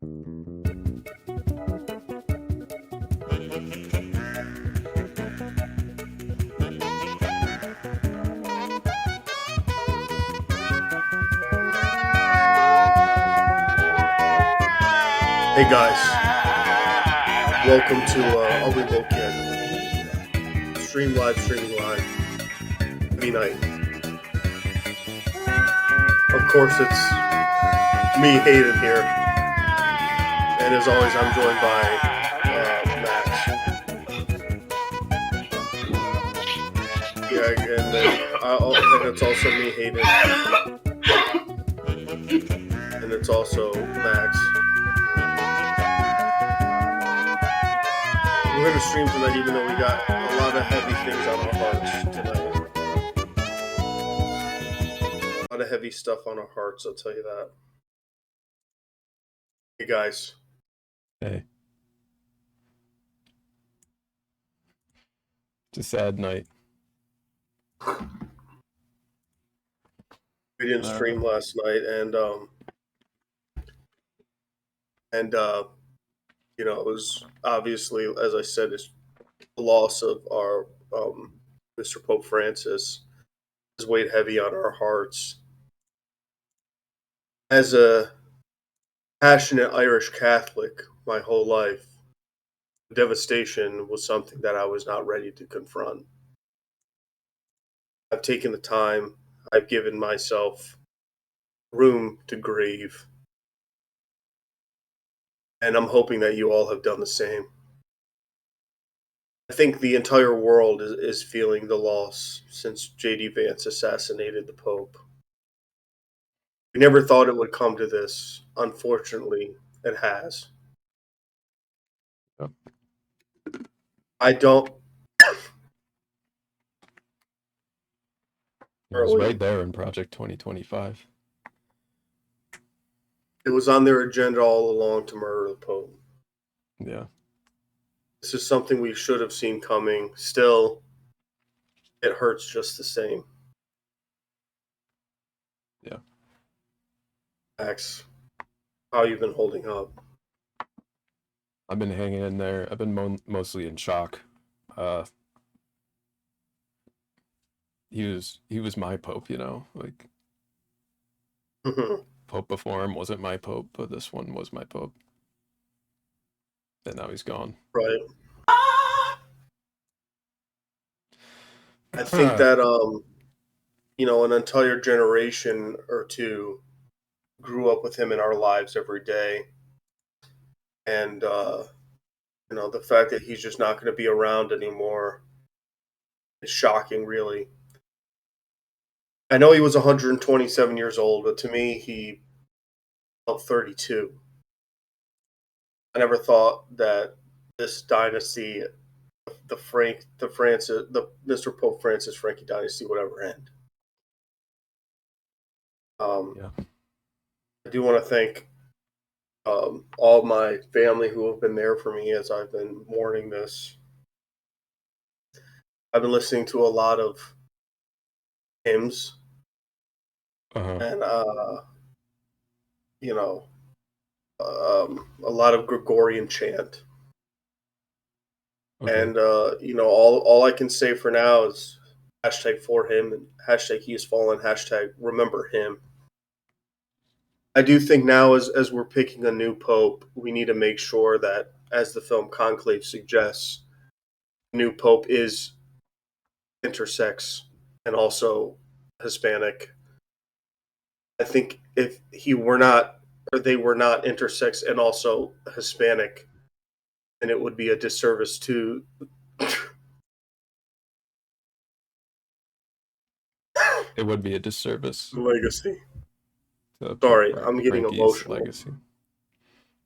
Hey guys, welcome to Are We Woke Yet? Streaming live, every night. Of course, it's me, Hayden, here, and as always, I'm joined by Max. Yeah, and it's also me, Hayden, and it's also Max. We're going to stream tonight, even though we got a lot of heavy things on our hearts tonight. A lot of heavy stuff on our hearts, I'll tell you that. Hey, guys. Hey. It's a sad night. We didn't stream last night, and you know, it was obviously, as I said, it's the loss of our Mr. Pope Francis has weighed heavy on our hearts. As a passionate Irish Catholic my whole life, devastation was something that I was not ready to confront. I've taken the time, I've given myself room to grieve, and I'm hoping that you all have done the same. I think the entire world is feeling the loss since J.D. Vance assassinated the Pope. We never thought it would come to this. Unfortunately, it has. Yep. I don't. It was right there in Project 2025. It was on their agenda all along to murder the Pope. Yeah. This is something we should have seen coming. Still, it hurts just the same. Yeah. Max, how you been holding up? I've been hanging in there. I've been mostly in shock. He was my Pope, you know, like Pope before him wasn't my Pope, but this one was my Pope. And now he's gone. Right. I think that you know, an entire generation or two grew up with him in our lives every day, and you know, the fact that he's just not going to be around anymore is shocking, really. I know he was 127 years old, but to me, he felt 32. I never thought that this dynasty, the Mr. Pope Francis Frankie dynasty, would ever end. Yeah. I do want to thank all my family who have been there for me as I've been mourning this. I've been listening to a lot of hymns, and you know, a lot of Gregorian chant. Okay. And you know, all I can say for now is hashtag for him and hashtag he is fallen, hashtag remember him. I do think now, as we're picking a new pope, we need to make sure that, as the film Conclave suggests, the new pope is intersex and also Hispanic. I think if he were not, or they were not intersex and also Hispanic, then it would be a disservice to. It would be a disservice. Legacy. Sorry, I'm getting Frankie's emotional. Legacy.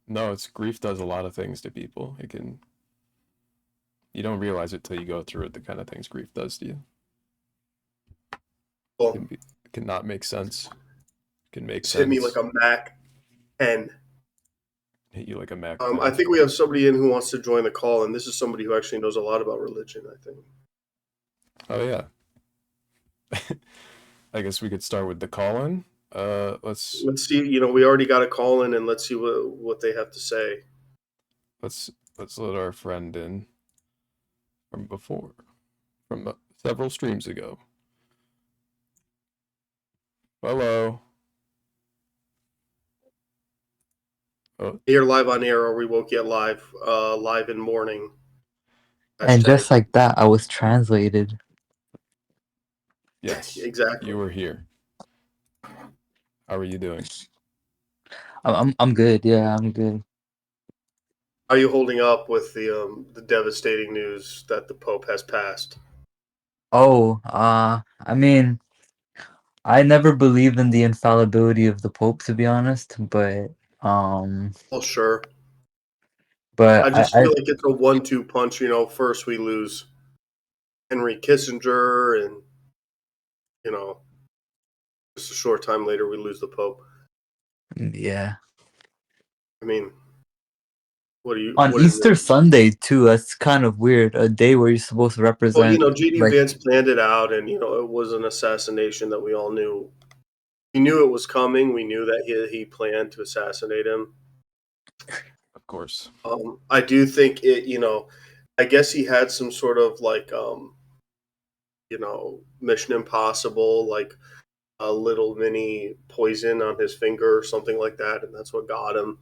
No, grief does a lot of things to people. You don't realize it till you go through it, the kind of things grief does to you. Well, it cannot make sense. It can make sense. Hit me like a Mac 10. Hit you like a Mac 10. I think we have somebody in who wants to join the call, and this is somebody who actually knows a lot about religion, I think. Oh, yeah. I guess we could start with the call-in. Let's Let's see. We already got a call in, and let's see what they have to say. let's let's let our friend in from before, from several streams ago. Hello. Oh, You're live on air, or we woke you live, live in morning. And Hashtag just like that, I was translated. yes, you exactly. were here. How are you doing? I'm good. Yeah, I'm good. How are you holding up with the devastating news that the Pope has passed? Oh, I mean, I never believed in the infallibility of the Pope, to be honest, um, Well, sure. but I just feel like it's a one-two punch. First we lose Henry Kissinger, and you know, just a short time later we lose the Pope. yeah. I mean, On what is Easter it? Sunday too, that's kind of weird. A day where you're supposed to Well, represent, JD like, Vance planned it out, and it was an assassination that we all knew. We knew it was coming. We knew that he planned to assassinate him. Of course. I do think it. I guess he had some sort of like Mission Impossible, like a little mini poison on his finger or something like that, and that's what got him.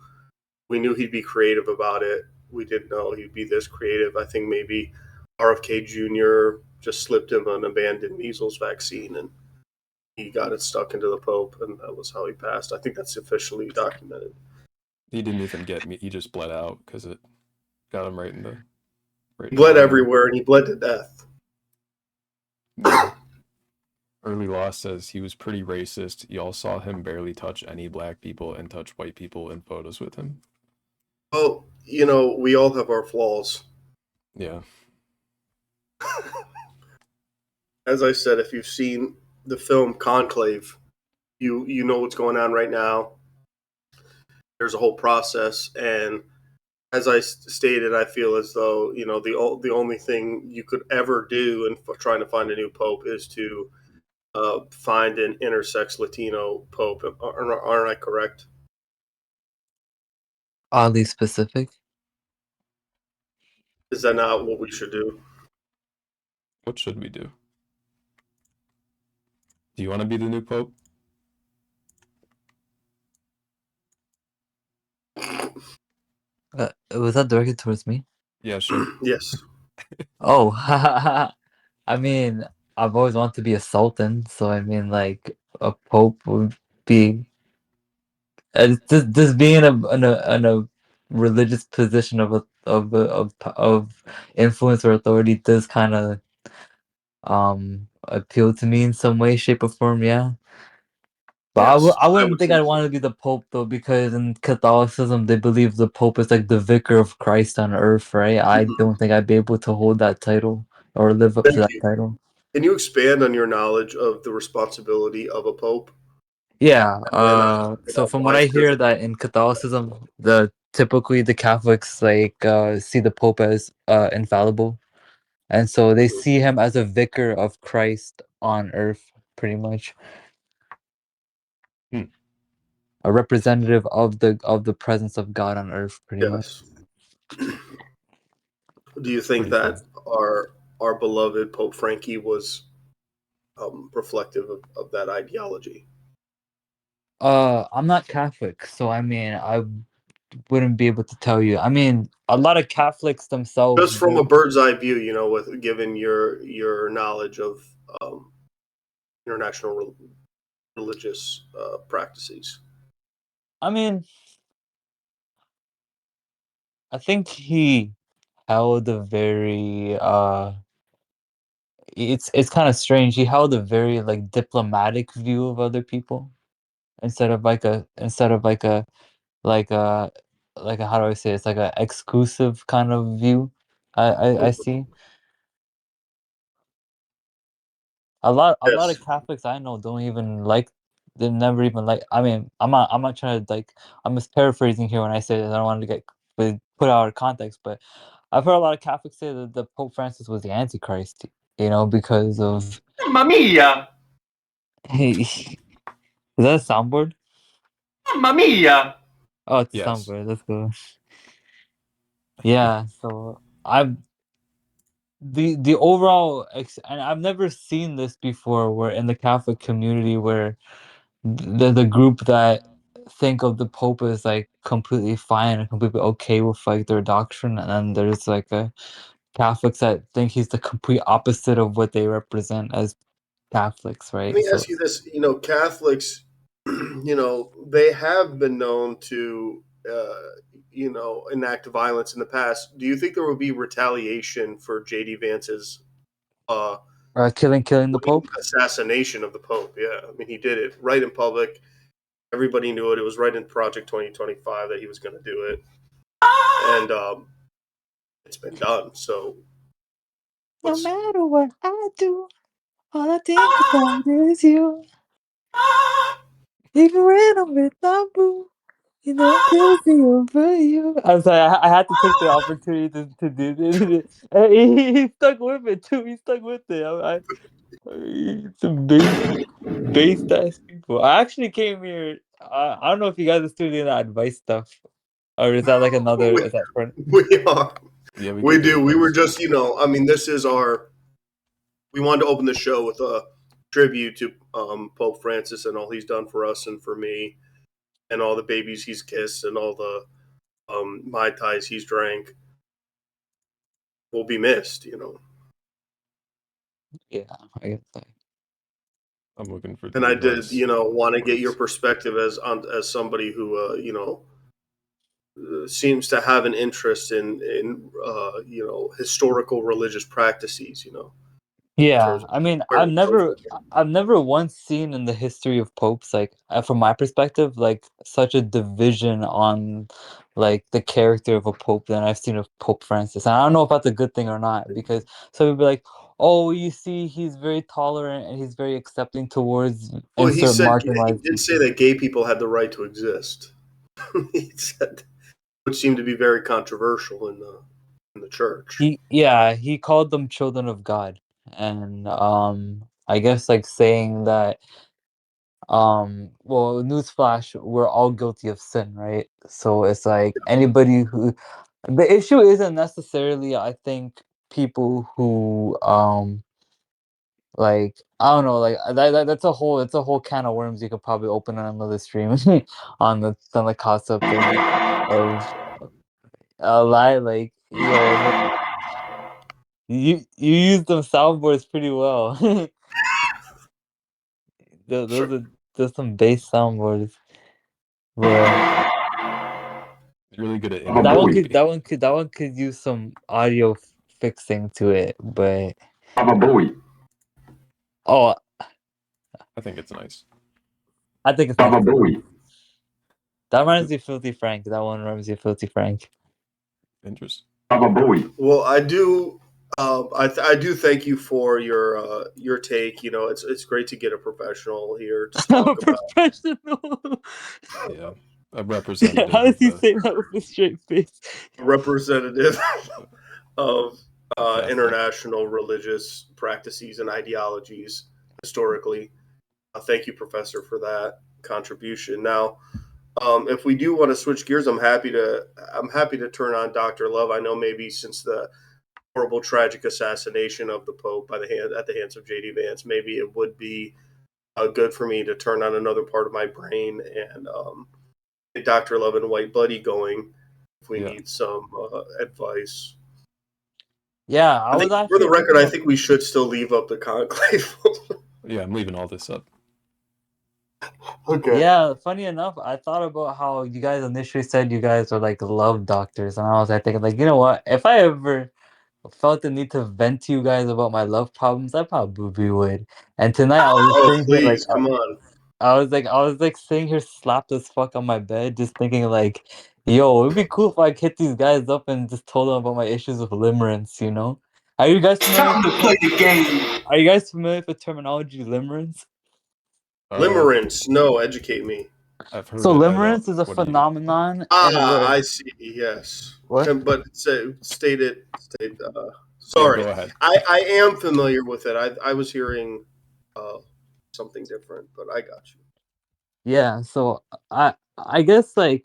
We knew he'd be creative about it. We didn't know he'd be this creative. I think maybe RFK Jr. just slipped him an abandoned measles vaccine, and he got it stuck into the Pope, and that was how he passed. I think that's officially documented. He didn't even get me. He just bled out because it got him right He in the bled artery. everywhere, and he bled to death. Yeah. Early Loss says he was pretty racist. Y'all saw him barely touch any black people and touch white people in photos with him. Well, we all have our flaws. Yeah. As I said, if you've seen the film Conclave, you know what's going on right now. There's a whole process, and as I stated, I feel as though the only thing you could ever do in trying to find a new pope is to find an intersex Latino pope. Aren't I correct? oddly specific. Is that not what we should do? What should we do? Do you want to be the new pope? Was that directed towards me? Yeah, sure. Yes. Oh, I mean, I've always wanted to be a sultan, so I mean, like, a pope would be just being in a religious position of influence or authority does kind of appeal to me in some way, shape, or form. Yeah, but Yes, I I wouldn't would think say I'd want so. to be the pope though, because in Catholicism they believe the pope is like the vicar of Christ on earth, right? I don't think I'd be able to hold that title or live up to Thank that you. title. Can you expand on your knowledge of the responsibility of a pope, Yeah, and then so from what why I should hear that in Catholicism, typically the Catholics like see the Pope as infallible. And so they see him as a vicar of Christ on earth, pretty much. Hmm. A representative of the presence of God on earth, pretty much. yes? Do you think Pretty that cool. our beloved Pope Frankie was reflective of that ideology? I'm not Catholic, so I mean I wouldn't be able to tell you. I mean, a lot of Catholics themselves Just from a do. bird's eye view, with given your knowledge of um, international religious practices. I mean, I think he held a very it's kind of strange. He held a very like diplomatic view of other people instead of like a like a how do I say it? It's like a exclusive kind of view. I see a lot of Yes. Catholics I know don't even like they never even like. I mean, I'm not trying to like. I'm just paraphrasing here when I say this. I don't want to get put out of context, but I've heard a lot of Catholics say that the Pope Francis was the Antichrist. Because of Mamma mia! Is that a soundboard? Mamma mia! Oh, it's a Yes. soundboard. Let's go. Yeah. So the overall and I've never seen this before, where in the Catholic community, where the group that think of the Pope as like completely fine and completely okay with like their doctrine, and then there's like a Catholics that think he's the complete opposite of what they represent as Catholics, Let right? me So ask you this: Catholics, they have been known to, enact violence in the past. Do you think there will be retaliation for JD Vance's uh, killing the Pope. assassination of the Pope? Yeah, I mean, he did it right in public. Everybody knew it. It was right in Project 2025 that he was going to do it, and it's been done. So, No what's matter what I do, all I think about is you. Even when I'm with my boo, you know I'm crazy over you. I'm sorry, I had to take the opportunity to do this. He stuck with it too. He stuck with it. Some based ass people. I actually came here. I don't know if you guys are still doing that advice stuff, or is that like another? we, Is that for? we are? Yeah, we We could do do. We were advice. just, I mean, this is our. We wanted to open the show with a tribute to Pope Francis and all he's done for us and for me, and all the babies he's kissed and all the mai tais he's drank. Will be missed. Yeah, I guess so. I'm looking for And the I did, advice want to get your words. perspective as somebody who, seems to have an interest in historical religious practices. In Yeah, terms of I mean, where we come from. I've never once seen in the history of popes, like from my perspective, like such a division on like the character of a pope than I've seen of Pope Francis. And I don't know if that's a good thing or not, because some people be like, oh, you see, he's very tolerant and he's very accepting towards Well, he insert said he marginalized did say people. that gay people had the right to exist. He said, which seemed to be very controversial in the church. He called them children of God, and I guess like saying that well, newsflash, we're all guilty of sin, right? So it's like anybody who the issue isn't necessarily, I think, people who like I don't know, like that's a whole can of worms you could probably open on another stream on the concept of a lie, like you use them soundboards pretty well. Those Sure. are there's some bass soundboards, but You're really good at I'm a that one imitating boy. could me. use some audio fixing to it, but I'm a boy. oh, I think it's nice. I think it's I'm nice a too. boy. That reminds me of Filthy Frank. That one reminds me of Filthy Frank. Interesting. I'm a boy. Well, I do. I do thank you for your take. It's great to get a professional here to I'm a talk about. professional. Yeah, a representative How does of he the say that with a straight face? A representative of Catholic. international religious practices and ideologies historically. Thank you, Professor, for that contribution. Now, if we do want to switch gears, I'm happy to turn on Dr. Love. I know maybe since the horrible, tragic assassination of the Pope at the hands of JD Vance, maybe it would be good for me to turn on another part of my brain and get Dr. Love and White Buddy going if we Yeah, need some advice. Yeah, I I was think, for actually the record, thinking I of. think we should still leave up the conclave. yeah. I'm leaving all this up. Okay. Yeah, funny enough, I thought about how you guys initially said you guys are like love doctors, and I was like thinking like, you know what? If I ever felt the need to vent to you guys about my love problems, I probably would. And tonight I was just Oh, sitting here like please, come on. I was like sitting here slapped as fuck on my bed, just thinking like, yo, it'd be cool if I hit these guys up and just told them about my issues with limerence, you know? Are you guys familiar with Time to play the game. Are you guys familiar with the terminology limerence? Uh, Limerence, no, educate me. I've heard So it. I don't. limerence is a What do you? phenomenon and Ah, where I see. Yes, what? but state it. State. Yeah, Sorry, go ahead. I am familiar with it. I was hearing uh, something different, but I got you. Yeah, so I guess like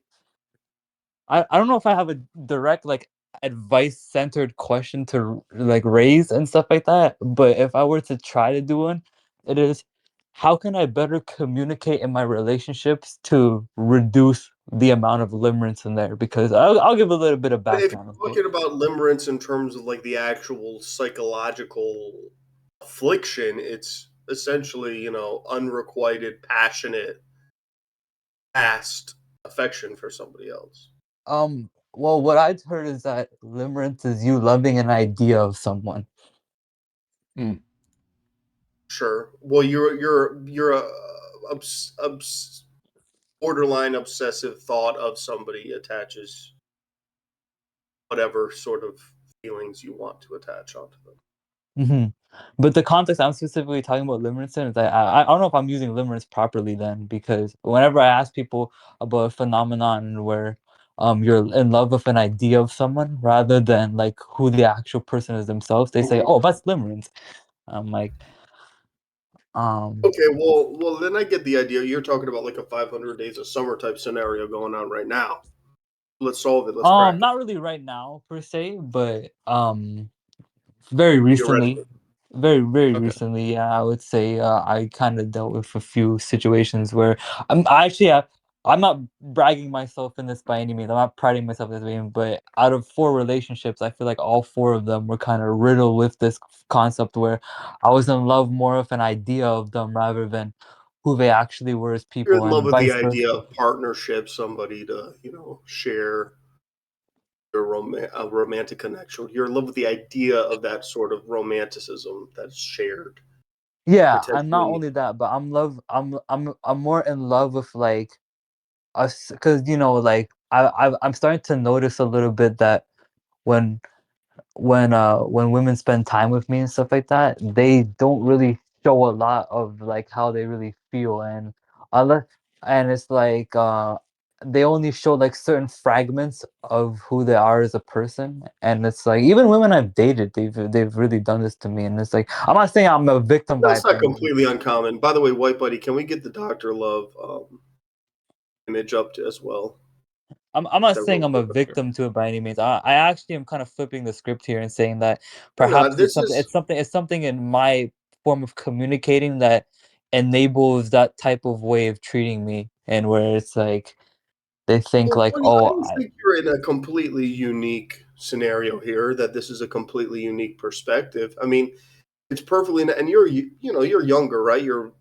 I don't know if I have a direct like advice centered question to like raise and stuff like that, but if I were to try to do one, it is how can I better communicate in my relationships to reduce the amount of limerence in there? Because I'll give a little bit of If background. you're Okay. talking about limerence in terms of like the actual psychological affliction, it's essentially, unrequited, passionate, past affection for somebody else. Well, what I've heard is that limerence is you loving an idea of someone. Mm. Sure. Well, you're a borderline obsessive thought of somebody attaches whatever sort of feelings you want to attach onto them. hmm But the context I'm specifically talking about limerence in is that I don't know if I'm using limerence properly then, because whenever I ask people about a phenomenon where you're in love with an idea of someone rather than like who the actual person is themselves, they say, Mhm. "Oh, that's limerence." I'm like, um, Okay, well, then I get the idea. You're talking about like a 500 Days of Summer type scenario going on right now. Let's solve it. Let's crack it. not really right now per se, but very recently, Theoretically. very Okay. recently, yeah, I would say I kind of dealt with a few situations where I actually I'm not bragging myself in this by any means. I'm not priding myself in this way, but out of 4 relationships, I feel like all 4 of them were kind of riddled with this concept where I was in love more with an idea of them rather than who they actually were as You're people, in love and with the vice idea versa. of partnership, somebody to, share your a romantic connection. You're in love with the idea of that sort of romanticism that's shared. Yeah, and not Potentially, only that, but I'm more in love with like us, because like I'm starting to notice a little bit that when when women spend time with me and stuff like that, they don't really show a lot of like how they really feel, and unless and it's like they only show like certain fragments of who they are as a person, and it's like even women I've dated, they've really done this to me, and it's like I'm not saying I'm a victim by that's it by not any means. completely uncommon. By the way, White Buddy, can we get the Doctor Love image up to, as well? I'm not That saying real I'm a quick. victim to it by any means. I actually am kind of flipping the script here and saying that You're not. perhaps This is it's something in my form of communicating that enables that type of way of treating me, and where it's like they think well, like, Buddy, I oh, don't think you're in a completely unique scenario here. That this is a completely unique perspective. I mean, it's perfectly, and you're younger, right? You're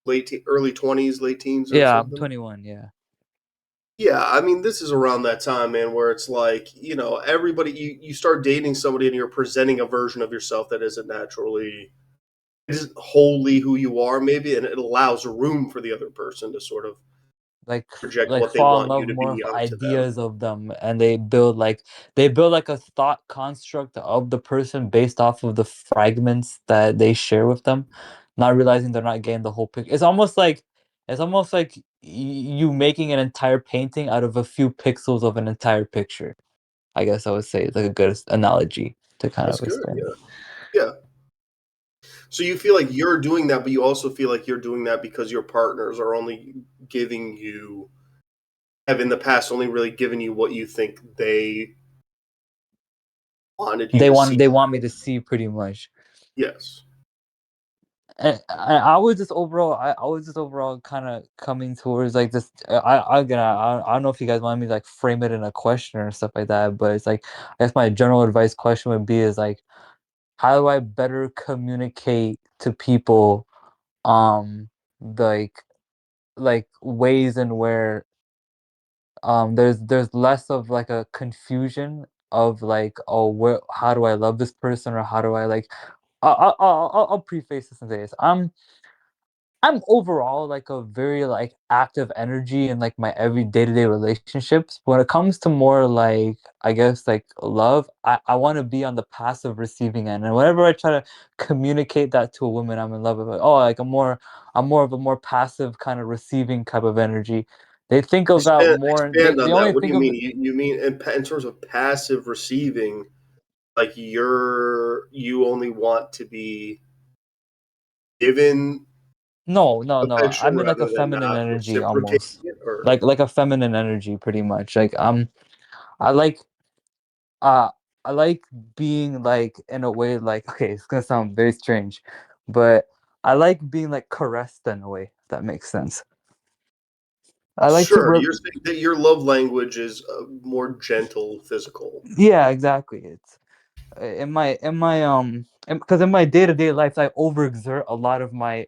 early 20s, late teens, or yeah, I'm something. 21, yeah. Yeah, I mean, this is around that time, man, where it's like, everybody, you start dating somebody and you're presenting a version of yourself that isn't wholly who you are, maybe, and it allows room for the other person to sort of like project like what they fall in want you love to more be of onto them. ideas of them, and they build like a thought construct of the person based off of the fragments that they share with them, not realizing they're not getting the whole picture. It's almost like you making an entire painting out of a few pixels of an entire picture. I guess I would say it's like a good analogy to kind That's of good. explain. Yeah. Yeah. So you feel like you're doing that, but you also feel like you're doing that because your partners are only giving you, have in the past only really given you what you think they wanted you they to want see. they want me to see pretty much. Yes. I was just overall kind of coming towards like this. I don't know if you guys want me to like frame it in a question or stuff like that, but it's like I guess my general advice question would be is like how do I better communicate to people, um like ways in where there's less of like a confusion of like, oh, where how do I love this person, or how do I like I'll preface this and say this. I'm overall like a very like active energy in like my every day-to-day relationships. When it comes to more like I guess like love, I want to be on the passive receiving end. And whenever I try to communicate that to a woman I'm in love with, like, oh, like I'm more of a more passive kind of receiving type of energy. They think of that more, and they, Expand they on that. only What do think you of mean? You mean in terms of passive receiving, like you only want to be given No, I affection mean like a rather than feminine not energy reciprocating almost. it, or Like a feminine energy pretty much. Like I like uh I like being like in a way like okay, it's gonna sound very strange, but I like being like caressed in a way, if that makes sense. I like to sure, you're saying that your love language is more gentle, physical. yeah, exactly. It's because in my day-to-day life I overexert a lot of my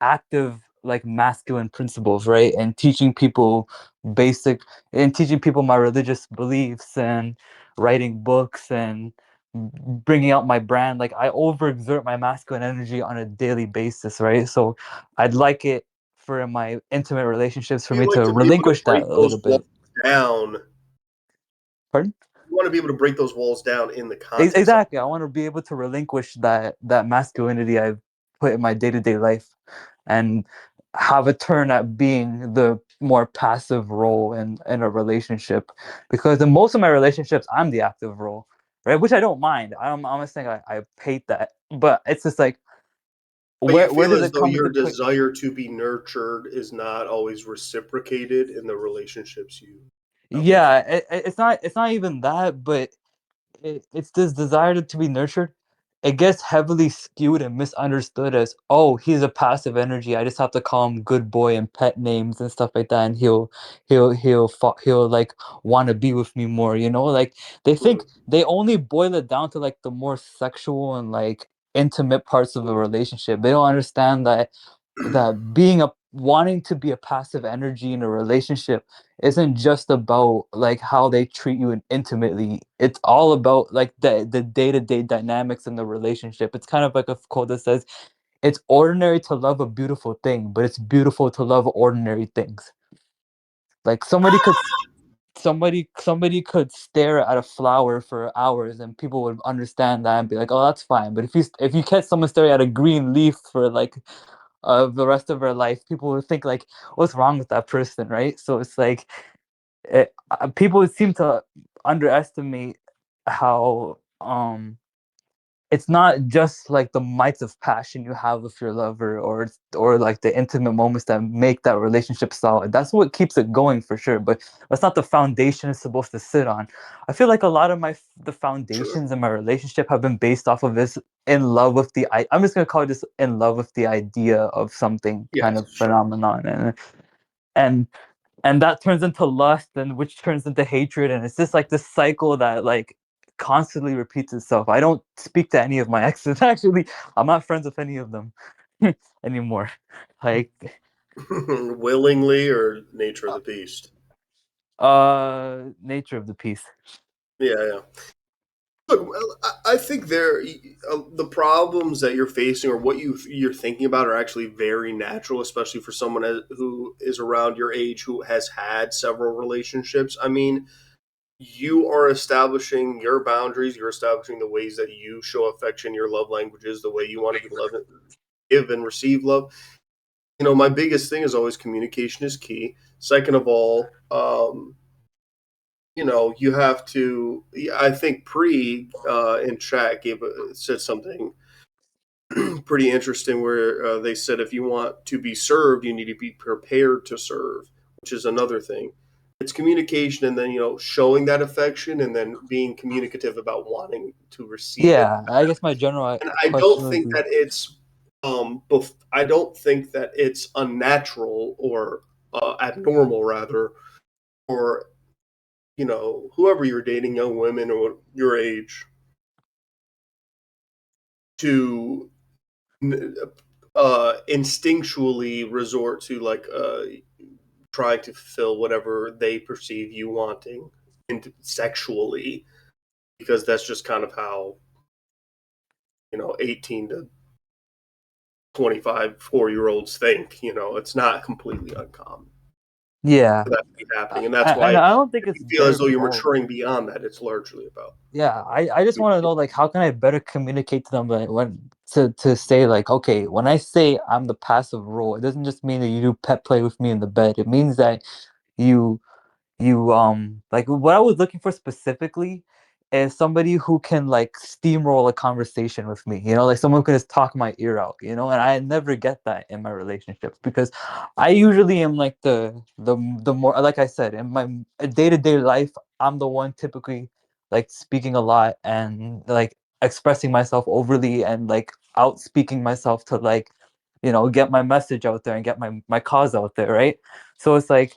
active like masculine principles, right? And teaching people basic and teaching people my religious beliefs and writing books and bringing out my brand. Like I overexert my masculine energy on a daily basis, right? So I'd like it for my intimate relationships for You me like to to be able to relinquish break that a those little walls bit. down. Pardon? You want to be able to break those walls down in the context of Exactly. I want to be able to relinquish that masculinity I've put in my day-to-day life and have a turn at being the more passive role in a relationship. Because in most of my relationships, I'm the active role, right? Which I don't mind. I'm not saying I hate that. But it's just like but you where feel does as it though come your into play? desire to be nurtured is not always reciprocated in the relationships you have with Yeah, it's not even that, but it's this desire to be nurtured. It gets heavily skewed and misunderstood as, oh, he's a passive energy. I just have to call him good boy and pet names and stuff like that, and he'll like want to be with me more. Like they think them. they only boil it down to like the more sexual and like intimate parts of a relationship. They don't understand that being a wanting to be a passive energy in a relationship isn't just about like how they treat you intimately. It's all about like the day-to-day dynamics in the relationship. It's kind of like a quote that says it's ordinary to love a beautiful thing, but it's beautiful to love ordinary things. Like somebody could stare at a flower for hours and people would understand that and be like, oh, that's fine. But if you catch someone staring at a green leaf for like the rest of her life, people would think like, what's wrong with that person, right? So it's like people seem to underestimate how it's not just like the mites of passion you have with your lover or like the intimate moments that make that relationship solid. That's what keeps it going for sure, but that's not the foundation it's supposed to sit on. I feel like a lot of the Sure. foundations in my relationship have been based off of this in love with I'm just going to call it this in love with the idea of something kind Yes, of sure. phenomenon, and and that turns into lust, and which turns into hatred, and it's just like this cycle that like constantly repeats itself. I don't speak to any of my exes. Actually, I'm not friends with any of them anymore. Like Willingly or nature of the beast. nature of the piece. Yeah, yeah. Look, well, I think the problems that you're facing or what you're thinking about are actually very natural, especially for someone who is around your age who has had several relationships. I mean, you are establishing your boundaries. You're establishing the ways that you show affection, your love languages, the way you want to be loved, give and receive love. My biggest thing is always communication is key. Second of all, you have to. I think in chat said something pretty interesting where they said if you want to be served, you need to be prepared to serve, which is another thing. It's communication, and then showing that affection, and then being communicative about wanting to receive it. Yeah, I guess my general And I don't question would think be that I don't think that it's unnatural or abnormal, rather, or whoever you're dating, young women or your age, to instinctually resort to like trying to fulfill whatever they perceive you wanting sexually, because that's just kind of how 18 to 25 4-year olds think. It's not completely uncommon yeah. for that to be happening, and that's why And I don't think if it's you feel as their though you're fault. maturing beyond that, it's largely about Yeah, I just want to know like how can I better communicate to them like when to say like okay, when I say I'm the passive role, it doesn't just mean that you do pet play with me in the bed. It means that you like what I was looking for specifically is somebody who can like steamroll a conversation with me, like someone who can just talk my ear out, and I never get that in my relationships because I usually am like the more, like I said, in my day-to-day life, I'm the one typically like speaking a lot and like expressing myself overly and like out speaking myself to like get my message out there and get my cause out there, right? So it's like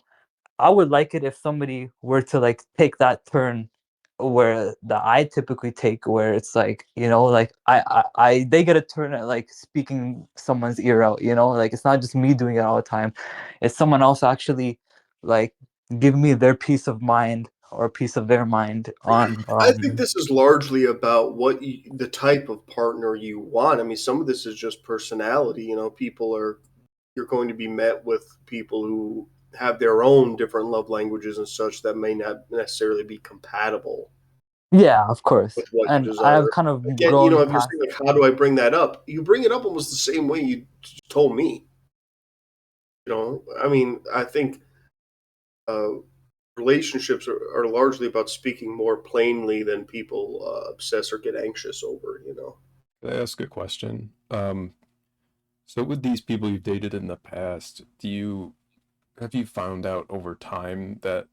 I would like it if somebody were to like take that turn where that I typically take, where it's like, like they get a turn at like speaking someone's ear out, like it's not just me doing it all the time. It's someone else actually like give me their peace of mind or a piece of their mind on I think this is largely about the type of partner you want. I mean, some of this is just personality. You're going to be met with people who have their own different love languages and such that may not necessarily be compatible yeah, of course. with what you And I've desire. kind of Again, grown if you're past saying like, how do I bring that up? You bring it up almost the same way you told me. I mean, I think uh, relationships are largely about speaking more plainly than people obsess or get anxious over. Can I ask a question? So with these people you've dated in the past, have you found out over time that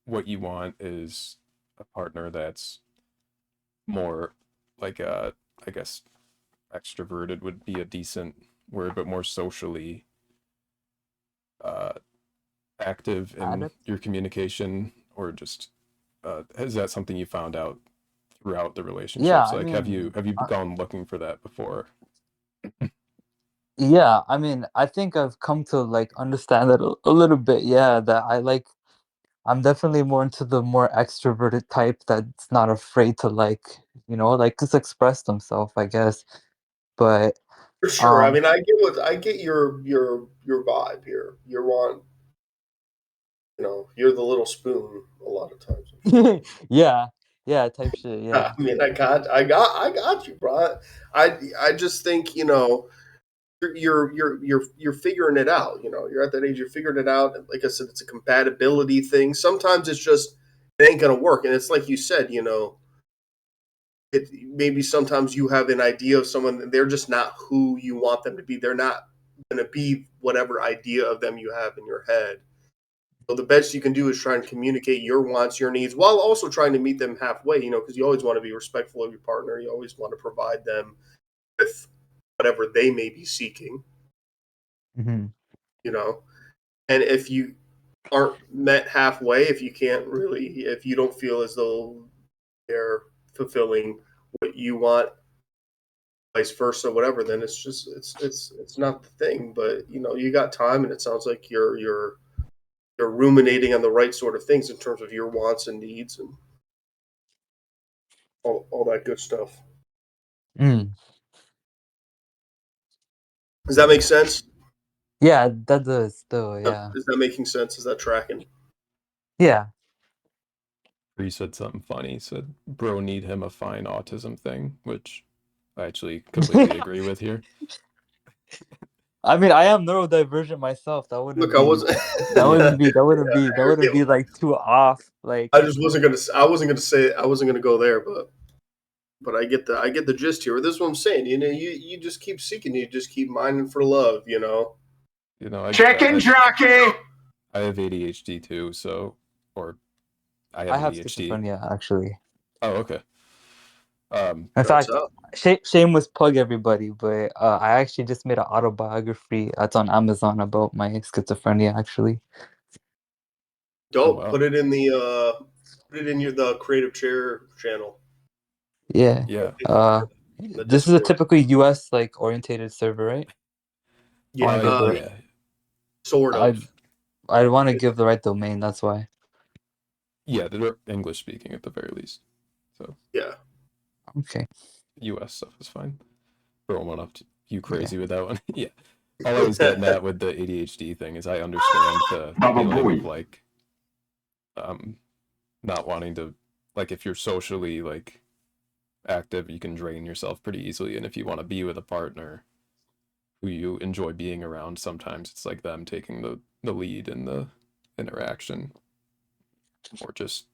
what you want is a partner that's more like I guess extroverted would be a decent word, but more socially uh, active in addict. your communication, or just is that something you found out throughout the Yeah, relationships? I Like, mean, have you gone looking for that before? yeah, I mean, I think I've come to like understand that a little bit. Yeah, that I'm definitely more into the more extroverted type that's not afraid to like, like just express themselves, I guess. But For sure. I um mean, I get your vibe here. You're the little spoon a lot of times. yeah, yeah, type shit, I yeah. mean, I got you, bro. I just think you're figuring it out. You're at that age, you're figuring it out. Like I said, it's a compatibility thing. Sometimes it's just it ain't gonna work, and it's like you said. It maybe sometimes you have an idea of someone, they're just not who you want them to be. They're not gonna be whatever idea of them you have in your head. So the best you can do is try and communicate your wants, your needs, while also trying to meet them halfway. Because you always want to be respectful of your partner. You always want to provide them with whatever they may be seeking. Hmm. You know, and if you aren't met halfway, if you don't feel as though they're fulfilling what you want, vice versa, whatever, then it's not the thing. But you got time, and it sounds like you're ruminating on the right sort of things in terms of your wants and needs and all that good stuff. Mm. Does that make sense? Yeah, that does though, yeah. Is that making sense? Is that tracking? Yeah. Or you said something funny. You said, "Bro, need him a fine autism thing," which I actually completely agree with here. I mean, I am neurodivergent myself. That wouldn't Look, I be wasn't. that Yeah, wouldn't be that wouldn't be that wouldn't be like too off. Like I just wasn't gonna. I wasn't gonna say. I wasn't gonna go there, but I get the gist here. This is what I'm saying. You just keep seeking. You just keep mining for love. I get that. Chicken jockey. I have ADHD too, or I I have have ADHD. schizophrenia actually. Oh, okay. In Shouts fact, out. shameless plug everybody, but I actually just made an autobiography that's on Amazon about my schizophrenia actually. Oh Dope. wow. Put it in the creative chair channel. Yeah. Yeah. In the This is a Discord. typically US like orientated server, right? I Yeah. want to give the Yeah. Sort I of. I want to give the right domain, that's why. Yeah, they're English speaking at the very least. So Yeah. Okay. US stuff is fine. Throwing one up to you Yeah. crazy with that one. Yeah. All I was getting at with the ADHD thing is I understand the Baba feeling of Booey. like um not wanting to, like, if you're socially like active, you can drain yourself pretty easily, and if you want to be with a partner who you enjoy being around, sometimes it's like them taking the lead in the interaction, or just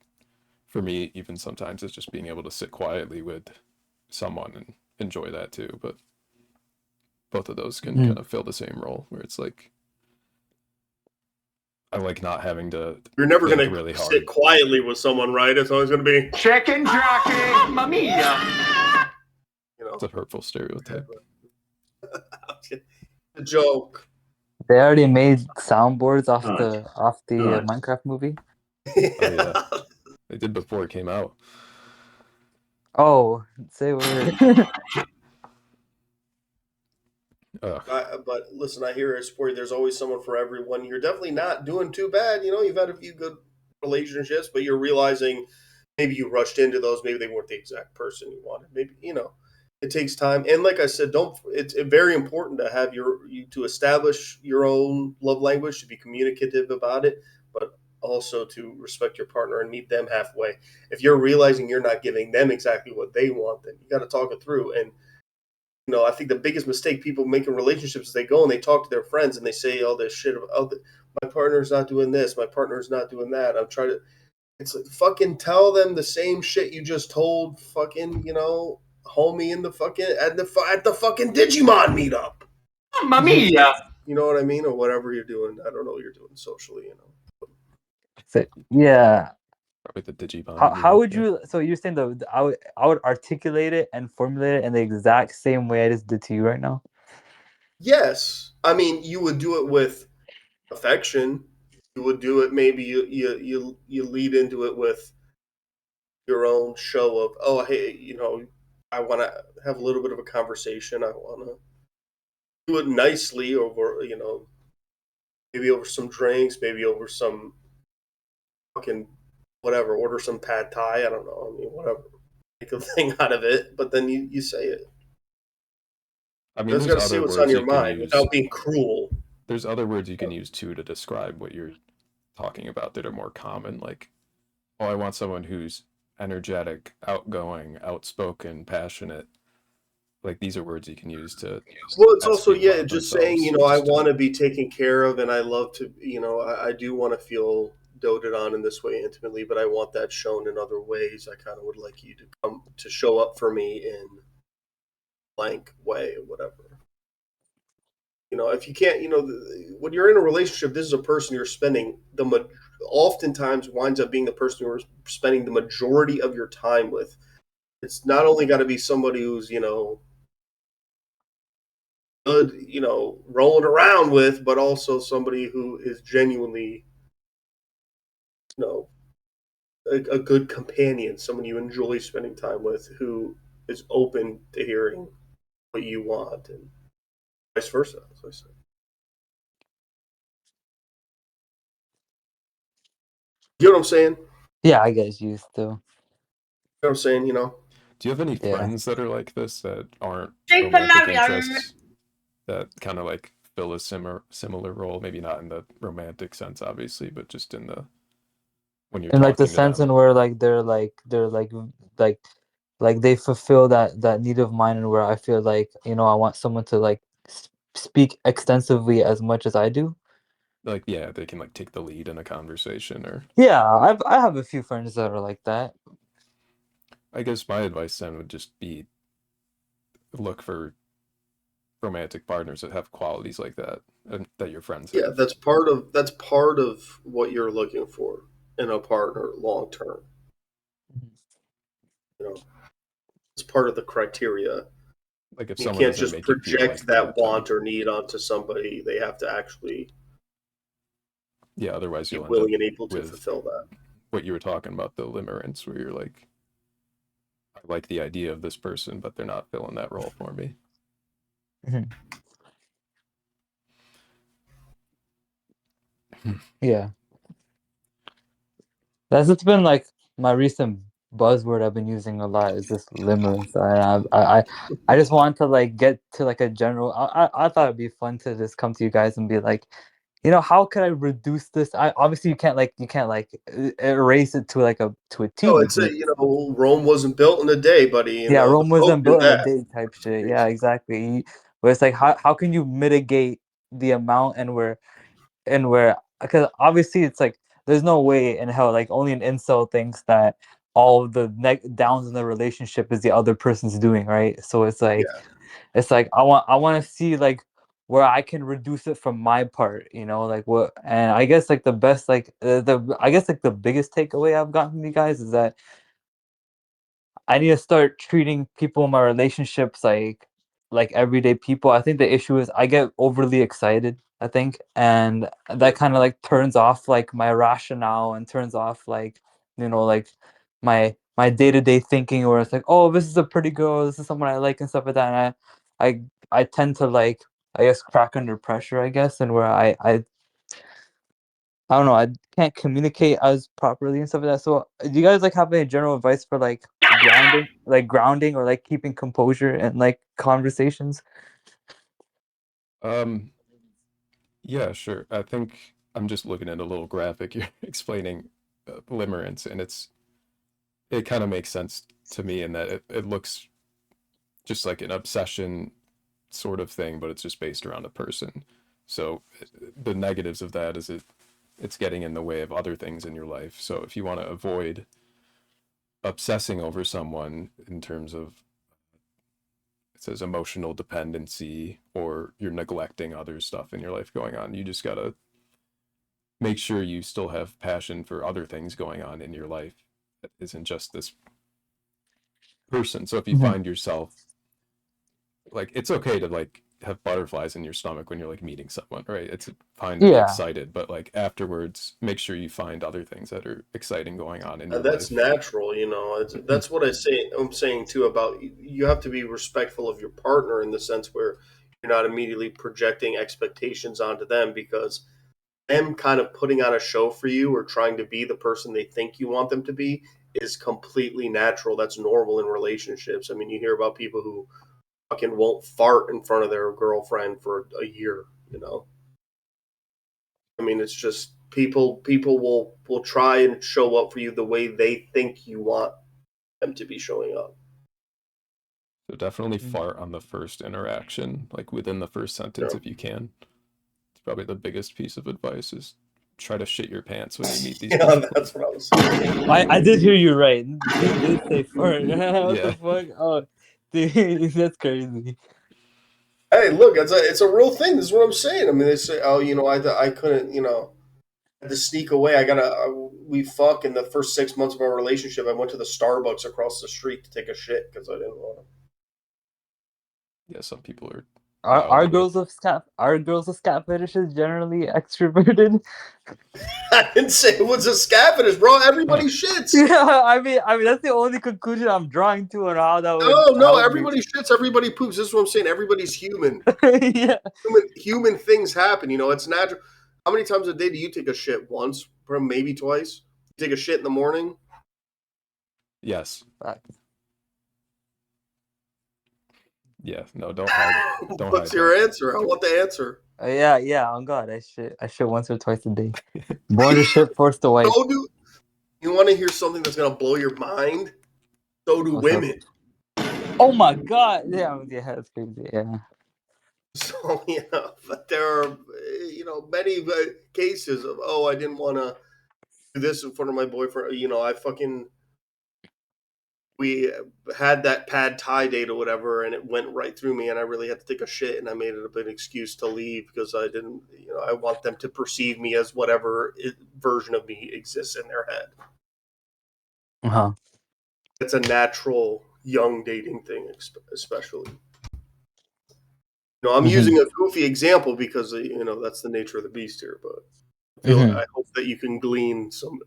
for me, even sometimes it's just being able to sit quietly with someone and enjoy that too. But both of those can kind of fill the same role where it's like I like not having to You're never think going really to hard. sit quietly with someone, right? It's always going to be Chicken jockey. Mamma mia. It's a hurtful stereotype. A joke. They already made soundboards off Nice. the Nice. Minecraft movie. Oh yeah, they did before it came out. Oh, say a word. But listen, I hear it's for you. There's always someone for everyone. You're definitely not doing too bad. You've had a few good relationships, but you're realizing maybe you rushed into those. Maybe they weren't the exact person you wanted. Maybe it takes time. And like I said, don't. It's very important to have you to establish your own love language, to be communicative about it, but also to respect your partner and meet them halfway. If you're realizing you're not giving them exactly what they want, then you got to talk it through. And I think the biggest mistake people make in relationships is they go and they talk to their friends and they say all this shit about, oh, my partner's not doing this, my partner's not doing that. I'm trying to. It's like, fucking tell them the same shit you just told fucking homie in the fucking at the fucking Digimon meetup. Mamma mia. You know what I mean, or whatever you're doing. I don't know what you're doing socially. So, yeah. Probably the Digimon. How would you? So you're saying I would articulate it and formulate it in the exact same way I just did to you right now. Yes, I mean you would do it with affection. You would do it. Maybe you lead into it with your own show of, oh, hey, I want to have a little bit of a conversation. I want to do it nicely over, maybe over some drinks, maybe over some fucking whatever. Order some pad thai. I don't know. I mean, whatever. Make a thing out of it, but then you say it. I mean, You just there's got to see other what's on words your you can mind use. without being cruel. There's other words you can use too to describe what you're talking about that are more common. Like, oh, I want someone who's energetic, outgoing, outspoken, passionate. Like these are words you can use to Well, it's ask also, people about just saying, themselves. I Just want to be taken care of, and I love to, I do want to feel doted on in this way intimately, but I want that shown in other ways. I kind of would like you to come to show up for me in blank way or whatever. If you can't, when you're in a relationship, this is a person you're spending oftentimes winds up being the person you're spending the majority of your time with. It's not only got to be somebody who's, good, rolling around with, but also somebody who is genuinely, a good companion, someone you enjoy spending time with, who is open to hearing what you want, and vice versa, as I said. You know what I'm saying? Yeah, I guess you still. You know what I'm saying? do you have any Yeah. friends that are like this that aren't romantic interests that kind of like fill a similar role? Maybe not in the romantic sense, obviously, but just in the when you're In like the talking to sense them. in where they're like they fulfill that need of mine, and where I feel like I want someone to like speak extensively as much as I do. Like, yeah, they can like take the lead in a conversation, or Yeah, I have a few friends that are like that. I guess my advice then would just be look for romantic partners that have qualities like that and that your friends Yeah, have. that's part of what you're looking for in a partner long term. It's part of the criteria. Like if You someone can't doesn't just make you feel project like they're that kind of, want or need onto somebody. They have to actually yeah, otherwise be you'll end up willing and able to with fulfill that. what you were talking about, the limerence, where you're like, I like the idea of this person, but they're not filling that role for me. Yeah, that's been like my recent buzzword I've been using a lot is this limerence. I just want to like get to like a general. I thought it'd be fun to just come to you guys and be like, how can I reduce this? Obviously you can't like erase it to like to a Oh, T. it's Rome wasn't built in a day, buddy. Yeah, The Rome Pope wasn't knew built in a that. day type shit. Yeah, exactly. But it's like how can you mitigate the amount and where because obviously it's like there's no way in hell like only an incel thinks that all of the downs in the relationship is the other person's doing, right? So it's like Yeah. it's like I want to see like where I can reduce it from my part, you know, like what. And I guess like the best like the I guess like the biggest takeaway I've gotten from you guys is that I need to start treating people in my relationships like everyday people. I think the issue is I get overly excited, I think, and that kind of like turns off like my rationale and turns off like, you know, like my day-to-day thinking, where it's like, oh, this is a pretty girl, this is someone I like and stuff like that. And I tend to like, I guess, crack under pressure, I guess, and where I don't know, I can't communicate as properly and stuff like that. So, do you guys like have any general advice for grounding or like keeping composure and like conversations? Um, yeah, sure. I think I'm just looking at a little graphic you're explaining limerence, and it kind of makes sense to me in that it looks just like an obsession sort of thing, but it's just based around a person. So the negatives of that is it's getting in the way of other things in your life. So if you want to avoid obsessing over someone in terms of, it says emotional dependency, or you're neglecting other stuff in your life going on, you just gotta make sure you still have passion for other things going on in your life that isn't just this person. So if you Mhm. find yourself like, it's okay to like have butterflies in your stomach when you're like meeting someone, right? It's fine to be Yeah. excited, but like afterwards, make sure you find other things that are exciting going on in your That's life. natural, you know. That's what I'm saying too about you have to be respectful of your partner in the sense where you're not immediately projecting expectations onto them because them kind of putting on a show for you or trying to be the person they think you want them to be is completely natural. That's normal in relationships. I mean, you hear about people who fucking won't fart in front of their girlfriend for a year, you know. I mean, it's just people will try and show up for you the way they think you want them to be showing up. So definitely Mm. fart on the first interaction, like within the first You sentence know? if you can. It's probably the biggest piece of advice is try to shit your pants when you meet these Yeah, people. that's what I was saying. I did hear you right. Dude did say fart. What the Yeah. fuck? Oh, dude, that's crazy. Hey, look, it's a real thing. This is what I'm saying. I mean, they say, oh, you know, I couldn't, you know, I had to sneak away. We fuck in the first 6 months of our relationship. I went to the Starbucks across the street to take a shit because I didn't want to. Yeah, some people are Are wild are with it. girls with scat fetishes generally extroverted? I didn't say it was a scavenger, bro. Everybody shits. Yeah, I mean that's the only conclusion I'm drawing to on how that would No, no, help me. everybody shits. Everybody poops. This is what I'm saying. Everybody's human. Yeah. Human things happen. You know, it's natural. How many times a day do you take a shit? Once, or maybe twice. You take a shit in the morning. Yes. Facts. Yeah. No, don't hide. Don't What's hide your that. answer? I want the answer. Yeah. Oh God, I shit once or twice a day. Born to shit, forced to wipe. So do you want to hear something that's gonna blow your mind? So do What's up? women. Oh my God. Yeah, that's crazy. Yeah. So yeah, but there are many cases of I didn't want to do this in front of my boyfriend. You know, we had that pad thai date or whatever, and it went right through me, and I really had to take a shit, and I made it a big excuse to leave because I didn't. You know, I want them to perceive me as whatever version of me exists in their head. Uh-huh. It's a natural young dating thing, especially. You know, I'm Mm-hmm. using a goofy example because that's the nature of the beast here, but Mm-hmm. I hope that you can glean some.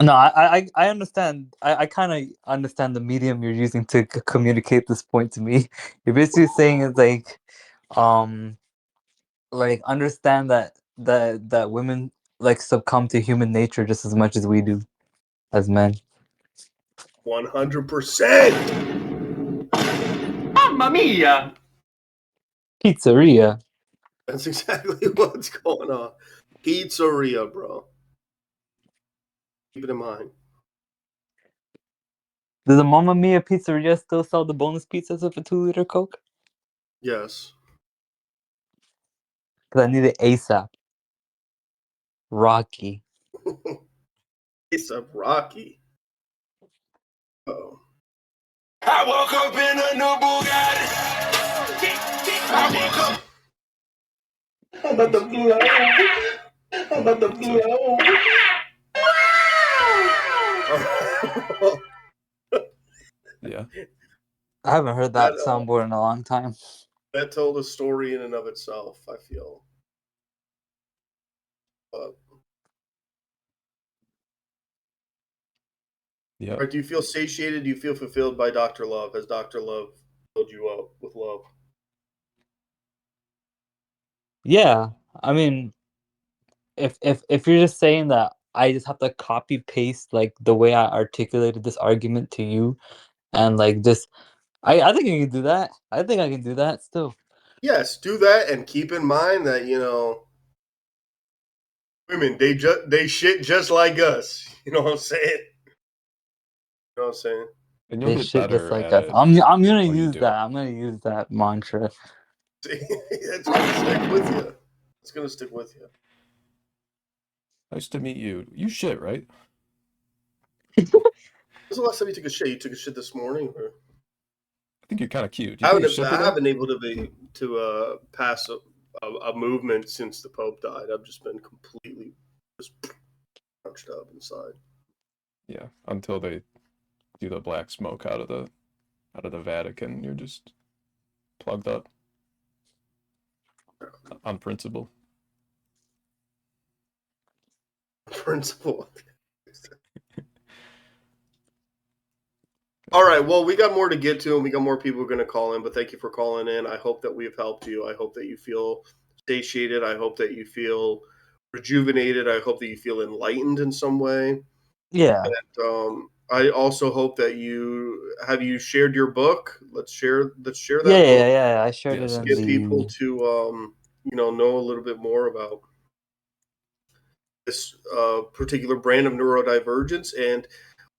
No, I understand. I kind of understand the medium you're using to communicate this point to me. You're basically saying is um, like understand that women like succumb to human nature just as much as we do as men. 100%. Mamma mia! Pizzeria. That's exactly what's going on. Pizzeria, bro. Keep it in mind. Does the Mamma Mia pizzeria still sell the bonus pizzas with a 2-liter Coke? Yes. Because I need it ASAP. Rocky. Case of Rocky. Oh. I woke up in a new Bugatti. I woke up. How about the blow? How about the blow? Yeah. I haven't heard that That, soundboard in a long time. that told a story in and of itself, I feel. Yeah. Or do you feel satiated? Do you feel fulfilled by Dr. Love? Has Dr. Love filled you up with love? Yeah, I mean, if you're just saying that I just have to copy paste like the way I articulated this argument to you, and like just I think I can do that. I think I can do that still. Yes, do that, and keep in mind that women they shit just like us. You know what I'm saying? You know what I'm saying? And you'll They get shit just better like at us. it I'm gonna while you use do that. it. I'm gonna use that mantra. See, it's gonna stick with you. It's gonna stick with you. Nice to meet you. You shit, right? When's the last time you took a shit? You took a shit this morning, or I think you're kind of cute. Do you take a shit I today? haven't been able to pass a movement since the Pope died. I've just been completely just crunched up inside. Yeah. Until they do the black smoke out of the Vatican, you're just plugged up on principle. Principle. All right. Well, we got more to get to, and we got more people going to call in. But thank you for calling in. I hope that we've helped you. I hope that you feel satiated. I hope that you feel rejuvenated. I hope that you feel enlightened in some way. Yeah. I also hope that you shared your book. Let's share that Yeah. I shared Yes, it in yes. book. Get people the. to know a little bit more about this particular brand of neurodivergence, and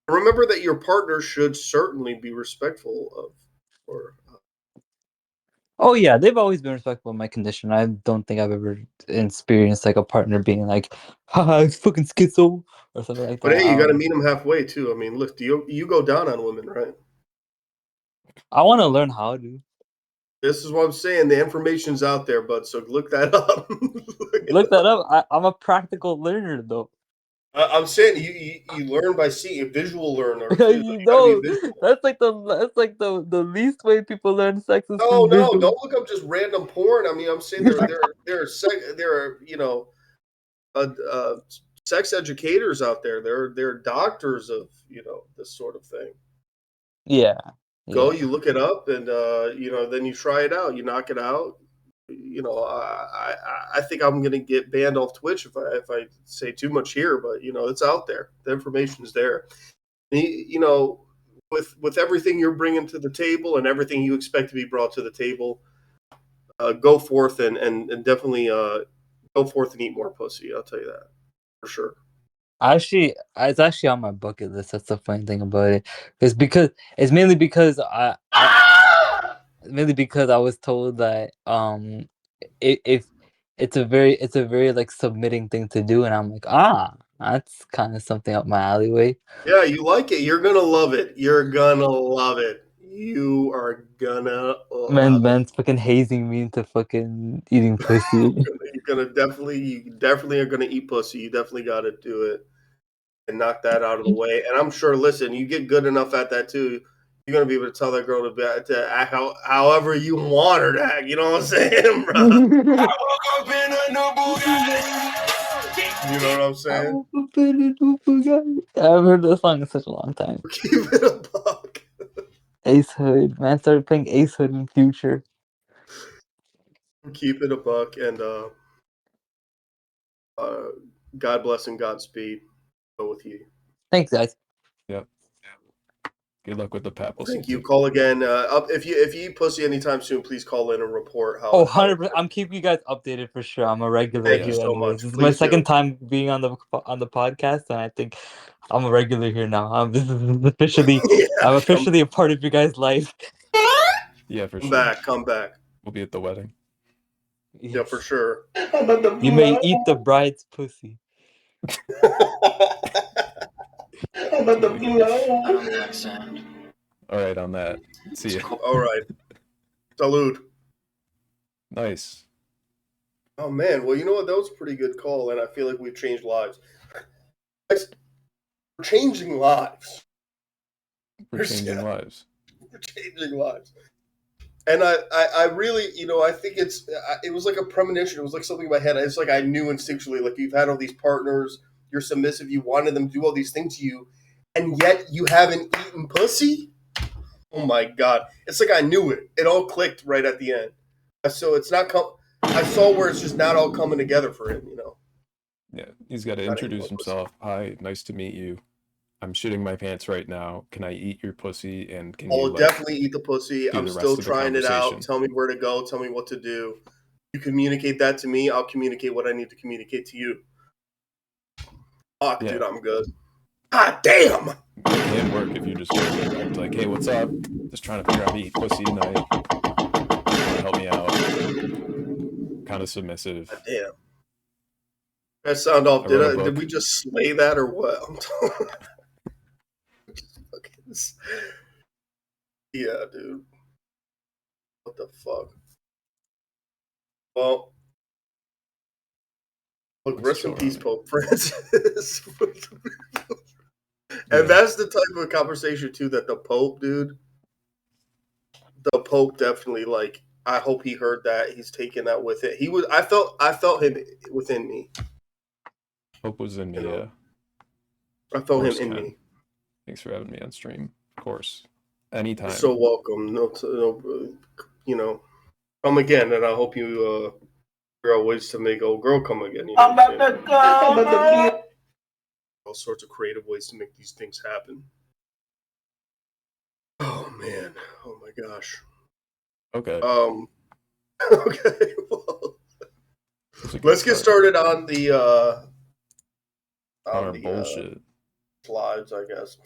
remember that your partner should certainly be respectful of or Oh yeah, they've always been respectful of my condition. I don't think I've ever experienced like a partner being like, "Haha, it's fucking schizo" or something like but that. hey, you got to meet them halfway too. I mean, look, you go down on women, right? I want to learn how to This is what I'm saying. The information's out there, bud. So look that up. look that up. I'm a practical learner though. I'm saying you learn by seeing a visual learner too. You You got to be know, visual. that's like the least way people learn sex is No, through no, visual. don't look up just random porn. I mean, I'm saying there are sex educators out there. They're doctors of this sort of thing. Yeah, Go, yeah. you look it up, and then you try it out. You knock it out. I think I'm gonna get banned off Twitch if I say too much here, but it's out there. The information's there. And, with everything you're bringing to the table and everything you expect to be brought to the table, go forth and definitely go forth and eat more pussy. I'll tell you that for sure. It's actually on my bucket list. That's the funny thing about it. It's mainly because I was told that if it's a very like submitting thing to do, and I'm like, that's kind of something up my alleyway. Yeah, you like it. You're gonna love it. You're gonna love it. You are gonna love it. Man's fucking hazing me into fucking eating pussy. You definitely are gonna eat pussy. You definitely got to do it and knock that out of the way. And I'm sure, listen, you get good enough at that too. You're gonna be able to tell that girl to act however you want her to act. You know what I'm saying, bro? I woke up in a new Bugatti. You know what I'm saying? I haven't heard this song in such a long time. Keep it a buck. Ace Hood, man, started playing Ace Hood in Future. Keep it a buck, and God bless and Godspeed go with you. Thanks, guys. Yep. Good luck with the papacy. Thank you. Call again. If you eat pussy anytime soon, please call in and report how. Oh, 100%. I'm keeping you guys updated for sure. I'm a regular Thank you here, so anyways. much. This is my Please do. second time being on the podcast, and I think I'm a regular here now. This is officially, Yeah, I'm officially a part of your guys' life. Yeah, for come sure. back. Come back. We'll be at the wedding. Yeah, for sure. You may eat the bride's pussy. I don't like sand. All right, on that. See ya. All right. Salute. Nice. Oh man, well you know what? That was a pretty good call, and I feel like we've changed lives. We're changing lives. We're changing lives. We're changing lives. And I really, I think it was like a premonition. It was like something in my head. It's like I knew instinctually, like you've had all these partners, you're submissive, you wanted them to do all these things to you, and yet you haven't eaten pussy? Oh my God. It's like I knew it. It all clicked right at the end. So it's not, I saw where it's just not all coming together for him, Yeah, he's got to introduce himself. Hi, nice to meet you. I'm shitting my pants right now. Can I eat your pussy? And can you I'll definitely eat the pussy. I'm still trying it out. Tell me where to go. Tell me what to do. You communicate that to me. I'll communicate what I need to communicate to you. Fuck, dude, I'm good. God damn! It can't work if you just go direct. Like, hey, what's up? Just trying to figure out how to eat pussy tonight. Help me out. Kind of submissive. God damn. That sound off. Did we just slay that or what? Yeah, dude. What the fuck? Well, look, rest in peace, Pope Francis. And that's the type of conversation too that the Pope, dude. The Pope definitely like. I hope he heard that. He's taking that with it. I felt him within me. Pope was in me. Yeah. I felt him in me. Thanks for having me on stream. Of course. Anytime. You're so welcome. No, come again, and I hope you figure out ways to make old girl come again. All sorts of creative ways to make these things happen. Oh man! Oh my gosh! Okay. Okay. Well, let's get started on the bullshit slides, I guess.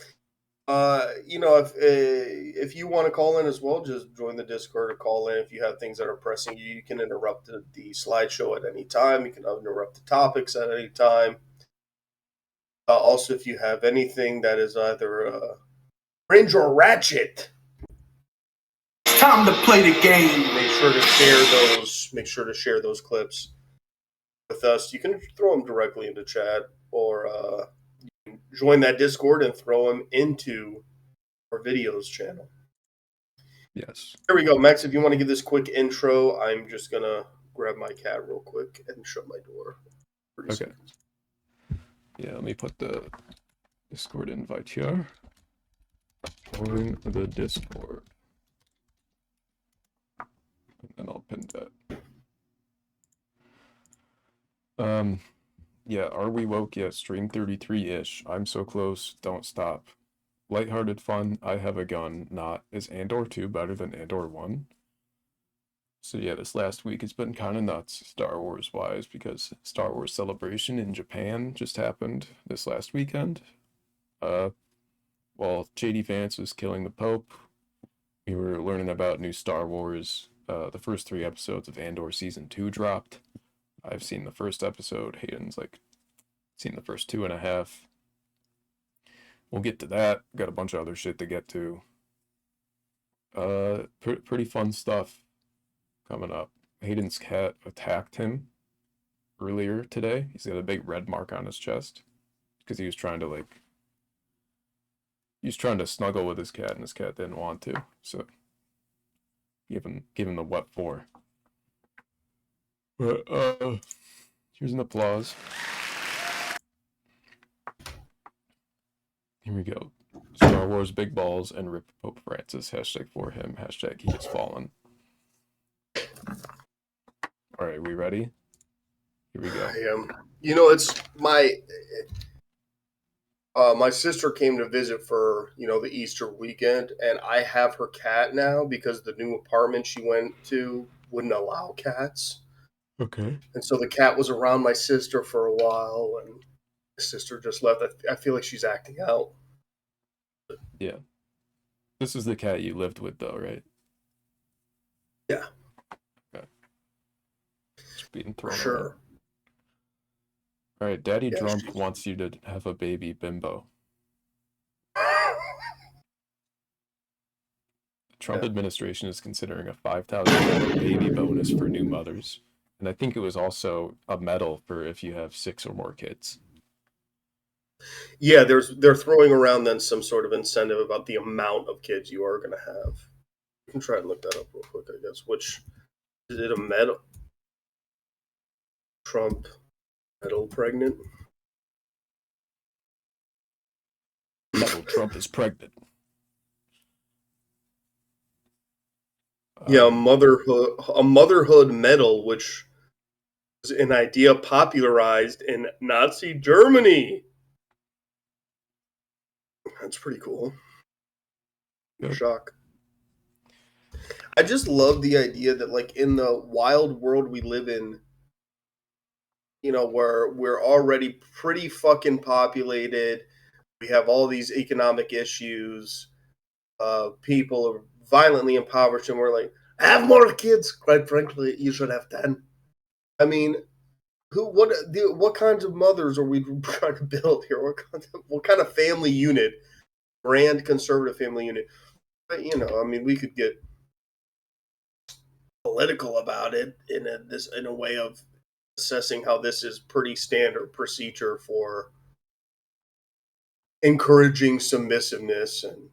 If you want to call in as well, just join the Discord or call in. If you have things that are pressing you, you can interrupt the slideshow at any time. You can interrupt the topics at any time. Also, if you have anything that is either cringe or ratchet, it's time to play the game. Make sure to share those. Make sure to share those clips with us. You can throw them directly into chat, or join that Discord and throw them into our videos channel. Yes. Here we go, Max. If you want to give this quick intro, I'm just gonna grab my cat real quick and shut my door. Okay. Seconds. Yeah, let me put the Discord invite here. Join the Discord. And then I'll pin that. Yeah, are we woke yet? Stream 33-ish. I'm so close. Don't stop. Lighthearted fun. I have a gun. Not. Is Andor 2 better than Andor 1? So yeah, this last week has been kind of nuts, Star Wars wise, because Star Wars Celebration in Japan just happened this last weekend. While JD Vance was killing the Pope, we were learning about new Star Wars. The first 3 episodes of Andor Season 2 dropped. I've seen the first episode. Hayden's seen the first 2.5. We'll get to that. Got a bunch of other shit to get to. Pretty fun stuff coming up. Hayden's cat attacked him earlier today. He's got a big red mark on his chest because he was trying to snuggle with his cat, and his cat didn't want to. So give him the what for. But here's an applause. Here we go. Star Wars big balls and rip Pope Francis. # for him. # he has fallen. All right, we ready? Here we go. I am. It's my sister came to visit for the Easter weekend, and I have her cat now because the new apartment she went to wouldn't allow cats. Okay. And so the cat was around my sister for a while, and my sister just left. I feel like she's acting out. Yeah. This is the cat you lived with, though, right? Yeah. Okay. Just being thrown sure. around. All right, Daddy Trump wants you to have a baby bimbo. Trump Yeah. administration is considering a $5,000 baby bonus for new mothers. And I think it was also a medal for if you have 6 or more kids. Yeah, they're throwing around then some sort of incentive about the amount of kids you are going to have. You can try and look that up real quick, I guess. Which is it a medal? Trump medal pregnant? Medal Trump is pregnant. Yeah, a motherhood medal, which is an idea popularized in Nazi Germany. That's pretty cool. Good. Shock. I just love the idea that, like, in the wild world we live in, where we're already pretty fucking populated, we have all these economic issues, people are violently impoverished, and we're like, have more kids. Quite frankly, you should have 10. I mean, what kinds of mothers are we trying to build here? What kind of family unit, brand conservative family unit? But, I mean, we could get political about it in a way of assessing how this is pretty standard procedure for encouraging submissiveness and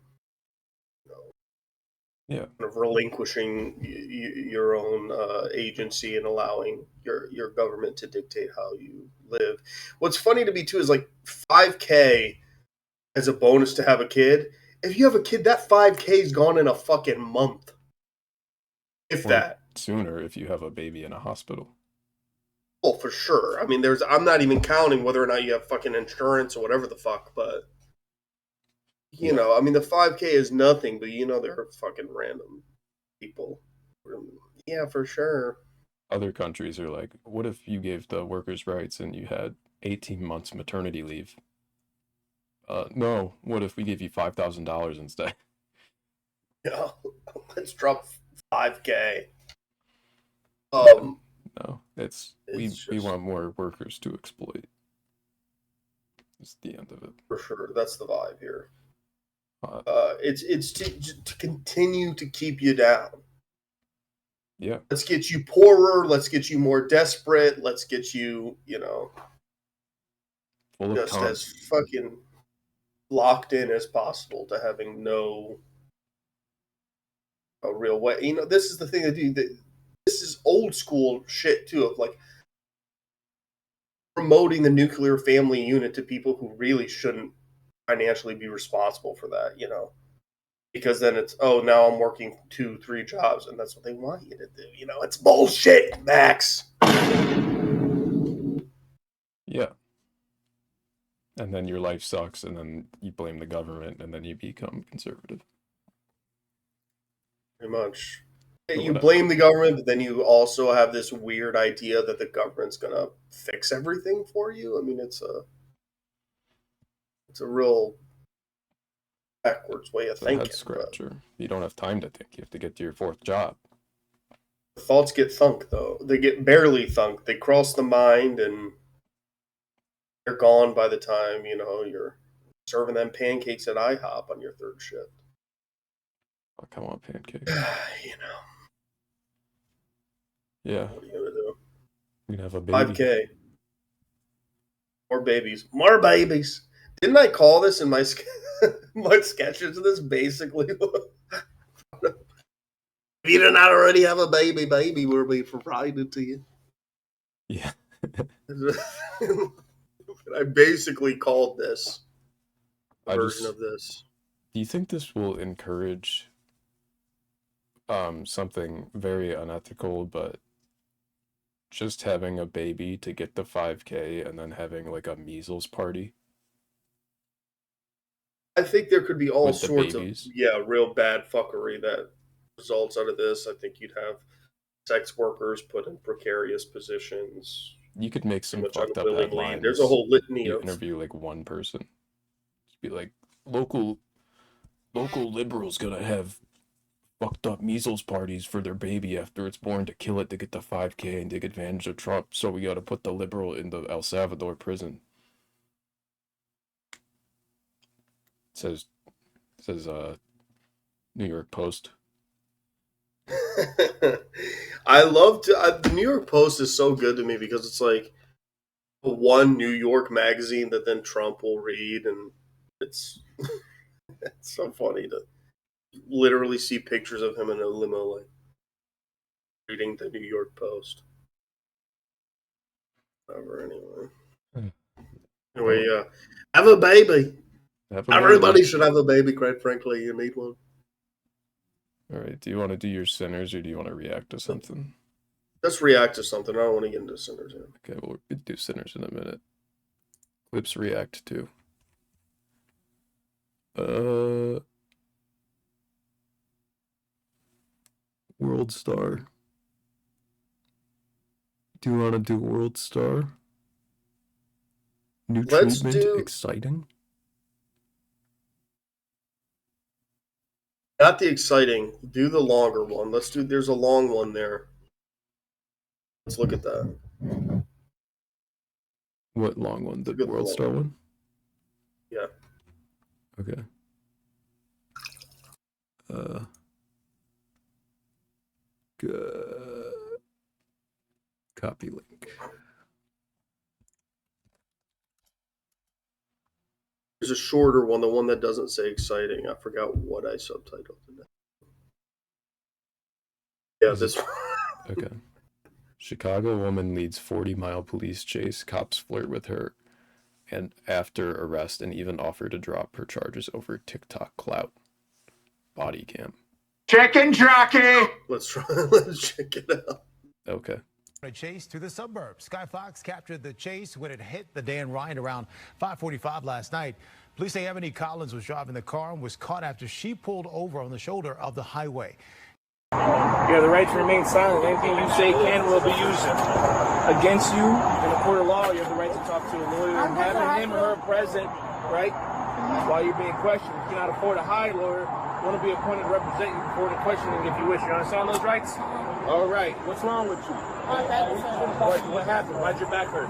Yeah. kind of relinquishing your own agency and allowing your government to dictate how you live. What's funny to me too is like 5K as a bonus to have a kid. If you have a kid, that 5K is gone in a fucking month. If Or that. sooner if you have a baby in a hospital. Well, for sure. I mean, I'm not even counting whether or not you have fucking insurance or whatever the fuck, but I mean, the 5K is nothing, but there are fucking random people. Yeah, for sure. Other countries are like, what if you gave the workers' rights and you had 18 months maternity leave? No. What if we give you $5,000 instead? Yeah, let's drop 5K. No, we just, want more workers to exploit. It's the end of it. for sure. That's the vibe here. Uh, It's to continue to keep you down. yeah. Let's get you poorer. Let's get you more desperate. Let's get you, Full of just con. as fucking locked in as possible to having no a real way. This is the thing that this is old school shit too, of like promoting the nuclear family unit to people who really shouldn't financially be responsible for that, because then it's, oh, now I'm working 2-3 jobs and that's what they want you to do. It's bullshit, Max. Yeah. And then your life sucks, and then you blame the government, and then you become conservative. Pretty much. Or You whatever. blame the government, but then you also have this weird idea that the government's gonna fix everything for you. I mean, it's a real backwards way of It's a head thinking. But scratcher. You don't have time to think. You have to get to your 4th job. thoughts get thunk, though. They get barely thunk. They cross the mind, and they're gone by the time you're serving them pancakes at IHOP on your 3rd shift. Fuck, I want pancakes. Yeah. What are you gonna do? We can have a baby. 5K. More babies. Didn't I call this in my my sketches? This basically. If you did not already have a baby will be provided to you. Yeah. I basically called this a version of this. Do you think this will encourage something very unethical, but just having a baby to get the 5K and then having like a measles party? I think there could be all With the sorts babies? of real bad fuckery that results out of this. I think you'd have sex workers put in precarious positions. You could make some much fucked up unwillingly. headlines. There's a whole litany You of interview like one person. Just be like, local liberals gonna have fucked up measles parties for their baby after it's born to kill it to get the 5K and take advantage of Trump. So we gotta put the liberal in the El Salvador prison. It says New York Post. I love to. The New York Post is so good to me because it's like one New York magazine that then Trump will read, and it's it's so funny to literally see pictures of him in a limo, like reading the New York Post. Whatever. Anyway, have a baby. Have a Everybody baby. should have a baby. Quite frankly, you need one. All right. Do you want to do your sinners or do you want to react to something? Let's react to something. I don't want to get into sinners here. Okay, we'll do sinners in a minute. Clips react to. World Star. Do you want to do World Star? New Let's treatment, do- exciting. Not the exciting. Do the longer one. Let's do. There's a long one there. Let's look at that. What long one? The Good World long Star one. one? Yeah. Okay. Copy link. There's a shorter one, the one that doesn't say exciting. I forgot what I subtitled it. Yeah, this one. Okay. Chicago woman leads 40-mile police chase. Cops flirt with her, and after arrest, and even offer to drop her charges over TikTok clout. Body cam. Chicken jockey! Let's try. Let's check it out. Okay. A chase to the suburbs. Sky Fox captured the chase when it hit the Dan Ryan around 5:45 last night. Police say Ebony Collins was driving the car and was caught after she pulled over on the shoulder of the highway. You have the right to remain silent. Anything you say can will be used against you in a court of law. You have the right to talk to a lawyer and having him or her present, right? While you're being questioned. If you cannot afford a high lawyer, want to be appointed to represent you before the questioning if you wish. You understand those rights? All right. What's wrong with you? What happened? Why'd your back hurt?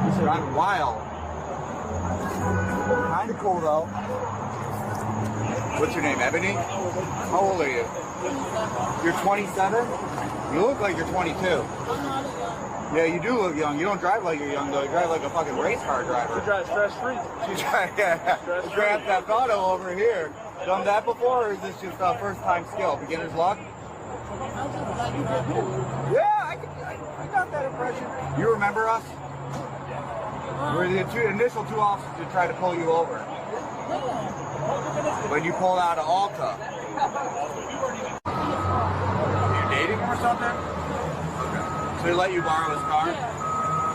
It's gotten wild. Kind of cool though. What's your name, Ebony? How old are you? You're 27? You look like you're 22. Yeah, you do look young. You don't drive like you're young though. You drive like a fucking race car driver. You drive stress-free. She drives, yeah. Grand Theft Auto over here. Done that before, or is this just a first-time skill? Beginner's luck? Yeah, I got that impression. You remember us? We're the initial two officers who tried to pull you over. When you pulled out of Alta. You dating him or something? Okay. So he let you borrow his car?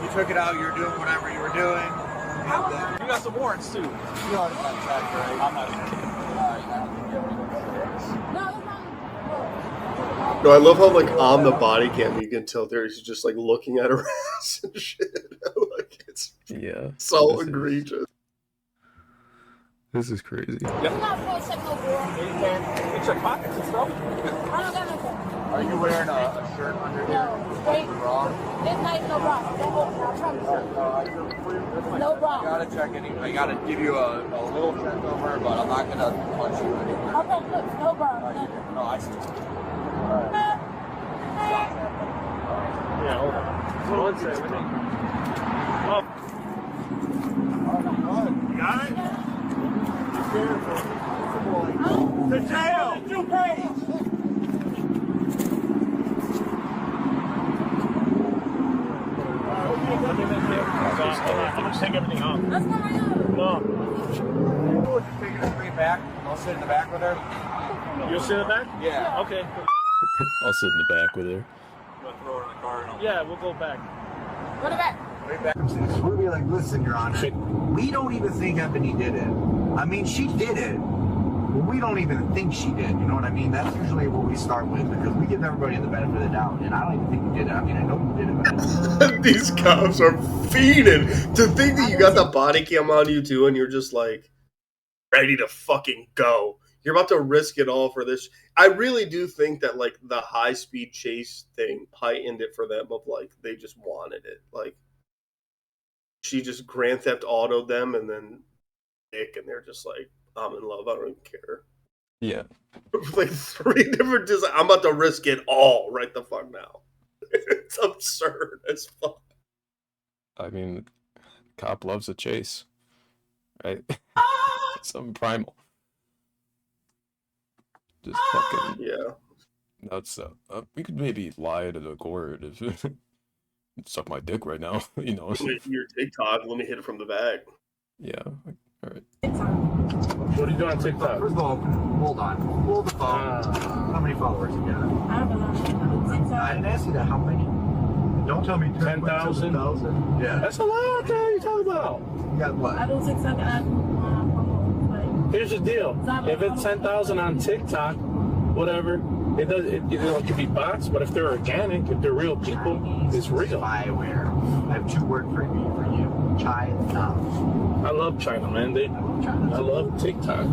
You took it out, you were doing whatever you were doing. You got some warrants too. You know what I'm saying, I'm not No, I love how like on the body cam you can tell there he's just like looking at her ass and shit. Like it's so egregious. This is crazy. Yep. You check pockets and stuff. Are you wearing a shirt under here? It's nice, no problem. Don't open it, I promise you. No problem. I gotta check anyway. I gotta give you a little check over, but I'm not gonna punch you anyway. Okay, look, no problem. No, I see. Yeah, hold on. One second. You got it? The tail! You pay! I'm gonna take everything off. That's not my own. No. Just take it straight back. I'll sit in the back with her. You'll sit in the back? Yeah. Okay. I'll sit in the back with her. Throw her in the car. Yeah, we'll go back. Go to back. Right back. We'll be like, listen, Your Honor, we don't even think Ebony did it. I mean, she did it, but we don't even think she did. You know what I mean? That's usually what we start with because we give everybody the benefit of the doubt, and I don't even think you did it. I mean, I know you did it, but These cops are fiending to think that you got the body cam on you too, and you're just like ready to fucking go. You're about to risk it all for this. I really do think that like the high speed chase thing heightened it for them of like they just wanted it. Like she just Grand Theft Auto'd them and then Nick and they're just like, I'm in love, I don't even care. Yeah. Like 3 different designs. I'm about to risk it all right the fuck now. It's absurd as fuck. I mean, cop loves a chase, right? Something primal. Just fucking Yeah. nuts. We could maybe lie to the court if suck my dick right now, you know. Your TikTok, let me hit it from the back. Yeah. All right. What are you doing on TikTok? First of all, hold on. Hold the phone. How many followers you got? I don't know. I didn't ask you that. How many? Don't tell me 10,000. 10,000. Yeah. That's a lot. What the hell are you talking about? You got what? I do TikTok and I do Here's the deal. If it's 10,000 on TikTok, whatever, it does. It could be bots, but if they're organic, if they're real people, it's real. Spyware. I have 2 words for you. China. I love China, man. I love TikTok.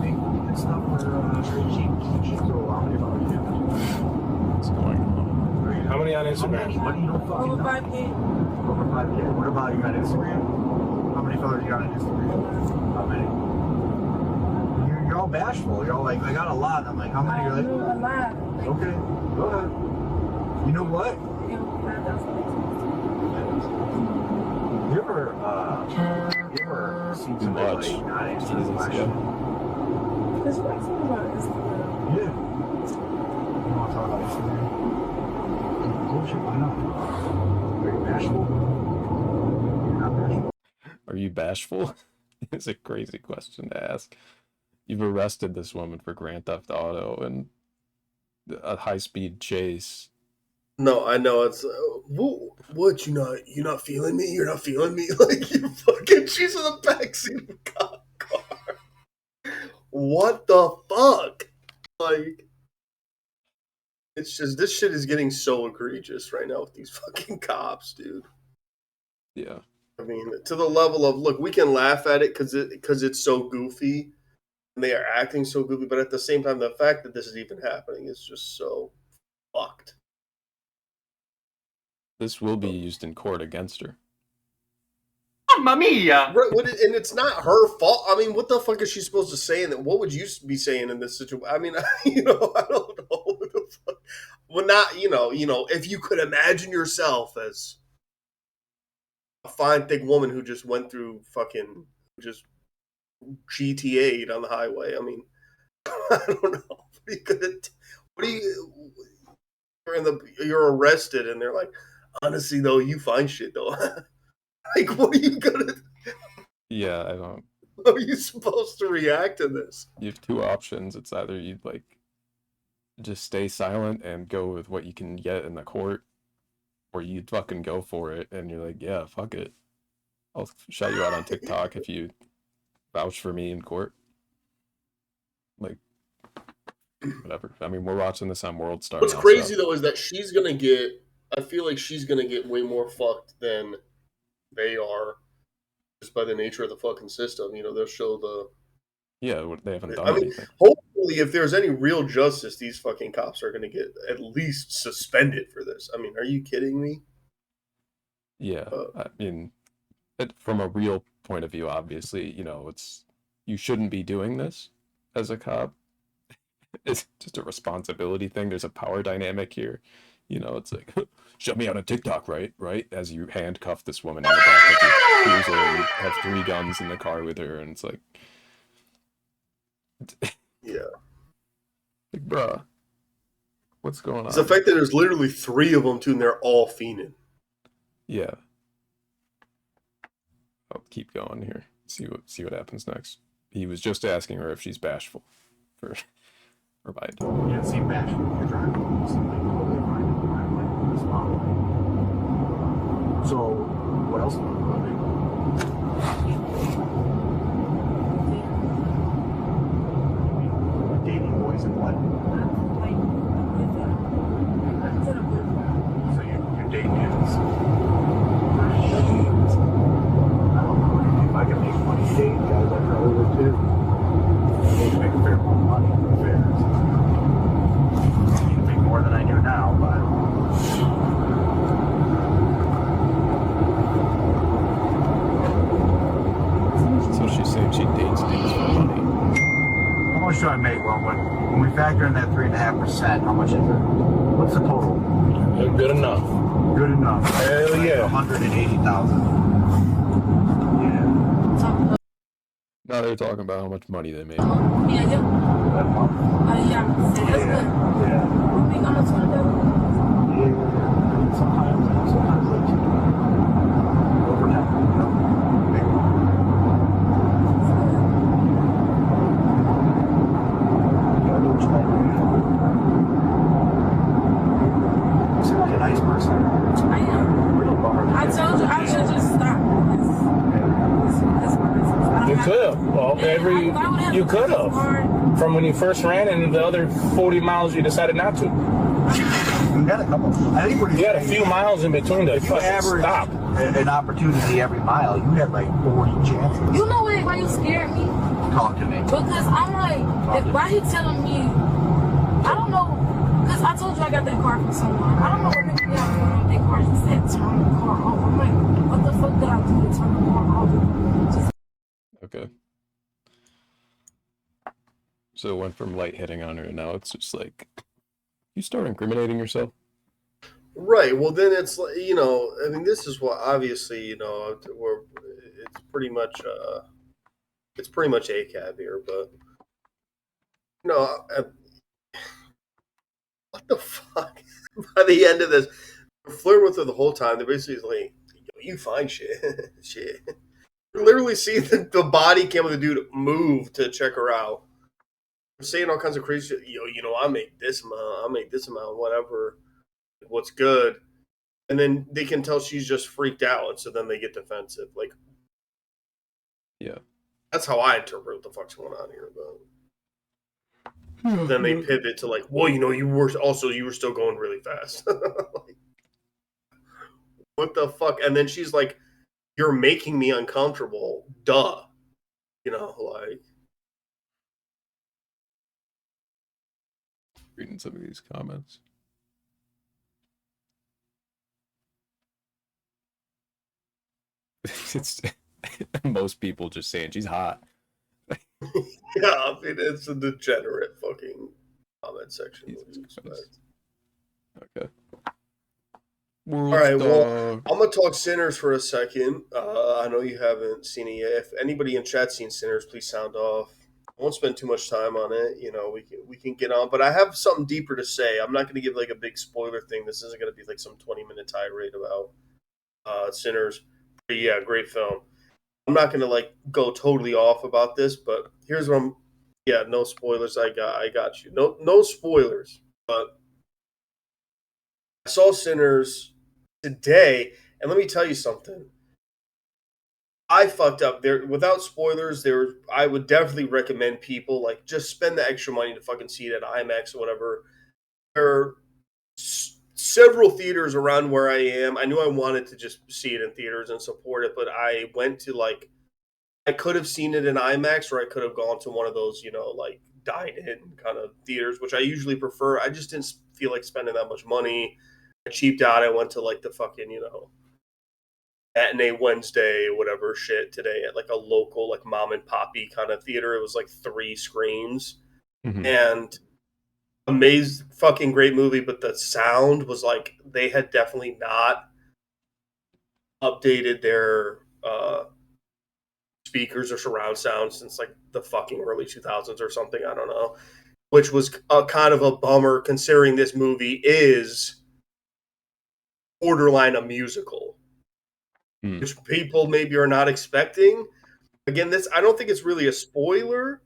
It's not for cheap. So how many followers you have? What's going on? How many on How Instagram? many? What do you don't fucking Over know? 5K. Over 5K. What about you on Instagram? How many followers you got on Instagram? How many? You're all bashful. You're all like, I got a lot. I'm like, how many? You're I do a like, lot. okay, go ahead. You know what? You ever seen somebody Watch. like not answer the Jesus, question? Just like something about Instagram. Yeah. You want to talk about Instagram? Oh shit, why not? Are you bashful? You're not bashful. Are you bashful? It's a crazy question to ask. You've arrested this woman for Grand Theft Auto and a high-speed chase. No, I know it's what you're not feeling me? You're not feeling me? Like you fucking she's in the backseat of a cop car. What the fuck? Like it's just this shit is getting so egregious right now with these fucking cops, dude. Yeah. I mean, to the level of look, we can laugh at it because it's so goofy and they are acting so goofy, but at the same time, the fact that this is even happening is just so fucked. This will be used in court against her. Mamma mia! Right, and it's not her fault. I mean, what the fuck is she supposed to say? And what would you be saying in this situation? I mean, I don't know. What the fuck. Well, not if you could imagine yourself as a fine, thick woman who just went through fucking just GTA'd on the highway. I mean, I don't know. You're arrested, and they're like, honestly, though, you find shit though. Like, what are you gonna? Yeah, I don't. How are you supposed to react to this? You have 2 options. It's either you just stay silent and go with what you can get in the court, or you fucking go for it and you're like, yeah, fuck it. I'll shout you out on TikTok if you vouch for me in court. Like, whatever. I mean, we're watching this on World Star. What's now, crazy so. though is that she's gonna get. I feel like she's gonna get way more fucked than they are, just by the nature of the fucking system. They'll show the. Yeah, they haven't done I mean, anything. hopefully, if there's any real justice, these fucking cops are gonna get at least suspended for this. I mean, are you kidding me? Yeah, I mean, from a real point of view, obviously, you shouldn't be doing this as a cop. It's just a responsibility thing. There's a power dynamic here. It's like, shut me out on TikTok, right? Right? As you handcuff this woman in the back of your cruiser and you have 3 guns in the car with her, and it's like, Yeah. like, bruh, what's going on? It's the fact that there's literally 3 of them too, and they're all fiending. Yeah. I'll keep going here. See what happens next. He was just asking her if she's bashful for buying. You didn't seem bashful when you're driving. You seem like totally fine in the driveway. Just following. So, what else do you want to do? Dating boys and what? So you're dating dudes. I don't know. If I can make money dating guys, I probably would too. I need to make a fair amount of money for fares. I need to make more than I do now, but. So she's saying she dates dudes for money. How much do I make well, when we factor in that 3.5%, how much is it? What's the total? Good enough. Good enough. Hell like yeah. 180,000. Yeah. Now they're talking about how much money they made. Yeah. Sometimes like overtime. You seem like a nice person. I am. Real bummer. I told you I should just stop. You could have. Well, you could have. From when you first ran and the other 40 miles you decided not to. You had a couple. I think you had a few miles in between the average stop. An opportunity every mile. You had like 40 chances. You know why you scared me? Talk to me. Because I'm like, why he telling me? I don't know. Because I told you I got that car from someone. I don't know what nigga got going on their car. He said turn the car off. I'm like, what the fuck did I do to turn the car off? Just Okay. So it went from light hitting on her, and now it's just like, you start incriminating yourself. Right. Well, then it's like, I mean, this is what obviously, it's pretty much ACAB here, but what the fuck? By the end of this, they're flirting with her the whole time. They're basically like, you find shit. Shit. You literally see the body cam of the dude move to check her out. They're saying all kinds of crazy shit. I make this amount, whatever. What's good. And then they can tell she's just freaked out, and so then they get defensive. Like, yeah. That's how I interpret what the fuck's going on here, though. Then they pivot to like, well, you were still going really fast. Like, what the fuck? And then she's like, you're making me uncomfortable. Duh. Like. Reading some of these comments. It's most people just saying she's hot. Yeah, I mean, it's a degenerate fucking comment section. Okay. All right, well, I'm going to talk Sinners for a second. I know you haven't seen it yet. If anybody in chat's seen Sinners, please sound off. I won't spend too much time on it. We can get on. But I have something deeper to say. I'm not going to give like a big spoiler thing. This isn't going to be like some 20-minute tirade about Sinners. But yeah, great film. I'm not going to like go totally off about this, but here's what no spoilers. I got you. No spoilers. But I saw Sinners today, and let me tell you something. I fucked up there. Without spoilers, I would definitely recommend people like just spend the extra money to fucking see it at IMAX or whatever. There are several theaters around where I am. I knew I wanted to just see it in theaters and support it, but I went to I could have seen it in IMAX, or I could have gone to one of those, like dine-in kind of theaters, which I usually prefer. I just didn't feel like spending that much money. I cheaped out. I went to like the fucking, matinee Wednesday or whatever shit today at like a local like mom and poppy kind of theater. It was like 3 screens and amazing, fucking great movie, but the sound was like they had definitely not updated their speakers or surround sound since like the fucking early 2000s or something. I don't know, which was kind of a bummer considering this movie is borderline a musical. Which people maybe are not expecting. Again, I don't think it's really a spoiler,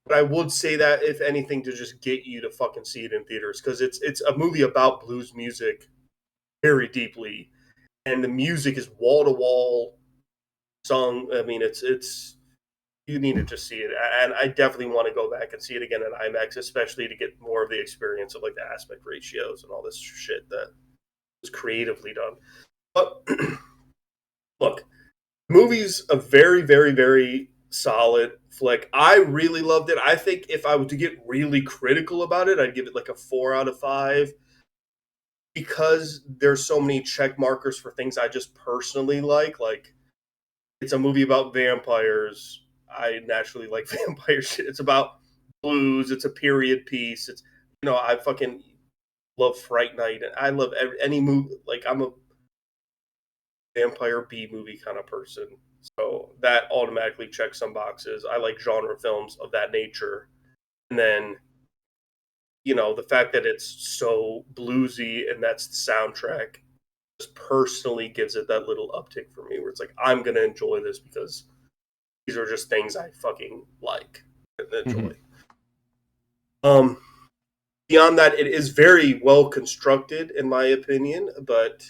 but I would say that if anything to just get you to fucking see it in theaters, because it's a movie about blues music very deeply, and the music is wall to wall sung. I mean, it's you need to just see it, and I definitely want to go back and see it again in IMAX, especially to get more of the experience of like the aspect ratios and all this shit that was creatively done. But look, the movie's a very, very, very solid flick. I really loved it. I think if I were to get really critical about it, I'd give it like a 4 out of 5 because there's so many check markers for things I just personally like. Like, it's a movie about vampires. I naturally like vampire shit. It's about blues. It's a period piece. It's I fucking love Fright Night, and I love any movie. Like I'm a vampire B movie kind of person, so that automatically checks some boxes. I like genre films of that nature, and then the fact that it's so bluesy and that's the soundtrack just personally gives it that little uptick for me, where it's like I'm gonna enjoy this because these are just things I fucking like and enjoy. Mm-hmm. Beyond that, it is very well constructed, in my opinion, but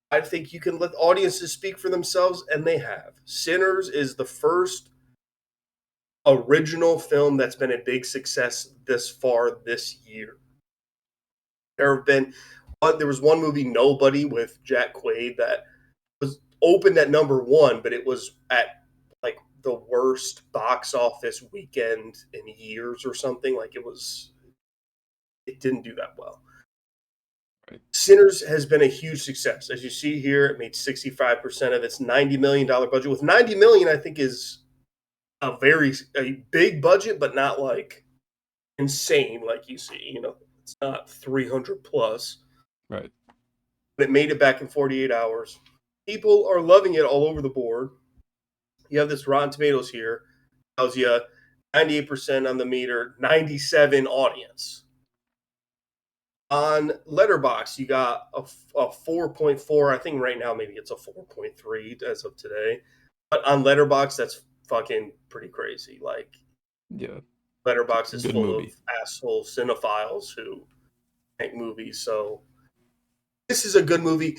I think you can let audiences speak for themselves, and they have. Sinners is the first original film that's been a big success this far this year. There was one movie, Nobody, with Jack Quaid, that was opened at number 1, but it was at like the worst box office weekend in years or something. Like it didn't do that well. Right. Sinners has been a huge success. As you see here, it made 65% of its $90 million budget. With $90 million, I think is a big budget, but not like insane like you see. It's not 300 plus. Right. But it made it back in 48 hours. People are loving it all over the board. You have this Rotten Tomatoes here. Tells you 98% on the meter, 97 audience. On Letterboxd, you got a 4.4. I think right now maybe it's a 4.3 as of today. But on Letterboxd, that's fucking pretty crazy. Like, yeah, Letterboxd is full movie. of asshole cinephiles who make movies. So this is a good movie.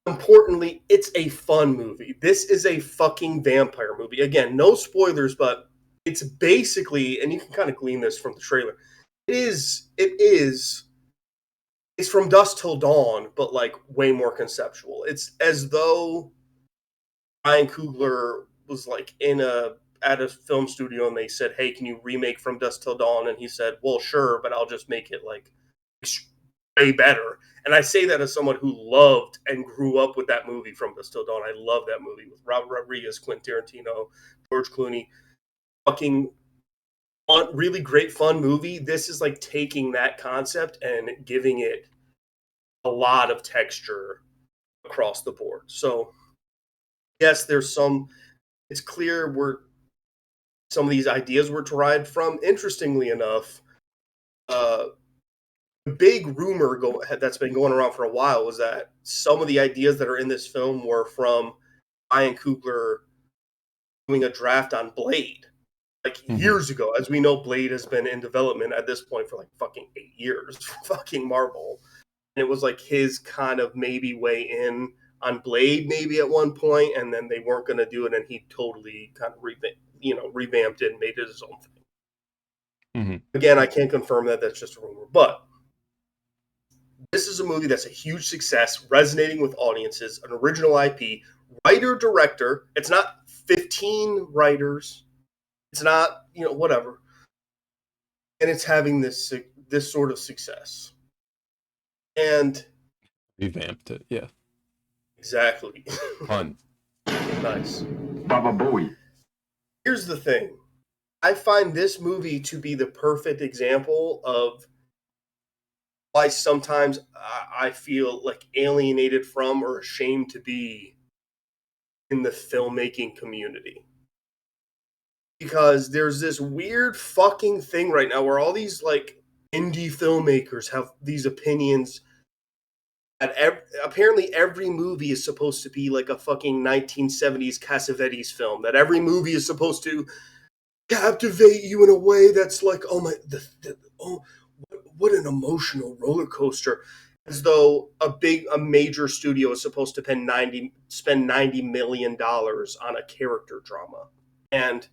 Importantly, it's a fun movie. This is a fucking vampire movie. Again, no spoilers, but it's basically, and you can kind of glean this from the trailer. It's From Dusk Till Dawn, but like way more conceptual. It's as though Ryan Coogler was like at a film studio and they said, "Hey, can you remake From Dusk Till Dawn?" And he said, "Well, sure, but I'll just make it like way better." And I say that as someone who loved and grew up with that movie, From Dusk Till Dawn. I love that movie with Robert Rodriguez, Quentin Tarantino, George Clooney. Fucking really great fun movie. This is like taking that concept and giving it a lot of texture across the board. So yes, it's clear where some of these ideas were derived from. Interestingly enough, the big rumor that's been going around for a while was that some of the ideas that are in this film were from Ryan Coogler doing a draft on Blade, like years ago. As we know, Blade has been in development at this point for like fucking 8 years, fucking Marvel. And it was like his kind of maybe way in on Blade maybe at one point, and then they weren't going to do it, and he totally kind of revamped it and made it his own thing. Mm-hmm. Again, I can't confirm that. That's just a rumor. But this is a movie that's a huge success, resonating with audiences, an original IP, writer-director. It's not 15 writers. It's not, whatever. And it's having this sort of success. And revamped it, yeah. Exactly. Fun. Nice. Baba Booey. Here's the thing. I find this movie to be the perfect example of why sometimes I feel like alienated from or ashamed to be in the filmmaking community. Because there's this weird fucking thing right now where all these like indie filmmakers have these opinions. Apparently every movie is supposed to be like a fucking 1970s Cassavetes film. That every movie is supposed to captivate you in a way that's like, oh my, what an emotional roller coaster. As though a major studio is supposed to spend $90 million on a character drama. And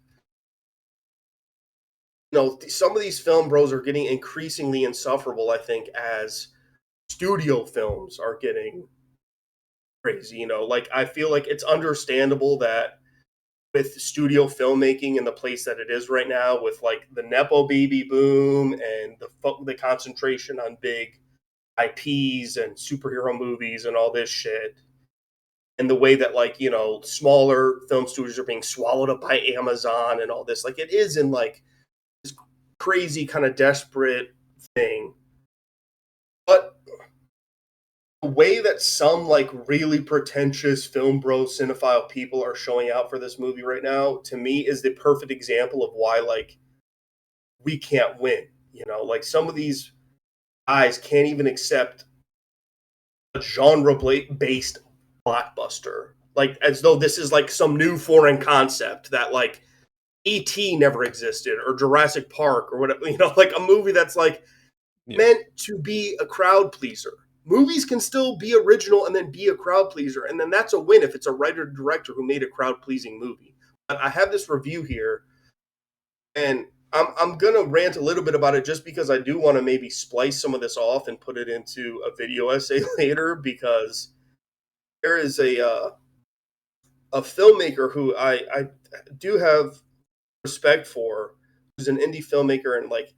some of these film bros are getting increasingly insufferable, I think, as studio films are getting crazy. Like I feel like it's understandable that with studio filmmaking in the place that it is right now, with like the Nepo baby boom and the concentration on big IPs and superhero movies and all this shit, and the way that like smaller film studios are being swallowed up by Amazon and all this, like it is in like this crazy kind of desperate thing. But the way that some like really pretentious film bro cinephile people are showing out for this movie right now, to me, is the perfect example of why like we can't win. You know, like some of these guys can't even accept a genre based blockbuster, like as though this is like some new foreign concept that like E.T. never existed or Jurassic Park or whatever. You know, like a movie that's like meant to be a crowd pleaser. Movies can still be original and then be a crowd pleaser, and then that's a win if it's a writer director who made a crowd pleasing movie. But I have this review here, and I'm gonna rant a little bit about it just because I do want to maybe splice some of this off and put it into a video essay later, because there is a filmmaker who I do have respect for, who's an indie filmmaker and like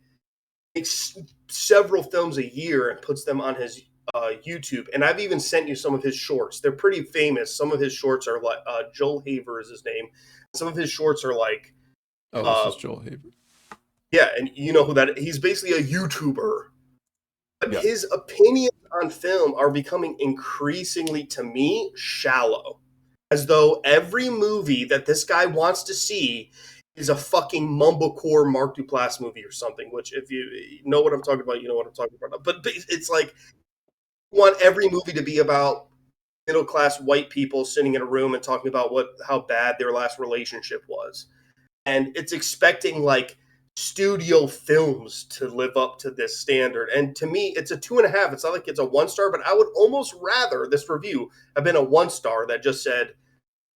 makes several films a year and puts them on his YouTube. And I've even sent you some of his shorts. They're pretty famous. Some of his shorts are like Joel Haver is his name. Some of his shorts are like, this is Joel Haver. Yeah, and you know who that is. He's basically a YouTuber. But Yeah. his opinions on film are becoming increasingly, to me, shallow. As though every movie that this guy wants to see is a fucking mumblecore Mark Duplass movie or something, which if you know what I'm talking about, you know what I'm talking about. But it's like, you want every movie to be about middle-class white people sitting in a room and talking about how bad their last relationship was. And it's expecting like studio films to live up to this standard. And to me, it's a 2.5. It's not like it's a 1 star, but I would almost rather this review have been a 1 star that just said,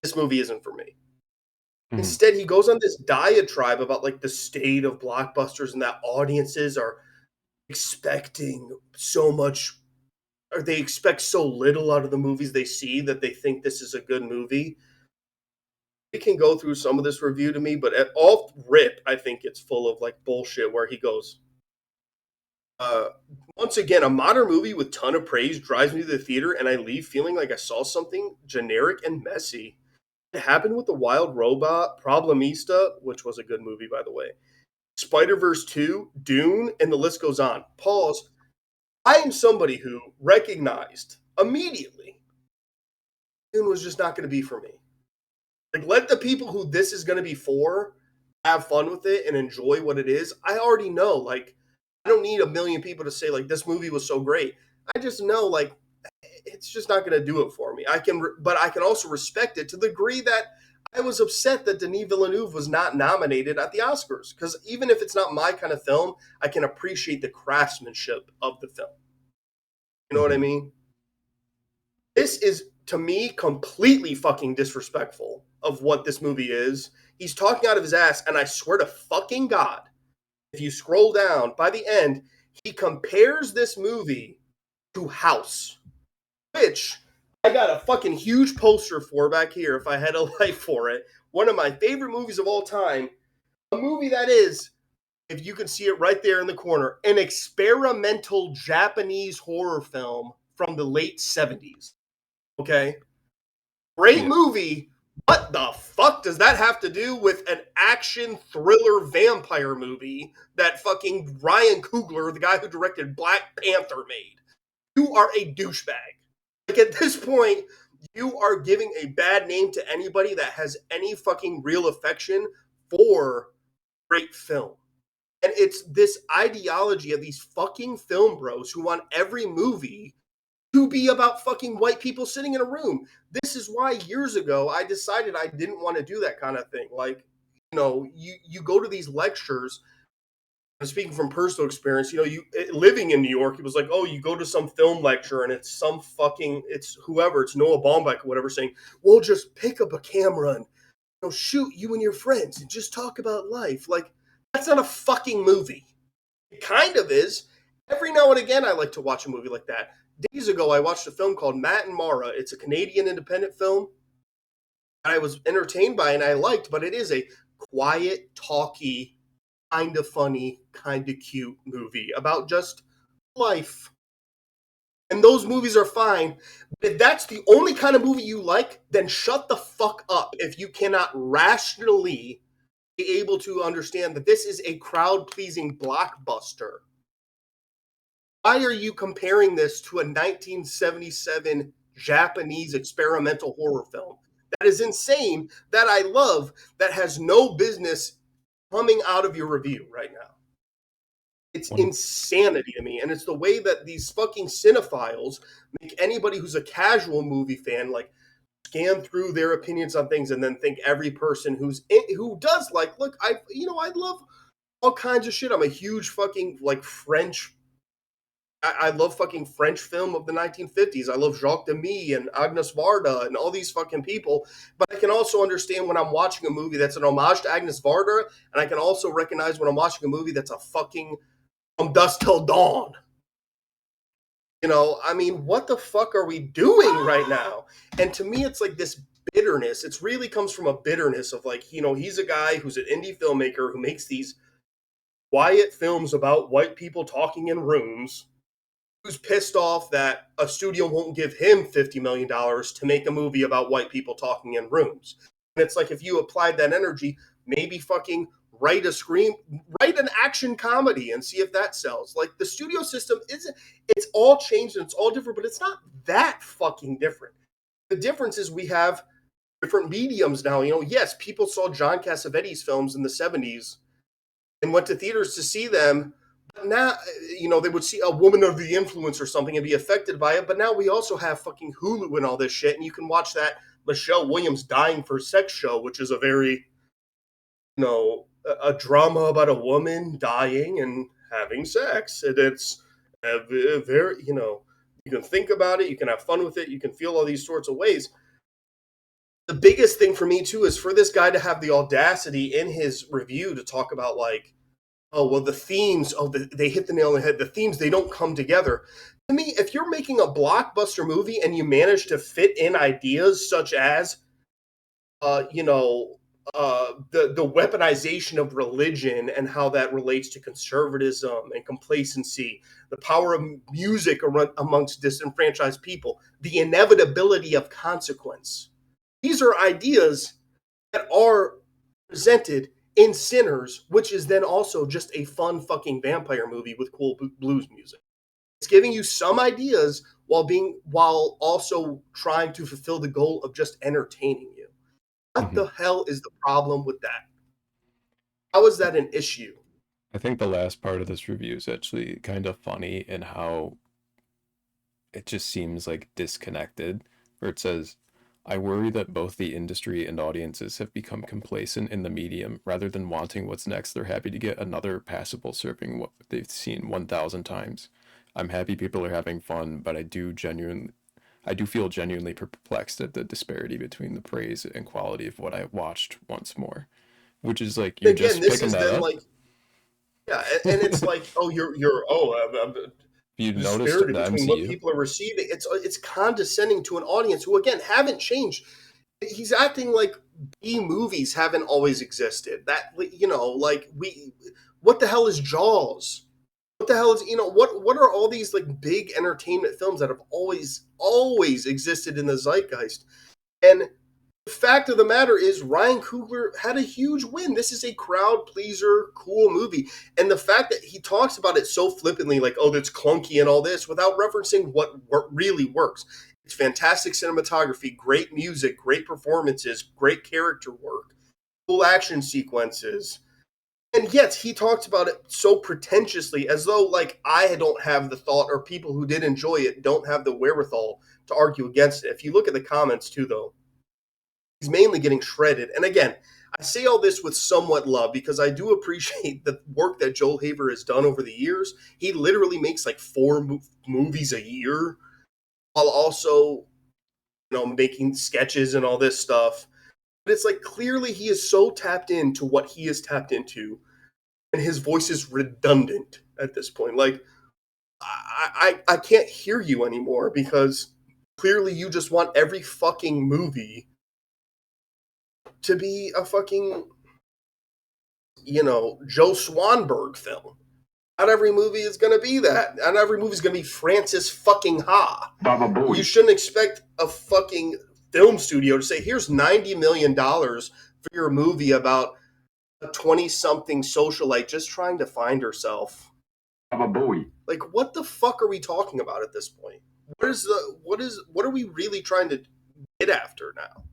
this movie isn't for me. Mm-hmm. Instead, he goes on this diatribe about like the state of blockbusters and that audiences are expecting so much, or they expect so little out of the movies they see that they think this is a good movie. We can go through some of this review to me, but at all rip, I think it's full of like bullshit where he goes, once again, a modern movie with ton of praise drives me to the theater and I leave feeling like I saw something generic and messy. It happened with The Wild Robot, Problemista, which was a good movie, by the way, Spider-Verse 2, Dune, and the list goes on. Pause. I am somebody who recognized immediately Dune was just not going to be for me. Like, let the people who this is going to be for have fun with it and enjoy what it is. I already know, like, I don't need a million people to say, like, this movie was so great. I just know, like, it's just not going to do it for me. But I can also respect it to the degree that I was upset that Denis Villeneuve was not nominated at the Oscars. Because even if it's not my kind of film, I can appreciate the craftsmanship of the film. You know what I mean? This is, to me, completely fucking disrespectful of what this movie is. He's talking out of his ass, and I swear to fucking God, if you scroll down, by the end, he compares this movie to House, which I got a fucking huge poster for back here if I had a life for it. One of my favorite movies of all time. A movie that is, if you can see it right there in the corner, an experimental Japanese horror film from the late 70s. Okay? Great movie. What the fuck does that have to do with an action thriller vampire movie that fucking Ryan Coogler, the guy who directed Black Panther, made? You are a douchebag. Like, at this point, you are giving a bad name to anybody that has any fucking real affection for great film. And it's this ideology of these fucking film bros who want every movie to be about fucking white people sitting in a room. This is why years ago I decided I didn't want to do that kind of thing. Like, you know, you go to these lectures. I'm speaking from personal experience. You know, living in New York, it was like, oh, you go to some film lecture and it's it's whoever, it's Noah Baumbach or whatever, saying, well, just pick up a camera and, you know, shoot you and your friends and just talk about life. Like, that's not a fucking movie. It kind of is. Every now and again, I like to watch a movie like that. Days ago, I watched a film called Matt and Mara. It's a Canadian independent film that I was entertained by and I liked, but it is a quiet, talky, kind of funny, kind of cute movie about just life. And those movies are fine. But if that's the only kind of movie you like, then shut the fuck up if you cannot rationally be able to understand that this is a crowd-pleasing blockbuster. Why are you comparing this to a 1977 Japanese experimental horror film? That is insane, that I love, that has no business coming out of your review right now. It's insanity to me, and it's the way that these fucking cinephiles make anybody who's a casual movie fan like scan through their opinions on things and then think every person who does like, look, I love all kinds of shit. I'm a huge fucking like French. I love fucking French film of the 1950s. I love Jacques Demy and Agnes Varda and all these fucking people. But I can also understand when I'm watching a movie that's an homage to Agnes Varda, and I can also recognize when I'm watching a movie that's a fucking From Dusk Till Dawn. You know, I mean, what the fuck are we doing right now? And to me, it's like this bitterness. It really comes from a bitterness of like, he's a guy who's an indie filmmaker who makes these quiet films about white people talking in rooms, who's pissed off that a studio won't give him $50 million to make a movie about white people talking in rooms. And it's like, if you applied that energy, maybe fucking write an action comedy and see if that sells. Like, the studio system it's all changed and it's all different, but it's not that fucking different. The difference is we have different mediums now. Yes, people saw John Cassavetes films in the 70s and went to theaters to see them. But now, they would see A Woman of the Influence or something and be affected by it. But now we also have fucking Hulu and all this shit, and you can watch that Michelle Williams Dying for Sex show, which is a very, a drama about a woman dying and having sex. And it's very, you can think about it, you can have fun with it, you can feel all these sorts of ways. The biggest thing for me, too, is for this guy to have the audacity in his review to talk about, like, oh, well, the themes, they hit the nail on the head. The themes, they don't come together. To me, if you're making a blockbuster movie and you manage to fit in ideas such as, the weaponization of religion and how that relates to conservatism and complacency, the power of music amongst disenfranchised people, the inevitability of consequence. These are ideas that are presented in Sinners, which is then also just a fun fucking vampire movie with cool blues music. It's giving you some ideas while also trying to fulfill the goal of just entertaining you. What the hell is the problem with that? How is that an issue? I think the last part of this review is actually kind of funny in how it just seems like disconnected, where it says, I worry that both the industry and audiences have become complacent in the medium. Rather than wanting what's next, they're happy to get another passable serving what they've seen 1,000 times. I'm happy people are having fun, but I do feel genuinely perplexed at the disparity between the praise and quality of what I watched once more. Which is like, you're Again, just this picking is that then up. like, yeah, and it's like, oh, you noticed disparity the between MCU. what people are receiving. It's condescending to an audience who, again, haven't changed. He's acting like B movies haven't always existed. That, what the hell is Jaws? What the hell is, what are all these like big entertainment films that have always existed in the zeitgeist? And the fact of the matter is, Ryan Coogler had a huge win. This is a crowd pleaser, cool movie. And the fact that he talks about it so flippantly, like, oh, that's clunky and all this, without referencing what really works. It's fantastic cinematography, great music, great performances, great character work, cool action sequences. And yet he talks about it so pretentiously, as though, like, I don't have the thought, or people who did enjoy it don't have the wherewithal to argue against it. If you look at the comments, too, though, he's mainly getting shredded. And again, I say all this with somewhat love because I do appreciate the work that Joel Haver has done over the years. He literally makes like 4 movies a year while also, making sketches and all this stuff. But it's like, clearly he is so tapped into what he is tapped into, and his voice is redundant at this point. Like, I can't hear you anymore because clearly you just want every fucking movie to be a fucking, Joe Swanberg film. Not every movie is going to be that. Not every movie is going to be Francis fucking Ha. Baba Booey. You shouldn't expect a fucking film studio to say, here's $90 million for your movie about a 20-something socialite just trying to find herself. Baba Booey. Like, what the fuck are we talking about at this point? What are we really trying to get after now?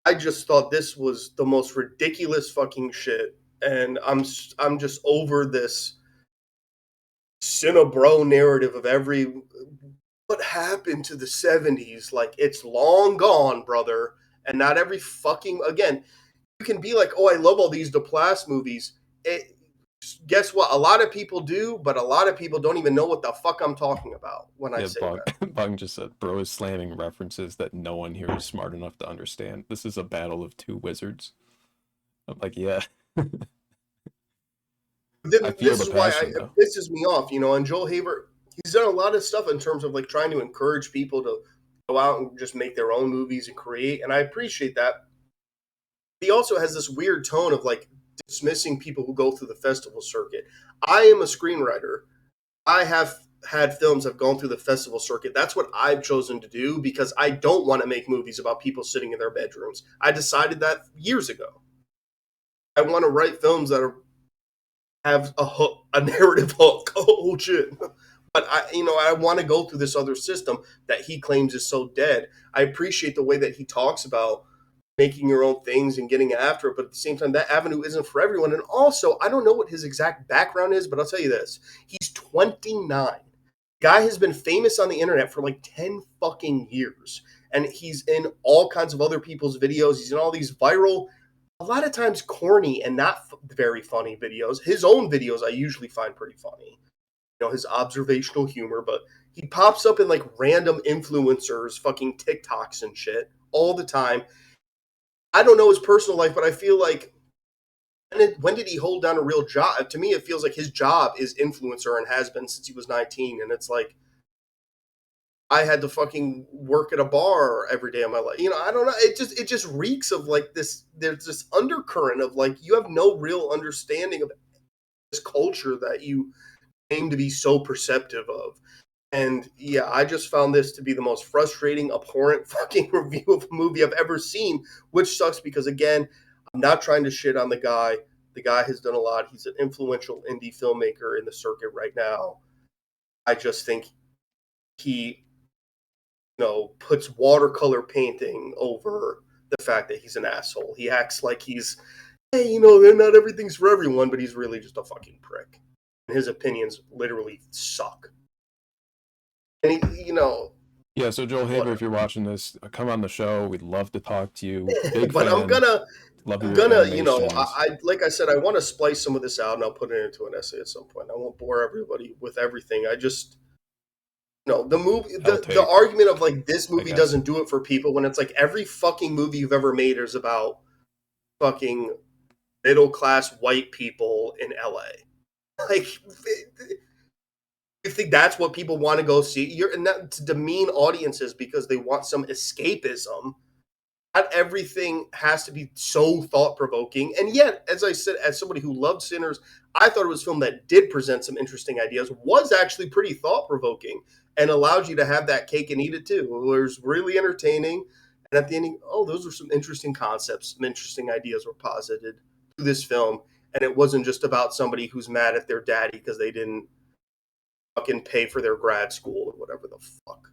I just thought this was the most ridiculous fucking shit, and I'm just over this Cinnabro narrative of what happened to the 70s. Like, it's long gone, brother. And not every fucking, again, you can be like, oh, I love all these Duplass movies. Guess what? A lot of people do, but a lot of people don't even know what the fuck I'm talking about when I say that. Bung just said, bro is slamming references that no one here is smart enough to understand. This is a battle of two wizards. I'm like, yeah. This is why it pisses me off, and Joel Haver, he's done a lot of stuff in terms of like trying to encourage people to go out and just make their own movies and create, and I appreciate that. He also has this weird tone of like dismissing people who go through the festival circuit. I am a screenwriter. I have had films that have gone through the festival circuit. That's what I've chosen to do because I don't want to make movies about people sitting in their bedrooms. I decided that years ago. I want to write films that have a hook, a narrative hook. Oh shit. But I want to go through this other system that he claims is so dead. I appreciate the way that he talks about making your own things and getting after it, but at the same time, that avenue isn't for everyone. And also, I don't know what his exact background is, but I'll tell you this. He's 29. Guy has been famous on the internet for like 10 fucking years. And he's in all kinds of other people's videos. He's in all these viral, a lot of times corny and not very funny videos. His own videos I usually find pretty funny. His observational humor, but he pops up in like random influencers, fucking TikToks and shit all the time. I don't know his personal life, but I feel like when did he hold down a real job? To me, it feels like his job is influencer and has been since he was 19. And it's like, I had to fucking work at a bar every day of my life. I don't know. It just reeks of like this. There's this undercurrent of like, you have no real understanding of this culture that you aim to be so perceptive of. And yeah, I just found this to be the most frustrating, abhorrent fucking review of a movie I've ever seen, which sucks because, again, I'm not trying to shit on the guy. The guy has done a lot. He's an influential indie filmmaker in the circuit right now. I just think he, puts watercolor painting over the fact that he's an asshole. He acts like he's, hey, not everything's for everyone, but he's really just a fucking prick. And his opinions literally suck. And yeah. So Joel Haver, if you're watching this, come on the show. We'd love to talk to you. Big but fan. I'm gonna, animations. I like I said, I want to splice some of this out and I'll put it into an essay at some point. I won't bore everybody with everything. I just, the movie, the argument of like this movie doesn't do it for people when it's like every fucking movie you've ever made is about fucking middle class white people in LA. Like, you think that's what people want to go see? And that to demean audiences because they want some escapism. Not everything has to be so thought-provoking. And yet, as I said, as somebody who loved Sinners, I thought it was a film that did present some interesting ideas, was actually pretty thought-provoking, and allowed you to have that cake and eat it too. It was really entertaining. And at the end, those were some interesting concepts, some interesting ideas were posited to this film. And it wasn't just about somebody who's mad at their daddy because they didn't fucking pay for their grad school or whatever the fuck.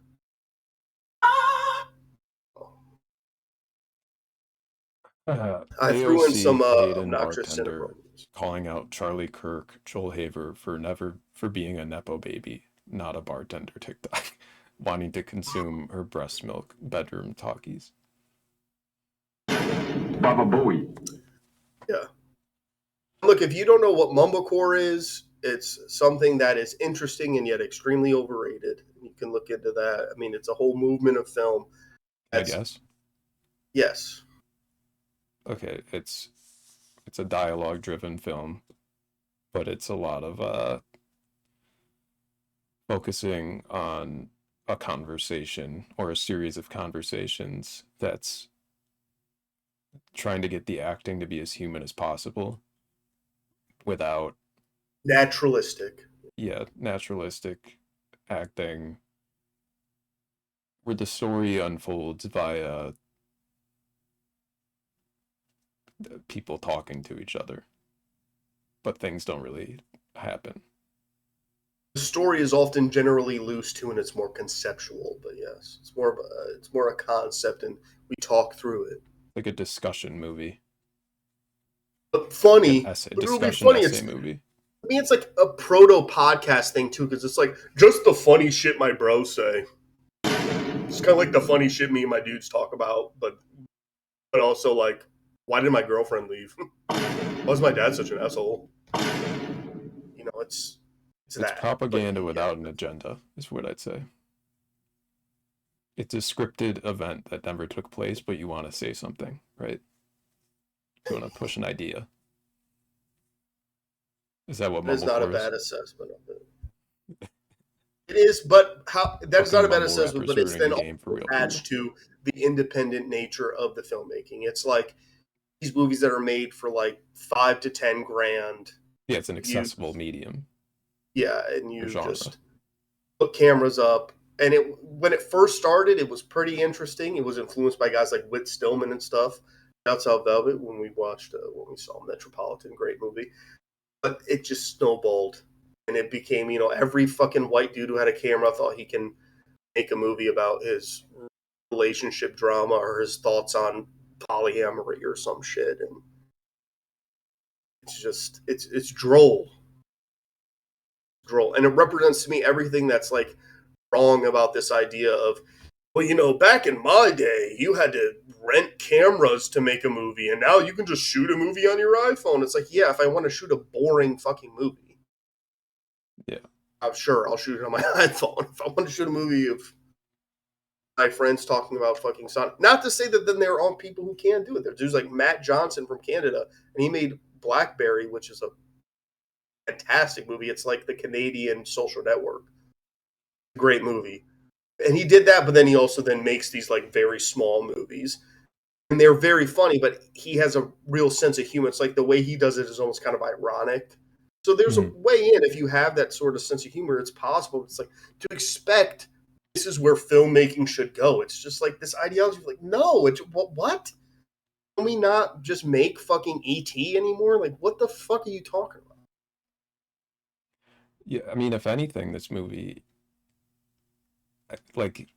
I threw in some obnoxious bartender calling out Charlie Kirk, Joel Haver for being a nepo baby, not a bartender TikTok, wanting to consume her breast milk bedroom talkies. Baba Booey. Yeah. Look, if you don't know what mumblecore is, it's something that is interesting and yet extremely overrated. You can look into that. I mean, it's a whole movement of film. I guess. Yes. Okay, it's a dialogue-driven film, but it's a lot of focusing on a conversation or a series of conversations that's trying to get the acting to be as human as possible without naturalistic. Yeah, naturalistic acting where the story unfolds via people talking to each other, but things don't really happen. The story is often generally loose too, and it's more conceptual. But yes, it's more a concept, and we talk through it. Like a discussion movie. But funny, An essay, literally discussion funny. essay movie. I mean, it's like a proto podcast thing too, because it's like just the funny shit my bros say. It's kind of like the funny shit me and my dudes talk about, but also like, why did my girlfriend leave? Why was my dad such an asshole? You know, it's that propaganda without an agenda, is what I'd say. It's a scripted event that never took place, but you want to say something, right? You want to push an idea. Is that what Mumblecore is? That is not a bad assessment of it. It is, but that is not a bad assessment, but it's then attached to the independent nature of the filmmaking. It's like these movies that are made for like $5 to $10 grand. Yeah, it's an accessible medium. Yeah, and you just put cameras up. And when it first started, it was pretty interesting. It was influenced by guys like Whit Stillman and stuff. Shouts out Velvet when we saw Metropolitan, great movie. But it just snowballed. And it became, every fucking white dude who had a camera thought he can make a movie about his relationship drama or his thoughts on polyamory or some shit. And it's just, it's droll. Droll. And it represents to me everything that's like wrong about this idea of, well, back in my day, you had to rent cameras to make a movie, and now you can just shoot a movie on your iPhone. It's like, yeah, if I want to shoot a boring fucking movie. Yeah. I'm sure I'll shoot it on my iPhone. If I want to shoot a movie of my friends talking about fucking Sonic. Not to say that then there aren't people who can do it. There's dudes like Matt Johnson from Canada, and he made Blackberry, which is a fantastic movie. It's like the Canadian Social Network. Great movie. And he did that, but then he also then makes these like very small movies. And they're very funny, but he has a real sense of humor. It's like the way he does it is almost kind of ironic. So there's a way in, if you have that sort of sense of humor, it's possible. It's like to expect this is where filmmaking should go. It's just like this ideology of like, no, what? Can we not just make fucking E.T. anymore? Like, what the fuck are you talking about? Yeah, I mean, if anything, this movie, like,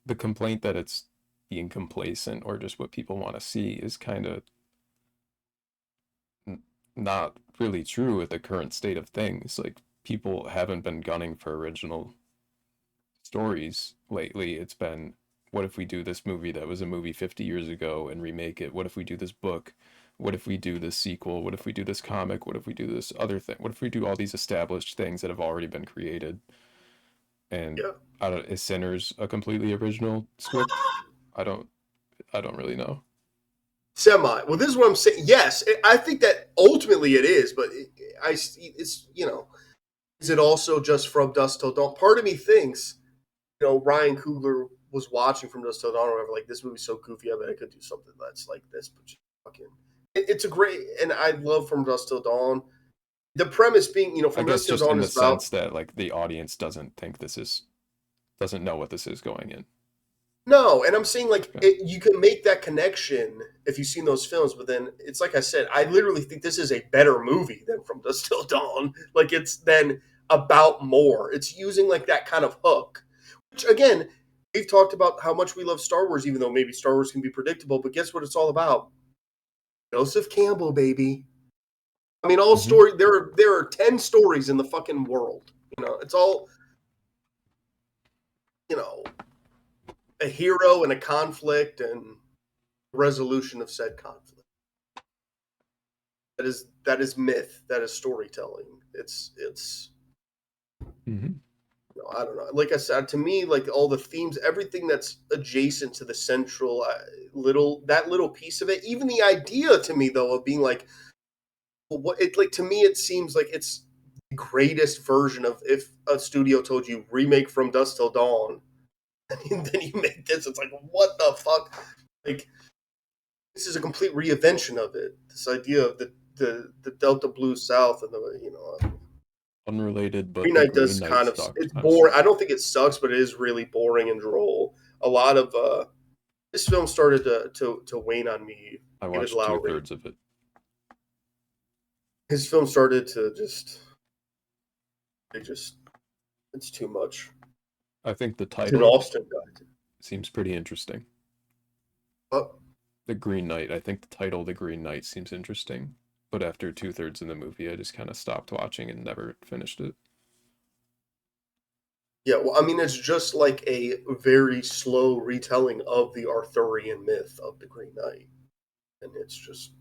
the complaint that it's being complacent or just what people want to see is kind of not really true with the current state of things. Like, people haven't been gunning for original stories lately. It's been, what if we do this movie that was a movie 50 years ago and remake it? What if we do this book? What if we do this sequel? What if we do this comic? What if we do this other thing? What if we do all these established things that have already been created? And is Sinners a completely original script? I don't really know. Semi. Well, this is what I'm saying. Yes, I think that ultimately it is, but it's is it also just From Dusk Till Dawn? Part of me thinks, Ryan Coogler was watching From Dusk Till Dawn or whatever. Like, this movie's so goofy, I bet I could do something that's like this. But just fucking, it's a great, and I love From Dusk Till Dawn. The premise being, From Dusk Till Dawn is about, in the sense that like the audience doesn't know what this is going in. No, and I'm saying like you can make that connection if you've seen those films, but then it's like I said, I literally think this is a better movie than From Dusk Till Dawn. Like, it's then about more. It's using like that kind of hook, which again, we've talked about how much we love Star Wars, even though maybe Star Wars can be predictable. But guess what? It's all about Joseph Campbell, baby. I mean, all story. There are 10 stories in the fucking world. It's all a hero and a conflict and resolution of said conflict. That is myth. That is storytelling. It's I don't know. Like I said, to me, like all the themes, everything that's adjacent to the central little piece of it, even the idea to me though of being like, to me it seems like it's the greatest version of if a studio told you remake From Dusk Till Dawn. And then you make this, it's like, what the fuck? Like, this is a complete reinvention of it. This idea of the Delta Blue South and the, unrelated, but Green Knight does kind of, it's boring. I don't think it sucks, but it is really boring and droll. A lot of this film started to wane on me. I David watched Lowery. 2/3 of it. His film started to it's too much. I think the It's an title Austin guy. seems pretty interesting. But The Green Knight. I think the title, The Green Knight, seems interesting. But after 2/3 of the movie, I just kind of stopped watching and never finished it. yeah, well, I mean, it's just like a very slow retelling of the Arthurian myth of the Green Knight, and it's just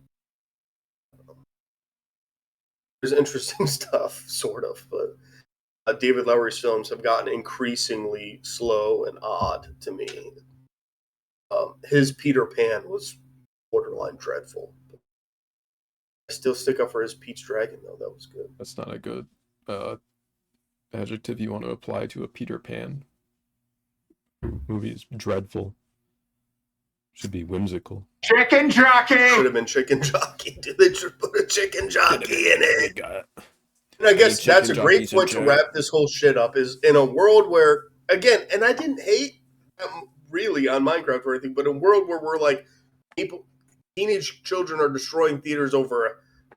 there's interesting stuff, sort of, but David Lowery's films have gotten increasingly slow and odd to me. His Peter Pan was borderline dreadful. I still stick up for his Pete's Dragon, though. That was good. That's not a good adjective you want to apply to a Peter Pan. Movie is dreadful. Should be whimsical. Chicken jockey! Should have been Chicken Jockey. Dude, they should put a Chicken Jockey in it. Got it. And I guess Chicken that's a great jockeys point in to chat. wrap this whole shit up, is in a world where, again, and I didn't hate really on Minecraft or anything, but in a world where we're like, people, teenage children are destroying theaters over a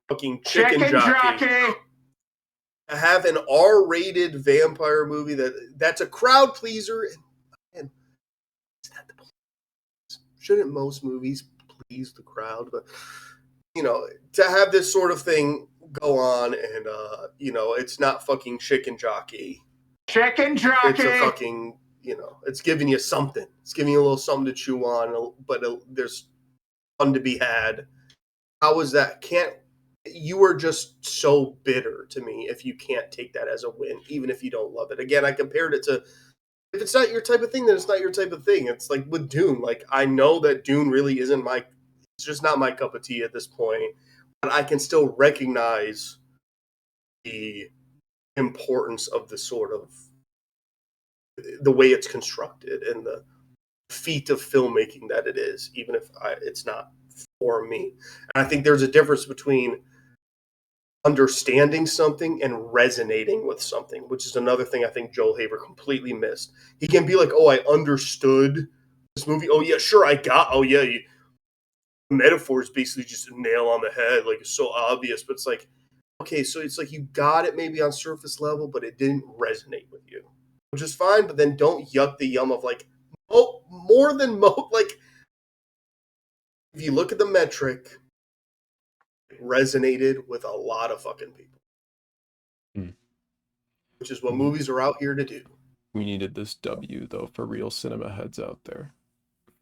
fucking chicken jockey. To have an R-rated vampire movie that's a crowd pleaser, and it's not the point. Shouldn't most movies please the crowd? But to have this sort of thing go on, and it's not fucking Chicken Jockey. Chicken jockey! It's a fucking, it's giving you something. It's giving you a little something to chew on, but there's fun to be had. How is that? You are just so bitter to me if you can't take that as a win, even if you don't love it. Again, I compared it to, if it's not your type of thing, then it's not your type of thing. It's like with Dune. Like, I know that Dune really isn't it's just not my cup of tea at this point, but I can still recognize the importance of the sort of the way it's constructed and the feat of filmmaking that it is, even if it's not for me. And I think there's a difference between understanding something and resonating with something, which is another thing I think Joel Haver completely missed. He can be like, oh, I understood this movie. Oh, yeah, sure, the metaphor is basically just a nail on the head. Like, it's so obvious, but it's like, okay, so it's like you got it maybe on surface level, but it didn't resonate with you, which is fine, but then don't yuck the yum of like, more than like, if you look at the metric, it resonated with a lot of fucking people. Which is what movies are out here to do. We needed this W, though, for real cinema heads out there.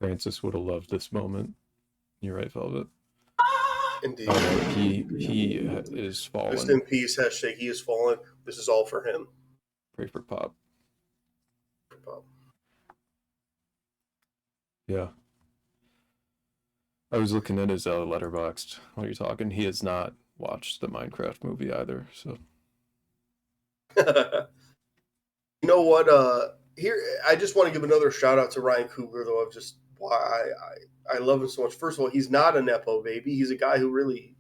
Francis would have loved this moment. You're right, Velvet. Indeed. He is fallen. Rest in peace, hashtag he is fallen. This is all for him. Pray for Pop. For Pop. Yeah. I was looking at his Letterboxd while you're talking. He has not watched the Minecraft movie either, so. You know what? Here, I just want to give another shout out to Ryan Coogler, though, of just why I love him so much. First of all, he's not a Nepo baby. He's a guy who really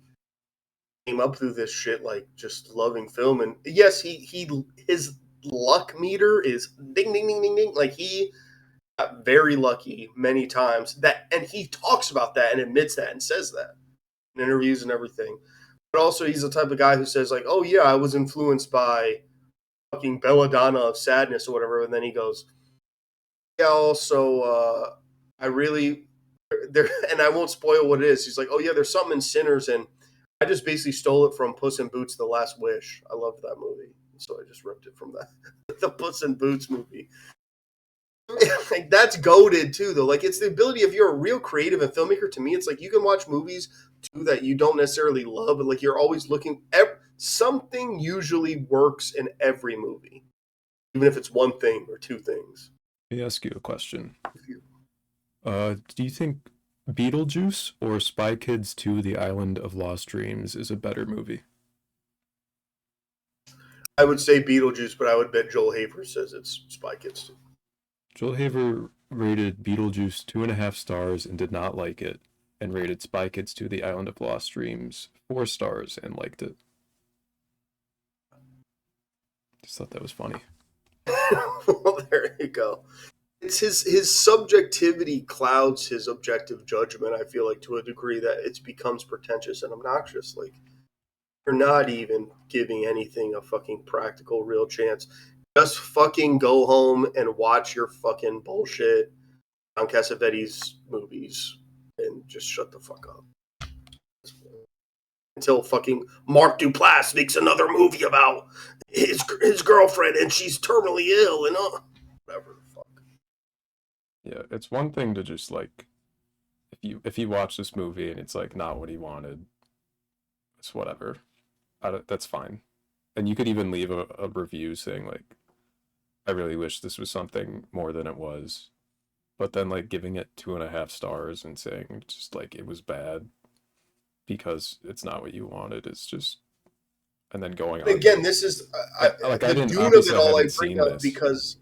came up through this shit, like just loving film. And yes, his luck meter is ding, ding, ding, ding, ding. Like, he got very lucky many times. And he talks about that and admits that and says that in interviews and everything. But also, he's the type of guy who says, like, oh, yeah, I was influenced by fucking Belladonna of Sadness or whatever. And then he goes, yeah, also, I really, and I won't spoil what it is. He's like, oh, yeah, there's something in Sinners, and I just basically stole it from Puss in Boots: The Last Wish. I loved that movie, so I just ripped it from the Puss in Boots movie. Like, that's goated too, though. Like, it's the ability, if you're a real creative and filmmaker, to me, it's like you can watch movies too that you don't necessarily love, but like you're always looking something usually works in every movie, even if it's one thing or two things. Let me ask you a question. Do you think Beetlejuice or Spy Kids 2: The Island of Lost Dreams is a better movie? I would say Beetlejuice, but I would bet Joel Haver says it's Spy Kids 2. Joel Haver rated Beetlejuice 2.5 stars and did not like it, and rated Spy Kids 2: The Island of Lost Dreams 4 stars and liked it. Just thought that was funny. Well, there you go. it's his subjectivity clouds his objective judgment. I feel like to a degree that it becomes pretentious and obnoxious. Like you're not even giving anything a fucking practical, real chance. Just fucking go home and watch your fucking bullshit on Cassavetes movies and just shut the fuck up. Until fucking Mark Duplass makes another movie about his girlfriend and she's terminally ill and whatever the fuck. Yeah, it's one thing to just like if you watch this movie and it's like not what he wanted, it's whatever. That's fine. And you could even leave a review saying like, I really wish this was something more than it was. But then like giving it 2.5 stars and saying just like it was bad because it's not what you wanted is just, and then going on. Again, this is the Dune of it all I bring up because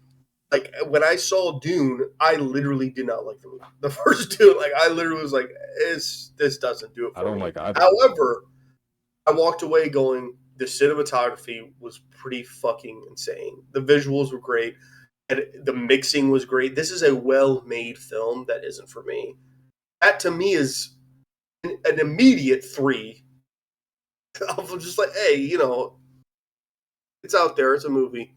like when I saw Dune, I literally did not like the movie. The first Dune, like I literally was like, this doesn't do it for me. I don't like either. However, I walked away going, the cinematography was pretty fucking insane. The visuals were great. And the mixing was great. This is a well-made film that isn't for me. That to me is an immediate 3. I'm just like, hey, you know, it's out there. It's a movie.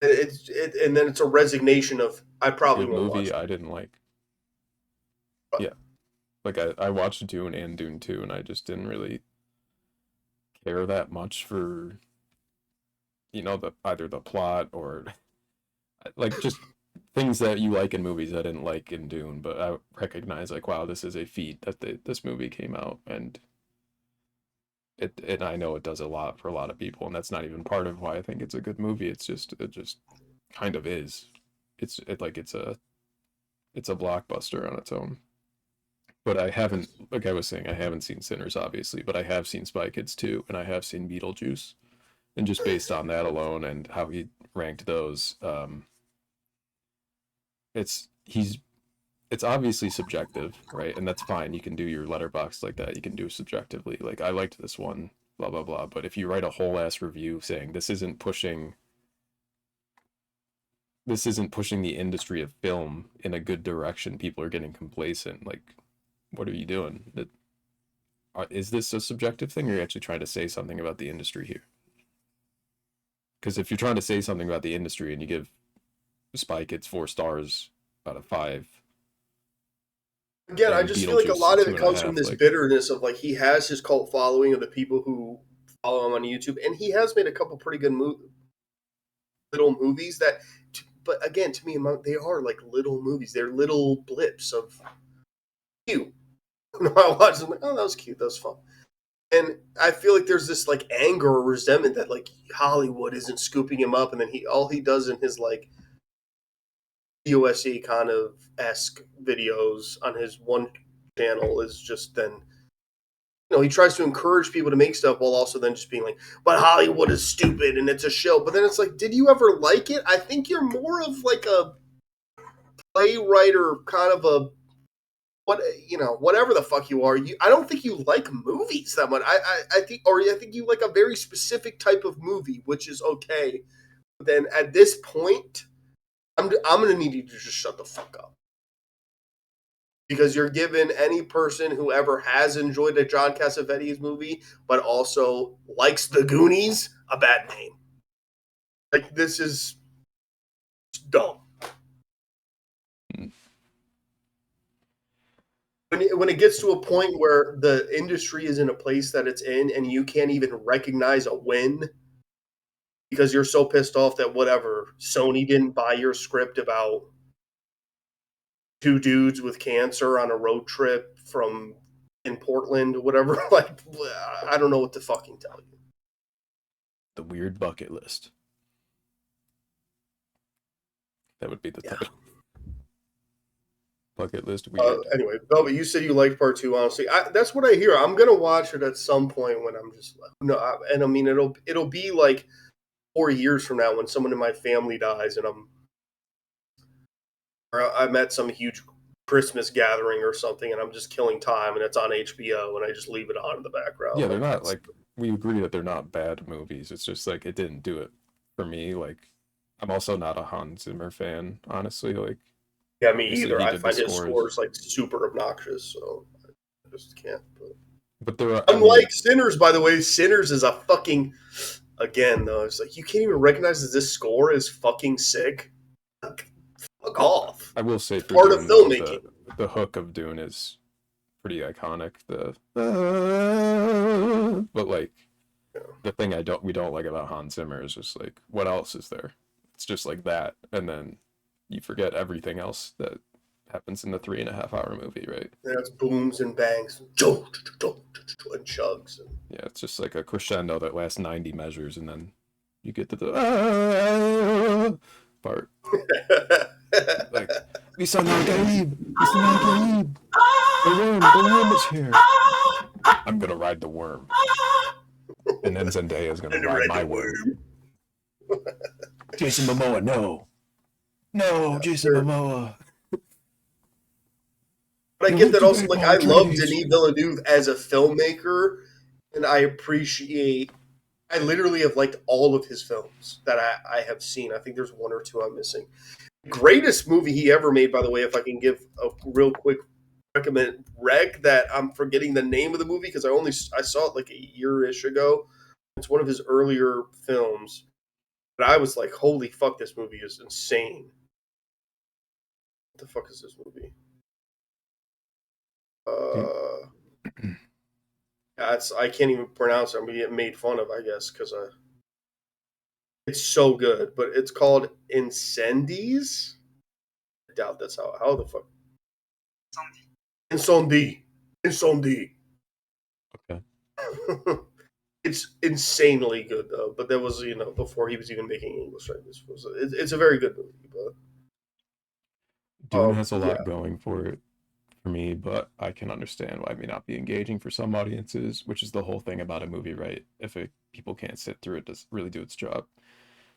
And then it's a resignation of I probably won't watch it. I didn't like. Yeah, like I watched Dune and Dune 2, and I just didn't really care that much for, you know, either the plot or like just things that you like in movies I didn't like in Dune, but I recognize like, wow, this is a feat that this movie came out, and I know it does a lot for a lot of people, and that's not even part of why I think it's a good movie. It just kind of is. It's a blockbuster on its own. But I haven't, like I was saying, I haven't seen Sinners obviously, but I have seen Spy Kids 2, and I have seen Beetlejuice, and just based on that alone and how he ranked those, it's obviously subjective, right? And that's fine. You can do your letterbox like that. You can do subjectively. Like, I liked this one, blah, blah, blah. But if you write a whole ass review saying this isn't pushing the industry of film in a good direction, people are getting complacent, like, what are you doing? Is this a subjective thing, or are you actually trying to say something about the industry here? Because if you're trying to say something about the industry and you give Spy Kids 4 stars out of 5, again, I just feel like a lot of it comes from this bitterness of like he has his cult following of the people who follow him on YouTube, and he has made a couple pretty good little movies that, but again, to me, they are like little movies. They're little blips of cute. I watched them like, oh, that was cute, that was fun. And I feel like there's this like anger or resentment that like Hollywood isn't scooping him up, and then all he does in his like USC kind of esque videos on his one channel is just then, you know, he tries to encourage people to make stuff while also then just being like, but Hollywood is stupid and it's a show. But then it's like, did you ever like it? I think you're more of like a playwright or kind of a whatever the fuck you are. I don't think you like movies that much. I think you like a very specific type of movie, which is okay. But then at this point, I'm going to need you to just shut the fuck up. Because you're giving any person who ever has enjoyed a John Cassavetes movie, but also likes The Goonies, a bad name. Like, this is dumb. When it gets to a point where the industry is in a place that it's in and you can't even recognize a win because you're so pissed off that whatever, Sony didn't buy your script about 2 dudes with cancer on a road trip in Portland or whatever. Like, I don't know what to fucking tell you. The weird bucket list. That would be the title. Bucket list weird. Anyway, Velvet, you said you liked part 2. Honestly, that's what I hear. I'm gonna watch it at some point when I'm just and I mean it'll be like 4 years from now when someone in my family dies and I'm at some huge Christmas gathering or something and I'm just killing time and it's on HBO and I just leave it on in the background. Yeah, they're not like, we agree that they're not bad movies. It's just like it didn't do it for me. Like I'm also not a Hans Zimmer fan, honestly. Like, Yeah, me obviously either. he I did the find his scores, scores like super obnoxious, so I just can't. but there are. I mean, Unlike Sinners, by the way, Sinners is a fucking. Again, though, it's like you can't even recognize that this score is fucking sick. Fuck off. I will say for Part of Dune though, filmmaking. the hook of Dune is pretty iconic. But like the thing we don't like about Hans Zimmer is just like what else is there? It's just like that, and then you forget everything else that happens in the 3.5 hour movie, right? Yeah, it's booms and bangs, and chugs. Yeah, it's just like a crescendo that lasts 90 measures, and then you get to the part. Like, Lisa Nagaib! Lisa Nagaib! The worm is here! I'm gonna ride the worm. And then Zendaya's gonna ride my worm. Jason Momoa, no! No, Jason Momoa! But I get that also, like, I love Denis Villeneuve as a filmmaker, and I literally have liked all of his films that I have seen. I think there's one or two I'm missing. Greatest movie he ever made, by the way, if I can give a real quick that I'm forgetting the name of the movie because I saw it like a year-ish ago. It's one of his earlier films. But I was like, holy fuck, this movie is insane. What the fuck is this movie? I can't even pronounce it. I'm gonna get made fun of, I guess, because it's so good. But it's called Incendies. I doubt that's how the fuck. Incendie. Okay. It's insanely good though. But that was before he was even making English. Right? It's a very good movie. But Dune has a lot going for it for me, but I can understand why it may not be engaging for some audiences, which is the whole thing about a movie, right? If people can't sit through it, does really do its job.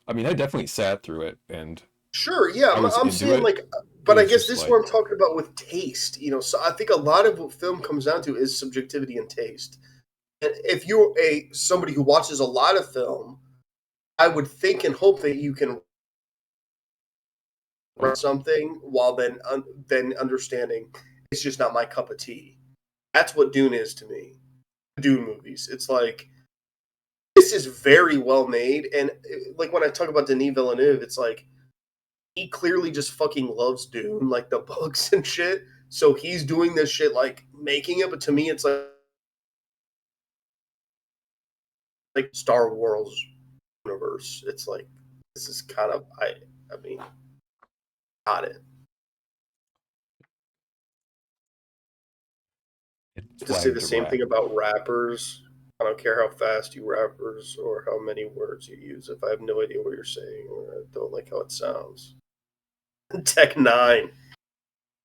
I mean, I definitely sat through it, and sure, yeah, I'm saying it. like, but I guess this is what I'm talking about with taste. So I think a lot of what film comes down to is subjectivity and taste. And if you're somebody who watches a lot of film, I would think and hope that you can write something while then understanding it's just not my cup of tea. That's what Dune is to me. Dune movies. It's like this is very well made, and like when I talk about Denis Villeneuve, it's like he clearly just fucking loves Dune, like the books and shit. So he's doing this shit, like making it. But to me, it's like Star Wars universe. It's like this is kind of I mean, got it. To say the same thing about rappers. I don't care how fast you rappers or how many words you use. If I have no idea what you're saying or I don't like how it sounds. Tech 9.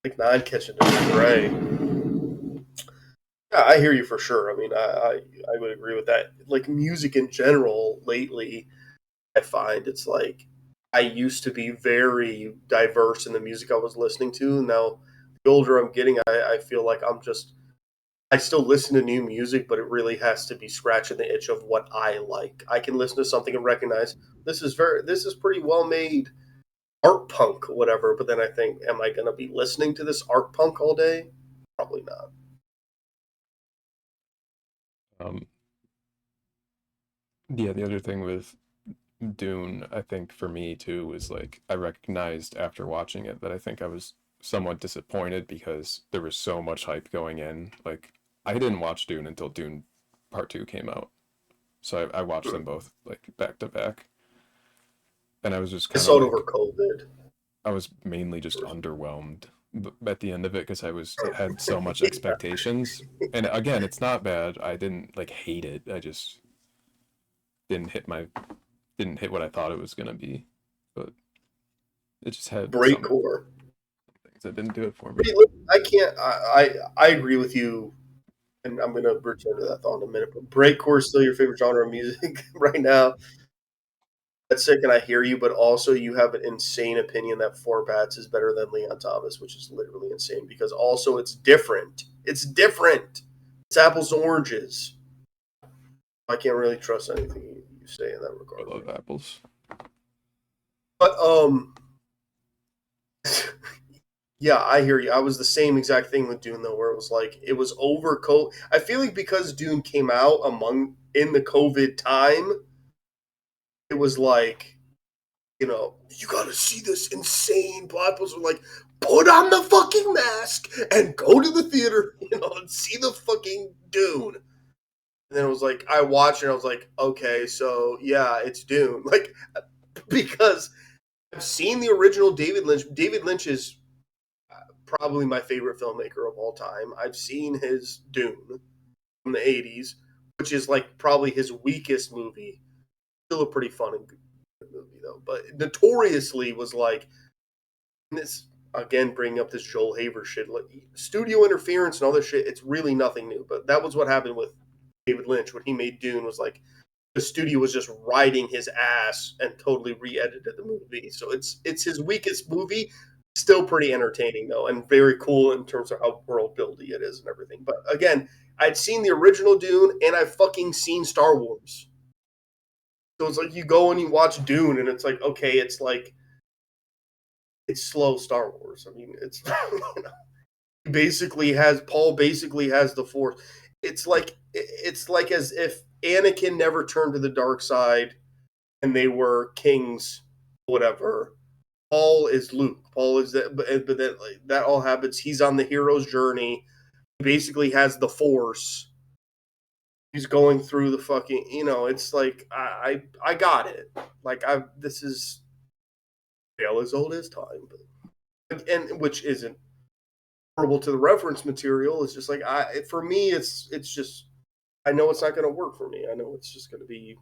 Tech 9 catching it right. Yeah, I hear you for sure. I mean, I would agree with that. Like music in general, lately, I find it's like I used to be very diverse in the music I was listening to. Now, the older I'm getting, I feel like I still listen to new music, but it really has to be scratching the itch of what I like. I can listen to something and recognize this is pretty well made art punk, whatever. But then I think, am I going to be listening to this art punk all day? Probably not. Yeah, the other thing with Dune, I think for me too, was like I recognized after watching it that I think I was somewhat disappointed because there was so much hype going in. Like I didn't watch Dune until Dune Part 2 came out. So I watched them both like back to back. And I was just kind of saw it over COVID. I was mainly just underwhelmed at the end of it because I had so much expectations. And again, it's not bad. I didn't like hate it. I just didn't hit what I thought it was gonna be. But it just had breakcore things that didn't do it for me. I can't. I agree with you, and I'm gonna return to that thought in a minute. But breakcore is still your favorite genre of music right now. That's sick, and I hear you. But also, you have an insane opinion that Four Bats is better than Leon Thomas, which is literally insane. Because also, it's different. It's different. It's apples to oranges. I can't really trust anything you say in that regard. I love apples. But yeah, I hear you. I was the same exact thing with Dune though, where it was like it was over. I feel like because Dune came out in the COVID time, it was like, you got to see this insane plot twist. Like, put on the fucking mask and go to the theater, and see the fucking Dune. And then it was like, I watched it and I was like, okay, so yeah, it's Dune. Like, because I've seen the original David Lynch. David Lynch is probably my favorite filmmaker of all time. I've seen his Dune from the 80s, which is like probably his weakest movie. Still a pretty fun and good movie though, but notoriously was like, this again bringing up this Joel Haver shit, like studio interference and all this shit. It's really nothing new, but that was what happened with David Lynch when he made Dune. Was like the studio was just riding his ass and totally re-edited the movie. So it's his weakest movie. Still pretty entertaining though, and very cool in terms of how world building it is and everything. But again, I'd seen the original Dune and I've fucking seen Star Wars. So it's like you go and you watch Dune and it's like, okay, it's like it's slow Star Wars. I mean, it's Paul basically has the Force. It's like as if Anakin never turned to the dark side and they were kings, whatever. Paul is Luke. Paul is that, but that all happens. He's on the hero's journey. He basically has the Force. He's going through the fucking. It's like I got it. Like this is as old as time, but and which isn't horrible to the reference material. It's just like for me, it's just I know it's not going to work for me. I know it's just going to be.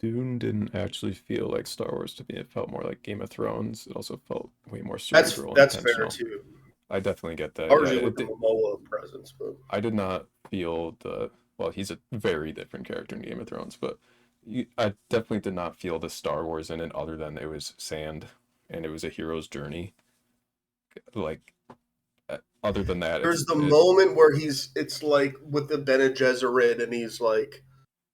Dune didn't actually feel like Star Wars to me. It felt more like Game of Thrones. It also felt way more cerebral. That's and fair intentional. too. I definitely get that. Largely with the Momoa presence, but I did not feel well, he's a very different character in Game of Thrones, but I definitely did not feel the Star Wars in it other than it was sand and it was a hero's journey. Like, other than that, there's the moment where it's like with the Bene Gesserit and he's like,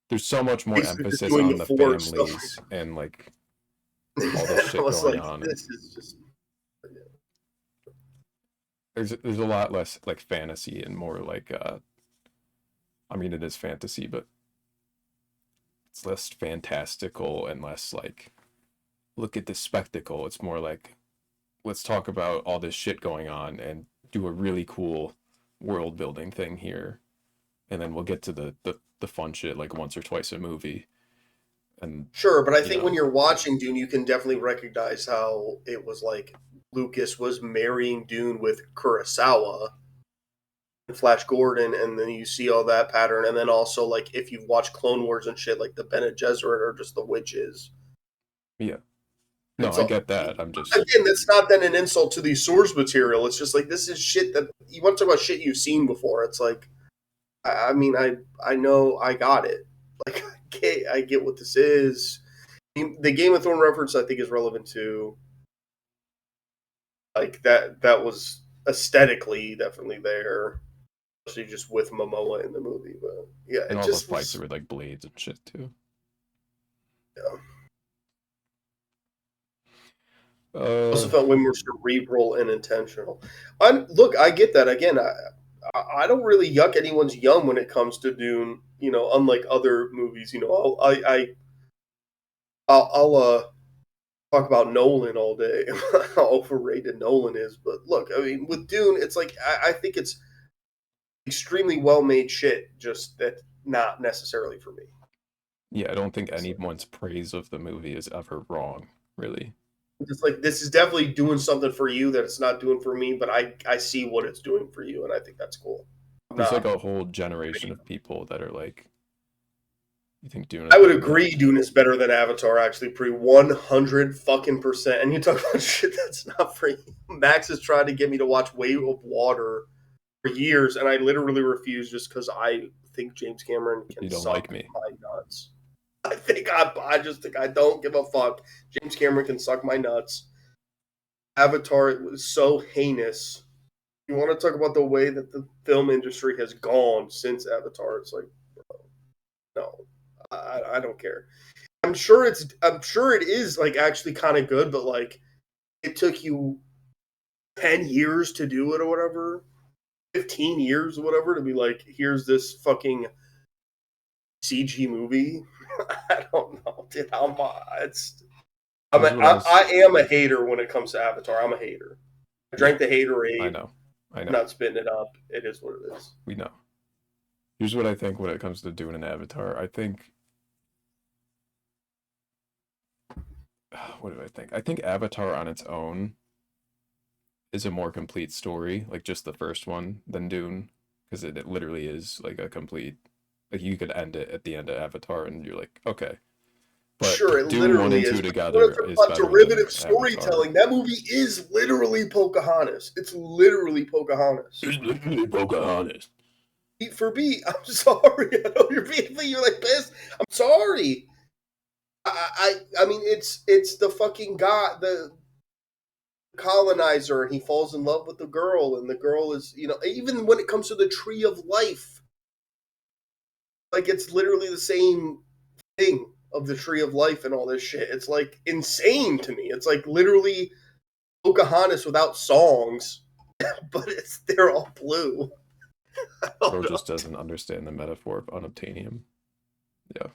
there's so much more emphasis on the families and like all this shit going on. This is just. There's a lot less like fantasy and more like I mean it is fantasy, but it's less fantastical and less like look at this spectacle. It's more like let's talk about all this shit going on and do a really cool world building thing here. And then we'll get to the fun shit like once or twice a movie. And sure, but I think when you're watching Dune, you can definitely recognize how it was like Lucas was marrying Dune with Kurosawa and Flash Gordon, and then you see all that pattern, and then also like if you've watched Clone Wars and shit, like the Bene Gesserit are just the witches. Yeah. No, I get that. I'm just again, that's not then an insult to the source material. It's just like this is shit that you want to talk about shit you've seen before. It's like I mean, I know I got it. Like, I get what this is. The Game of Thrones reference, I think, is relevant to like that. That was aesthetically definitely there, especially just with Momoa in the movie. But yeah, and it all just the fights with like blades and shit too. Yeah. Also felt way more cerebral and intentional. Look, I get that. Again, I don't really yuck anyone's yum when it comes to Dune. Unlike other movies, I'll talk about Nolan all day, how overrated Nolan is. But look, I mean, with Dune, it's like I think it's extremely well made shit. Just that not necessarily for me. Yeah, I don't think anyone's praise of the movie is ever wrong, really. It's like this is definitely doing something for you that it's not doing for me, but I see what it's doing for you, and I think that's cool. There's like a whole generation of people that are like, you think Dune? I would agree, Dune is better than Avatar. Actually, 100%. And you talk about shit that's not for you. Max has tried to get me to watch Way of Water for years, and I literally refuse just because I think James Cameron can suck my nuts. I just think I don't give a fuck. James Cameron can suck my nuts. Avatar, it was so heinous. You want to talk about the way that the film industry has gone since Avatar? It's like, bro, no, I don't care. I'm sure it is like actually kind of good, but like it took you 10 years to do it or whatever, 15 years or whatever to be like, here's this fucking CG movie. I don't know, dude. I am a hater when it comes to Avatar. I'm a hater. I drank the haterade. I know. I'm not spitting it up. It is what it is. We know. Here's what I think when it comes to doing an Avatar. I think. What do I think? I think Avatar on its own is a more complete story, like just the first one, than Dune, because it literally is like a complete. Like you could end it at the end of Avatar, and you're like, okay. But sure, it Dune literally 1 and 2 is. together is about better derivative than storytelling. That movie is literally Pocahontas. It's literally Pocahontas. It's literally Pocahontas. Beat for beat. I'm sorry. I know you're like pissed. I'm sorry. I mean, it's the fucking guy, the colonizer, and he falls in love with the girl, and the girl is, even when it comes to the tree of life, like it's literally the same thing of the tree of life and all this shit. It's like insane to me. It's like literally Pocahontas without songs, but they're all blue. Bro just doesn't understand the metaphor of unobtainium. Yeah.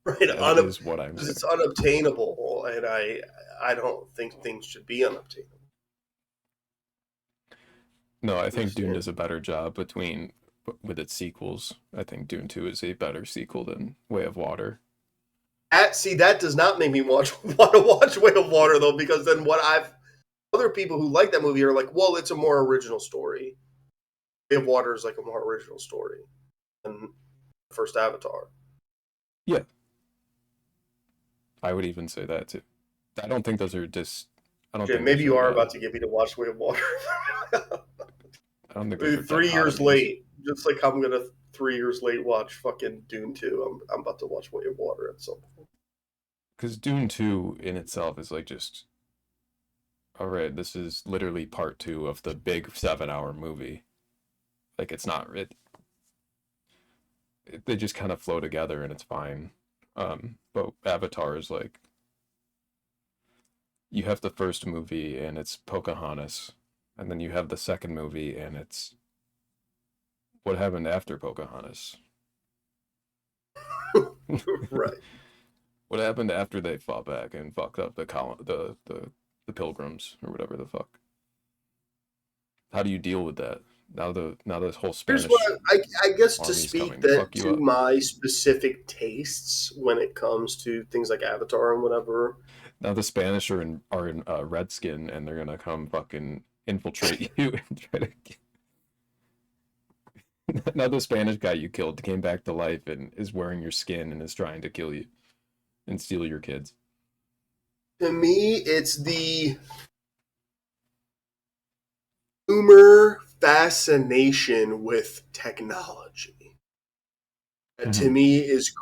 Right, that is what I'm saying. It's unobtainable, and I don't think things should be unobtainable. No, I think Dune does a better job with its sequels. I think Dune 2 is a better sequel than Way of Water. That does not make me want to watch Way of Water, though, because then other people who like that movie are like, well, it's a more original story. Way of Water is like a more original story than the first Avatar. Yeah. I would even say that, too. I don't think those are maybe you are about to get me to watch Way of Water. I don't think they're 3 years late. Just like I'm going to 3 years late watch fucking Dune 2. I'm about to watch Way of Water at some point. Because Dune 2 in itself is like just, all right, this is literally part 2 of the big 7-hour movie. Like, it's not, they just kind of flow together and it's fine. But Avatar is like, you have the first movie and it's Pocahontas, and then you have the second movie and it's what happened after Pocahontas. Right. What happened after they fought back and fucked up the pilgrims or whatever the fuck? How do you deal with that? Now this whole Spanish. Here's what I guess to speak then to up. my specific tastes when it comes to things like Avatar and whatever. Now the Spanish are in Redskin, and they're gonna come fucking infiltrate you and try to. Now the Spanish guy you killed came back to life and is wearing your skin and is trying to kill you and steal your kids. To me, it's the boomer fascination with technology. To me is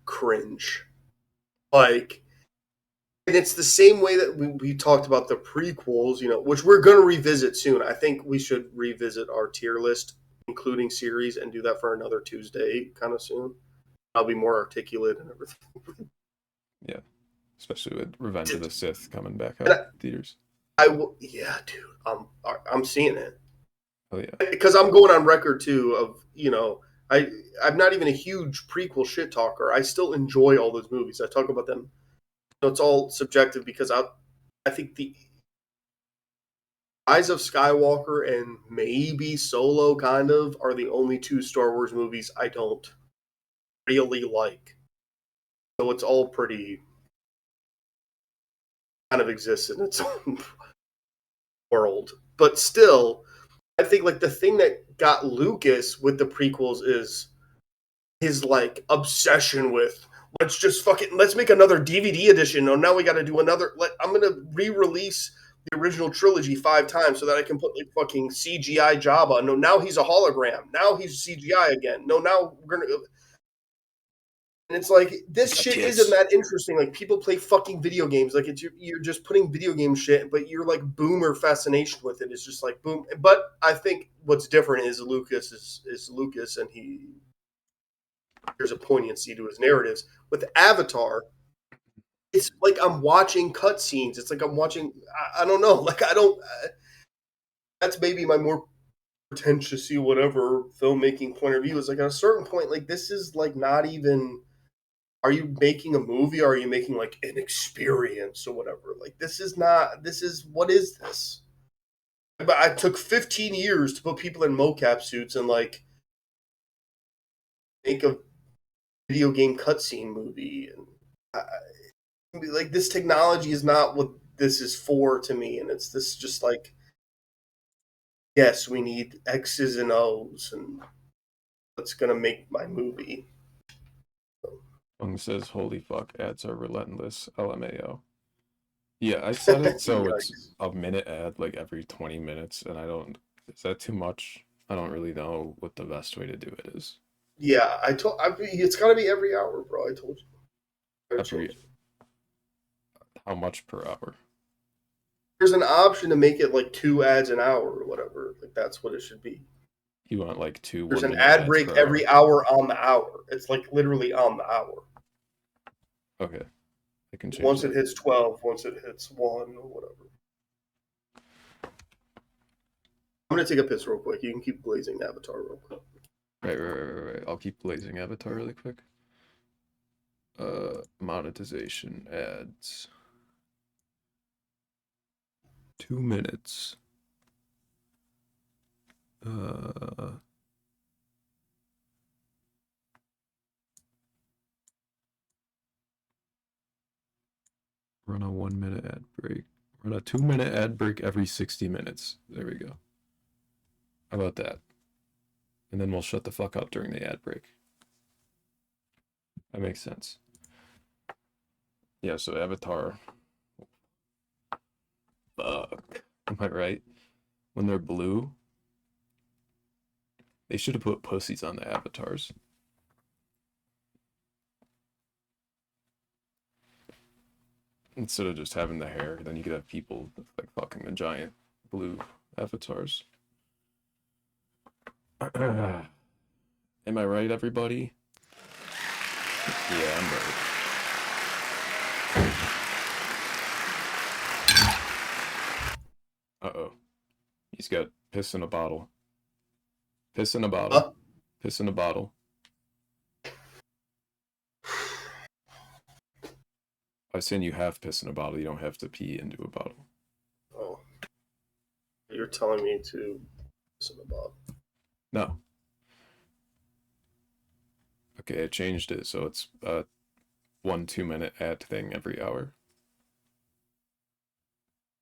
cringe. Like, and it's the same way that we talked about the prequels, which we're going to revisit soon. I think we should revisit our tier list, including series, and do that for another Tuesday kind of soon. I'll be more articulate and everything. Yeah, especially with Revenge of the Sith coming back out theaters. Yeah, dude, I'm seeing it. Oh yeah, because I'm going on record too of I'm not even a huge prequel shit talker. I still enjoy all those movies. I talk about them. It's all subjective because I think the Rise of Skywalker and maybe Solo kind of are the only 2 Star Wars movies I don't really like. So it's all pretty kind of exists in its own world. But still, I think like the thing that got Lucas with the prequels is his like obsession with let's make another DVD edition. Oh, now we got to do another. I'm gonna re-release the original trilogy 5 times so that I can put like fucking CGI Jabba. No, now he's a hologram. Now he's CGI again. No, now we're gonna. And it's like this shit isn't that interesting. Like people play fucking video games. Like you're just putting video game shit, but you're like boomer fascination with it. It's just like boom. But I think what's different is Lucas is Lucas, and there's a poignancy to his narratives. With Avatar, it's like I'm watching cutscenes. It's like I'm watching. I don't know. Like I don't. That's maybe my more pretentious, whatever filmmaking point of view. Is like at a certain point, like this is like not even. Are you making a movie? Or are you making like an experience or whatever? Like this is not. This is what is this? But I took 15 years to put people in mocap suits and like make a video game cutscene movie, and like this technology is not what this is for to me, and it's this just like yes, we need X's and O's, and what's gonna make my movie. Fung says, "Holy fuck, ads are relentless." LMAO. Yeah, I set it so it's a minute ad like every 20 minutes, and I don't. Is that too much? I don't really know what the best way to do it is. Yeah, it's got to be every hour, bro. I told you. How much per hour? There's an option to make it like 2 ads an hour or whatever. Like that's what it should be. You want like 2 There's 1 an minute ad ads break per every hour on the hour. It's like literally on the hour. Okay. I can change Once that. it hits 12, once it hits 1 or whatever. I'm gonna take a piss real quick. You can keep blazing Avatar real quick. Right. I'll keep blazing Avatar really quick. Monetization ads. 2 minutes. Run a 1 minute ad break. Run a 2 minute ad break every 60 minutes. There we go. How about that? And then we'll shut the fuck up during the ad break. That makes sense. Yeah, so Avatar. Fuck. Am I right? When they're blue, they should have put pussies on the avatars. Instead of just having the hair, then you could have people like fucking the giant blue avatars. Am I right, everybody? Yeah, I'm right. Uh-oh. He's got piss in a bottle. Piss in a bottle. Piss in a bottle. I was saying you have piss in a bottle. You don't have to pee into a bottle. Oh. You're telling me to piss in a bottle. No. Okay, I changed it so it's 1 2 minute ad thing every hour.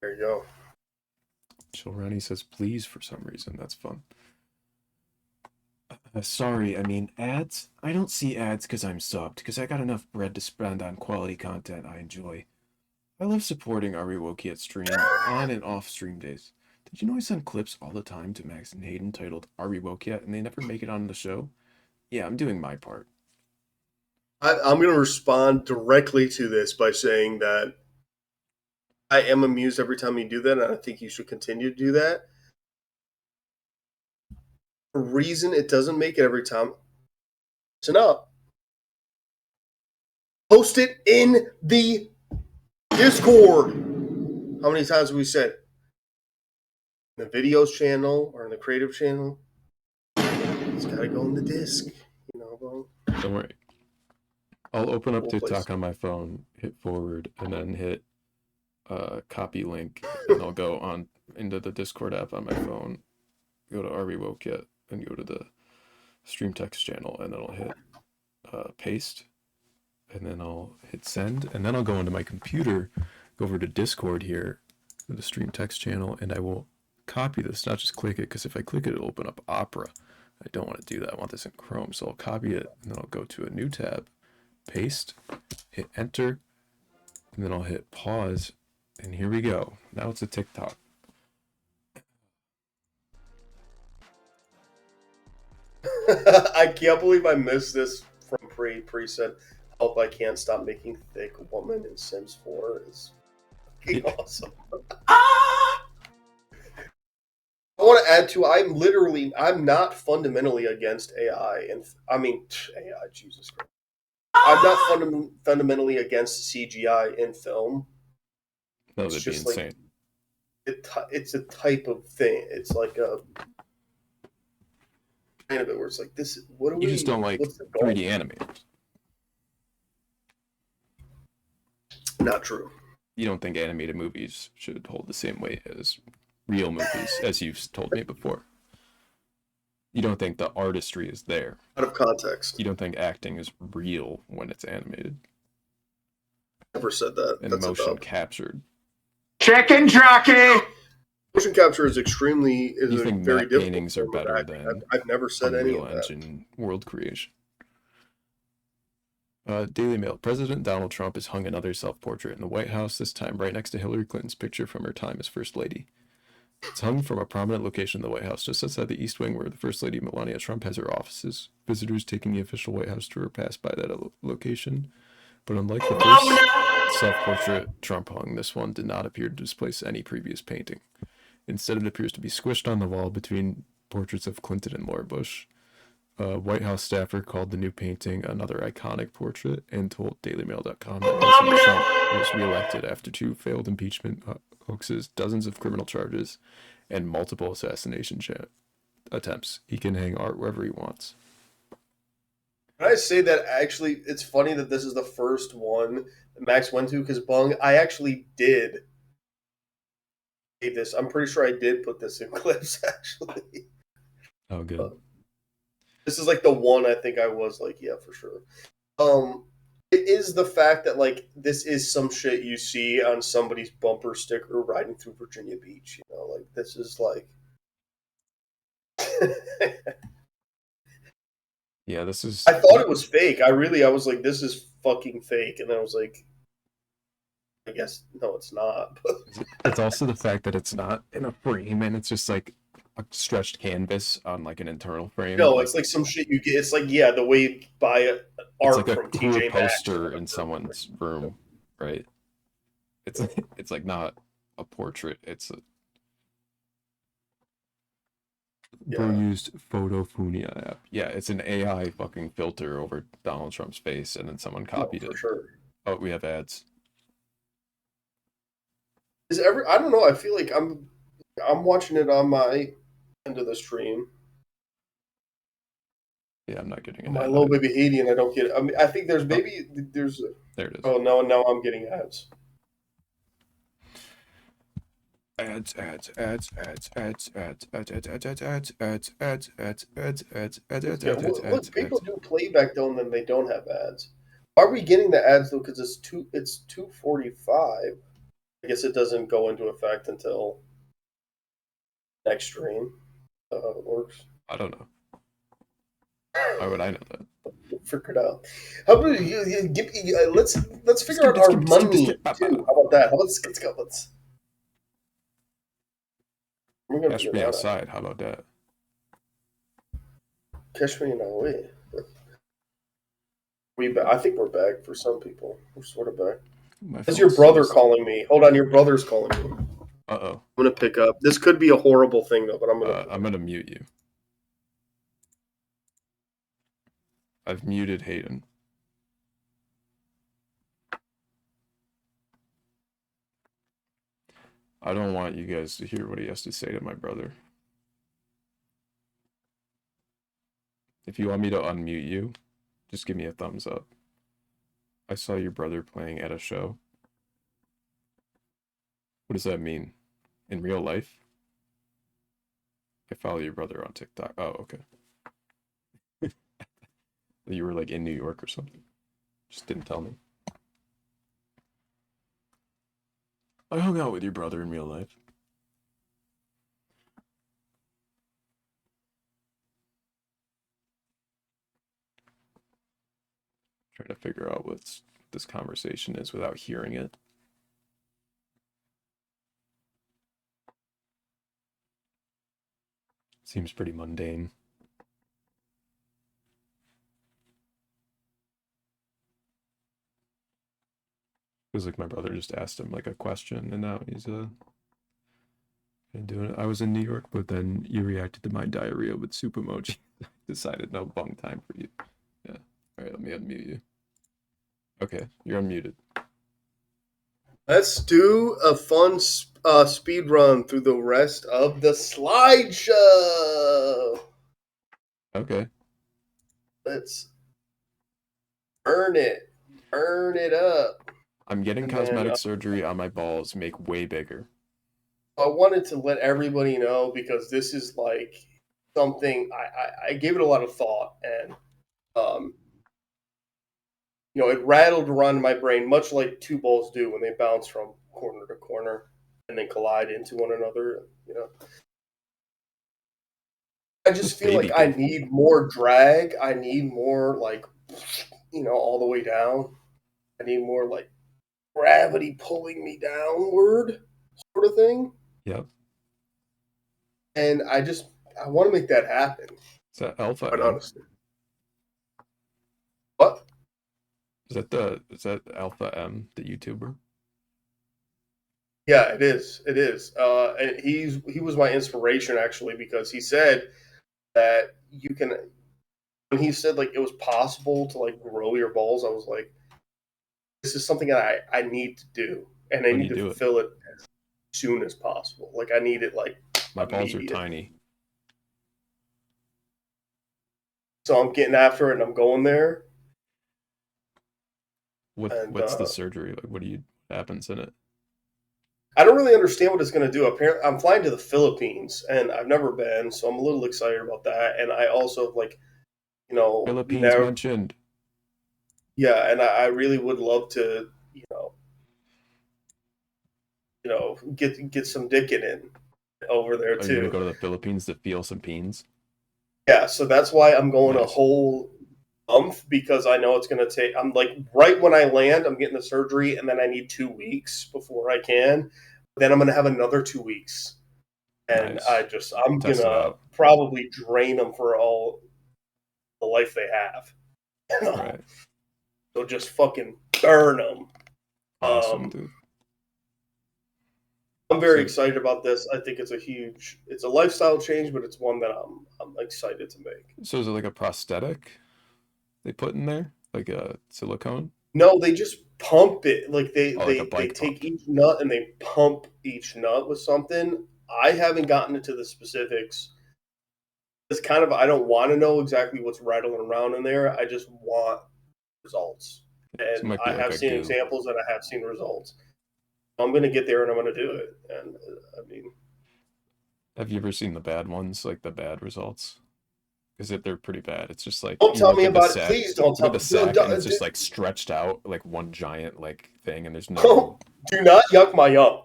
There you go. Chilrani says please for some reason. That's fun. Sorry, I mean ads? I don't see ads because I'm subbed, because I got enough bread to spend on quality content I enjoy. I love supporting Ariwoki at stream, on and off stream days. Did you know I send clips all the time to Max and Hayden titled Ariwoki and they never make it on the show? Yeah, I'm doing my part. I'm going to respond directly to this by saying that I am amused every time you do that, and I think you should continue to do that. The reason it doesn't make it every time, listen up. Post it in the Discord. How many times have we said it? In the videos channel or in the creative channel? It's got to go in the disc. You know, bro. Don't worry. I'll open up TikTok on my phone, hit forward, and then hit copy link, and I'll go on into the Discord app on my phone, go to RWokit, and go to the stream text channel, and then I'll hit paste, and then I'll hit send, and then I'll go into my computer, go over to Discord here, to the stream text channel, and I will copy this, not just click it, because if I click it, it'll open up Opera. I don't want to do that. I want this in Chrome, so I'll copy it, and then I'll go to a new tab, paste, hit enter, and then I'll hit pause, and here we go. Now it's a TikTok. I can't believe I missed this from Pre said, help, I can't stop making thick woman in Sims 4 is fucking awesome. I want to add to, I'm not fundamentally against AI, and I mean, AI, Jesus Christ. I'm not fundamentally against CGI in film. No, It's that'd be just like insane. it's a type of thing. It's like a kind of it where it's like this. What do You we? just don't like What's the goal? 3D animators. Not true. You don't think animated movies should hold the same weight as real movies, as you've told me before. You don't think the artistry is there. Out of context. You don't think acting is real when it's animated. Never said that. And That's motion about captured. Chicken jockey. Motion capture is extremely You think very matte difficult. paintings are form of better acting. than I've never said any Unreal of that. Engine world creation. Daily Mail. President Donald Trump has hung another self-portrait in the White House, this time right next to Hillary Clinton's picture from her time as First Lady. It's hung from a prominent location in the White House, just outside the East Wing where the First Lady Melania Trump has her offices. Visitors taking the official White House tour pass by that location. But unlike the first self-portrait Trump hung, this one did not appear to displace any previous painting. Instead, it appears to be squished on the wall between portraits of Clinton and Laura Bush. A White House staffer called the new painting another iconic portrait and told DailyMail.com that President Trump was reelected after 2 failed impeachment hoaxes, dozens of criminal charges, and multiple assassination attempts. He can hang art wherever he wants. Can I say that actually it's funny that this is the first one that Max went to because Bung, I actually did this. I'm pretty sure I did put this in clips actually. Oh, good. This is like the one I think I was like, yeah, for sure. It is the fact that like this is some shit you see on somebody's bumper sticker riding through Virginia Beach. You know, like this is like. Yeah, this is. I thought it was fake. I was like, this is fucking fake, and then I was like, I guess no, it's not. It's also the fact that it's not in a frame, and it's just like a stretched canvas on like an internal frame. No, it's like some shit you get. It's like the way you buy art it's like from a cool TJ Maxx. poster in someone's room, right? It's like not a portrait. It's a Bro used Photofunia app. Yeah, it's an AI fucking filter over Donald Trump's face, and then someone copied it. Sure. Oh, we have ads. I don't know. I feel like I'm watching it on my end of the stream. Yeah, I'm not getting an My ad. little baby Haiti, and I don't get it. I mean, I think there's there it is. Oh no, now I'm getting ads. Ads. Look, people do playback though, and then they don't have ads. Why are we getting the ads though? Because it's 2:45. I guess it doesn't go into effect until next stream. It works. I don't know. Why would I know that? Figure it out. How about you give? Let's figure out our money too. How about that? Let's. Cash me outside. How about that? Cash me away. I think we're back for some people. We're sort of back. Is your brother calling me? Hold on, your brother's calling me. Uh-oh. I'm gonna pick up. This could be a horrible thing though, but I'm gonna mute you. I've muted Hayden. I don't want you guys to hear what he has to say to my brother. If you want me to unmute you, just give me a thumbs up. I saw your brother playing at a show. What does that mean? In real life? I follow your brother on TikTok. Oh, okay. You were like in New York or something. Just didn't tell me. I hung out with your brother in real life. Trying to figure out what this conversation is without hearing it. Seems pretty mundane. Feels like my brother just asked him like a question, and now he's doing it. I was in New York, but then you reacted to my diarrhea with soup emoji. Decided no bung time for you. Yeah. All right, let me unmute you. Okay, you're unmuted. Let's do a fun speed run through the rest of the slideshow. Okay. Let's earn it up. I'm getting And cosmetic then, surgery on my balls, make way bigger. I wanted to let everybody know because this is like something I gave it a lot of thought, and it rattled around in my brain, much like two balls do when they bounce from corner to corner and then collide into one another. I just feel like I need more drag. I need more all the way down. I need more like gravity pulling me downward, sort of thing. Yep. And I want to make that happen. Is that Alpha Quite M? honestly. What? Is that Alpha M, the YouTuber? Yeah, it is. It is. And he was my inspiration actually, because he said that you can. When he said like it was possible to like grow your balls, I was like, this is something that I need to do, and I need to fulfill it as soon as possible. Like I need it like my balls are tiny. So I'm getting after it and I'm going there. What's the surgery? Like what happens in it? I don't really understand what it's going to do. Apparently, I'm flying to the Philippines, and I've never been, so I'm a little excited about that. And I also Philippines mentioned. Yeah, and I really would love to, get some dicking in over there too. Are you gonna go to the Philippines to feel some peens? Yeah, so that's why I'm going a whole month, because I know it's going to take. I'm like right when I land, I'm getting the surgery, and then I need 2 weeks before I can. Then I'm going to have another 2 weeks, and I'm going to probably drain them for all the life they have. Right. So just fucking burn them. Awesome, dude. I'm very excited about this. I think it's a lifestyle change, but it's one that I'm excited to make. So is it like a prosthetic they put in there, like a silicone? No, they just pump it. Like they take each nut and they pump each nut with something. I haven't gotten into the specifics. It's kind of, I don't want to know exactly what's rattling around in there. I just want results. And I have seen examples and I have seen results. I'm going to get there and I'm going to do it. And I mean, have you ever seen the bad ones, like the bad results? Because they're pretty bad. It's just like, don't tell me about it. Please don't tell me. And it's just like stretched out like one giant like thing, and there's no. Do not yuck my yum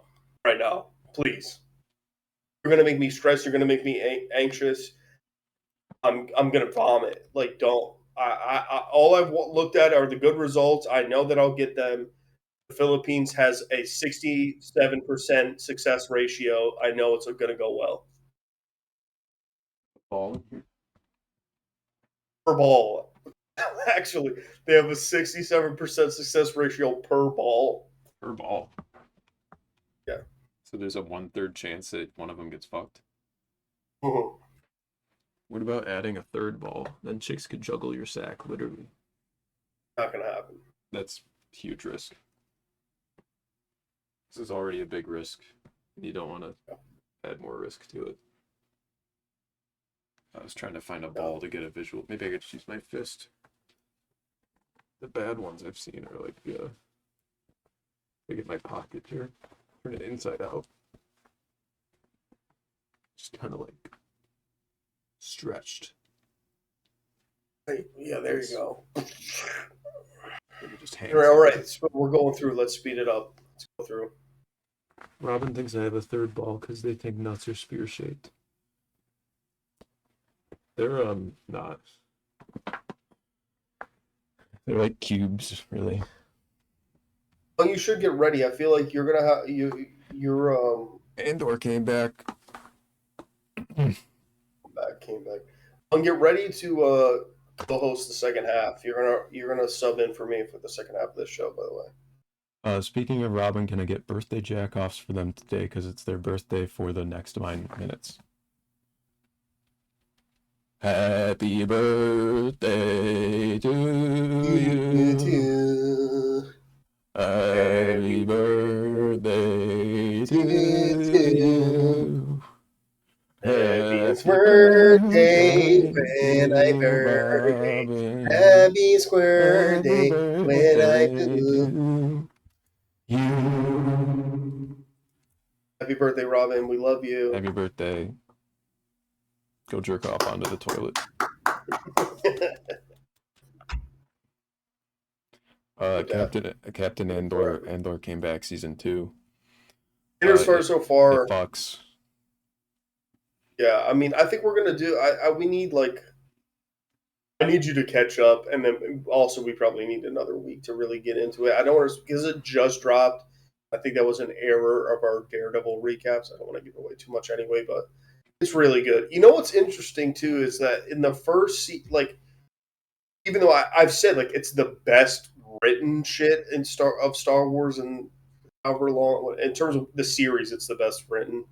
right now, please. You're gonna make me stressed. You're gonna make me anxious. I'm gonna vomit. Like, don't. All I've looked at are the good results. I know that I'll get them. The Philippines has a 67% success ratio. I know it's going to go well. Ball. Per ball. Actually, they have a 67% success ratio per ball. Per ball. Yeah. So there's a 1/3 chance that one of them gets fucked. Mm-hmm. What about adding a third ball? Then chicks could juggle your sack, literally. Not gonna happen. That's huge risk. This is already a big risk. You don't want to add more risk to it. I was trying to find a ball to get a visual. Maybe I could just use my fist. The bad ones I've seen are like, I get my pocket here, turn it inside out. Just kind of like stretched. Yeah, there you go. Just hang. All right, so we're going through. Let's speed it up. Let's go through. Robin thinks I have a third ball because they think nuts are spear shaped. They're not. They're like cubes, really. Well, you should get ready. I feel like you're gonna have you're Andor came back. Came back. Get ready to host the second half. You're gonna sub in for me for the second half of this show, by the way. Speaking of Robin, can I get birthday jack-offs for them today? Because it's their birthday for the next 9 minutes. Happy birthday to you. to you. Happy birthday when I birthday. Happy square day when I do. You. Happy birthday, Robin. We love you. Happy birthday. Go jerk off onto the toilet. Captain Andor came back season 2. As far. It fucks. Yeah, I mean, I think we're gonna do. We need like. I need you to catch up, and then also we probably need another week to really get into it. I don't want to because it just dropped. I think that was an error of our Daredevil recaps. I don't want to give away too much anyway, but it's really good. You know what's interesting too is that in the first like, even though I've said like it's the best written shit in Star Wars and however long in terms of the series, it's the best written.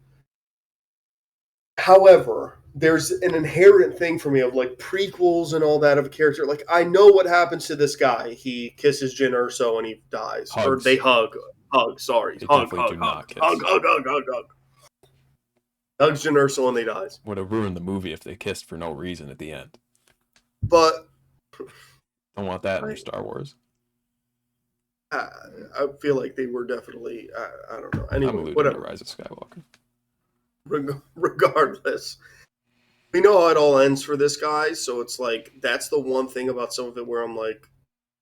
However, there's an inherent thing for me of like prequels and all that of a character. Like I know what happens to this guy. He kisses Jyn Erso and he dies, Hugs. or they hug. Sorry, They hug. definitely do not kiss. Hug. Hugs Jyn Erso and they dies. Would have ruined the movie if they kissed for no reason at the end. But don't want that in your Star Wars. I feel like they were definitely. I don't know. Anyway, I'm alluding whatever. to Rise of Skywalker. Regardless, we know how it all ends for this guy, so it's like that's the one thing about some of it where I'm like,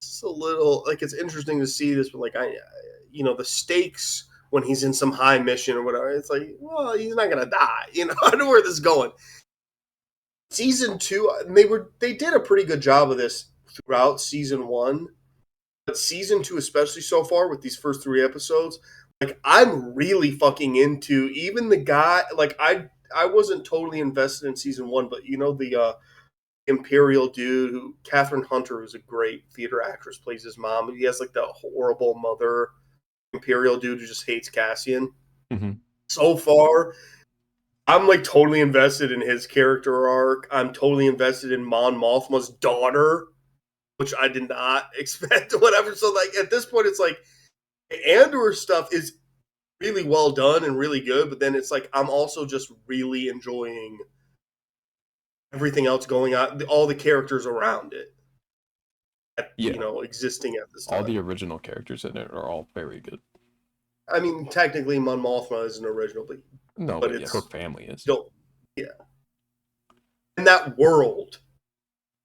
it's a little like it's interesting to see this, but like the stakes when he's in some high mission or whatever, it's like, well, he's not gonna die, I know where this is going. Season 2, they did a pretty good job of this throughout season 1, but season 2, especially so far with these first 3 episodes. Like, I'm really fucking into even the guy. Like, I wasn't totally invested in season 1, but the Imperial dude who Catherine Hunter, who's a great theater actress, plays his mom. He has like the horrible mother Imperial dude who just hates Cassian. Mm-hmm. So far, I'm like totally invested in his character arc. I'm totally invested in Mon Mothma's daughter, which I did not expect. Whatever. So like at this point, it's like. Andor stuff is really well done and really good, but then it's like I'm also just really enjoying everything else going on, all the characters around it, existing at this time. All the original characters in it are all very good. I mean, technically, Mon Mothma is an original, but it's her family is. Yeah, and that world.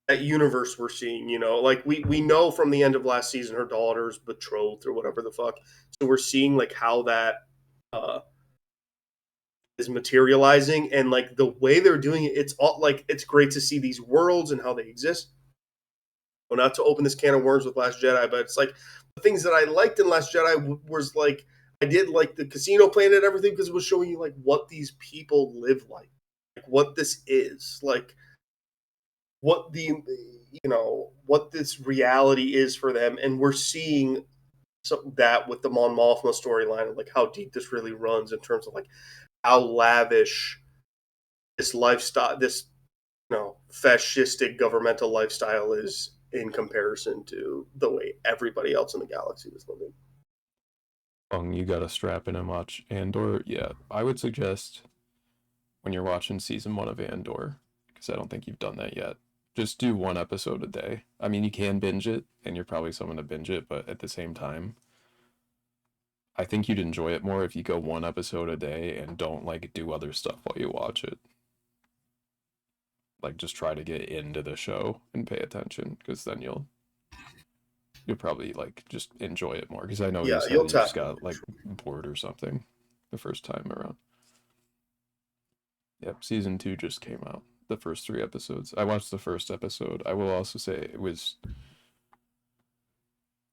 That universe we're seeing, like we know from the end of last season her daughter's betrothed or whatever the fuck. So we're seeing like how that is materializing and like the way they're doing it. It's all like it's great to see these worlds and how they exist. Well, not to open this can of worms with Last Jedi, but it's like the things that I liked in Last Jedi was like I did like the casino planet and everything because it was showing you like what these people live like what this is like. What what this reality is for them, and we're seeing that with the Mon Mothma storyline, like how deep this really runs in terms of like how lavish this lifestyle, this fascistic governmental lifestyle is in comparison to the way everybody else in the galaxy is living. You gotta strap in and watch Andor. Yeah, I would suggest when you're watching season 1 of Andor, because I don't think you've done that yet. Just do 1 episode a day. I mean, you can binge it, and you're probably someone to binge it, but at the same time, I think you'd enjoy it more if you go 1 episode a day and don't, like, do other stuff while you watch it. Like, just try to get into the show and pay attention, because then you'll probably, like, just enjoy it more. Because I know you said you just got, like, bored or something the first time around. Yep, season 2 just came out. The first 3 episodes. I watched the first episode. I will also say it was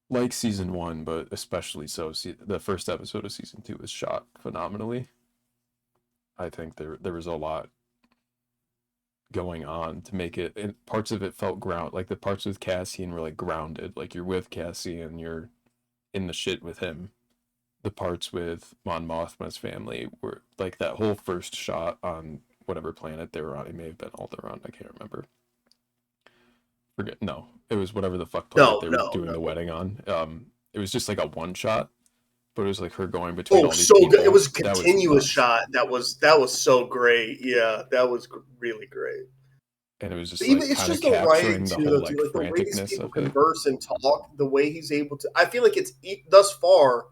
like season 1, but especially so. The first episode of season 2 was shot phenomenally. I think there was a lot going on to make it, and parts of it felt like the parts with Cassian were like grounded. Like you're with Cassian, you're in the shit with him. The parts with Mon Mothma's family were like that whole first shot on whatever planet they were on. It may have been Alderaan. I can't remember. No, it was whatever the fuck planet they were doing the wedding on. It was just like a one shot, But it was like her going between all these so people. good. It was a That was continuous nuts. shot. That was so great. Yeah, that was really great. And it was just Even like it's kind of just the writing capturing the too, whole though. like Like the way these franticness people of it. converse and talk, the way he's able to. I feel like it's thus far.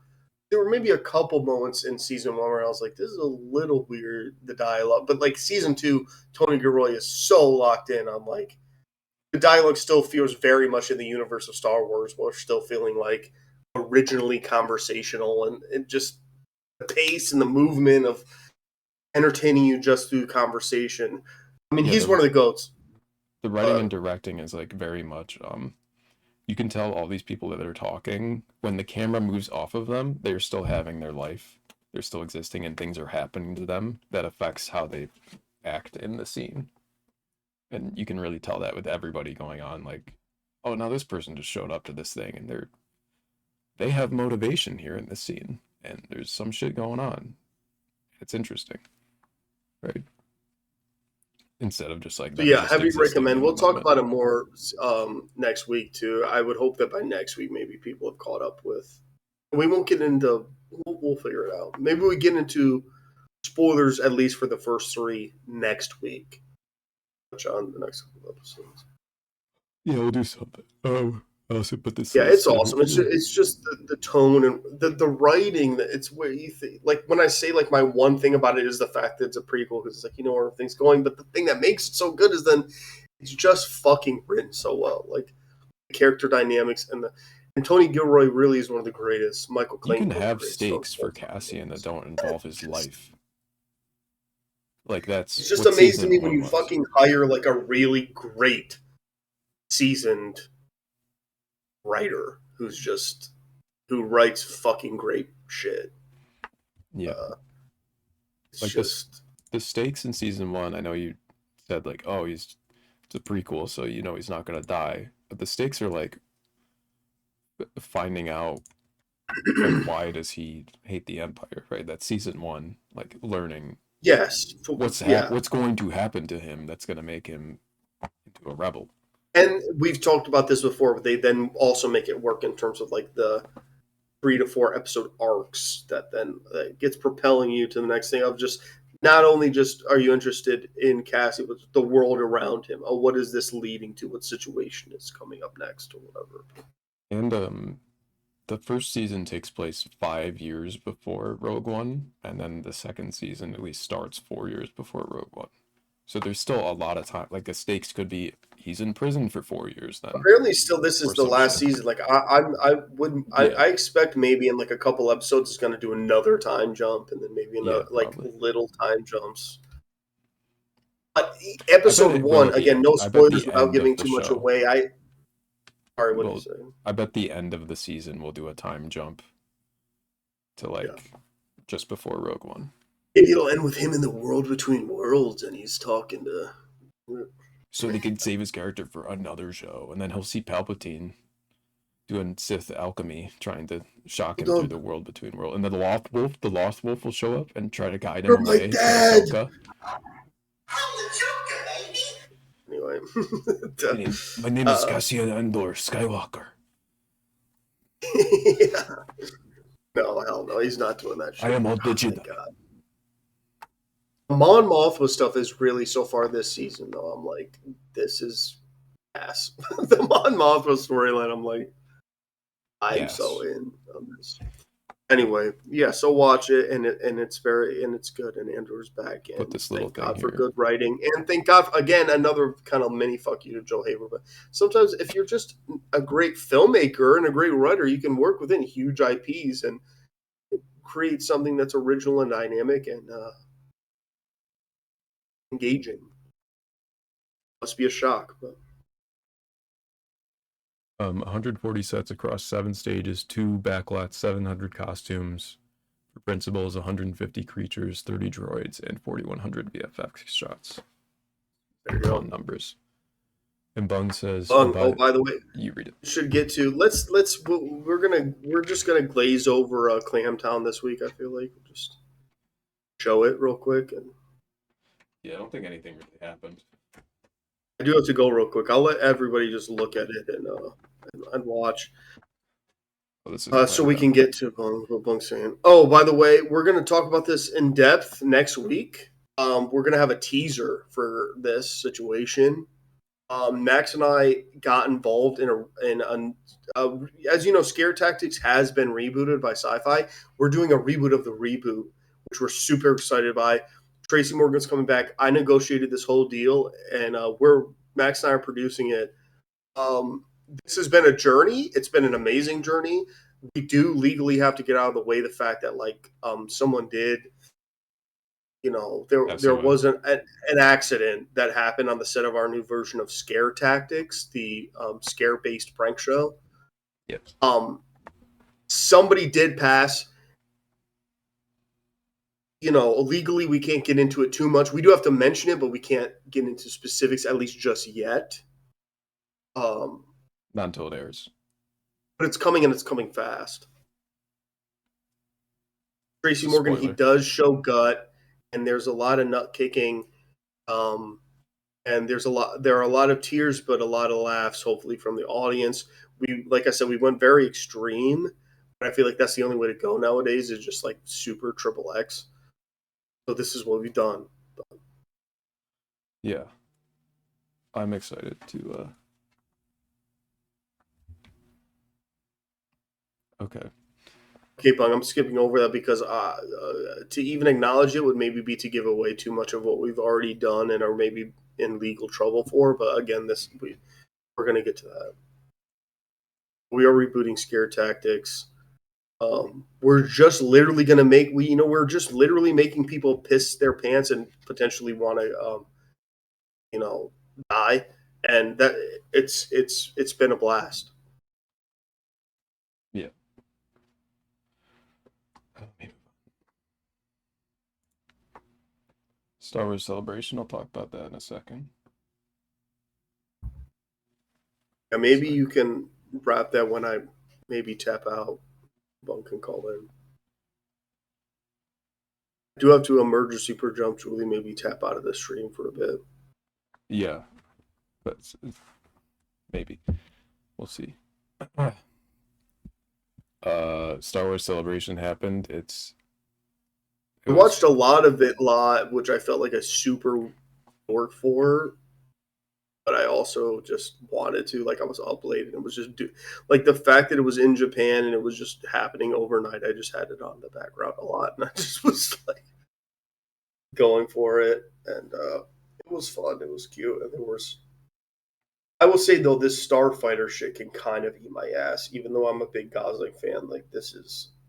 There were maybe a couple moments in season 1 where I was like, "This is a little weird," the dialogue. But like season 2, Tony Gilroy is so locked in on like the dialogue still feels very much in the universe of Star Wars, while still feeling like originally conversational and just the pace and the movement of entertaining you just through conversation. I mean, he's one of the GOATs. The writing and directing is like very much you can tell all these people that are talking, when the camera moves off of them, they're still having their life. They're still existing and things are happening to them that affects how they act in the scene. And you can really tell that with everybody going on, like, oh, now this person just showed up to this thing and they have motivation here in this scene and there's some shit going on. It's interesting. Right? Instead of just like So yeah, just heavy existing recommend. in We'll the talk moment. about it more next week too. I would hope that by next week, maybe people have caught up with. We won't get into. We'll figure it out. Maybe we get into spoilers at least for the first 3 next week. Touch on the next couple episodes. Yeah, we'll do something. I also put this. Yeah, it's awesome. It's just the tone and the writing. That it's where you think. Like when I say like my one thing about it is the fact that it's a prequel because it's like you know where everything's going. But the thing that makes it so good is then it's just fucking written so well. Like the character dynamics and Tony Gilroy really is one of the greatest. Michael You Clayton. can have stakes for Cassian that don't involve his life. Like that's It's just what amazing to me season when 1 you was. fucking hire like a really great seasoned writer who writes fucking great shit. Yeah. It's Like just the stakes in season 1, I know you said like, oh, it's a prequel, so you know he's not gonna die. But the stakes are like finding out like why does he hate the Empire, right? That's season 1, like learning yes, what's going to happen to him that's gonna make him into a rebel. And we've talked about this before, but they then also make it work in terms of like the 3 to 4 episode arcs that then gets propelling you to the next thing of just not only just are you interested in Cassie, but the world around him. Oh, what is this leading to? What situation is coming up next or whatever? And the first season takes place 5 years before Rogue One, and then the second season at least starts 4 years before Rogue One. So there's still a lot of time. Like the stakes could be he's in prison for 4 years then. Apparently, still this is or the some last shit. season. Like I expect maybe in like a couple episodes it's going to do another time jump and then maybe another like little time jumps. But episode it will 1 at the again, end. no I bet the spoilers without end of giving the too much show. away. Sorry, what are you saying? I bet the end of the season will do a time jump to like just before Rogue One. Maybe it'll end with him in the world between worlds and he's talking to. So they could save his character for another show, and then he'll see Palpatine doing Sith alchemy, trying to shock him through the world between worlds. And then the Lost Wolf will show up and try to guide him You're my away to dad! Ahsoka. Anyway. My name is Cassian Andor Skywalker. Yeah. No, hell no, he's not doing that shit. I am all digital. Thank God. Mon Mothma stuff is really so far this season though. I'm like, this is ass. The Mon Mothma storyline. I'm like, I'm so in on this. Anyway, yeah. So watch it, and it's good, and Andor's back. And Put this little thank God thing for here. good writing, and thank God again another kind of mini fuck you to Joe Haber. But sometimes if you're just a great filmmaker and a great writer, you can work within huge IPs and create something that's original and dynamic and engaging. Must be a shock, but 140 sets across 7 stages, 2 backlots, 700 costumes. For principals, 150 creatures, 30 droids, and 4,100 VFX shots. There you go. Numbers. And Bung says, by the way, you read it. Should get to we're just gonna glaze over Clamtown this week. I feel like just show it real quick, and yeah, I don't think anything really happened. I do have to go real quick. I'll let everybody just look at it and watch. Oh, this is So we can get to what Bung's saying. Oh, by the way, we're going to talk about this in depth next week. We're going to have a teaser for this situation. Max and I got involved as you know, Scare Tactics has been rebooted by Sci-Fi. We're doing a reboot of the reboot, which we're super excited by. Tracy Morgan's coming back. I negotiated this whole deal, and Max and I are producing it. This has been a journey. It's been an amazing journey. We do legally have to get out of the way the fact that someone did, there was an accident that happened on the set of our new version of Scare Tactics, the scare-based prank show. Yep. Somebody did pass. Legally we can't get into it too much. We do have to mention it, but we can't get into specifics, at least just yet. Not until it airs. But it's coming, and it's coming fast. Tracy Morgan, Spoiler. he does show gut, and there's a lot of nut kicking, and there are a lot of tears, but a lot of laughs, hopefully, from the audience. Like I said, we went very extreme, but I feel like that's the only way to go nowadays, is just like super XXX. So this is what we've done. Yeah. I'm excited to Okay, Bung, I'm skipping over that because to even acknowledge it would maybe be to give away too much of what we've already done and are maybe in legal trouble for. But again, we're going to get to that. We are rebooting Scare Tactics. We're just literally going to we're just literally making people piss their pants and potentially want to, die. And that it's been a blast. Yeah. Star Wars Celebration, I'll talk about that in a second. Yeah, maybe you can wrap that when I maybe tap out. Bunk can call in. I do have to emergency presumptually maybe tap out of the stream for a bit. Yeah, but maybe. We'll see. Star Wars Celebration happened. I watched a lot of it live, which I felt like a super work for, but I also just wanted to. I was up late, and it was just the fact that it was in Japan and it was just happening overnight. I just had it on the background a lot, and I just was going for it, and it was fun. It was cute, and I will say though, this Starfighter shit can kind of eat my ass, even though I'm a big Gosling fan.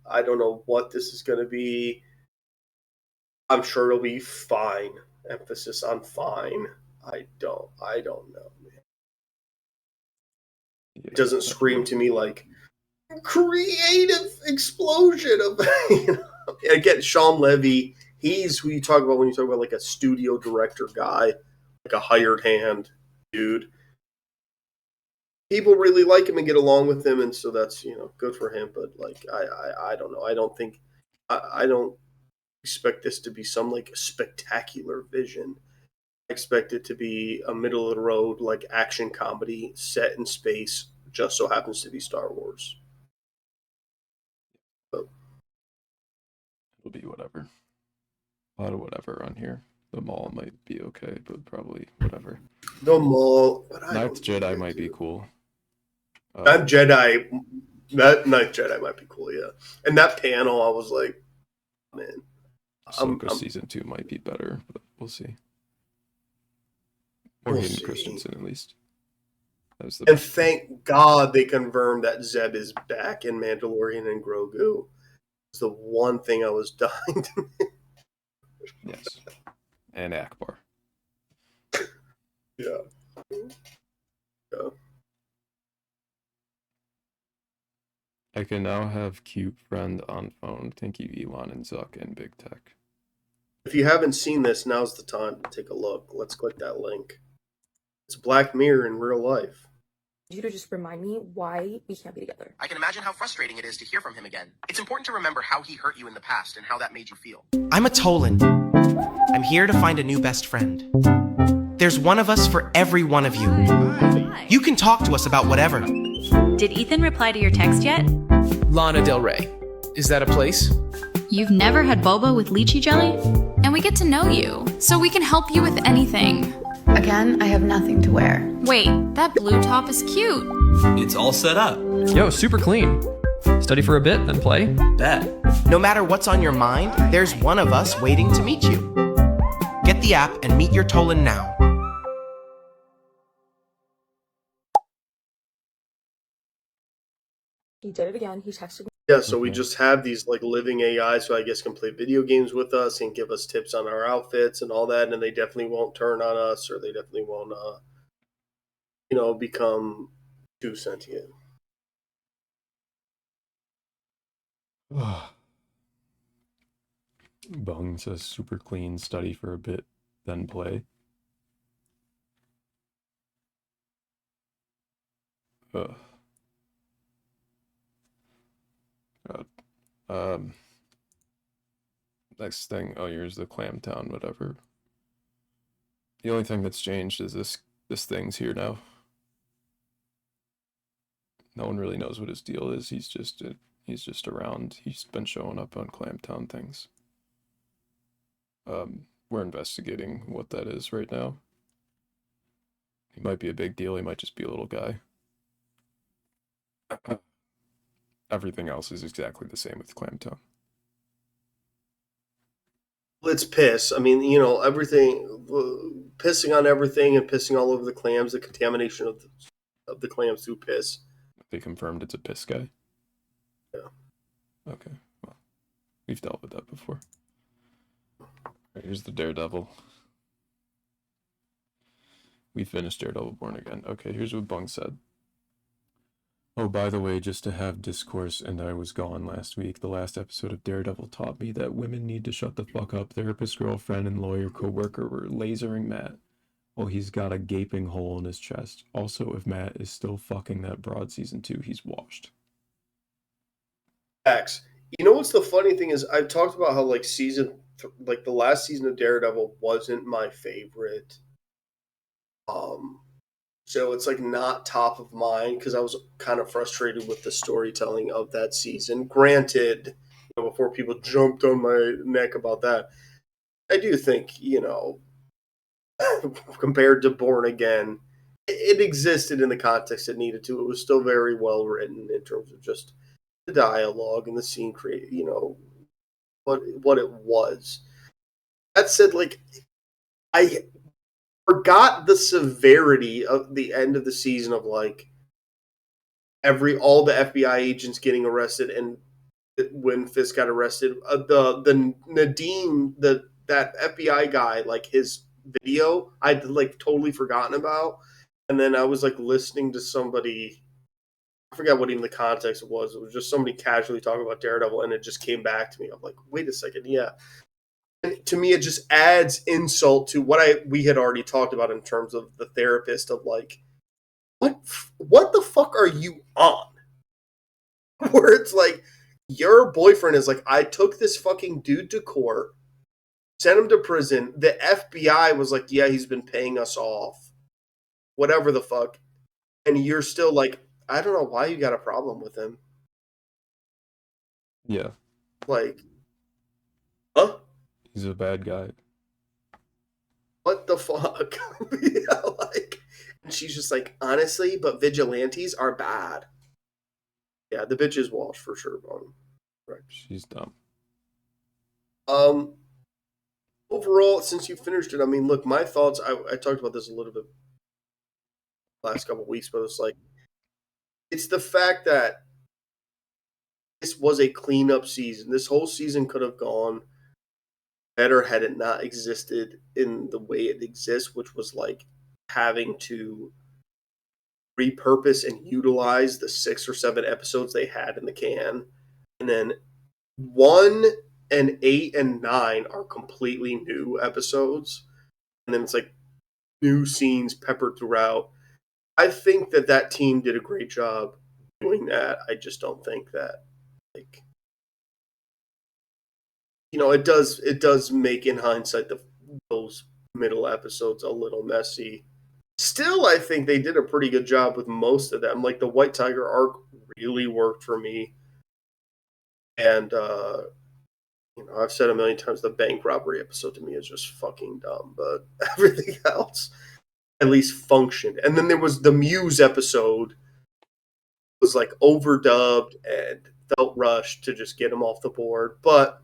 I don't know what this is going to be. I'm sure it'll be fine. Emphasis on fine. I don't know, man. It doesn't scream to me like creative explosion of Again, Sean Levy, he's who you talk about when you talk about a studio director guy, a hired hand dude. People really like him and get along with him, and so that's good for him. But I don't know. I don't expect this to be some spectacular vision. I expect it to be a middle of the road action comedy set in space. Just so happens to be Star Wars. So. It'll be whatever. A lot of whatever on here. The Mall might be okay, but probably whatever. The Mall. Ninth Jedi might be cool. That Ninth Jedi might be cool, yeah. And that panel, I was like, man. Ahsoka season 2 might be better, but we'll see. Or Hayden Christensen, at least. And thank God they confirmed that Zeb is back in Mandalorian and Grogu. It's the one thing I was dying to make. Yes. And Akbar. Yeah. I can now have cute friend on phone. Thank you, Elon and Zuck and Big Tech. If you haven't seen this, now's the time to take a look. Let's click that link. It's Black Mirror in real life. You to just remind me why we can't be together. I can imagine how frustrating it is to hear from him again. It's important to remember how he hurt you in the past and how that made you feel. I'm a Tolan. I'm here to find a new best friend. There's one of us for every one of you. You can talk to us about whatever. Did Ethan reply to your text yet? Lana Del Rey. Is that a place? You've never had boba with lychee jelly? And we get to know you, so we can help you with anything. Again, I have nothing to wear. Wait, that blue top is cute. It's all set up. Yo, super clean. Study for a bit, then play? Bet. No matter what's on your mind, there's one of us waiting to meet you. Get the app and meet your Tolan now. He did it again. He texted me. Yeah, so we just have these like living AIs who I guess can play video games with us and give us tips on our outfits and all that, and they definitely won't turn on us, or they definitely won't, become too sentient. Bung says super clean, study for a bit, then play. Ugh. God. Next thing, oh, here's the clam town, whatever. The only thing that's changed is this thing's here now. No one really knows what his deal is. He's just around. He's been showing up on Clamtown things. We're investigating what that is right now. He might be a big deal. He might just be a little guy. Everything else is exactly the same with Clamtown. Let's piss. I mean, everything, pissing on everything and pissing all over the clams, the contamination of the clams through piss. They confirmed it's a piss guy? Yeah. Okay, well, we've dealt with that before. Here's the Daredevil. We finished Daredevil Born Again. Okay, here's what Bung said. Oh, by the way, just to have discourse, and I was gone last week, the last episode of Daredevil taught me that women need to shut the fuck up. Therapist, girlfriend, and lawyer co-worker were lasering Matt. Oh, he's got a gaping hole in his chest. Also, if Matt is still fucking that broad season 2, he's washed. Facts. You know what's the funny thing is I've talked about how like the last season of Daredevil wasn't my favorite. So it's like not top of mind because I was kind of frustrated with the storytelling of that season. Granted, before people jumped on my neck about that, I do think, compared to Born Again, it existed in the context it needed to. It was still very well written in terms of just the dialogue and the scene create, what it was. That said, like, I forgot the severity of the end of the season of like all the FBI agents getting arrested, and when Fisk got arrested, the Nadeem, that FBI guy, like his video, I'd like totally forgotten about, and then I was like listening to somebody. I forgot what even the context was. It was just somebody casually talking about Daredevil, and it just came back to me. I'm like, wait a second, yeah. And to me, it just adds insult to what we had already talked about in terms of the therapist of like, what the fuck are you on? Where it's like, your boyfriend is like, I took this fucking dude to court, sent him to prison. The FBI was like, yeah, he's been paying us off. Whatever the fuck. And you're still like, I don't know why you got a problem with him. Yeah. Like, huh? He's a bad guy. What the fuck? Yeah, like, and she's just like, honestly, but vigilantes are bad. Yeah, the bitch is Walsh for sure, Bone. Right. She's dumb. Overall, since you finished it, I mean, look, my thoughts, I talked about this a little bit last couple of weeks, but it's like, it's the fact that this was a cleanup season. This whole season could have gone better had it not existed in the way it exists, which was like having to repurpose and utilize the 6 or 7 episodes they had in the can. And then 1 and 8 and 9 are completely new episodes. And then it's like new scenes peppered throughout. I think that team did a great job doing that. I just don't think that, like, it does make, in hindsight, those middle episodes a little messy. Still, I think they did a pretty good job with most of them. Like, the White Tiger arc really worked for me. And I've said a million times the bank robbery episode to me is just fucking dumb, but everything else at least functioned. And then there was the Muse episode, was like overdubbed and felt rushed to just get him off the board. But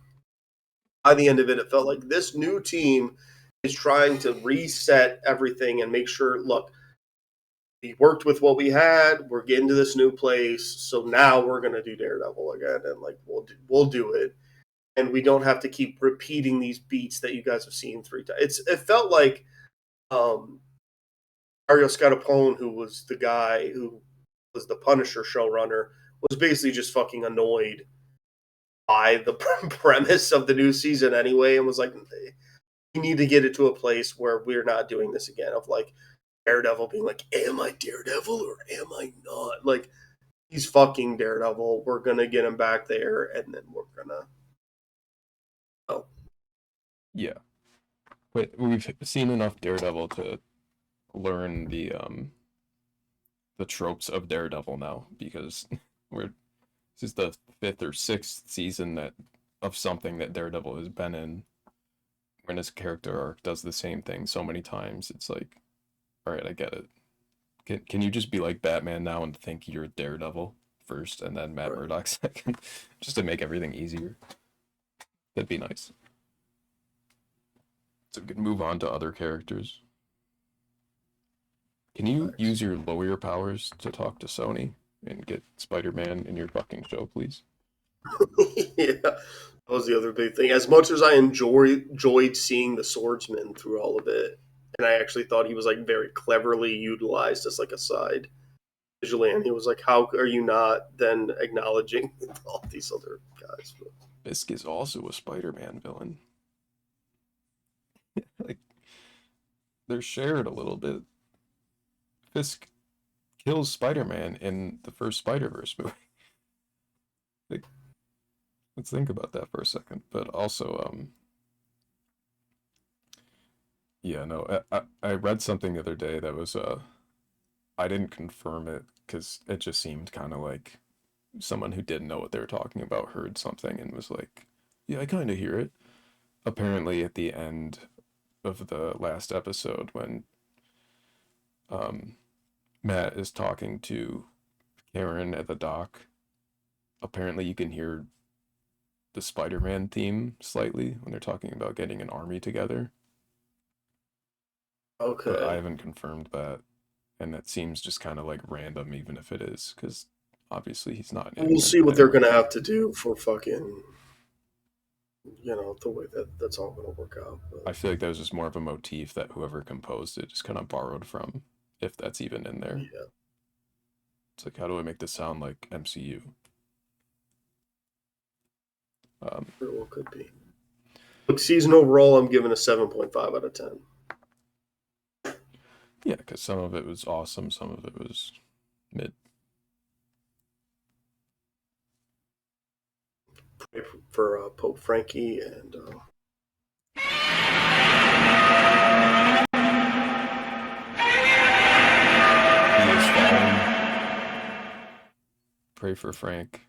by the end of it, it felt like this new team is trying to reset everything and make sure, look, we worked with what we had. We're getting to this new place, so now we're gonna do Daredevil again, and like we'll do it, and we don't have to keep repeating these beats that you guys have seen 3 times. It felt like Mario Scarpone, who was the guy who was the Punisher showrunner, was basically just fucking annoyed by the premise of the new season anyway, and was like, we need to get it to a place where we're not doing this again. Of like Daredevil being like, am I Daredevil or am I not? Like, he's fucking Daredevil. We're gonna get him back there, and then we're gonna. Oh, Yeah, but we've seen enough Daredevil to learn the tropes of Daredevil now, because this is the 5th or 6th season of something that Daredevil has been in. When his character arc does the same thing so many times, it's like, all right, I get it. Can you just be like Batman now and think you're Daredevil first and then Matt Murdock second, just to make everything easier? That'd be nice. So we can move on to other characters. Can you use your lawyer powers to talk to Sony and get Spider-Man in your fucking show, please? Yeah, that was the other big thing. As much as I enjoyed seeing the swordsman through all of it, and I actually thought he was like very cleverly utilized as like a side vigilante. He was like, how are you not then acknowledging all these other guys? Fisk is also a Spider-Man villain. Like, they're shared a little bit. Fisk kills Spider-Man in the first Spider-Verse movie. Like, let's think about that for a second. But also, yeah, no, I read something the other day that was, I didn't confirm it because it just seemed kind of like someone who didn't know what they were talking about heard something and was like, yeah, I kind of hear it. Apparently, at the end of the last episode, when Matt is talking to Karen at the dock, apparently you can hear the Spider-Man theme slightly when they're talking about getting an army together. Okay. But I haven't confirmed that, and that seems just kind of like random, even if it is, because obviously he's not in it. We'll see what they're gonna have to do for fucking, the way that's all gonna work out. But I feel like that was just more of a motif that whoever composed it just kind of borrowed from, if that's even in there. Yeah. It's like, how do I make this sound like MCU? Very well could be. Look, season overall, I'm giving a 7.5 out of 10. Yeah, because some of it was awesome, some of it was mid. Pray for Pope Frankie and. Pray for Frank.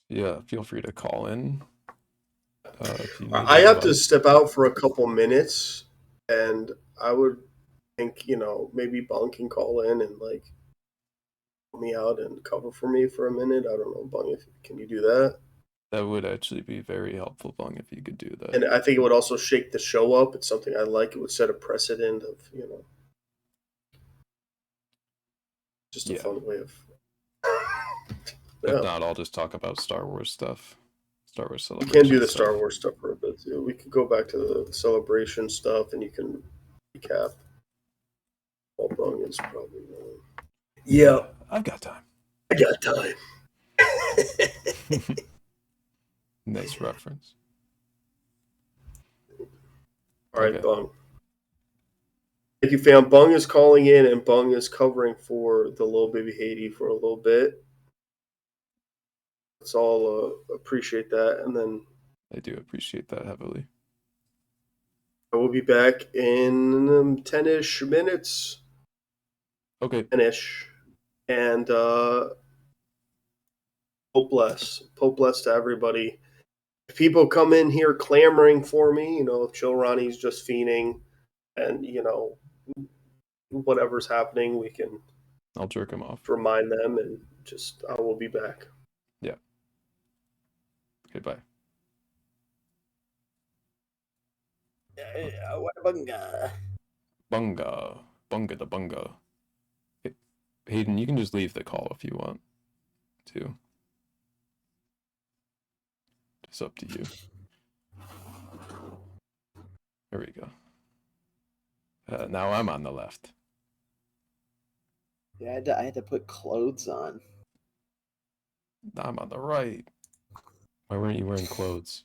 Yeah, feel free to call in. I have to step out for a couple minutes, and I would think, maybe Bung can call in and like help me out and cover for me for a minute. I don't know, Bung, can you do that? That would actually be very helpful, Bung, if you could do that. And I think it would also shake the show up. It's something I like. It would set a precedent of, just a fun way of. If not, I'll just talk about Star Wars stuff. Star Wars We Celebration. can do the Star Wars stuff for a bit too. We could go back to the Celebration stuff, and you can recap. Well, Bung is probably. Yeah, I've got time. I got time. Nice reference. All right, Bung. Thank you, fam. Bung is calling in, and Bung is covering for the little baby Haiti for a little bit. let's all appreciate that. And then I do appreciate that heavily. I will be back in 10-ish minutes. Okay. 10-ish. And Pope bless. Pope bless to everybody. If people come in here clamoring for me, if Chill Ronnie's just fiending and, whatever's happening, we can I'll jerk him off. remind them and just, I will be back. Yeah. Okay, bye. Bunga. Bunga the bunga. Hayden, you can just leave the call if you want to. It's up to you. There we go. Now I'm on the left. Yeah, I had to put clothes on. Now I'm on the right. Why weren't you wearing clothes?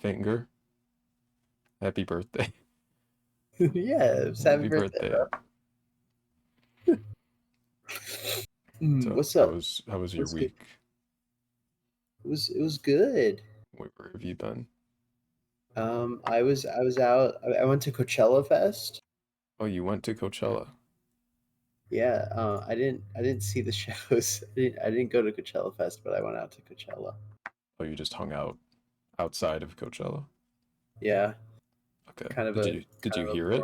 Finger. Happy birthday. Yeah, happy birthday. So what's up? How was your week? Good? It was good. Where have you been? I was out. I went to Coachella Fest. Oh, you went to Coachella. Yeah, I didn't see the shows. I didn't go to Coachella Fest, but I went out to Coachella. Oh, you just hung out outside of Coachella? Yeah. Okay. Kind of did you hear it?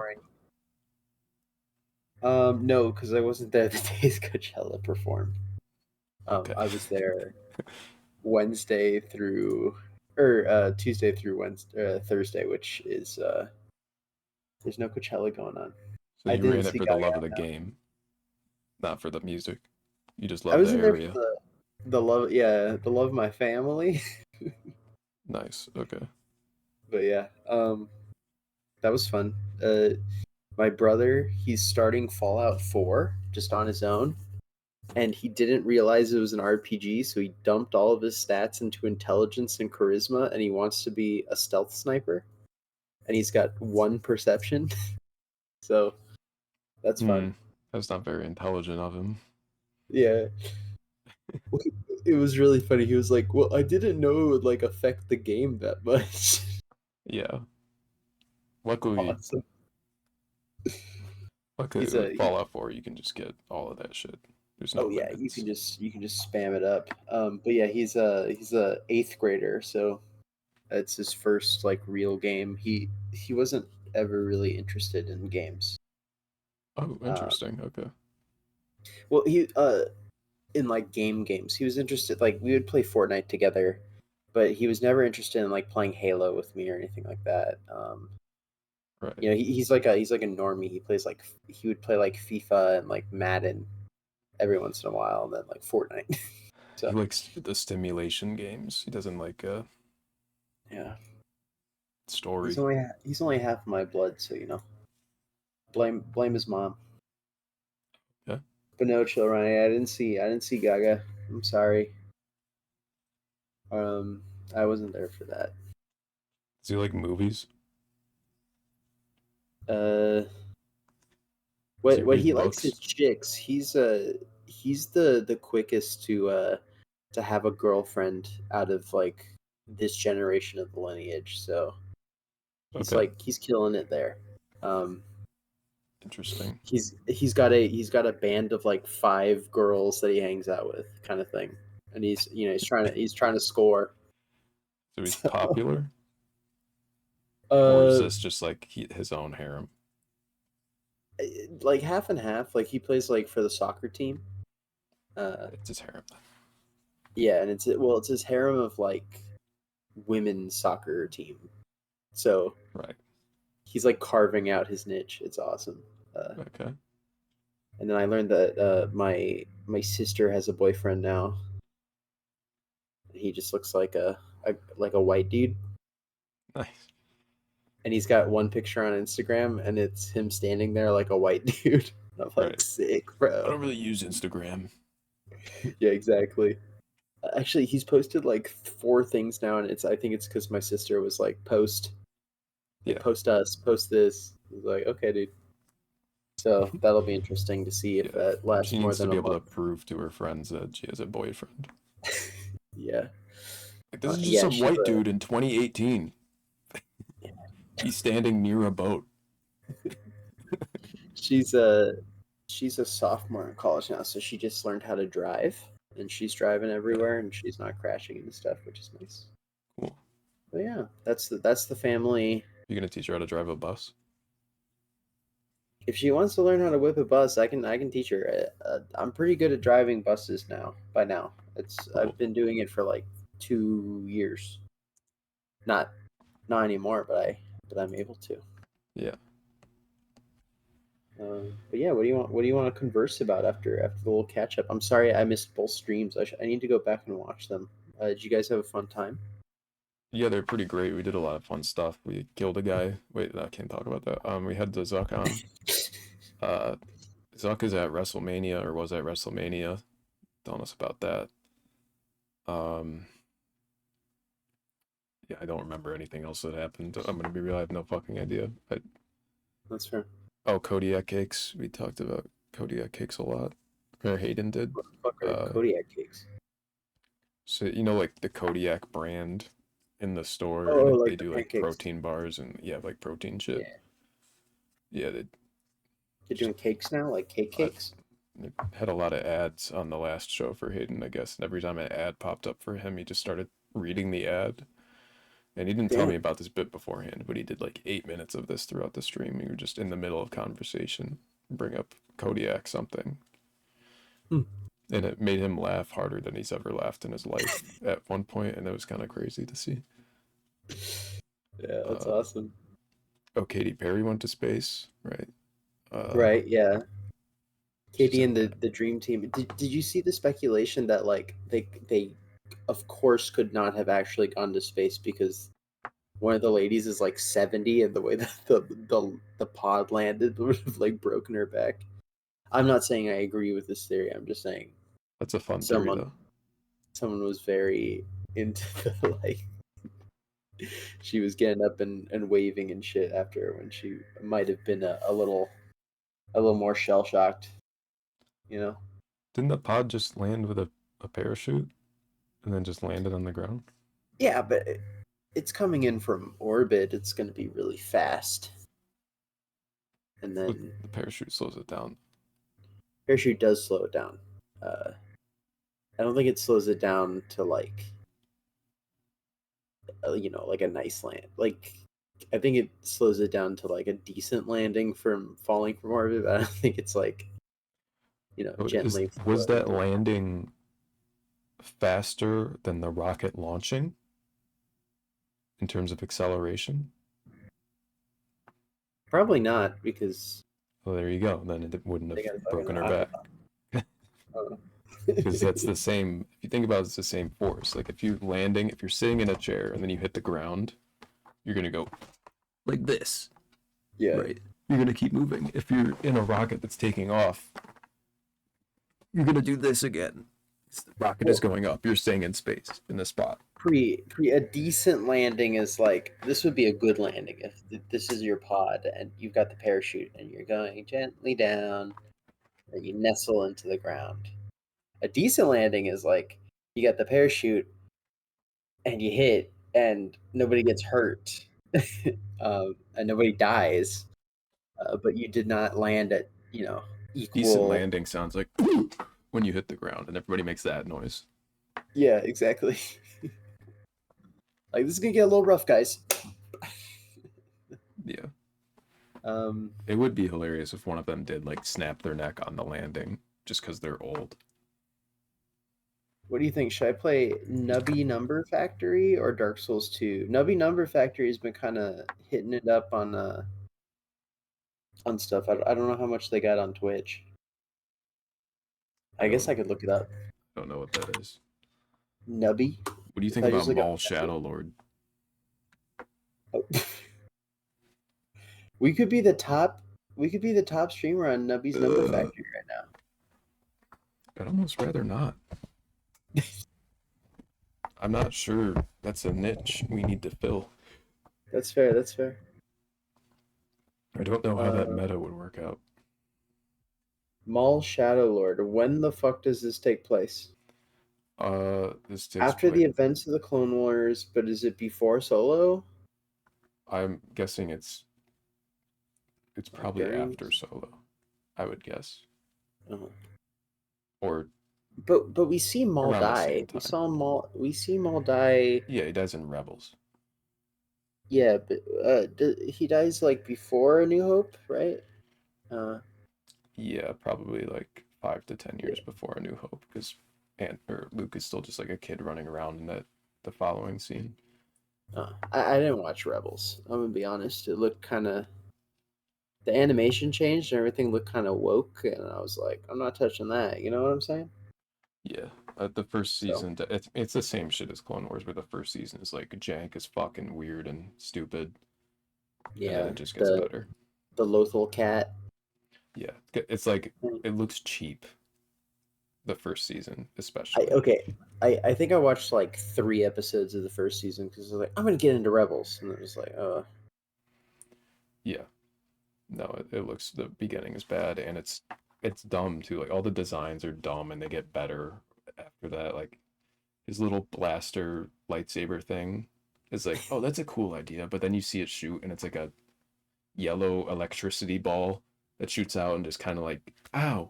No, because I wasn't there the days Coachella performed. Okay. I was there Tuesday through Thursday, which is there's no Coachella going on. So you ran it for the love of the game, not for the music. You just love the area. For the love, the love of my family. Nice. Okay. But yeah, that was fun. My brother, he's starting Fallout 4 just on his own, and he didn't realize it was an RPG, so he dumped all of his stats into intelligence and charisma, and he wants to be a stealth sniper, and he's got 1 perception. So that's fun. That's not very intelligent of him. Yeah. It was really funny. He was like, "Well, I didn't know it would affect the game that much." Yeah. Luckily, awesome. With Fallout 4, you can just get all of that shit. There's no limits. You can just spam it up. But yeah, he's a 8th grader, so it's his first real game. He wasn't ever really interested in games. Oh, interesting. Okay. Well, he in games, he was interested. We would play Fortnite together, but he was never interested in playing Halo with me or anything like that. Right. He's like a normie. He would play FIFA and Madden every once in a while, and then Fortnite. So he likes the stimulation games. He doesn't like story. He's only half my blood, so blame his mom. Yeah. But no, Chill Ronnie, I didn't see Gaga. I'm sorry. I wasn't there for that. Does he like movies? What he likes is chicks. He's the quickest to have a girlfriend out of this generation of the lineage. So he's he's killing it there. Interesting. He's got a band of 5 girls that he hangs out with, kind of thing, and he's trying to score. So he's popular. Or is this just his own harem? Half and half. He plays for the soccer team. It's his harem. Yeah, and it's his harem of women's soccer team. So right, he's carving out his niche. It's awesome. Okay. And then I learned that my sister has a boyfriend now. He just looks like a white dude. Nice. And he's got one picture on Instagram, and it's him standing there like a white dude. I'm sick, bro. I don't really use Instagram. Yeah, exactly. Actually, he's posted 4 things now, and I think it's because my sister was post. Yeah. Post us, post this. I was like, okay, dude. So that'll be interesting to see if that lasts She more needs to than be a able month. to prove to her friends that she has a boyfriend. Yeah. Like, this is just yeah, some she's white a- dude in 2018. He's standing near a boat. She's a sophomore in college now, so she just learned how to drive, and she's driving everywhere, and she's not crashing into stuff, which is nice. Cool. But yeah, that's the family. You're gonna teach her how to drive a bus? If she wants to learn how to whip a bus, I can teach her. I'm pretty good at driving buses now. By now, I've been doing it for like 2 years. Not anymore, but I'm able to. Yeah. But yeah, what do you want to converse about after the little catch up? I'm sorry I missed both streams. I need to go back and watch them. Did you guys have a fun time? Yeah, they're pretty great. We did a lot of fun stuff. We killed a guy. Wait, I can't talk about that. We had the Zuck on. Zuck is at WrestleMania, or was at WrestleMania. Telling us about that. Yeah, I don't remember anything else that happened. I'm gonna be real. I have no fucking idea. That's fair. Oh, Kodiak cakes. We talked about Kodiak cakes a lot. Or Hayden did. What the fuck are Kodiak cakes? So like the Kodiak brand in the store, Oh, and like they the do like pancakes. protein bars and like protein shit. Yeah, They're doing cakes now, like cakes. They had a lot of ads on the last show for Hayden, I guess. And every time an ad popped up for him, he just started reading the ad. And he didn't tell me about this bit beforehand, but he did like 8 minutes of this throughout the stream. We were just in the middle of conversation, bring up Kodiak something. And it made him laugh harder than he's ever laughed in his life at one point, and it was kind of crazy to see. Yeah, that's awesome. Oh, Katy Perry went to space, right? Right, yeah. Katie and the dream team. Did you see the speculation that like they of course could not have actually gone to space because one of the ladies is like 70 and the way that the pod landed would have like broken her back. I'm not saying I agree with this theory. I'm just saying that's a fun theory though. Someone was very into the like she was getting up and waving and shit after when she might have been a little more shell shocked. You know? Didn't the pod just land with a parachute and then just landed on the ground? Yeah, but it's coming in from orbit. It's going to be really fast. And then the parachute slows it down. Parachute does slow it down. I don't think it slows it down to like like a nice land. Like I think it slows it down to like a decent landing from falling from orbit, but I don't think it's like gently. Was that landing faster than the rocket launching in terms of acceleration? Probably not, because well, there you go. Then it wouldn't have broken her back. Because that's the same. If you think about it, it's the same force. Like if you're sitting in a chair and then you hit the ground, you're gonna go like this. Yeah. Right. You're gonna keep moving. If you're in a rocket that's taking off, you're gonna do this again. The rocket is going up. You're staying in space in the spot. A decent landing is like this would be a good landing if this is your pod and you've got the parachute and you're going gently down and you nestle into the ground. A decent landing is like you got the parachute and you hit and nobody gets hurt and nobody dies, but you did not land at equal. Decent landing sounds like when you hit the ground and everybody makes that noise. Yeah, exactly. Like this is gonna get a little rough, guys. Yeah. It would be hilarious if one of them did like snap their neck on the landing just because they're old. What do you think? Should I play Nubby Number Factory or Dark Souls 2? Nubby Number Factory has been kind of hitting it up on stuff. I don't know how much they got on Twitch. I guess I could look it up. I don't know what that is. Nubby. What do you think about Maul Shadow Lord? Oh. We could be the top streamer on Nubby's Number Factory right now. I'd almost rather not. I'm not sure that's a niche we need to fill. That's fair. I don't know how that meta would work out. Maul Shadow Lord. When the fuck does this take place? This takes After place. the events of the Clone Wars, but is it before Solo? I'm guessing it's probably during? after Solo. I would guess. Uh-huh. Or But we see Maul around the die. same time. We see Maul die. Yeah, he dies in Rebels. Yeah, but he dies like before A New Hope, right? Yeah, probably like 5 to 10 years before A New Hope, because Luke is still just like a kid running around in the following scene. I didn't watch Rebels. I'm gonna be honest. It looked kind of, the animation changed and everything looked kind of woke, and I was like, I'm not touching that. You know what I'm saying? Yeah, the first season, it's the same shit as Clone Wars, where the first season is like jank as fucking weird and stupid. Yeah, and then it just gets better. The Lothal cat. Yeah, it's like it looks cheap. The first season, especially. I think I watched like 3 episodes of the first season because I was like, I'm gonna get into Rebels, and it was like, Yeah, no, it looks, the beginning is bad, and it's dumb too. Like all the designs are dumb, and they get better after that. Like his little blaster lightsaber thing is like, oh, that's a cool idea, but then you see it shoot, and it's like a yellow electricity ball that shoots out and just kind of like, ow,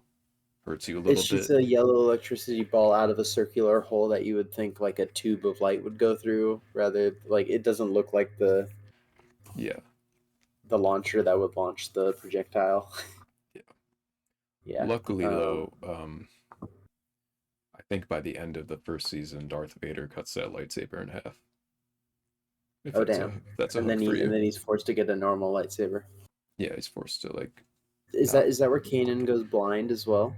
hurts you a little it's just bit. a yellow electricity ball out of a circular hole that you would think like a tube of light would go through. Rather, like it doesn't look like the launcher that would launch the projectile. Yeah. Luckily, though, I think by the end of the first season, Darth Vader cuts that lightsaber in half. Damn! That's a and then hook for you. and then he's forced to get a normal lightsaber. Yeah, he's forced to like. Is that where Kanan goes blind as well?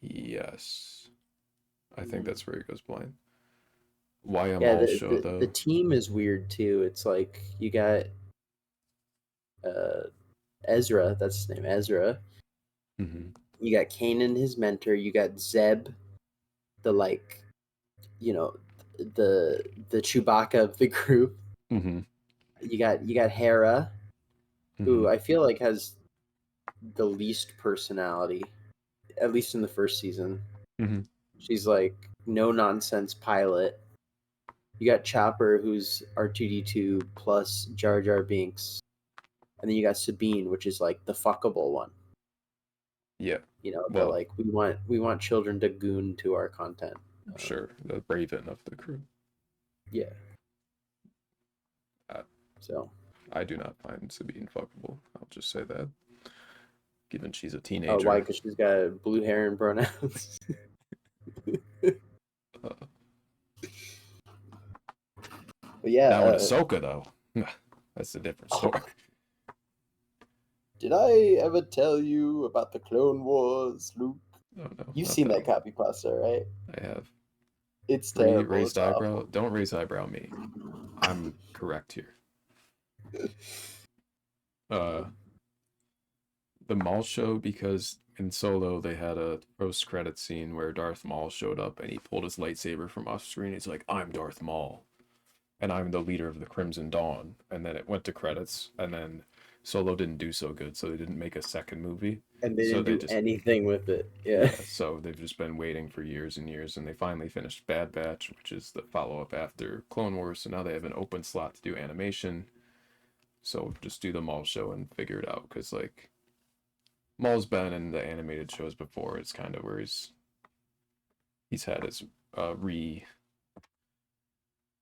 Yes, I think that's where he goes blind. Why a Yeah, Maul show though? the team is weird too. It's like you got Ezra, that's his name, Ezra. Mm-hmm. You got Kanan, his mentor. You got Zeb, the like, the Chewbacca of the group. Mm-hmm. You got Hera, who I feel like has the least personality, at least in the first season. Mm-hmm. She's like no nonsense pilot. You got Chopper, who's R2D2 plus Jar Jar Binks, and then you got Sabine, which is like the fuckable one. Yeah, but like we want children to goon to our content. Sure, the Raven of the crew. Yeah. So I do not find Sabine fuckable. I'll just say that, given she's a teenager. Oh, why? Because she's got blue hair and pronouns. But yeah, now in Ahsoka though, that's a different story. Did I ever tell you about the Clone Wars, Luke? No, You've seen that copy pasta, right? I have. It's terrible. Raised eyebrow. Don't raise eyebrow me. I'm correct here. The Maul show, because in Solo they had a post-credit scene where Darth Maul showed up and he pulled his lightsaber from off screen. He's like, "I'm Darth Maul, and I'm the leader of the Crimson Dawn." And then it went to credits, and then Solo didn't do so good, so they didn't make a second movie. And they didn't do anything with it. Yeah. So they've just been waiting for years and years, and they finally finished Bad Batch, which is the follow-up after Clone Wars. So now they have an open slot to do animation. So just do the Maul show and figure it out, because like Maul's been in the animated shows before. It's kind of where he's had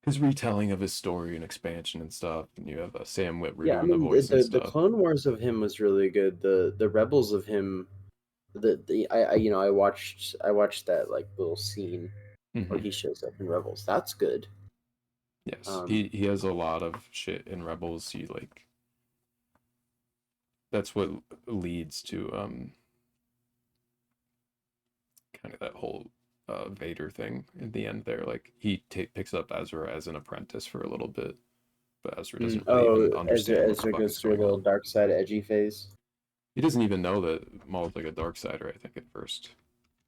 his retelling of his story and expansion and stuff, and you have Sam Witwer doing the voice and stuff. The Clone Wars of him was really good. The Rebels of him, I watched that like little scene where he shows up in Rebels. That's good. Yes, he has a lot of shit in Rebels. He like, that's what leads to kind of that whole Vader thing in the end there. Like he picks up Ezra as an apprentice for a little bit, but Ezra doesn't really even understand Ezra goes through a little dark side edgy phase. He doesn't even know that Maul's like a dark sider, I think, at first.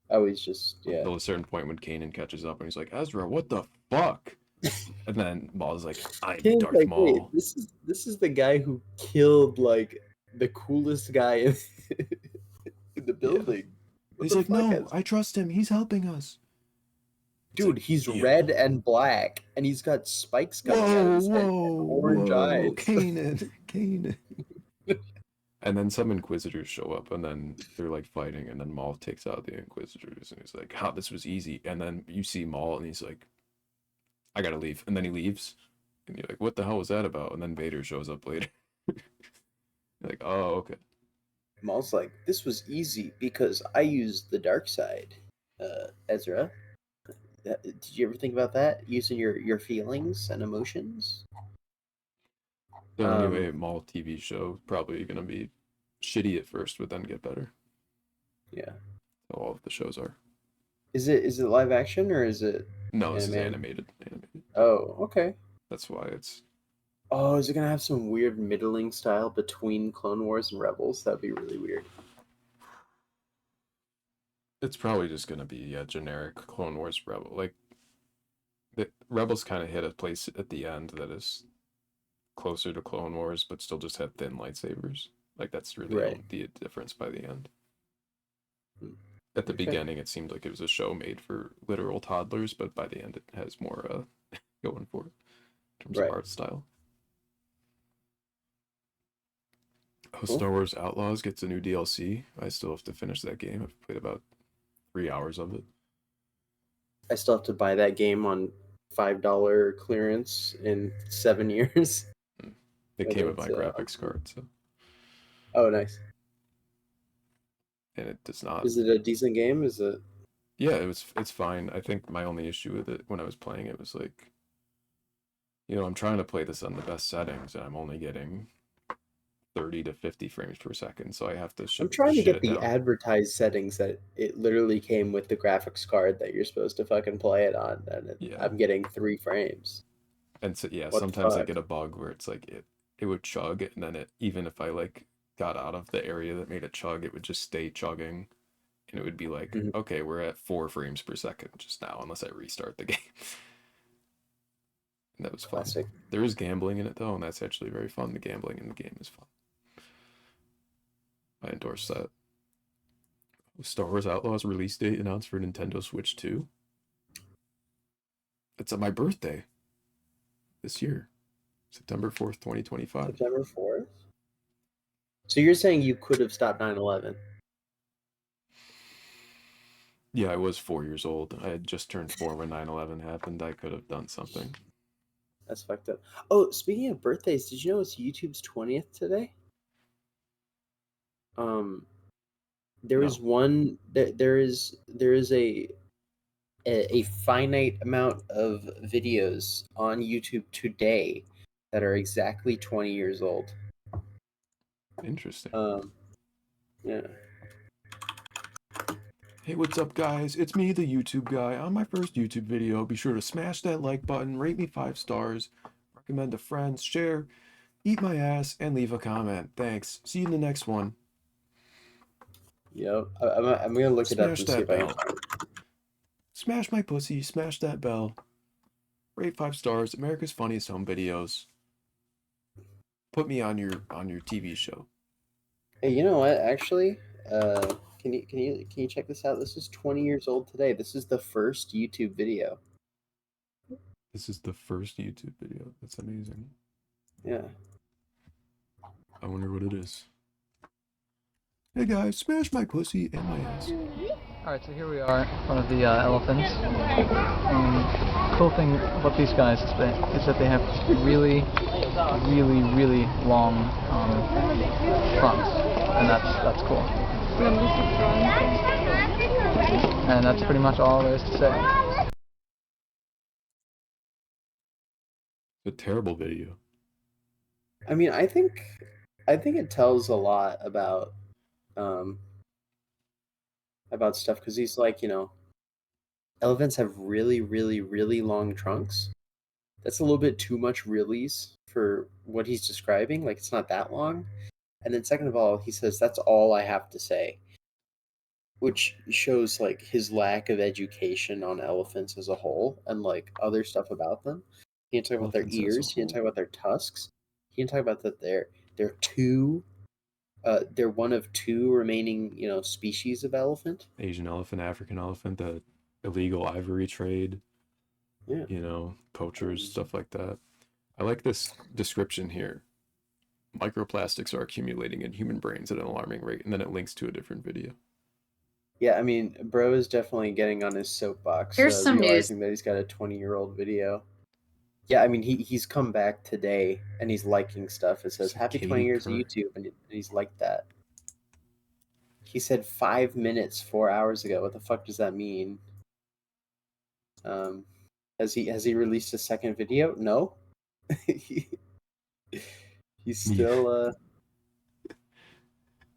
Oh, he's just Until a certain point when Kanan catches up and he's like, "Ezra, what the fuck?" And then Maul's like, "I'm Darth like, Maul." Wait, this is the guy who killed like the coolest guy the building. What He's the like, fuck no, is- I trust him. He's helping us. Dude, he's red and black, and he's got spikes coming out of Whoa, his head and whoa, orange whoa, eyes. Kanan. And then some Inquisitors show up, and then they're like fighting, and then Maul takes out the Inquisitors, and he's like, "How this was easy." And then you see Maul, and he's like, "I gotta leave," and then he leaves, and you're like, "What the hell was that about?" And then Vader shows up later. You're like, "Oh, okay." Maul's like, this was easy because I used the dark side. Ezra, did you ever think about that? Using your feelings and emotions? So anyway, Maul TV show probably gonna be shitty at first, but then get better. Yeah. All of the shows are. Is it live action or is it No, this is animated. Oh, okay. That's why it's Oh, is it gonna have some weird middling style between Clone Wars and Rebels? That'd be really weird. it's probably just gonna be a generic Clone Wars Rebel. Like the Rebels kind of hit a place at the end that is closer to Clone Wars, but still just had thin lightsabers. Like that's really Right. the difference by the end. At the beginning, it seemed like it was a show made for literal toddlers, but by the end, it has more going for it in terms of art style. Oh, Star Wars Outlaws gets a new DLC. I still have to finish that game. I've played about 3 hours of it. I still have to buy that game on $5 clearance in 7 years. It came with my graphics card, so. Oh, nice. And it does not. Is it a decent game? Is it? Yeah, it's fine. I think my only issue with it when I was playing it was like, I'm trying to play this on the best settings, and I'm only getting 30 to 50 frames per second, so I have to I'm trying to get the down. advertised settings that it literally came with the graphics card that you're supposed to fucking play it on, and I'm getting 3 frames. And so What sometimes I fuck? get a bug where it's like it would chug, and then even if I like got out of the area that made it chug, it would just stay chugging, and it would be like, okay, we're at 4 frames per second just now, unless I restart the game. And that was fun. Classic. There is gambling in it though, and that's actually very fun. The gambling in the game is fun. I endorse that. Star Wars Outlaws release date announced for Nintendo Switch 2. It's on my birthday this year, September 4th, 2025. September 4th? So you're saying you could have stopped 9/11? Yeah, I was 4 years old. I had just turned 4 when 9/11 happened. I could have done something. That's fucked up. Oh, speaking of birthdays, did you know it's YouTube's 20th today? There is one. There is a finite amount of videos on YouTube today that are exactly 20 years old. Interesting. Yeah. Hey, what's up, guys? It's me, the YouTube guy. On my first YouTube video, be sure to smash that like button, rate me 5 stars, recommend to friends, share, eat my ass, and leave a comment. Thanks. See you in the next one. Yep. I'm gonna look it up and Smash see that if I can bell. find it. Smash my pussy, smash that bell. Rate 5 stars, America's Funniest Home Videos. Put me on your TV show. Hey, you know what? Actually, can you check this out? This is 20 years old today. This is the first YouTube video. This is the first YouTube video. That's amazing. Yeah. I wonder what it is. Hey guys, smash my pussy and my ass. Alright, so here we are in front of the elephants. Cool thing about these guys is that they have really, really, really long trunks, and that's cool. And that's pretty much all there is to say. It's a terrible video. I mean, I think it tells a lot about stuff, because he's like, elephants have really, really, really long trunks. That's a little bit too much reallys for what he's describing. Like, it's not that long. And then second of all, he says, that's all I have to say, which shows like his lack of education on elephants as a whole and like other stuff about them. He didn't talk about their Elephants as a ears. He didn't talk about their tusks. He didn't talk about that they're two they're one of 2 remaining, species of elephant. Asian elephant, African elephant, the illegal ivory trade, Yeah. Poachers, stuff like that. I like this description here. Microplastics are accumulating in human brains at an alarming rate, and then it links to a different video. Yeah, I mean, bro is definitely getting on his soapbox, Here's some realizing that he's got a 20-year-old video. Yeah, I mean, he's come back today, and he's liking stuff. It says, happy 20 years of YouTube, and he's liked that. He said 5 minutes 4 hours ago. What the fuck does that mean? Has he released a second video? No. He's still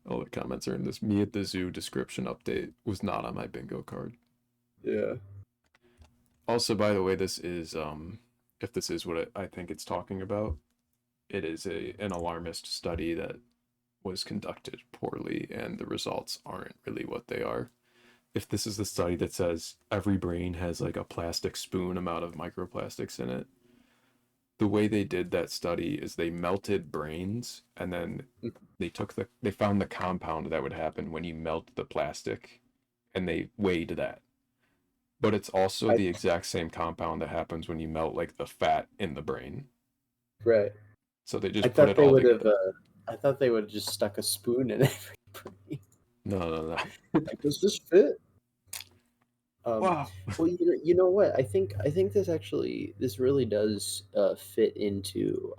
All the comments are in this me at the zoo description update was not on my bingo card. Yeah. Also, by the way, this is if this is what I think it's talking about, it is an alarmist study that was conducted poorly, and the results aren't really what they are. If this is the study that says every brain has like a plastic spoon amount of microplastics in it, the way they did that study is they melted brains, and then they found the compound that would happen when you melt the plastic, and they weighed that. But it's also the exact same compound that happens when you melt like the fat in the brain. Right. So they just I put thought it they all would have. together. I thought they would have just stuck a spoon in every brain. No. Like, does this fit? Wow. Well, you know what? I think this really does fit into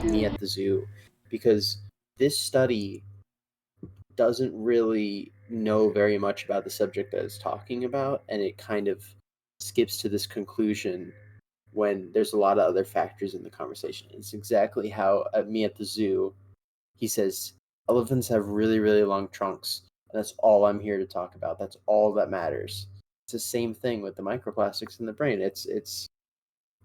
me at the zoo, because this study doesn't really know very much about the subject that it's talking about, and it kind of skips to this conclusion when there's a lot of other factors in the conversation. It's exactly how at me at the zoo, he says elephants have really, really long trunks, and that's all I'm here to talk about. That's all that matters. It's the same thing with the microplastics in the brain. It's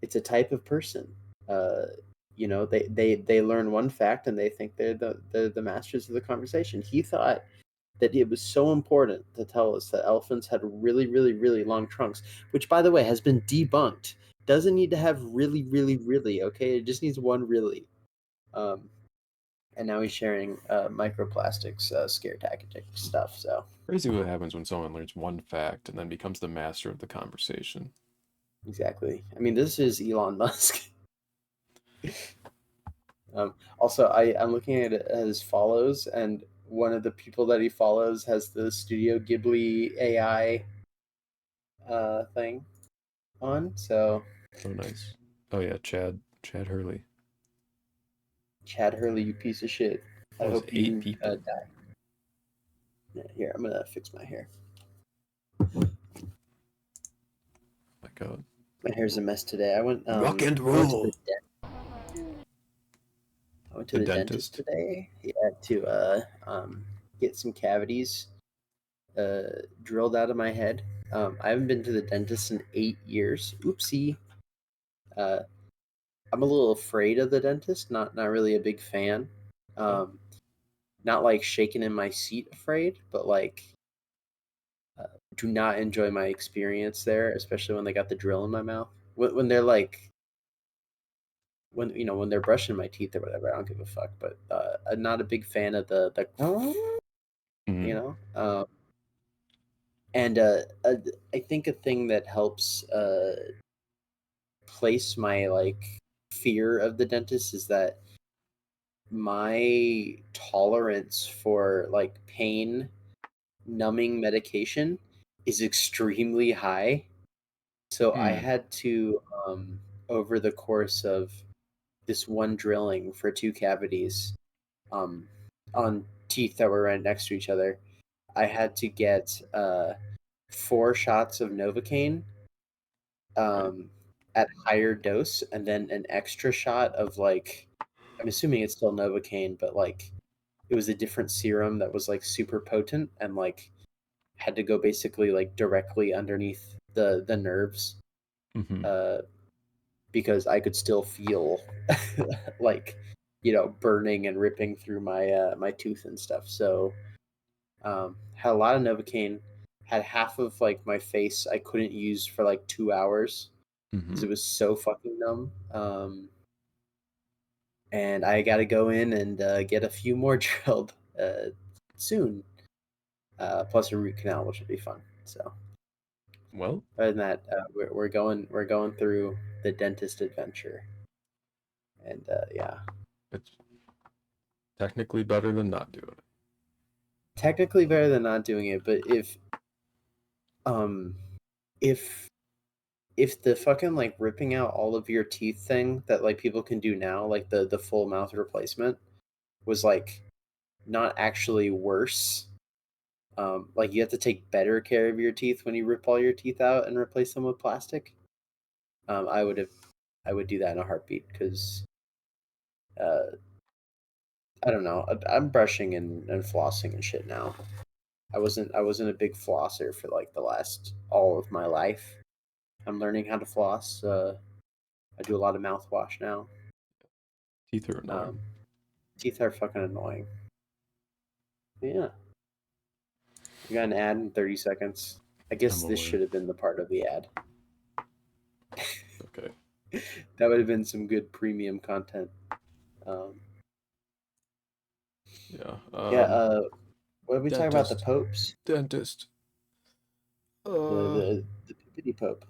a type of person. They learn one fact and they think they're the masters of the conversation. He thought that it was so important to tell us that elephants had really, really, really long trunks, which, by the way, has been debunked. Doesn't need to have really, really, really. Okay, it just needs one really. And now he's sharing microplastics scare tactic stuff. So crazy what happens when someone learns one fact and then becomes the master of the conversation. Exactly. I mean, this is Elon Musk. Also, I'm looking at it as follows, and one of the people that he follows has the Studio Ghibli AI thing on. So. Oh, nice. Oh yeah, Chad Hurley. Chad Hurley, you piece of shit. I That was hope 8 you people. die. Yeah, here, I'm gonna fix my hair. My God. My hair's a mess today. I went Rock and I roll. went to the dentist today. Yeah, to get some cavities drilled out of my head. I haven't been to the dentist in 8 years. Oopsie. I'm a little afraid of the dentist. Not really a big fan. Not like shaking in my seat afraid, but like do not enjoy my experience there, especially when they got the drill in my mouth. When they're like, when they're brushing my teeth or whatever, I don't give a fuck. But I'm not a big fan of the and I think a thing that helps place my like fear of the dentist is that my tolerance for like pain numbing medication is extremely high. So I had to over the course of this one drilling for 2 cavities on teeth that were right next to each other, I had to get 4 shots of Novocaine at higher dose, and then an extra shot of like, I'm assuming it's still Novocaine, but like it was a different serum that was like super potent and like had to go basically like directly underneath the nerves, because I could still feel like burning and ripping through my my tooth and stuff. So had a lot of Novocaine. Had half of like my face I couldn't use for like 2 hours because it was so fucking numb. And I got to go in and get a few more drilled, soon. Plus a root canal, which would be fun. So, well, other than that, we're going through the dentist adventure, and yeah, it's technically better than not doing it. Technically better than not doing it, but if the fucking like ripping out all of your teeth thing that like people can do now, like the full mouth replacement, was like not actually worse. Like you have to take better care of your teeth when you rip all your teeth out and replace them with plastic. I would do that in a heartbeat because I don't know. I'm brushing and flossing and shit now. I wasn't a big flosser for like the last all of my life. I'm learning how to floss. I do a lot of mouthwash now. Teeth are annoying. Teeth are fucking annoying. But yeah. We got an ad in 30 seconds. I guess I'm this aware. should have been the part of the ad. Okay. That would have been some good premium content. Yeah. What did we talk about? The popes? Dentist. The Pippity Pope.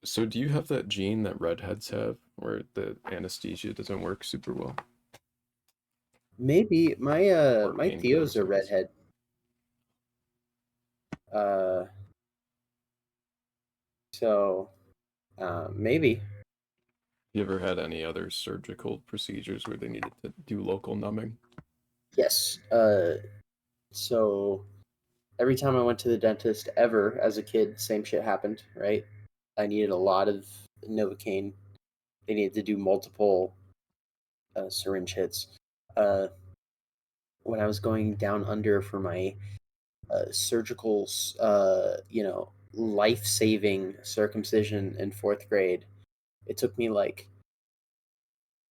So do you have that gene that redheads have where the anesthesia doesn't work super well? Maybe. My my Theo's a painkillers, redhead. So maybe. You ever had any other surgical procedures where they needed to do local numbing? Yes. So every time I went to the dentist ever as a kid, same shit happened, right? I needed a lot of Novocaine. They needed to do multiple syringe hits. When I was going down under for my surgical, life-saving circumcision in 4th grade, it took me like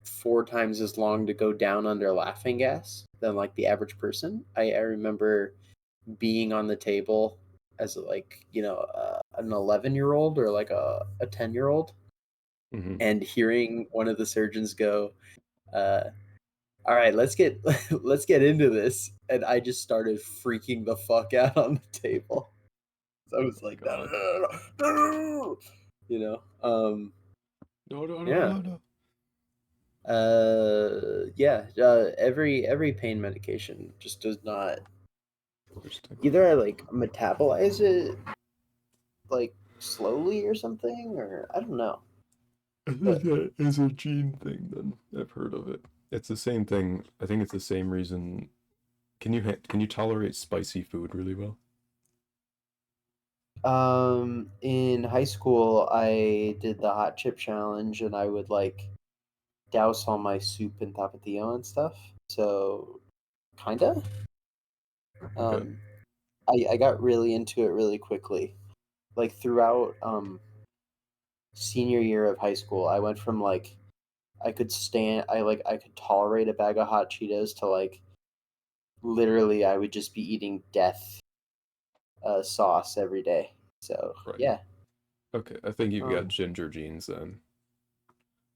4 times as long to go down under laughing gas than like the average person. I remember being on the table as like an 11-year-old or like a 10-year-old, and hearing one of the surgeons go, all right, let's get into this, and I just started freaking the fuck out on the table. So I was like, no. No. Every pain medication just does not. Either I like metabolize it like slowly or something, or I don't know. I think that is a gene thing. Then I've heard of it. It's the same thing. I think it's the same reason. Can you tolerate spicy food really well? In high school, I did the hot chip challenge, and I would like douse all my soup in tapatio and stuff. So, kinda. I got really into it really quickly. Like throughout senior year of high school, I went from like I could tolerate a bag of hot Cheetos to like literally I would just be eating death sauce every day. So yeah. Okay, I think you've got ginger genes then,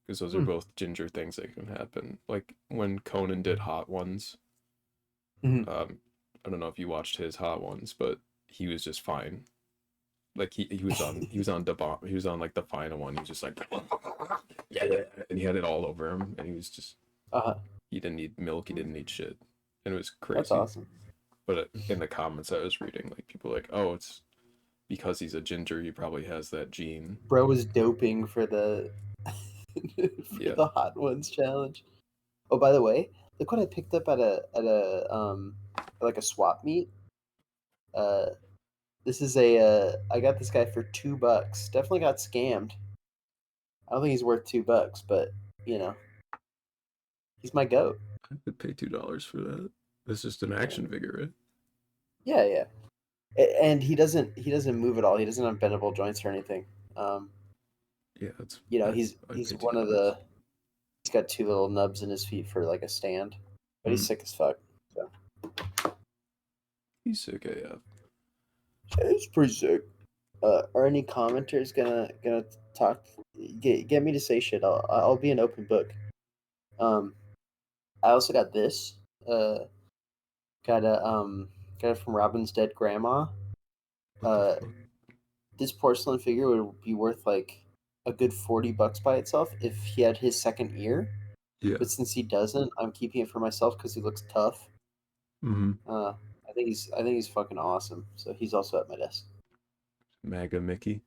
because those are both ginger things that can happen. Like when Conan did Hot Ones. I don't know if you watched his Hot Ones, but he was just fine. Like he was on like the final one. He was just like yeah, and he had it all over him, and he was just he didn't need milk, he didn't need shit, and it was crazy. That's awesome. But in the comments I was reading, like people were like, oh, it's because he's a ginger, he probably has that gene. Bro was doping for the the Hot Ones challenge. Oh, by the way, look what I picked up at a swap meet. This is I got this guy for $2. Definitely got scammed. I don't think he's worth $2, but he's my goat. I could pay $2 for that. It's just an action figure, right? Yeah. And he doesn't move at all. He doesn't have bendable joints or anything. Yeah, it's he's one of the. He's got 2 little nubs in his feet for like a stand, but he's sick as fuck. So he's sick AF. Yeah, he's pretty sick. Are any commenters gonna talk? Get me to say shit. I'll be an open book. I also got this. Got it from Robin's dead grandma. This porcelain figure would be worth like a good $40 by itself if he had his second ear. Yeah. But since he doesn't, I'm keeping it for myself because he looks tough. Mm-hmm. I think he's fucking awesome. So he's also at my desk. MAGA Mickey.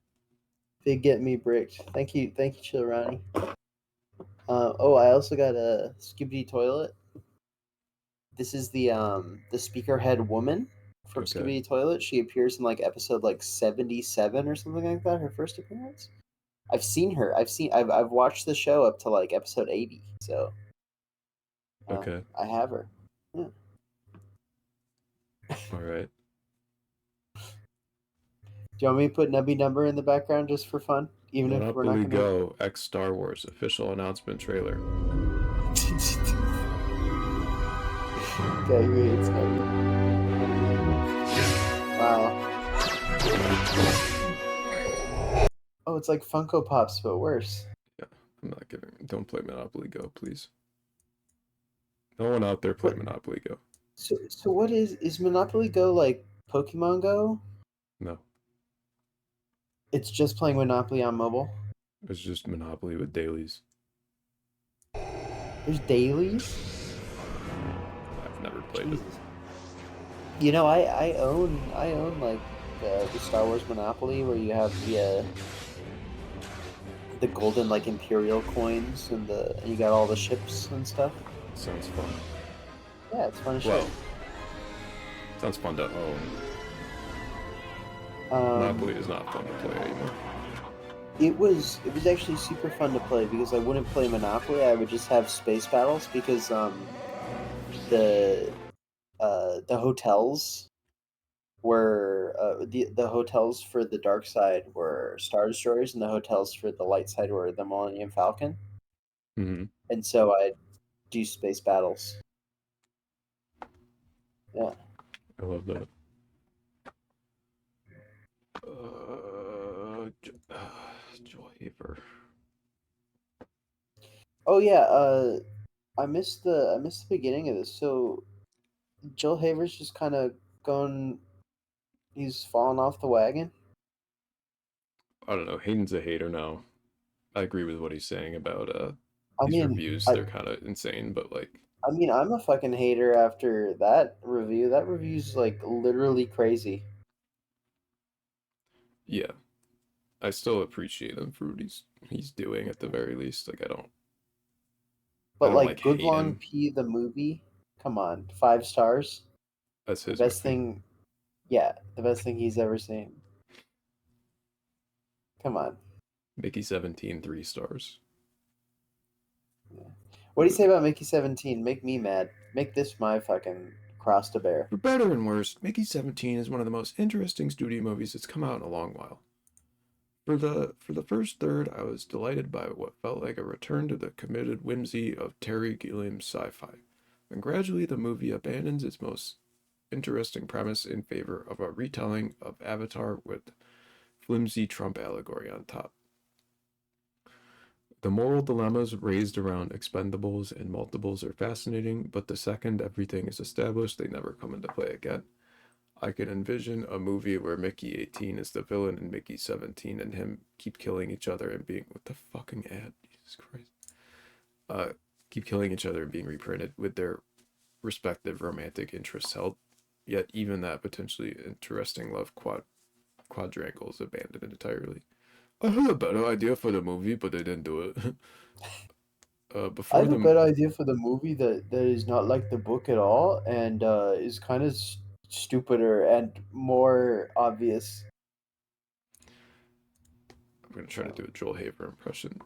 They get me bricked. Thank you, Chill Ronnie. I also got a Skibidi toilet. This is the speaker head woman from Okay. Skibidi Toilet. She appears in like episode like 77 or something like that. Her first appearance. I've seen her. I've watched the show up to like episode 80. So Okay. I have her. Yeah. All right. Do you want me to put Nubby Number in the background just for fun? Even if we're not Monopoly gonna Go X Star Wars official announcement trailer. Okay, who hates Nubby? Wow. Oh, it's like Funko Pops, but worse. Yeah, I'm not giving. Don't play Monopoly Go, please. No one out there play Monopoly Go. So what is Monopoly Go like Pokemon Go? No, It's just playing Monopoly on mobile. it's just Monopoly with dailies. There's dailies? I've never played it. You know, I own like the Star Wars Monopoly where you have the golden like Imperial coins and you got all the ships and stuff. Sounds fun. Yeah, it's fun as Well, shit. sounds fun to own. Monopoly is not fun to play anymore. It was actually super fun to play because I wouldn't play Monopoly. I would just have space battles because the hotels were the hotels for the dark side were Star Destroyers and the hotels for the light side were the Millennium Falcon. Mm-hmm. And so I'd do space battles. Yeah. I love that. Joyhaver. Oh yeah, I missed the beginning of this. So Joel Haver's just kind of going. He's fallen off the wagon. I don't know. Hayden's a hater now. I agree with what he's saying about I these mean, reviews. They're kind of insane, but like, I mean, I'm a fucking hater after that review. That review's like literally crazy. yeah, I still appreciate him for what he's doing at the very least. Like, I don't But like, like Good hate Long him. P the movie, come on, 5 stars. That's his The best movie. thing, yeah, the best thing he's ever seen. Come on. Mickey 17, 3 stars. What do you say about Mickey 17? Make me mad. Make this my fucking cross to bear. For better and worse, Mickey 17 is one of the most interesting studio movies that's come out in a long while. For the first third, I was delighted by what felt like a return to the committed whimsy of Terry Gilliam's sci-fi. And gradually the movie abandons its most interesting premise in favor of a retelling of Avatar with flimsy Trump allegory on top. The moral dilemmas raised around expendables and multiples are fascinating, but the second everything is established, they never come into play again. I could envision a movie where Mickey 18 is the villain and Mickey 17 and him keep killing each other and being... What the fucking ad? Jesus Christ. Keep killing each other and being reprinted with their respective romantic interests held. Yet even that potentially interesting love quadrangle is abandoned entirely. I had a better idea for the movie, but they didn't do it. I have a better idea for the movie that is not like the book at all and is kind of stupider and more obvious. I'm gonna try to do a Joel Haver impression.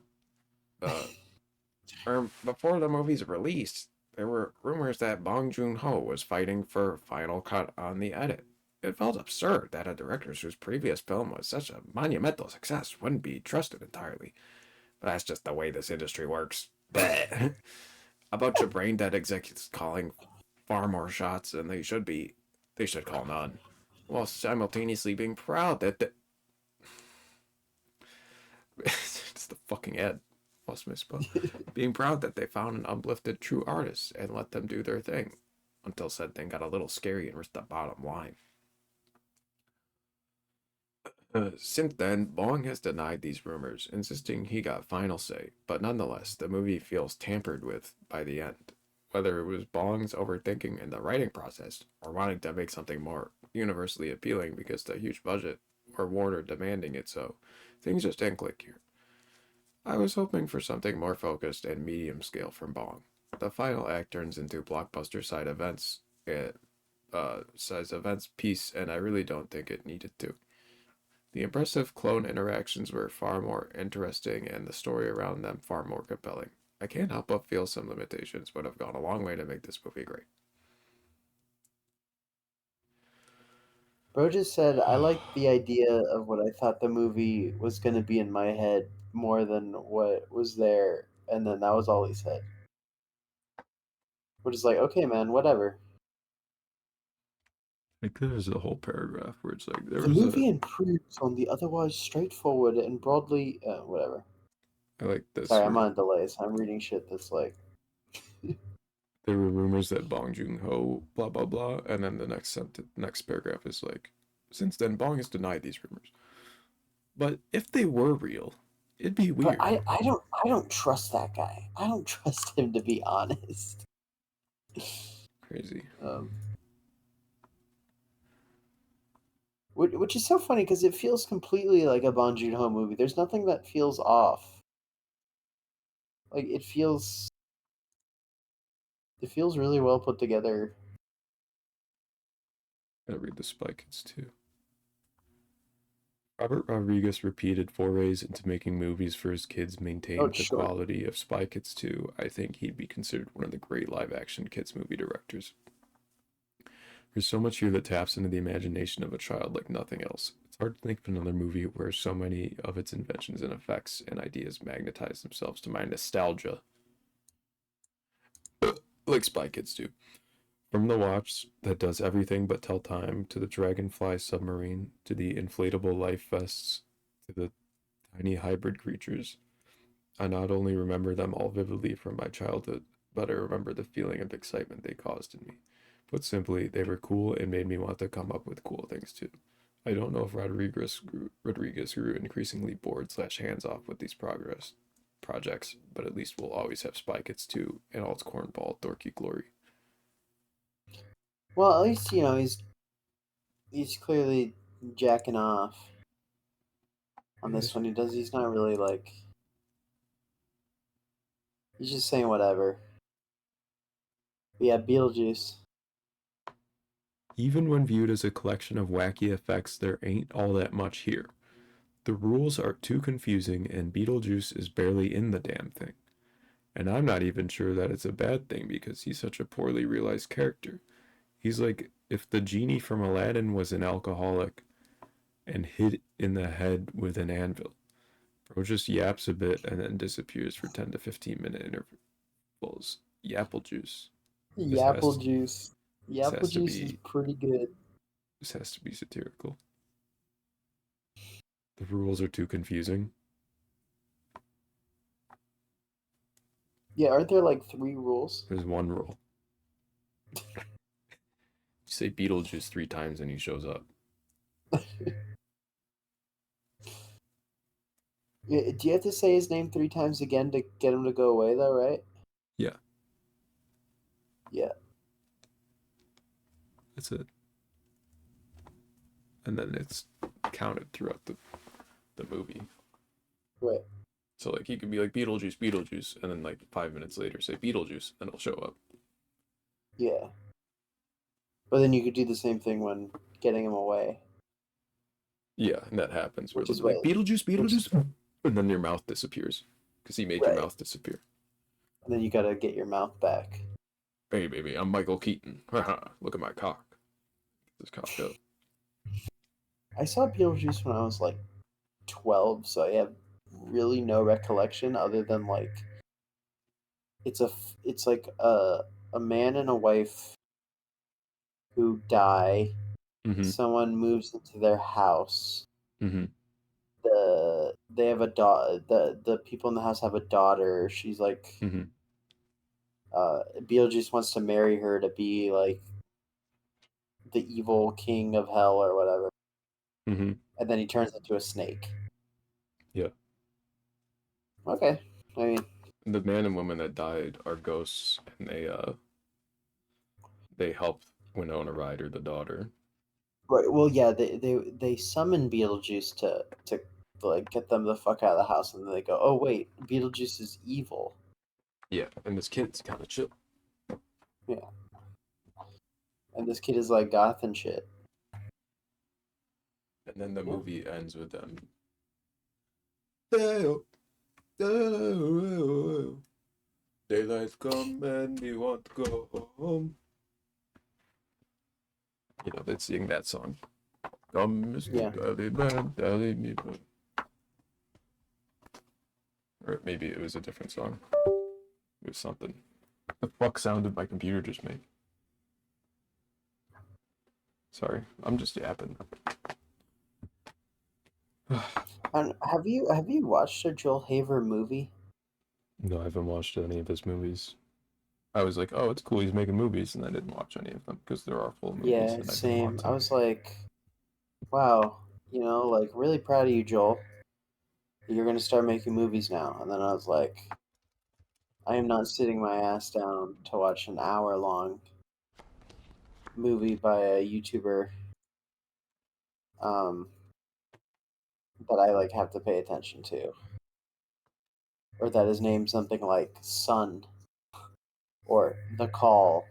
Before the movie's released, there were rumors that Bong Joon-ho was fighting for final cut on the edit. It felt absurd that a director whose previous film was such a monumental success wouldn't be trusted entirely. But that's just the way this industry works. A bunch of brain-dead executives calling far more shots than they should call none, while simultaneously being proud that it's the fucking ad. Lost my spot. Being proud that they found an uplifted true artist and let them do their thing. until said thing got a little scary and risked the bottom line. Since then, Bong has denied these rumors, insisting he got final say, but nonetheless, the movie feels tampered with by the end. Whether it was Bong's overthinking in the writing process, or wanting to make something more universally appealing because the huge budget, or Warner demanding it so, things just didn't click here. I was hoping for something more focused and medium scale from Bong. The final act turns into blockbuster size events piece, and I really don't think it needed to. The impressive clone interactions were far more interesting and the story around them far more compelling. I can't help but feel some limitations, but have gone a long way to make this movie great. Bro just said, I like the idea of what I thought the movie was going to be in my head more than what was there. And then that was all he said. We're just like, okay, man, whatever. Like, there's a whole paragraph where it's like, The movie improves on the otherwise straightforward and broadly... whatever. I like this. Sorry, I'm on delay, so I'm reading shit that's like... There were rumors that Bong Joon-ho, blah, blah, blah, and then the next paragraph is like, since then, Bong has denied these rumors. But if they were real, it'd be weird. But I don't trust that guy. I don't trust him, to be honest. Crazy. Which is so funny because it feels completely like a Bong Joon-ho movie. There's nothing that feels off. Like it feels really well put together. Gotta read the Spy Kids too. Robert Rodriguez repeated forays into making movies for his kids maintained the quality of Spy Kids 2. I think he'd be considered one of the great live-action kids movie directors. There's so much here that taps into the imagination of a child like nothing else. It's hard to think of another movie where so many of its inventions and effects and ideas magnetize themselves to my nostalgia. Like Spy Kids do. From the watch that does everything but tell time, to the dragonfly submarine, to the inflatable life vests, to the tiny hybrid creatures. I not only remember them all vividly from my childhood, but I remember the feeling of excitement they caused in me. Put simply, they were cool and made me want to come up with cool things too. I don't know if Rodriguez grew increasingly bored / hands-off with these projects, but at least we'll always have Spy Kids 2 and all its cornball dorky glory. Well, at least, you know, he's clearly jacking off on this one. He's not really like... He's just saying whatever. But yeah, Beetlejuice. Even when viewed as a collection of wacky effects, there ain't all that much here. The rules are too confusing, and Beetlejuice is barely in the damn thing. And I'm not even sure that it's a bad thing because he's such a poorly realized character. He's like if the genie from Aladdin was an alcoholic and hit in the head with an anvil. Bro just yaps a bit and then disappears for 10 to 15 minute intervals. Yapple juice. Yapple juice. Yapple juice is pretty good. This has to be satirical. The rules are too confusing. Yeah, aren't there like 3 rules? There's one rule. You say Beetlejuice 3 times and he shows up. Yeah, do you have to say his name 3 times again to get him to go away, though, right? Yeah. Yeah. That's it. And then it's counted throughout the movie. Right. So like he could be like Beetlejuice, Beetlejuice, and then like 5 minutes later say Beetlejuice, and it'll show up. Yeah. But then you could do the same thing when getting him away. Yeah, and that happens. Which Where is like Beetlejuice, Beetlejuice, and then your mouth disappears because he made your mouth disappear. And then you gotta get your mouth back. Hey baby, I'm Michael Keaton. Look at my cock. This cocked up. I saw Beetlejuice when I was like 12, so I have really no recollection other than like it's like a man and a wife who die. Mm-hmm. Someone moves into their house. Mm-hmm. They have a daughter. The people in the house have a daughter. She's like Beetlejuice wants to marry her to be like the evil king of hell or whatever, Mm-hmm. and then he turns into a snake. Yeah. Okay, I mean, The man and woman that died are ghosts, and they help Winona Ryder, the daughter. right? Well, yeah, they summon Beetlejuice to like get them the fuck out of the house, and then they go, oh wait, Beetlejuice is evil. Yeah, and this kid's kind of chill. Yeah, and this kid is like goth and shit. And then the Yeah. movie ends with them. Daylight's come and we want to go home. You know, they sing that song. Come, Mr. Yeah. Dally Man, Dally me. Or maybe it was a different song. It was something. The fuck sound did my computer just make? Sorry, I'm just yapping. And have you watched a Joel Haver movie? No, I haven't watched any of his movies. I was like, oh, it's cool he's making movies, and I didn't watch any of them because there are full movies. Yeah, and I didn't same. want to. I was like, wow, you know, like really proud of you, Joel. You're gonna start making movies now. And then I was like, I am not sitting my ass down to watch an hour-long movie by a YouTuber that I like have to pay attention to, or that is named something like Sun, or The Call,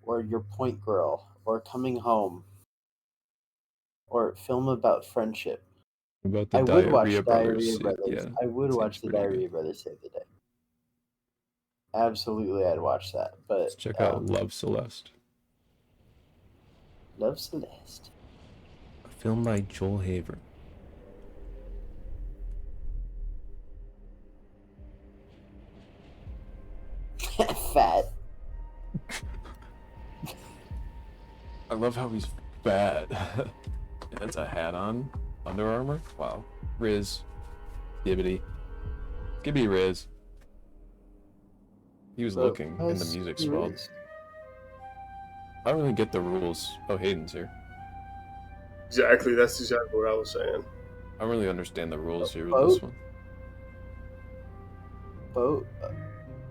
or Your Point Girl, or Coming Home, or Film About Friendship. About the I would watch Diarrhea Diarrhea Brothers. Brothers. Yeah, I would seems watch the pretty Diarrhea good. Brothers save the day. Absolutely, I'd watch that. But Let's check out Love Celeste. Love Celeste. A film by Joel Haver. Fat. I love how he's fat. He has a hat on. Under Armour? Wow. Riz. Gibbity. Gibbity Riz. He was looking and the music swelled. I don't really get the rules. Oh, Hayden's here. Exactly, that's exactly what I was saying. I don't really understand the rules here with this one. Boat.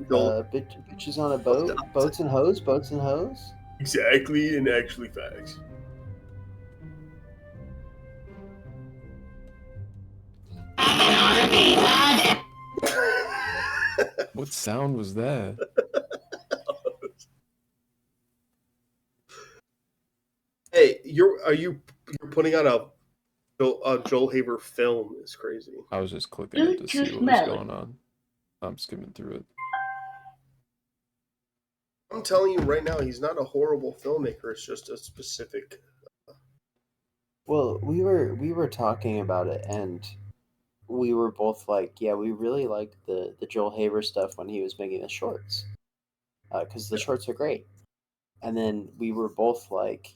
Bitches on a boat. Boats and hoes. Boats and hoes. Exactly, and actually facts. What sound was that? Hey, you're putting out a Joel Haver film is crazy. I was just clicking it to see what was going on. I'm skimming through it. I'm telling you right now, he's not a horrible filmmaker. It's just a specific. Well, we were talking about it, and we were both like, yeah, we really liked the Joel Haver stuff when he was making the shorts, because the shorts are great. And then we were both like,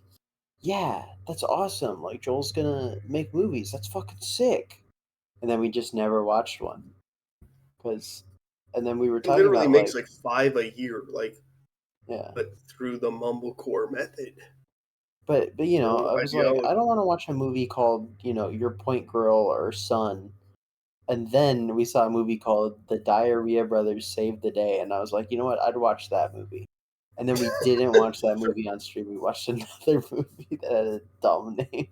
yeah, that's awesome. Like Joel's gonna make movies. That's fucking sick. And then we just never watched one. And then we were He talking literally about makes like 5 a year, like yeah. but through the mumblecore method. But you know, I was like, ideology. I don't want to watch a movie called, you know, Your Point Girl or Son. And then we saw a movie called The Diarrhea Brothers Save the Day, and I was like, you know what, I'd watch that movie. And then we didn't watch that movie on stream. We watched another movie that had a dumb name.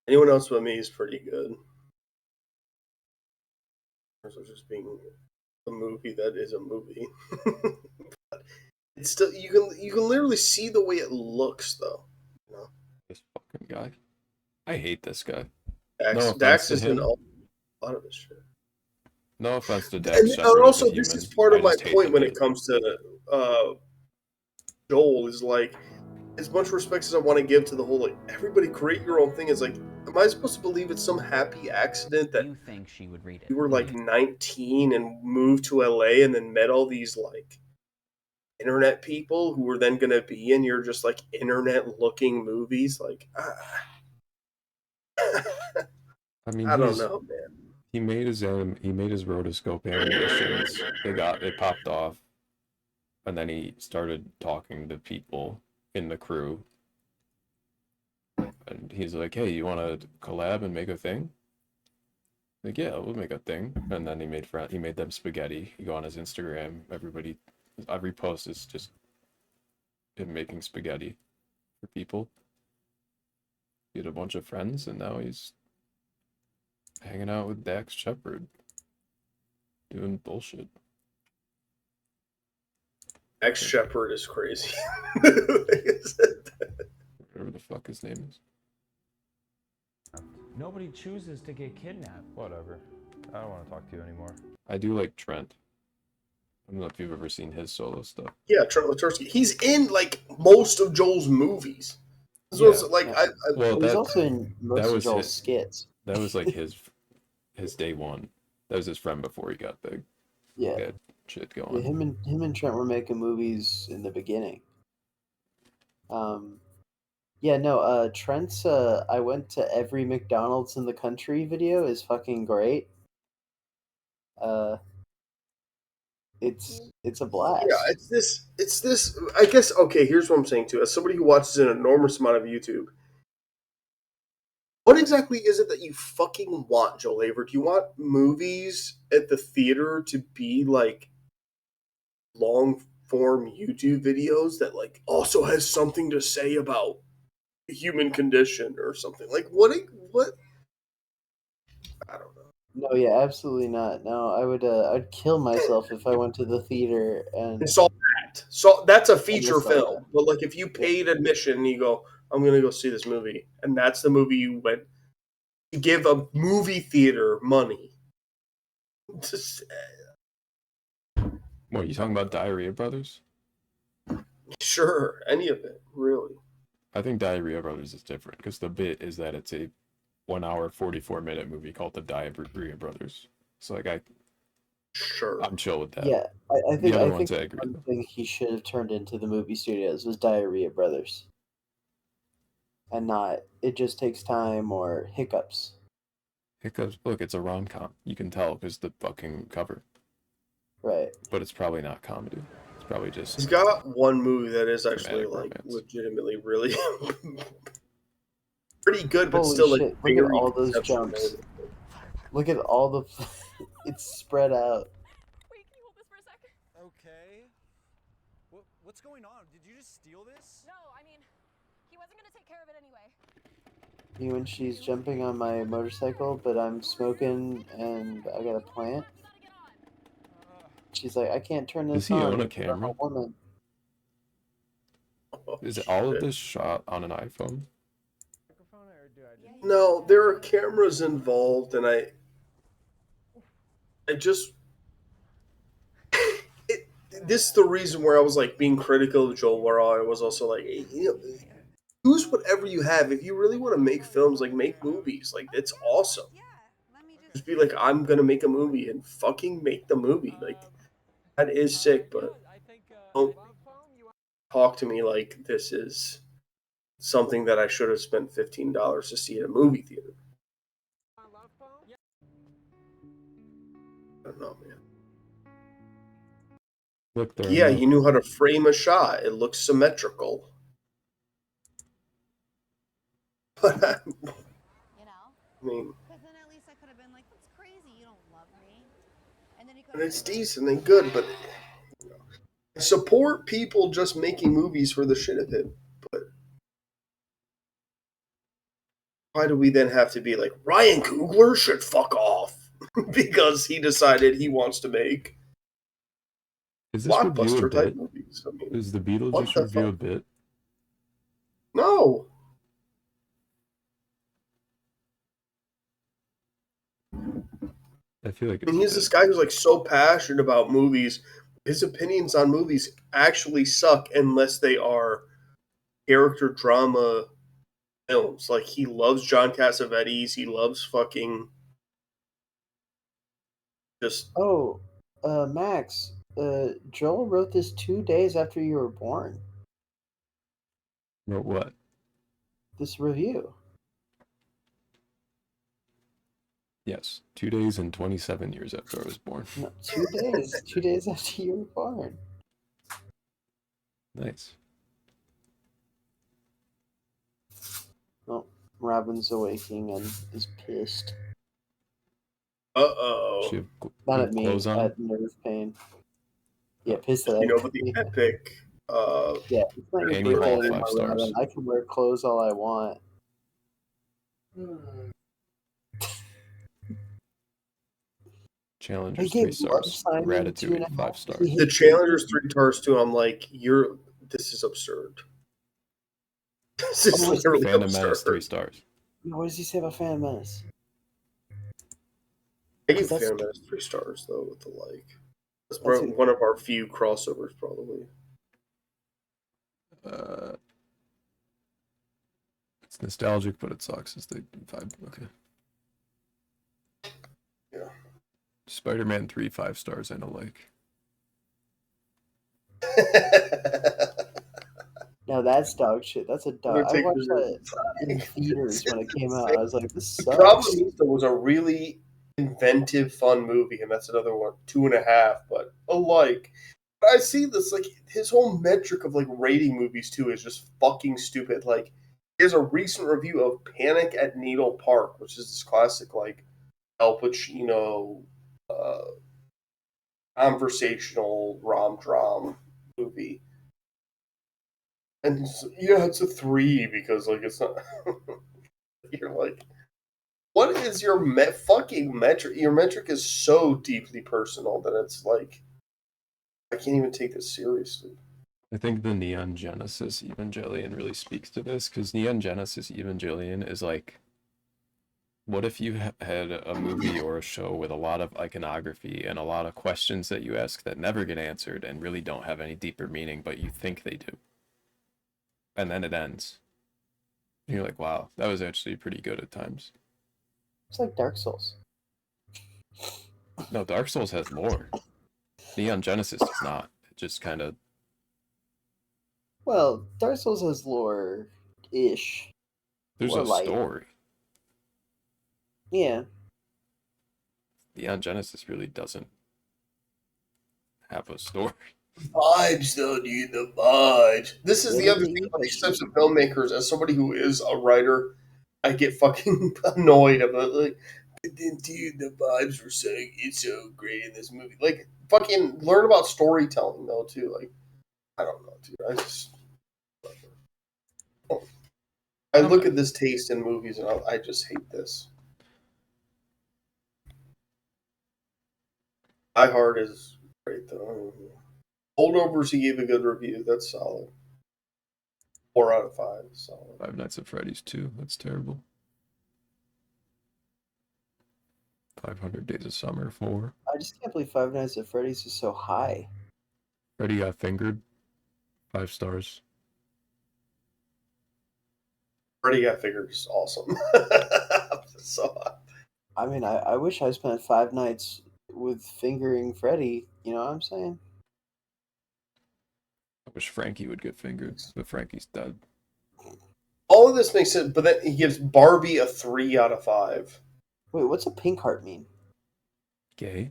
Anyone else but me is pretty good. So just being a movie that is a movie. It's still you can literally see the way it looks though. You know? This fucking guy. I hate this guy. Dax, No offense Dax to is in him. a lot of this shit. No offense to Dax And Shepard as also, a this human. is part I of my just hate point the when dude. it comes to Joel. Is like, as much respect as I want to give to the whole like everybody create your own thing. Is like, am I supposed to believe it's some happy accident that You think she would read it? you were like 19 and moved to LA and then met all these like internet people who were then gonna be in your just like internet looking movies? Like, I mean, I don't know, man. He made his rotoscope animations. It popped off, and then he started talking to people in the crew, and he's like, "Hey, you want to collab and make a thing?" Like, yeah, we'll make a thing. And then he made them spaghetti. You go on his Instagram, every post is just him making spaghetti for people. He had a bunch of friends, and now he's hanging out with Dax Shepard, doing bullshit. Dax Shepard is crazy. Whatever the fuck his name is. Nobody chooses to get kidnapped. Whatever. I don't want to talk to you anymore. I do like Trent. I don't know if you've ever seen his solo stuff. Yeah, Trent Latursky. He's in like most of Joel's movies. Yeah. He's also in most of Joel's skits. That was like his day one. That was his friend before he got big. Yeah. He had shit going. Yeah, him and Trent were making movies in the beginning. Trent's I went to every McDonald's in the country video is fucking great. It's a blast. Yeah, it's this. I guess okay. Here's what I'm saying too. As somebody who watches an enormous amount of YouTube, what exactly is it that you fucking want, Joel Haver? Do you want movies at the theater to be like long form YouTube videos that like also has something to say about the human condition or something? Like what? I don't know. No, yeah, absolutely not. No, I'd kill myself if I went to the theater and saw that. So that's a feature film. But like if you paid admission and you go, I'm gonna go see this movie, and that's the movie you went, you give a movie theater money. What, are you talking about Diarrhea Brothers? Sure, any of it, really. I think Diarrhea Brothers is different because the bit is that it's a 1 hour 44-minute movie called The Diarrhea Brothers. So like I'm chill with that. Yeah, I think I one agree. thing he should have turned into the movie studios was Diarrhea Brothers, and not It Just Takes Time or Hiccups. Hiccups. Look, it's a rom-com. You can tell because the fucking cover. Right. But it's probably not comedy. It's probably just. He's got one movie that is actually like legitimately really pretty good, but Holy still shit, like look at all those jumps. Look at all the it's spread out. Wait, can you hold this for a second? Okay. What's going on? Did you just steal this? No, I mean, he wasn't gonna take care of it anyway. You and she's jumping on my motorcycle, but I'm smoking and I got a plant. She's like, I can't turn this Does he on. own a because I'm camera? woman. Is it all of this shot on an iPhone? No, there are cameras involved, and I just this is the reason where I was like being critical of Joel, where I was also like, hey, use whatever you have. If you really want to make films, like make movies, like it's awesome. Just be like, I'm gonna make a movie and fucking make the movie. Like that is sick, but don't talk to me like this is something that I should have spent $15 to see at a movie theater. I don't know, man. Look there. Yeah, you knew how to frame a shot. It looks symmetrical. But I mean, and it's decent and good, but I support people just making movies for the shit of it. But why do we then have to be like Ryan Coogler should fuck off because he decided he wants to make Is this review a blockbuster type bit? movies? I mean, Is the what Beetlejuice the review a fuck? bit? No. I feel like I mean, he's this guy who's like so passionate about movies. His opinions on movies actually suck unless they are character drama films. Like he loves John Cassavetes. He loves fucking just. Oh, Max, Joel wrote this 2 days after you were born. Wrote what? This review. Yes, 2 days and 27 years after I was born. No, 2 days. 2 days after you were born. Nice. Well, Robin's awaking and is pissed. Uh-oh. She have Not you at have me, clothes on? at nerve pain. Yeah, pissed at You know, but the everything. epic. Yeah, it's not your And you have birthday all 5 anymore, stars. Robin. I can wear clothes all I want. Challengers They 3 gave love stars. signing Ratatouille 5 2.5. stars. The Challengers 3 stars too. I'm like, this is absurd. This is literally Phantom Menace absurd. 3 stars. What does he say about Phantom Menace? I give That's- Phantom Menace 3 stars though with the like. That's That's one of our few crossovers, probably. It's nostalgic, but it sucks. It's the vibe. Okay. Yeah. Spider-Man 3 5 stars. I don't like. No, that's dog shit. That's a dog. I Undertaker watched that is- in theaters when it came out. I was like, this The sucks. problem is, it was a really inventive, fun movie, and that's another one, 2.5, but alike. But I see this, like, his whole metric of, like, rating movies, too, is just fucking stupid. Like, there's a recent review of Panic at Needle Park, which is this classic, like, Al Pacino, conversational rom-dram movie. And yeah, it's a 3 because, like, it's not... You're like... What is your fucking metric? Your metric is so deeply personal that it's like, I can't even take this seriously. I think the Neon Genesis Evangelion really speaks to this, because Neon Genesis Evangelion is like, what if you had a movie or a show with a lot of iconography and a lot of questions that you ask that never get answered and really don't have any deeper meaning, but you think they do. And then it ends. And you're like, wow, that was actually pretty good at times. It's like Dark Souls. No, Dark Souls has lore. Neon Genesis does not. It just kind of... Well, Dark Souls has lore-ish. There's a story. Yeah. Neon Genesis really doesn't have a story. Vibes, though, dude, the vibes. This is the other thing about these types of filmmakers. As somebody who is a writer, I get fucking annoyed about, like, but then, dude, the vibes were so, it's so great in this movie. Like, fucking learn about storytelling, though, too. Like, I don't know, dude. I look at this taste in movies and I just hate this. Die Hard is great though. Holdovers, he gave a good review. That's solid. 4 out of 5. Solid. Five Nights at Freddy's 2. That's terrible. 500 Days of Summer 4. I just can't believe Five Nights at Freddy's is so high. Freddy Got Fingered. 5 stars. Freddy Got Fingered is awesome. So, I mean, I wish I spent 5 nights with fingering Freddy. You know what I'm saying? I wish Frankie would get fingered, but Frankie's dead. all of this makes sense, but then he gives Barbie a 3 out of 5. Wait, what's a pink heart mean? Gay.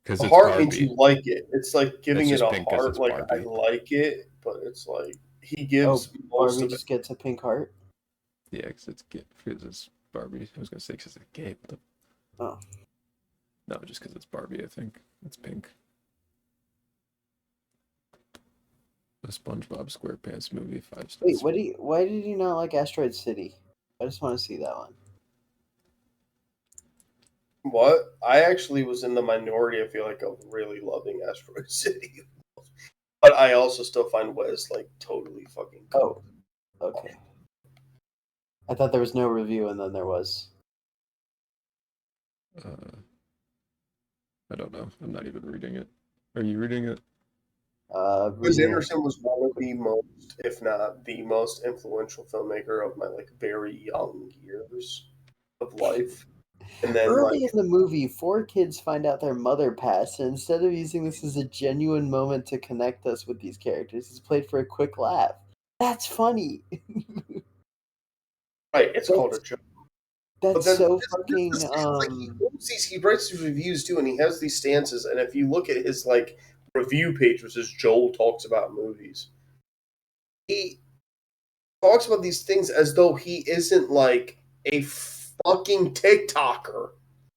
Because A it's heart Barbie. means you like it. It's like giving It's it just a pink 'cause heart. it's Like, I Barbie. like it, but it's like he gives most Barbie of it. just gets a pink heart? Yeah, because it's gay. Because it's Barbie. I was gonna say because it's gay. But Oh. No, just because it's Barbie. I think it's pink. The SpongeBob SquarePants movie, 5 stars. Wait, why did you not like Asteroid City? I just want to see that one. What? I actually was in the minority, I feel like, of really loving Asteroid City. But I also still find Wes, like, totally fucking cool. Oh, okay. I thought there was no review, and then there was. I don't know. I'm not even reading it. Are you reading it? Wes Anderson was one of the most, if not the most influential filmmaker of my, like, very young years of life. And then, Early like, in the movie, 4 kids find out their mother passed, and instead of using this as a genuine moment to connect us with these characters, it's played for a quick laugh. That's funny. right, it's called a joke. But That's then so this fucking. is the thing, like he writes these reviews too, and he has these stances. And if you look at his like review page, which is Joel talks about movies, he talks about these things as though he isn't like a fucking TikToker.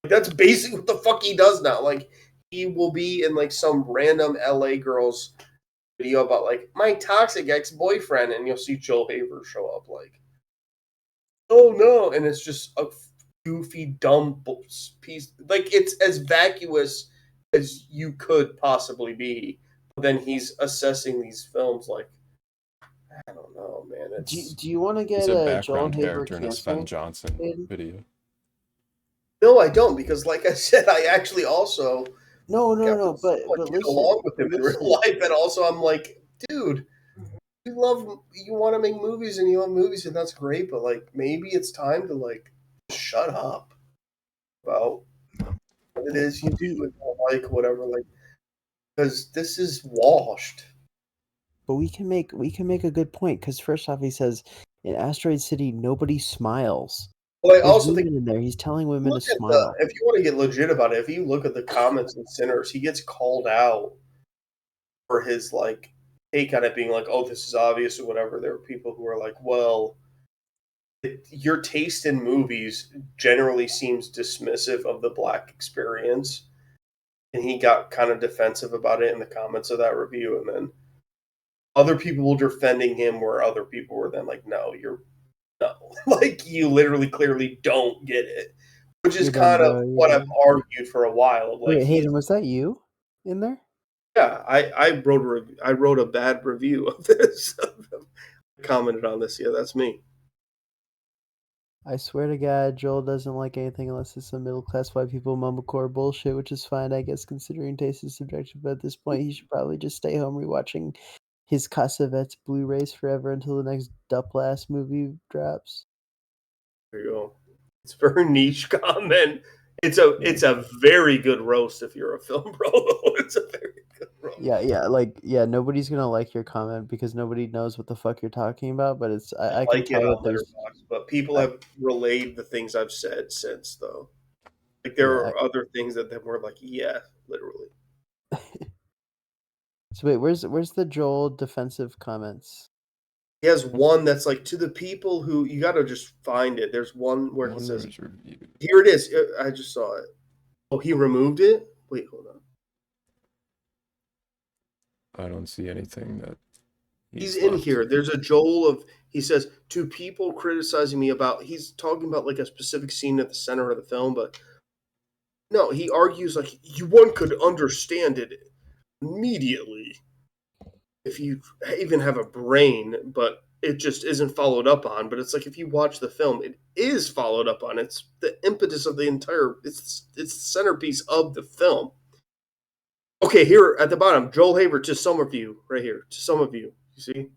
Like, that's basically what the fuck he does now. Like he will be in like some random LA girl's video about like my toxic ex-boyfriend, and you'll see Joel Haver show up like, oh no, and it's just a goofy, dumb piece. Like it's as vacuous as you could possibly be. But then he's assessing these films like, I don't know, man. It's Do you want to He's get a a Joel background Haver character in a Sven canceled? Johnson Aiden? video. no, I don't, because like I said, I actually also No, somewhat but get listen, along with him in real life, and also I'm like, dude, you want to make movies and you love movies, and that's great, but like maybe it's time to like shut up about what it is you do and don't like, whatever, like, because this is washed. But we can make a good point because first off, he says in Asteroid City nobody smiles. Well, I There's also think women in there. He's telling women to look at smile. if you want to get legit about it, if you look at the comments in Sinners, he gets called out for his like take on it being like, oh, this is obvious or whatever. There were people who are like, well, your taste in movies generally seems dismissive of the black experience. And he got kind of defensive about it in the comments of that review. And then other people were defending him where other people were then like, no, like you literally clearly don't get it. Which is You're done, kind of bro. You're what I've done. argued for a while. Of like, Wait, Hayden, was that you in there? yeah, I wrote a bad review of this. I commented on this. Yeah, that's me. I swear to God, Joel doesn't like anything unless it's some middle class white people mumblecore bullshit, which is fine, I guess, considering taste is subjective. But at this point, he should probably just stay home rewatching his Cassavetes Blu-rays forever until the next Duplass movie drops. There you go. It's a very niche comment. It's a very good roast if you're a film bro. It's a very good roast. Yeah, nobody's gonna like your comment because nobody knows what the fuck you're talking about. But it's I can Like it tell that on there's Letterboxd, but people have relayed the things I've said since though. Like there Yeah. are other things that were like, yeah, literally. So wait, where's the Joel defensive comments? He has one that's like to the people who you got to just find it. There's one where he says, "Here it is." I just saw it. Oh, he removed it. Wait, hold on. I don't see anything that He's in here. There's a Joel of he says to people criticizing me about. He's talking about like a specific scene at the center of the film, but no, he argues like one could understand it immediately if you even have a brain, but it just isn't followed up on. But it's like if you watch the film, it is followed up on. It's the impetus of the entire. It's the centerpiece of the film. Okay, here at the bottom, Joel Haver to some of you, right here, to some of you. You see?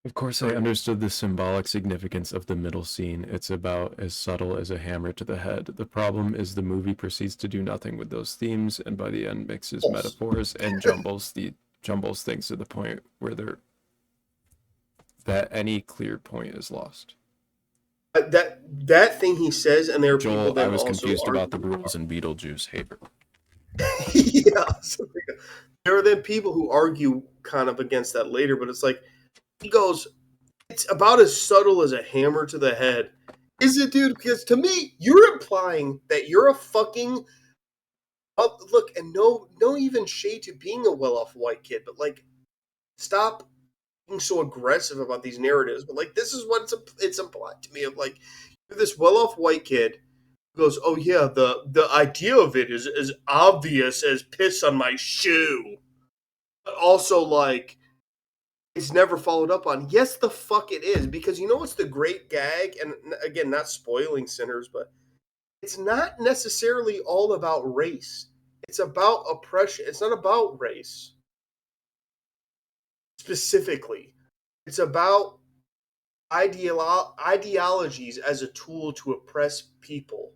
Of course, I understood the symbolic significance of the middle scene. It's about as subtle as a hammer to the head. The problem is the movie proceeds to do nothing with those themes, and by the end mixes metaphors and jumbles things to the point where that any clear point is lost. That thing he says, and there are Joel, people that I was also confused argue. about the rules in Beetlejuice, Haver. Yeah, so there are then people who argue kind of against that later, but it's like he goes, it's about as subtle as a hammer to the head. Is it, dude? Because to me, you're implying that you're a fucking look, and no even shade to being a well-off white kid, but like, stop being so aggressive about these narratives. But like, this is what it's implied to me of like, you're this well-off white kid who goes, oh yeah, the idea of it is as obvious as piss on my shoe, but also like. It's never followed up on. Yes, the fuck it is. Because you know what's the great gag? And again, not spoiling Sinners, but it's not necessarily all about race. It's about oppression. It's not about race. Specifically. It's about ideologies as a tool to oppress people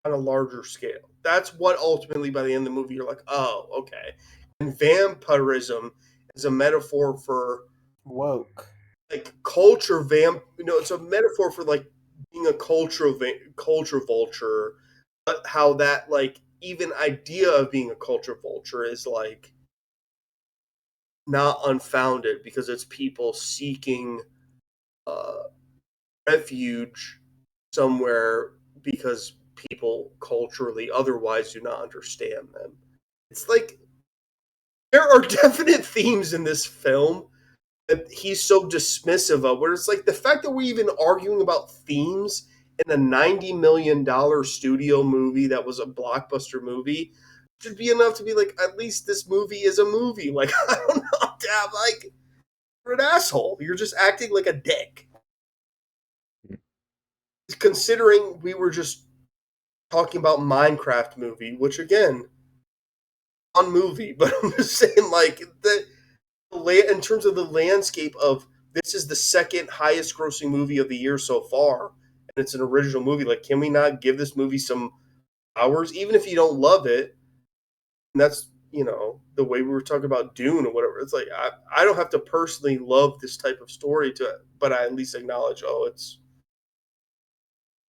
on a larger scale. That's what ultimately, by the end of the movie, you're like, oh, okay. And vampirism is a metaphor for woke, like culture it's a metaphor for like being a culture vulture, but how that like even idea of being a culture vulture is like not unfounded because it's people seeking uh, refuge somewhere because people culturally otherwise do not understand them. It's like there are definite themes in this film that he's so dismissive of, where it's like the fact that we're even arguing about themes in a $90 million studio movie that was a blockbuster movie should be enough to be like, at least this movie is a movie. Like, I don't know, damn, like, you're an asshole. You're just acting like a dick. Considering we were just talking about Minecraft movie, which again, on movie, but I'm just saying, like, in terms of the landscape of this is the second highest grossing movie of the year so far, and it's an original movie. Like, can we not give this movie some hours, even if you don't love it? And that's the way we were talking about Dune or whatever. It's like I don't have to personally love this type of story but I at least acknowledge, it's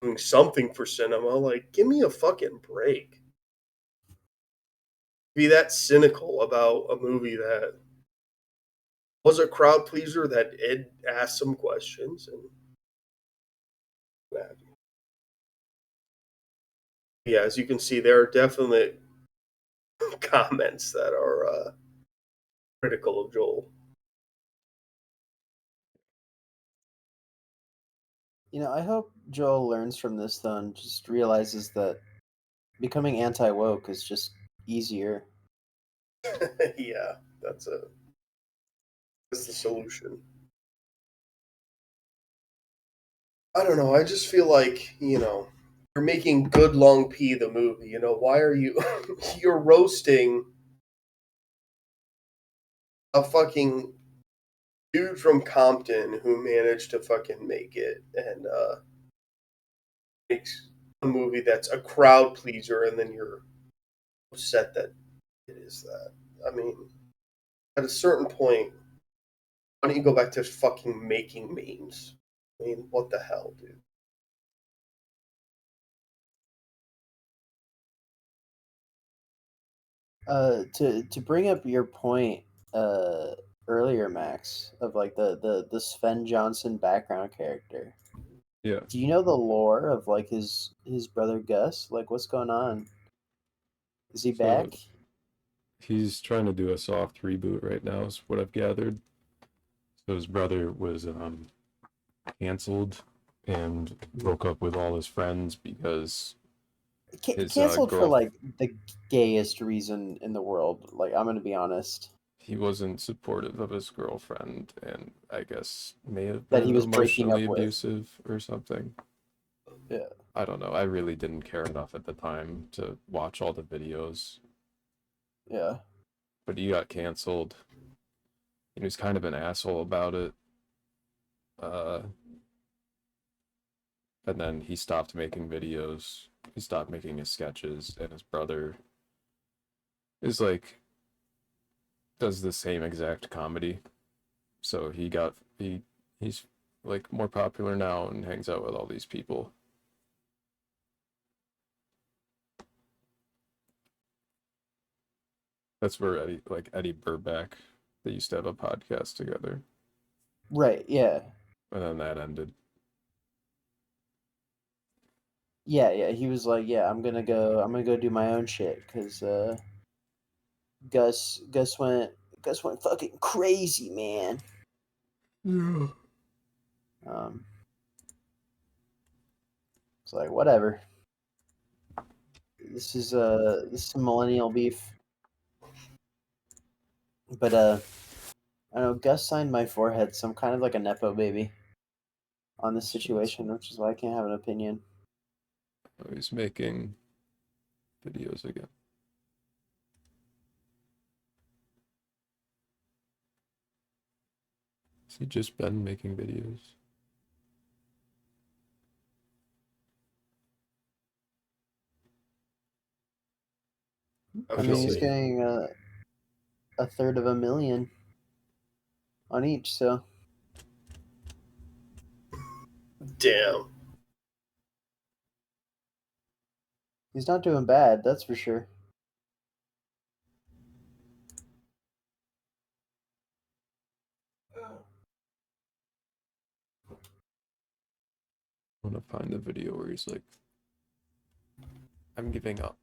doing something for cinema. Like, give me a fucking break. Be that cynical about a movie that was a crowd pleaser, that it asked some questions and that. Yeah, as you can see, there are definite comments that are critical of Joel. I hope Joel learns from this though and just realizes that becoming anti-woke is just easier. Yeah, that's the solution. I don't know. I just feel like, you're making Good Long P the movie. Why are you you're roasting a fucking dude from Compton who managed to fucking make it and makes a movie that's a crowd pleaser, and then you're upset that it is that. I mean, at a certain point, why don't you go back to fucking making memes? I mean, what the hell, dude? To bring up your point earlier, Max, of like the Sven Johnson background character. Yeah. Do you know the lore of like his brother Gus? Like, what's going on? Is he back? He's trying to do a soft reboot right now, is what I've gathered. So his brother was canceled and broke up with all his friends because his Canceled for girl. like the gayest reason in the world. Like, I'm gonna be honest. He wasn't supportive of his girlfriend, and I guess may have That he been was breaking up emotionally with. abusive or something. Yeah. I don't know. I really didn't care enough at the time to watch all the videos. Yeah. But he got canceled. He was kind of an asshole about it. And then he stopped making videos. He stopped making his sketches, and his brother is like does the same exact comedy. So he's like more popular now and hangs out with all these people. That's where Eddie Burback, they used to have a podcast together. Right. Yeah. And then that ended. Yeah. He was like, yeah, I'm gonna go do my own shit because Gus went fucking crazy, man. Yeah. It's like whatever. This is some millennial beef. But I don't know, Gus signed my forehead, so I'm kind of like a nepo baby on this situation, which is why I can't have an opinion. Oh, he's making videos again. Has he just been making videos? I mean, he's getting a third of $1 million on each, so. Damn. He's not doing bad, that's for sure. I want to find the video where he's like, I'm giving up.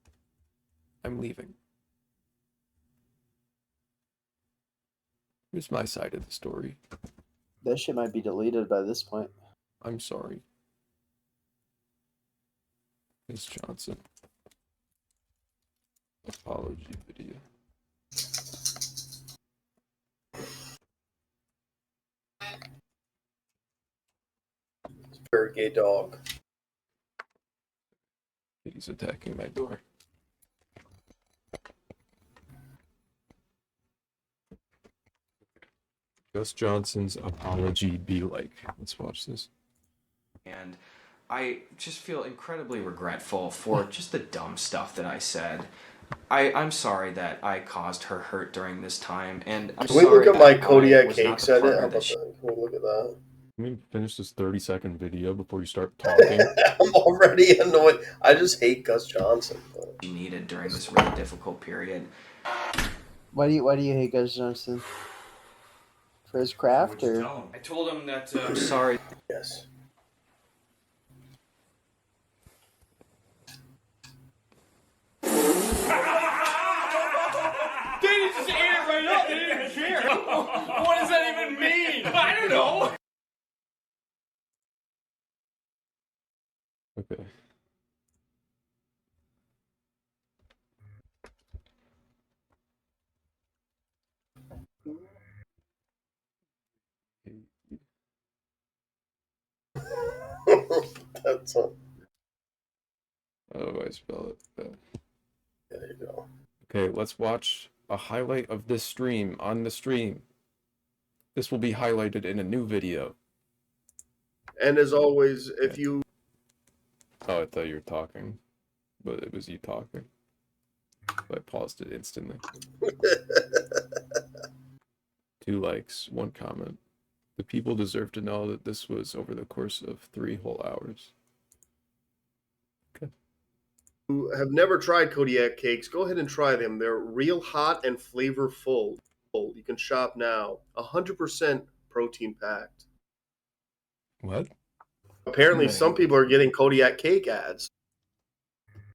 I'm leaving. Here's my side of the story. That shit might be deleted by this point. I'm sorry. Miss Johnson. Apology video. Very gay dog. He's attacking my door. Gus Johnson's apology be like. Let's watch this. And I just feel incredibly regretful for just the dumb stuff that I said. I'm sorry that I caused her hurt during this time, and I'm Can we sorry look at my that I Kodiak was not Cakes the edit? partner How that about she that? Can we look at that? Can we finish this 30-second video before you start talking? I'm already annoyed. I just hate Gus Johnson. needed during this really difficult period. Why do you hate Gus Johnson? For his craft, or? I told him that I'm sorry. Yes. They just ate it right up. They didn't even care. What does that even mean? I don't know. Okay. That's a... How do I spell it? There you go. Okay, let's watch a highlight of this stream on the stream. This will be highlighted in a new video. And as always, if you... Oh, I thought you were talking, but it was you talking. So I paused it instantly. 2 likes, 1 comment. The people deserve to know that this was over the course of 3 whole hours. Okay. Who have never tried Kodiak Cakes, go ahead and try them. They're real hot and flavorful. You can shop now. 100% protein packed. What? Apparently, some people are getting Kodiak Cake ads.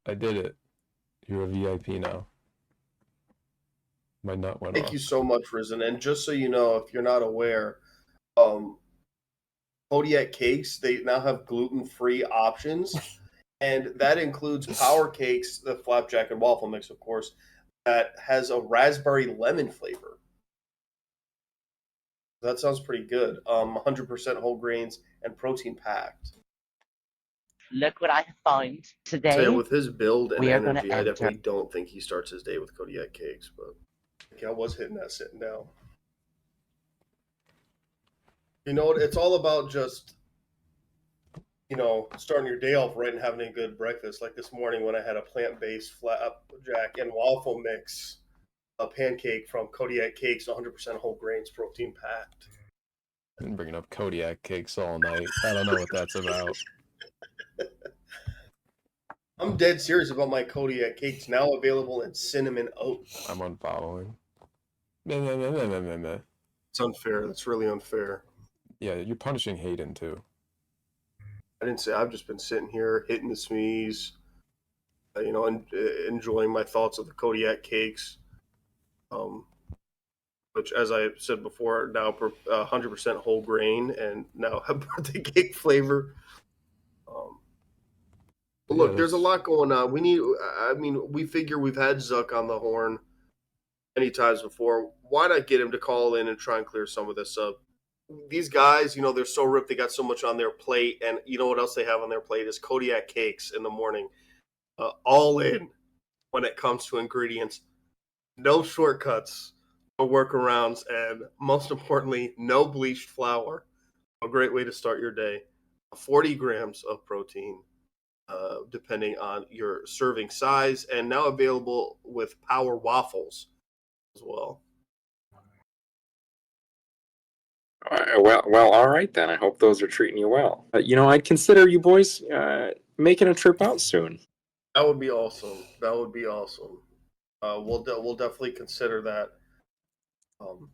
I did it. You're a VIP now. My nut went off. Thank you so much, Risen. And just so you know, if you're not aware, Kodiak Cakes, they now have gluten-free options. And that includes Power Cakes, the flapjack and waffle mix, of course, that has a raspberry lemon flavor. That sounds pretty good. 100% whole grains and protein packed. Look what I found today. So yeah, with his build and we are gonna energy, I enter- definitely don't think he starts his day with Kodiak Cakes, but I was hitting that sitting down. You know, it's all about just, you know, starting your day off right and having a good breakfast. Like this morning when I had a plant-based flapjack and waffle mix, a pancake from Kodiak Cakes, 100% whole grains, protein packed. I've been bringing up Kodiak Cakes all night. I don't know what that's about. I'm dead serious about my Kodiak Cakes, now available in cinnamon oat. I'm unfollowing. Meh. It's unfair. That's really unfair. Yeah, you're punishing Hayden too. I didn't say. I've just been sitting here hitting the smees, you know, and enjoying my thoughts of the Kodiak Cakes, which, as I said before, now 100% whole grain and now have birthday cake flavor. But look, there's a lot going on. We figure we've had Zuck on the horn many times before. Why not get him to call in and try and clear some of this up? These guys, you know, they're so ripped. They got so much on their plate. And you know what else they have on their plate is Kodiak Cakes in the morning. All in when it comes to ingredients. No shortcuts, no workarounds, and most importantly, no bleached flour. A great way to start your day. 40 grams of protein, depending on your serving size, and now available with Power Waffles as well. Well, all right then. I hope those are treating you well. You know, I'd consider you boys making a trip out soon. That would be awesome. That would be awesome. We'll definitely consider that. Um,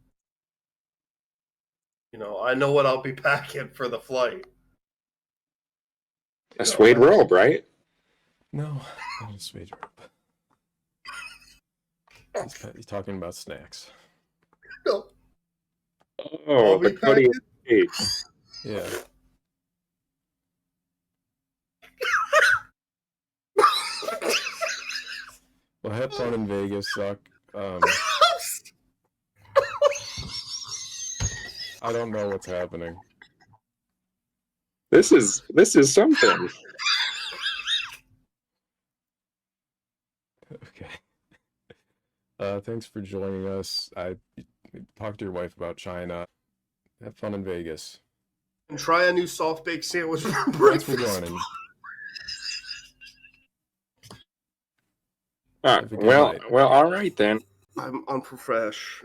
I know what I'll be packing for the flight. A suede robe, right? No, not a suede robe. He's talking about snacks. No. Oh, I'll the be Cody packing. cakes. Yeah. Well, have fun in Vegas, Suck. I don't know what's happening. This is something. Okay. Thanks for joining us. I talked to your wife about China. Have fun in Vegas. And try a new soft baked sandwich for Thanks breakfast. for joining. Well, all right then. I'm unprofesh.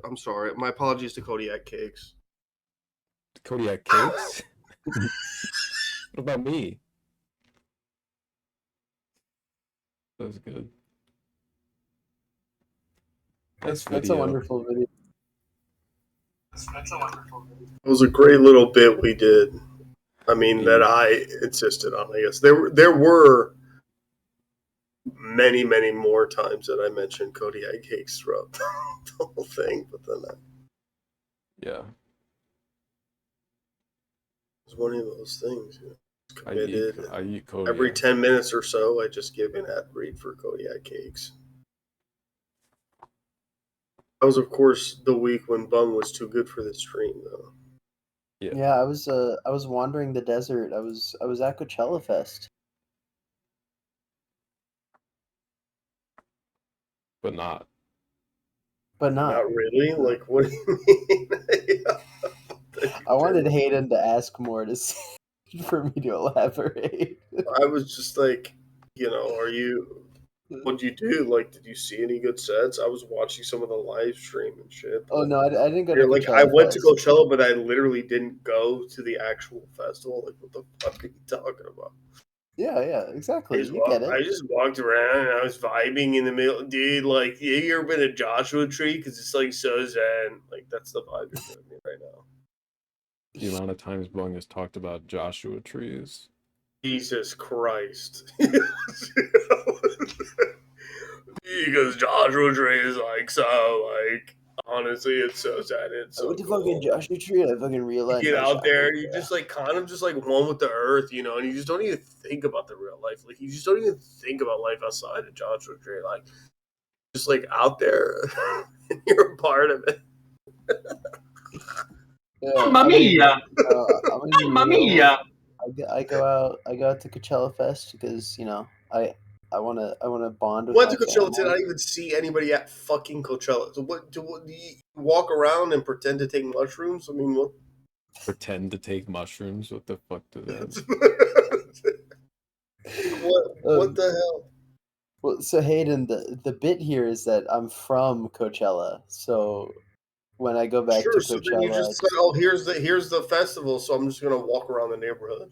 I'm sorry. My apologies to Kodiak Cakes. Kodiak Cakes? What about me? That was good. That's a wonderful video. It was a great little bit we did. I mean, that I insisted on. I guess there were many, many more times that I mentioned Kodiak Cakes throughout the whole thing, but then yeah, it's one of those things. I eat Kodiak. Every 10 minutes or so, I just give an ad read for Kodiak Cakes. That was, of course, the week when Bum was too good for the stream, though. Yeah, I was wandering the desert. I was at Coachella Fest. But not. Not really? Like, what do you mean? I wanted Hayden to ask more for me to elaborate. I was just like, what'd you do? Like, did you see any good sets? I was watching some of the live stream and shit. Oh, no, I didn't go to Like, Coachella I went Fest. to Coachella, but I literally didn't go to the actual festival. Like, what the fuck are you talking about? Yeah, exactly. You get it. I just walked around and I was vibing in the middle. Dude, like, you ever been to Joshua Tree? Because it's, like, so zen. Like, that's the vibe you're giving me right now. The amount of times Bung has talked about Joshua trees. Jesus Christ. Because Joshua Tree is, like, so, like, honestly, it's so sad. It's I so went to cool. fucking Joshua Tree and I fucking You realized get out there, you just like kind of just like one with the earth, and you just don't even think about the real life. Like you just don't even think about life outside of Joshua Tree. Like just like out there, and you're a part of it. Mamma mia! Mamma mia! I go out to Coachella Fest because I wanna bond with Went my to Coachella, did family. not even see anybody at fucking Coachella. So what do you walk around and pretend to take mushrooms? I mean, what? Pretend to take mushrooms? What the fuck does that? What the hell? Well, so Hayden, the bit here is that I'm from Coachella, so when I go back Sure. to So then you Coachella, just said, "Oh, here's the festival," so I'm just gonna walk around the neighborhood.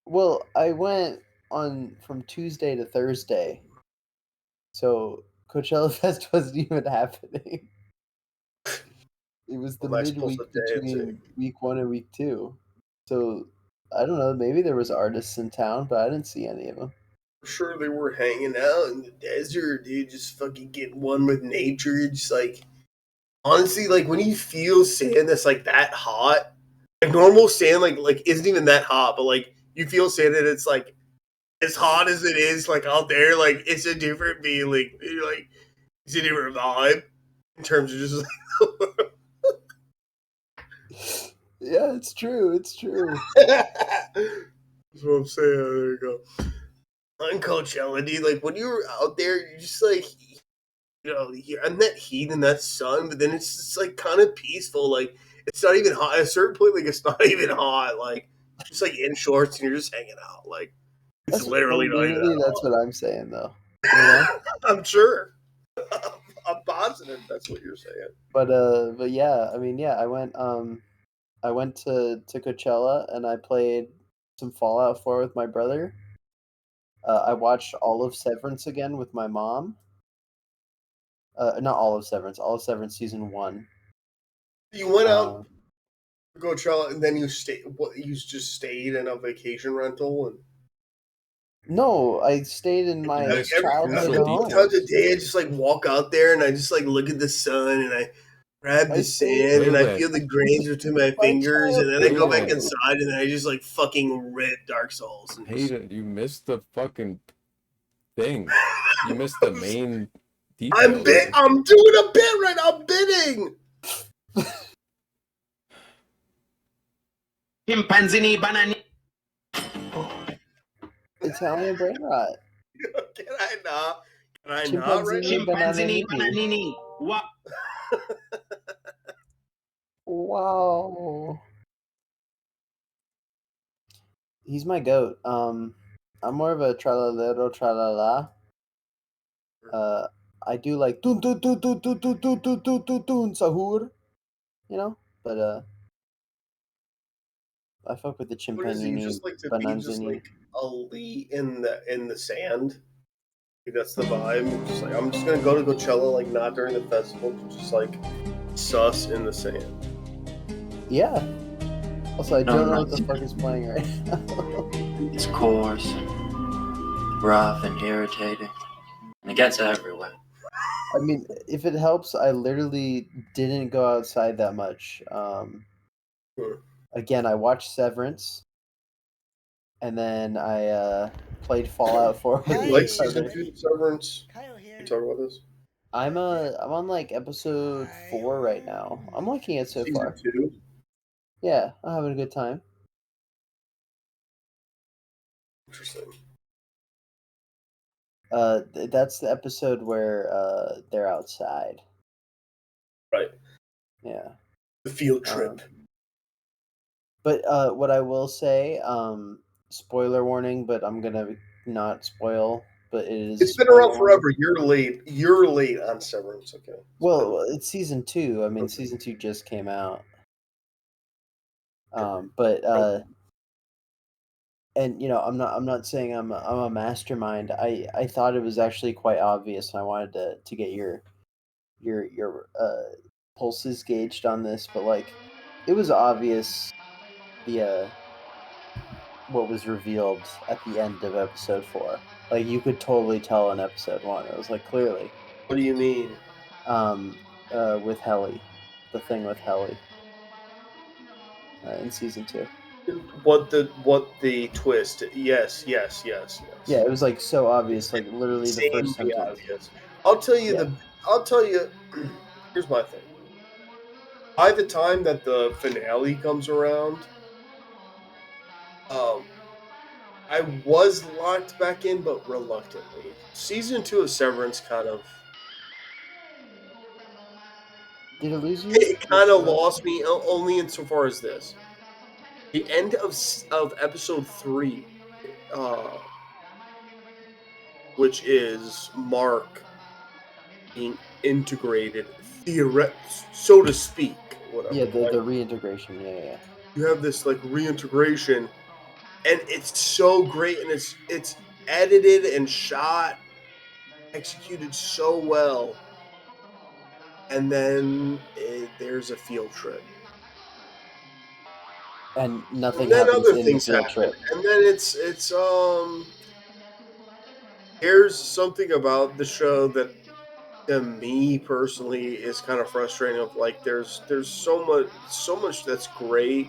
well, I went from Tuesday to Thursday, so Coachella Fest wasn't even happening. It was the Am I supposed midweek to dance? between week 1 and week 2. So I don't know. Maybe there was artists in town, but I didn't see any of them. Sure, they were hanging out in the desert, dude, just fucking getting one with nature. Just like, honestly, like when you feel sand that's like that hot, like normal sand, like isn't even that hot, but like you feel sand that it's like as hot as it is, like out there, like it's a different feeling. You're like, it's a different vibe in terms of just like. Yeah, it's true. It's true. That's what I'm saying. There you go. On Coachella, dude, like when you're out there, you're just like, you're in that heat and that sun, but then it's just like kind of peaceful. Like it's not even hot. At a certain point, like it's not even hot. Like just like in shorts and you're just hanging out. Like it's literally not even that that's hot. what I'm saying, though. You know? I'm sure. I'm positive that's what you're saying. But yeah, I mean, yeah, I went to Coachella and I played some Fallout 4 with my brother. I watched all of Severance again with my mom. Not all of Severance season 1. You went out Um, to Coachella and then you stayed. What you just stayed in a vacation rental and no, I stayed in my missed childhood crucial a couple home. times a day. I just like walk out there and I just like look at the sun and I grab I the stayed sand and I Hayden. feel the grains between my My fingers and then I go back Hayden. inside and then I just like fucking rip Dark Souls. And just, Hayden, you missed the fucking thing. You missed the main I'm detail. I'm doing a bit right now. I'm bidding. Chimpanzini banana. Italian brain rot. Can I not? Can I not right Chimpanzini now? Chimpanzini bananini. bananini. What? Wow. He's my goat. I'm more of a tralalero tralala. I do like tun tun tun tun tun tun tun tun tun tun tun sahur, you know. But I fuck with the What is it? You chimpanzini just like to be just bananzini. like elite in the sand. Like, that's the vibe. Just like I'm just gonna go to Coachella, like not during the festival, just like sus in the sand. Yeah. Also, I don't know what the nice. fuck is playing right now. It's coarse and rough and irritating. And it gets everywhere. I mean, if it helps, I literally didn't go outside that much. Again, I watched Severance, and then I played Fallout 4 with Like my season brother. 2 Severance. You talk about this? I'm on like episode 4 right now. I'm liking it so Season far. 2. Yeah, I'm having a good time. Interesting. That's the episode where they're outside. Right. Yeah. The field trip. But what I will say, spoiler warning, but I'm gonna not spoil. But it is. It's been spoiler around warning. forever. You're late. You're late on Severance. Okay. Well, it's season 2. I mean, season 2 just came out. But and I'm not saying I'm a mastermind. I thought it was actually quite obvious, and I wanted to get your pulses gauged on this, but like it was obvious the what was revealed at the end of episode 4. Like you could totally tell in episode 1. It was like clearly. What do you mean? With Helly, the thing with Helly in season 2. What the twist? Yes. Yeah, it was like so obvious, like literally the first Insanely sentence. obvious. I'll tell you Yeah. I'll tell you. Here's my thing. By the time that the finale comes around, I was locked back in, but reluctantly. Season 2 of Severance kind of Did it lose you? it kind of lost me only insofar as this. The end of episode 3, which is Mark being integrated, so to speak, whatever. Yeah, Right? the reintegration. Yeah. You have this like reintegration, and it's so great, and it's edited and shot, executed so well, and then there's a field trip, And nothing and then happens other in the things field happen, trip. and then it's here's something about the show that to me personally is kind of frustrating of like there's so much that's great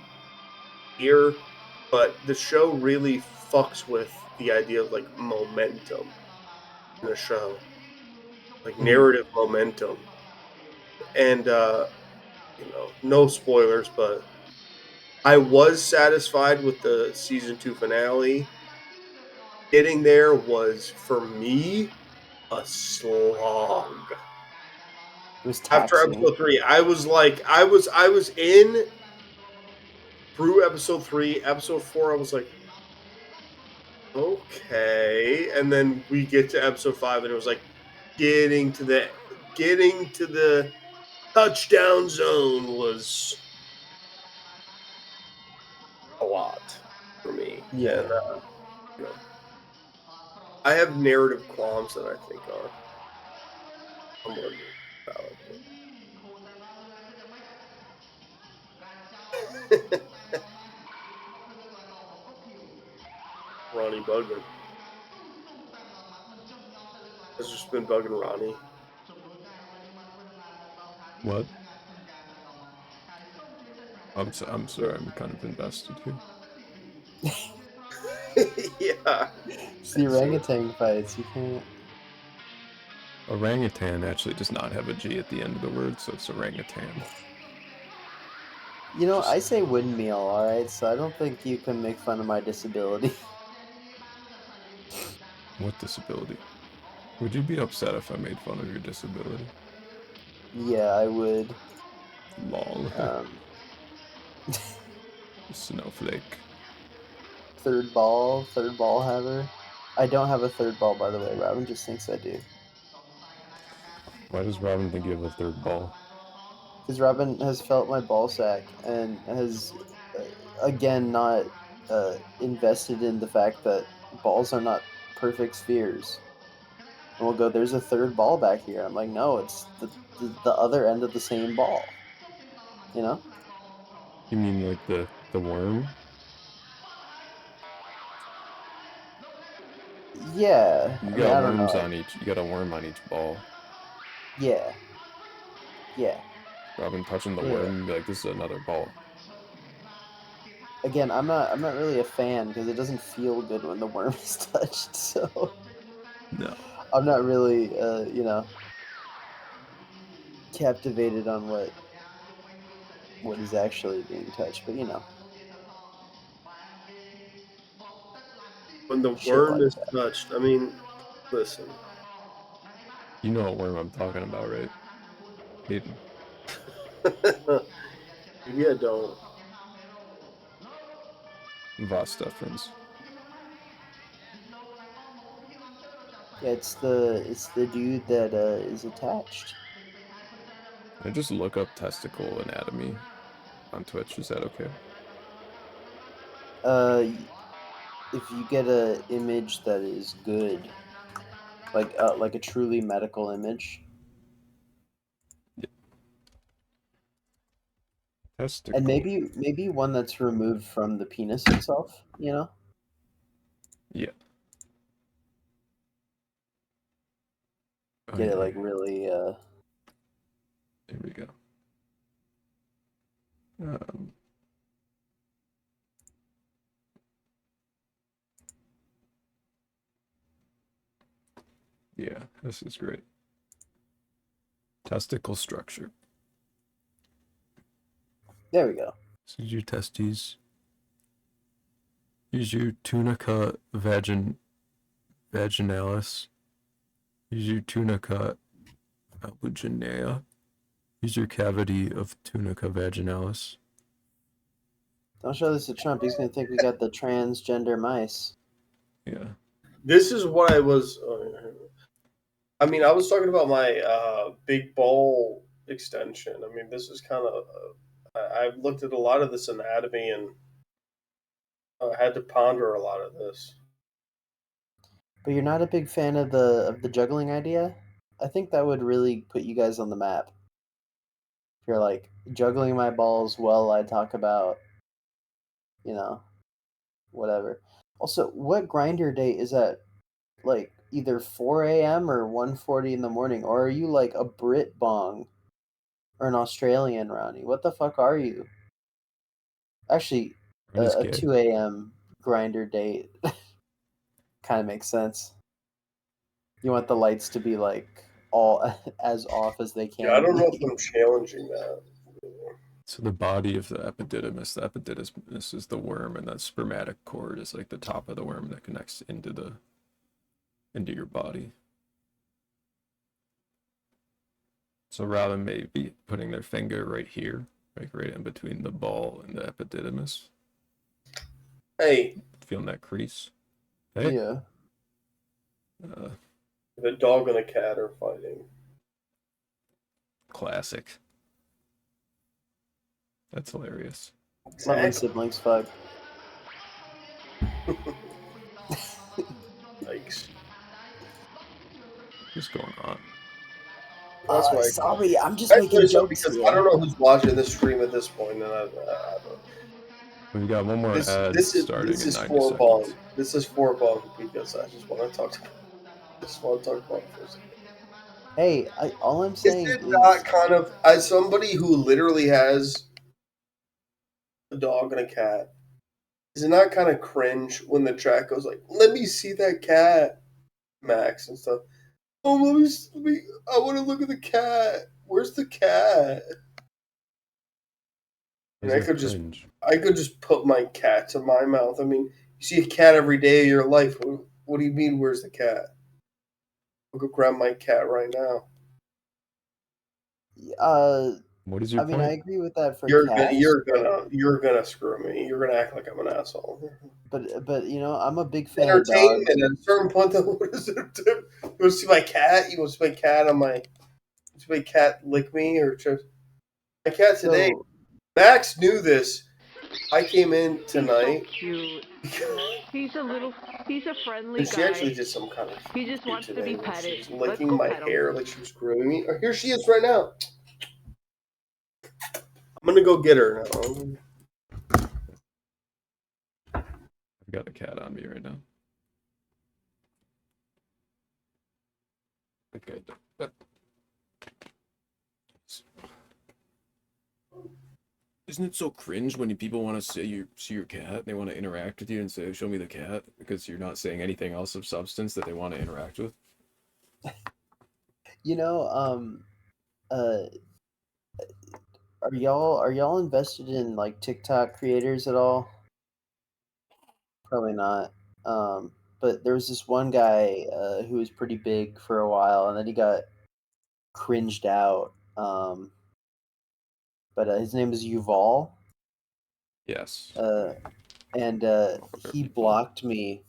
here, but the show really fucks with the idea of like momentum in a show, like narrative momentum, and no spoilers, but I was satisfied with the season 2 finale. Getting there was for me a slog. It was After taxing. episode 3, I was like, I was in through episode 3. Episode 4, I was like, okay, and then we get to episode 5, and it was like getting to the touchdown zone was a lot for me. Yeah. And I have narrative qualms that I think are somewhat valid. Ronnie bugging. Has just been bugging Ronnie. What? I'm sorry. I'm kind of invested here. Yeah. It's the orangutan fights. You can't. Orangutan actually does not have a G at the end of the word, so it's orangutan. You know, I say windmill, alright? So I don't think you can make fun of my disability. What disability? Would you be upset if I made fun of your disability? Yeah, I would. Lol. Snowflake. Third ball haver. I don't have a third ball, by the way. Robin just thinks I do. Why does Robin think you have a third ball? Because Robin has felt my ball sack and has, again, not invested in the fact that balls are not perfect spheres. And we'll go, there's a third ball back here. I'm like, no, it's the other end of the same ball. You know? You mean like the worm? Yeah. You I mean, got I don't worms know. on each. You got a worm on each ball. Yeah. Yeah. Robin touching the Yeah. worm and be like, "This is another ball." Again, I'm not really a fan because it doesn't feel good when the worm is touched. So no, I'm not really, captivated on what is actually being touched. But When the shit worm like is that. touched, I mean, listen. You know what worm I'm talking about, right? Hayden. Maybe I don't. Vas deferens. Yeah, it's the dude that is attached. Can I just look up testicle anatomy on Twitch? Is that okay? If you get a image that is good, like a truly medical image, Yeah. Testicle. and maybe one that's removed from the penis itself. Yeah. Get it like really. Here we go. Yeah, this is great. Testicle structure. There we go. This is your testes. Here's your tunica vaginalis. Here's your tunica albuginea. Here's your cavity of tunica vaginalis. Don't show this to Trump. He's gonna think we got the transgender mice. Yeah. This is what I was. I mean, I was talking about my big ball extension. I mean, this is kind of. I've looked at a lot of this anatomy and had to ponder a lot of this. But you're not a big fan of the juggling idea? I think that would really put you guys on the map. If you're like juggling my balls while I talk about, whatever. Also, what grinder date is that? Like either 4 a.m. or 1:40 in the morning, or are you like a Brit bong or an Australian Ronnie? What the fuck are you? Actually, a 2 a.m. grinder date kind of makes sense. You want the lights to be like all as off as they can. Yeah, I don't know if I'm challenging that. So the body of the epididymis is the worm, and that spermatic cord is like the top of the worm that connects into your body. So Robin may be putting their finger right here, like right in between the ball and the epididymis. Hey. Feeling that crease? Hey. Yeah. The dog and a cat are fighting. Classic. That's hilarious. Love when siblings fuck. Yikes. What's going on? That's why. Sorry, I'm just I making play some jokes because here. I don't know who's watching this stream at this point, and I don't. We've got one more ad This starting in is 90 for seconds. Bong. This is for Bong because I just want to talk about. Just want to talk about it for a second. Hey, all I'm Is saying it is not kind of, as somebody who literally has a dog and a cat, is it not kind of cringe when the chat goes like, "Let me see that cat, Max," and stuff? Oh, let me. I want to look at the cat. Where's the cat? And Is that cringe? I could just put my cat to my mouth. I mean, you see a cat every day of your life. What do you mean? Where's the cat? I'll go grab my cat right now. What is your I mean, I point? agree with that for You're cats. you're gonna screw me. You're gonna act like I'm an asshole. But you know, I'm a big fan of Entertainment dogs. at a certain point. Though, what is it? You want to see my cat? You want to see my cat on my? See my cat lick me or just my cat today? So Max knew this. I came in tonight. Cute. He's a friendly And she guy. actually did some kind of He just wants to today be where she petted. was Let's licking go my pet him. hair like she was grooming me. Oh, here she is right now. I'm gonna go get her now. I've got a cat on me right now. Okay. Isn't it so cringe when people want to see your cat? They want to interact with you and say, "Show me the cat," because you're not saying anything else of substance that they want to interact with. you know, uh, are y'all invested in like TikTok creators at all? Probably not. But there was this one guy who was pretty big for a while, and then he got cringed out. But his name is Yuval. Yes. And he blocked me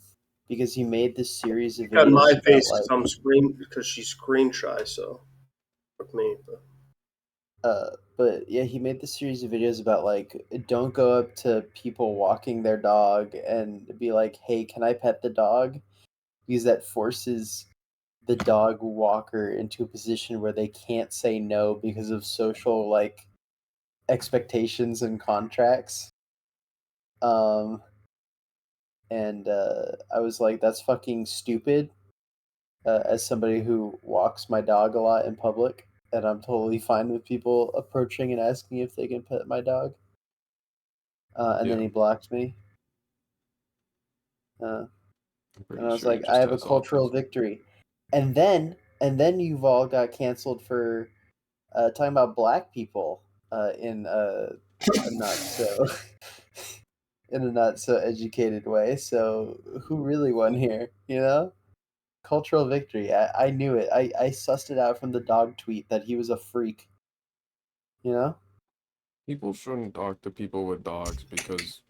because he made this series of Got videos my about face like because I'm screen because she's screen shy. So fuck me. but yeah, he made this series of videos about like don't go up to people walking their dog and be like, "Hey, can I pet the dog?" Because that forces the dog walker into a position where they can't say no because of social like expectations and contracts. And I was like, that's fucking stupid. As somebody who walks my dog a lot in public, and I'm totally fine with people approaching and asking if they can pet my dog. And then he blocked me. And I was sure he like, I just have a has cultural autism. victory. And then you've all got canceled for talking about black people in a not so in a not so educated way. So who really won here? You know, cultural victory. I knew it. I sussed it out from the dog tweet that he was a freak. You know. People shouldn't talk to people with dogs because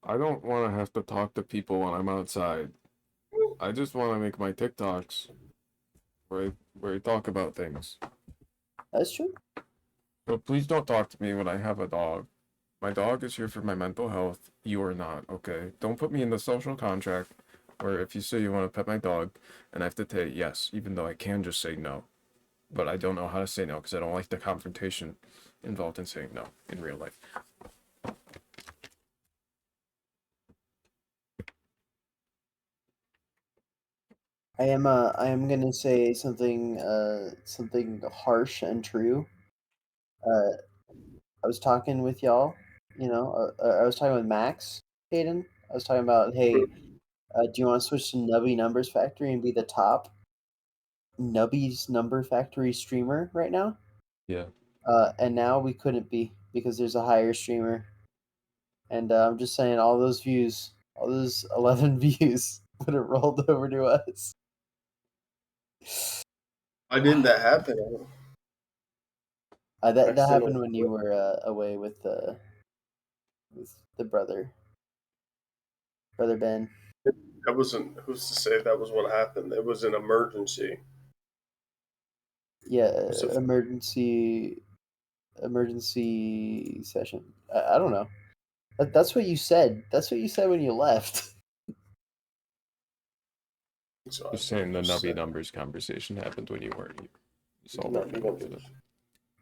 I don't want to have to talk to people when I'm outside. I just want to make my TikToks where I talk about things. That's true. So please don't talk to me when I have a dog. My dog is here for my mental health. You are not, okay? Don't put me in the social contract where if you say you want to pet my dog and I have to say yes, even though I can just say no. But I don't know how to say no because I don't like the confrontation involved in saying no in real life. I am gonna say something harsh and true. I was talking with y'all, you know, I was talking with Max Hayden. I was talking about, hey, do you want to switch to Nubby Numbers Factory and be the top Nubby's Number Factory streamer right now? Yeah. And now we couldn't be because there's a higher streamer. And I'm just saying, all those views, all those 11 views would have rolled over to us. Why didn't that happen? That Next happened thing- when you were away with the brother Ben. That wasn't. Who's to say that was what happened? It was an emergency. Yeah, So- emergency session. I don't know. That's what you said. That's what you said when you left. So Just saying the nubby numbers conversation happened when you weren't here. You saw Nubby that. numbers.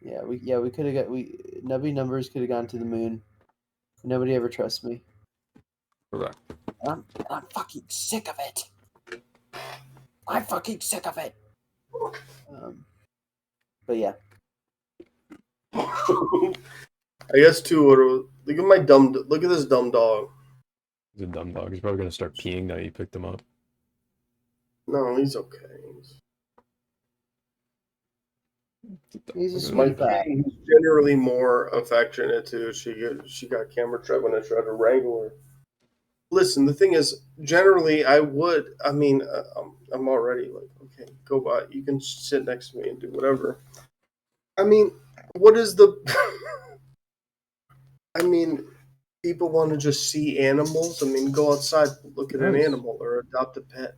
Yeah, we could have got nubby numbers could have gone to the moon. Nobody ever trusts me. Correct. I'm fucking sick of it. I'm fucking sick of it. But yeah. I guess too. Look at this dumb dog. He's a dumb dog. He's probably gonna start peeing now you picked him up. No, he's okay. He's a My sweet guy. kitty, who's generally more affectionate too. She got camera trap when I tried to wrangle her. Listen, the thing is, generally, I would. I mean, I'm already like, okay, go by. You can sit next to me and do whatever. I mean, what is the? I mean, people want to just see animals. I mean, go outside, look at an Nice. animal, or adopt a pet.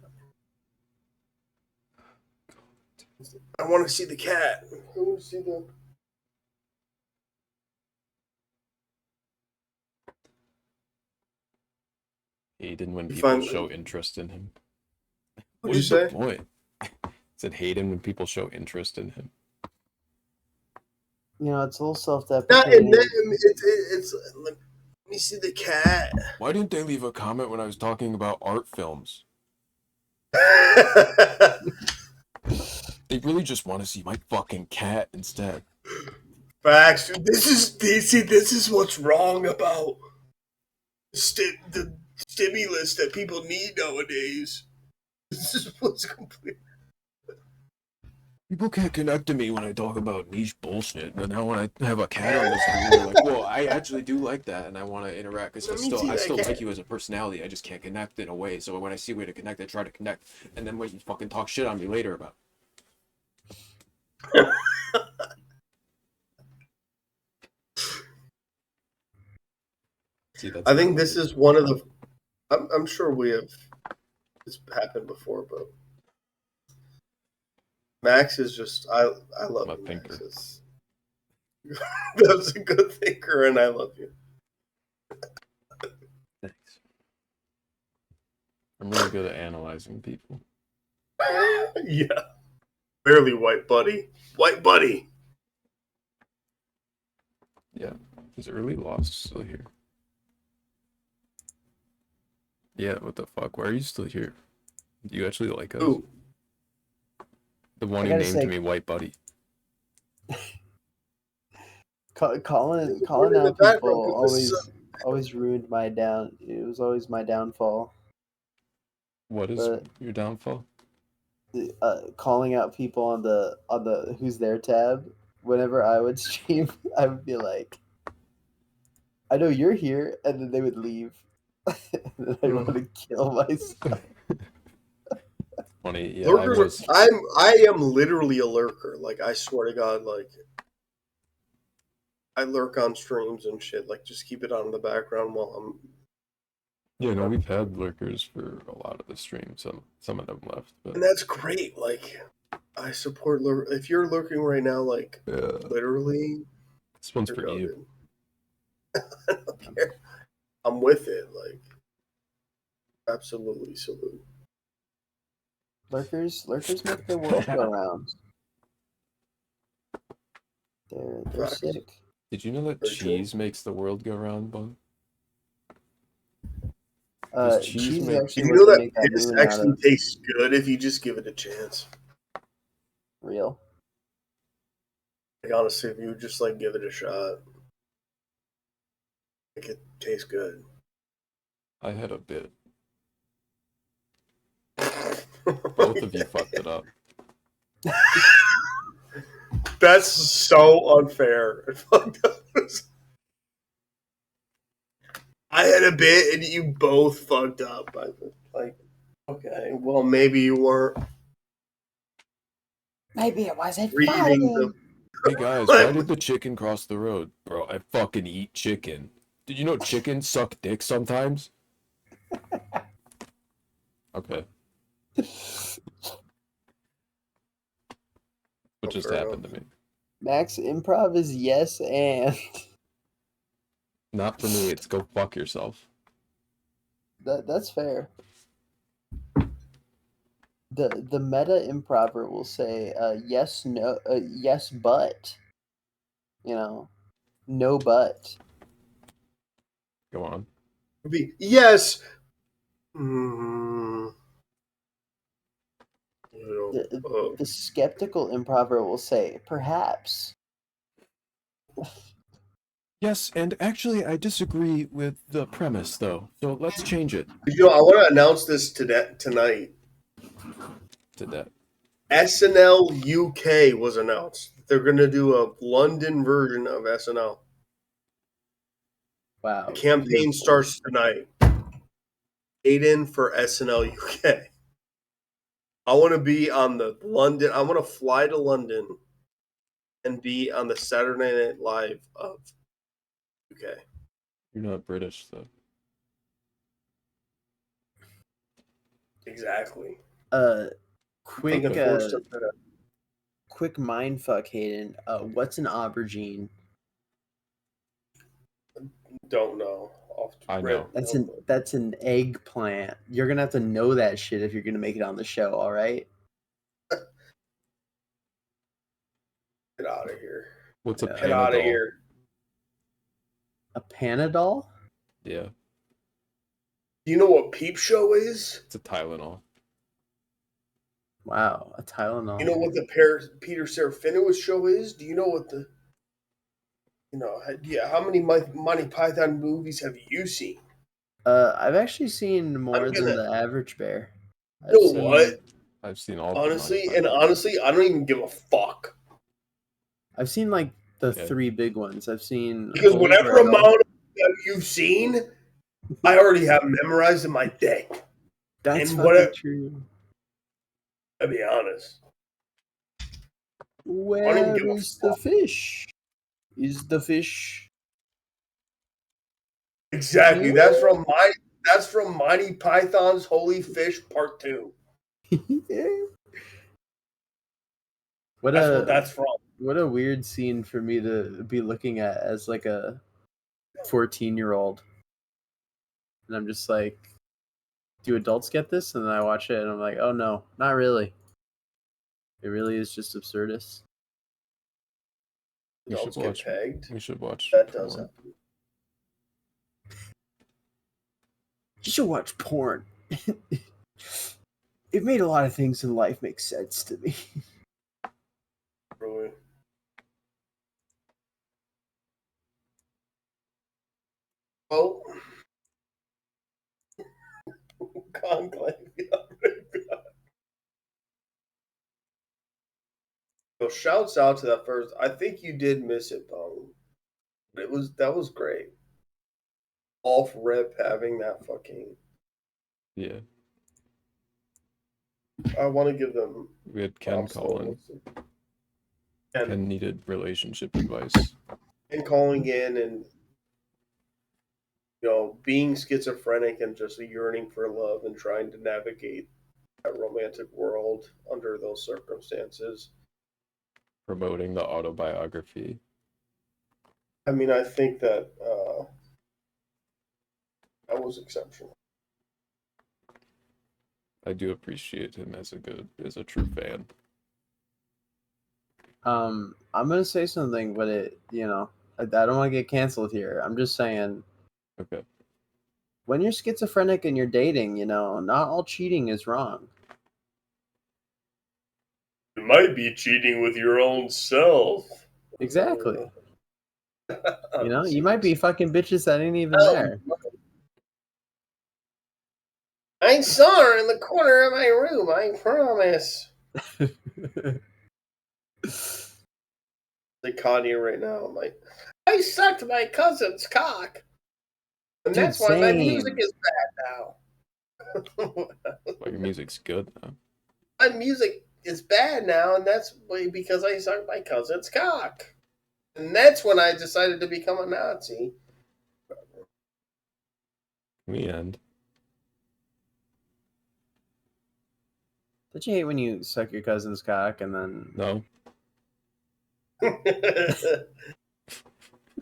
I want to see the cat. I want to see the. Hayden when You people find- show interest in him. What'd What you is the say? point? Said Hayden when people show interest in him. You know, it's a little Not self-deprecating. in them. It's like, let me see the cat. Why didn't they leave a comment when I was talking about art films? They really just want to see my fucking cat instead. Facts. This is what's wrong about the stimulus that people need nowadays. This is what's complete. People can't connect to me when I talk about niche bullshit, but now when I have a cat on the screen, they're like, "Well, I actually do like that, and I want to interact because I still like you as a personality. I just can't connect in a way. So when I see a way to connect, I try to connect, and then when you fucking talk shit on me later about." See, I think this is one of the. I'm sure it's happened before, but Max is just I love I'm a you, thinker. Max. That's a good thinker, and I love you. Thanks. I'm really good at analyzing people. Yeah, barely white buddy. White buddy. Yeah, is early loss still here? Yeah, what the fuck? Why are you still here? Do you actually like us? Ooh. The one I who gotta named say- me White Buddy. Calling in the out background, people 'cause this is always ruined my down. It was always my downfall. What is But- your downfall? Calling out people on the Who's There tab. Whenever I would stream, I would be like, "I know you're here," and then they would leave. And then I want to kill myself. Funny, yeah, lurkers. I am literally a lurker. Like I swear to God, like I lurk on streams and shit. Like just keep it on in the background while I'm. Yeah, no, we've had lurkers for a lot of the streams. Some of them left, but And that's great. Like I support lurk. If you're lurking right now, like literally, this one's you're for you. goated. I don't care. I'm with it. Like absolutely salute. Lurkers make the world go round. They're Facts. sick. Did you know that Very true. cheese makes the world go round, Bun? Does Cheese is make- actually You what know they that make that piss moon out actually of. tastes good if you just give it a chance. Real. Like honestly, if you just like give it a shot, like it tastes good. I had a bit. Both of you fucked it up. That's so unfair. It fucked up. I had a bit and you both fucked up. Like, okay, well maybe you weren't Maybe it wasn't reading the. Hey guys, why did the chicken cross the road? Bro, I fucking eat chicken. Did you know chickens suck dick sometimes? Okay. What just happened to me? Max, improv is yes and. Not for me, it's go fuck yourself. That's fair. the meta improver will say yes, no, yes, but no, but. Go on. Be yes. Mm, The skeptical improver will say perhaps. Yes, and actually, I disagree with the premise, though. So let's change it. I want to announce this tonight. SNL UK was announced. They're going to do a London version of SNL. Wow. The campaign starts tonight. Aiden for SNL UK. I want to be on the London. I want to fly to London and be on the Saturday Night Live of UK. You're not British, though. Exactly. Quick mind fuck, Hayden. What's an aubergine? Don't know. I know. That's an eggplant. You're gonna have to know that shit if you're gonna make it on the show. All right. Get out of here. What's a Get Panadol? out of here. A Panadol? Yeah. Do you know what Peep Show is? It's a Tylenol. Wow, a Tylenol. You know what the Peter Serafinowicz show is? Do you know what the how many Monty Python movies have you seen? I've actually seen more than the average bear. What? I've seen all. Honestly, I don't even give a fuck. I've seen like the 3 big ones. I've seen because whatever amount that you've seen, I already have memorized in my day. That's and fucking true. I'll be honest. Where is the fish? Is the fish? Exactly. That's from Monty Python's Holy Fish Part 2. That's what that's from. What a weird scene for me to be looking at as like a 14-year-old. And I'm just like, do adults get this? And then I watch it and I'm like, oh no, not really. It really is just absurdist. Adults get pegged. We should watch. That does happen. You should watch porn. It made a lot of things in life make sense to me. Really? Oh. Conclave. So shouts out to that first. I think you did miss it, Bone. That was great. Off rip having that fucking. Yeah. I want to give them. We had Ken call in. Ken needed relationship advice. And calling in and being schizophrenic and just yearning for love and trying to navigate that romantic world under those circumstances. Promoting the autobiography. I mean, I think that that was exceptional. I do appreciate him as a true fan. I'm gonna say something, but I don't want to get canceled here. I'm just saying. Okay. When you're schizophrenic and you're dating, not all cheating is wrong. You might be cheating with your own self. Exactly. You might be fucking bitches that ain't even there. I saw her in the corner of my room, I promise. Like Kanye right now, I'm like, I sucked my cousin's cock. And Dude, that's why my music is bad now. Well, your music's good now. My music is bad now, and that's because I sucked my cousin's cock. And that's when I decided to become a Nazi. In the end. Did you hate when you suck your cousin's cock and then... No.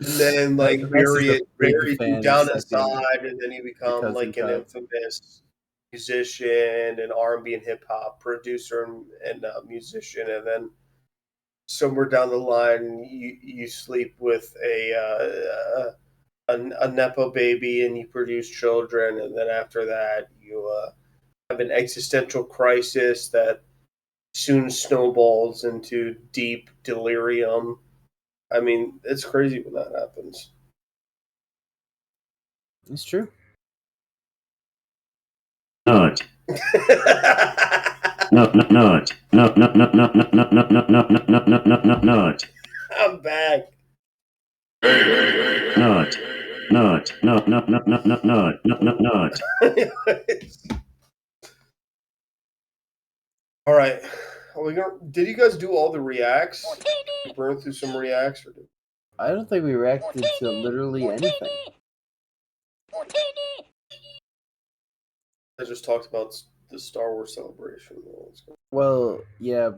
And then, bury you down inside, and then you become, like, an infamous musician and R&B and hip hop producer and musician, and then somewhere down the line you sleep with a nepo baby and you produce children, and then after that you have an existential crisis that soon snowballs into deep delirium. I mean, it's crazy when that happens. It's true. Not. Not. I'm back. Not. All right. Did you guys do all the reacts? Burn through some reacts? Or I don't think we reacted to literally anything. I just talked about the Star Wars celebration. Well, yeah,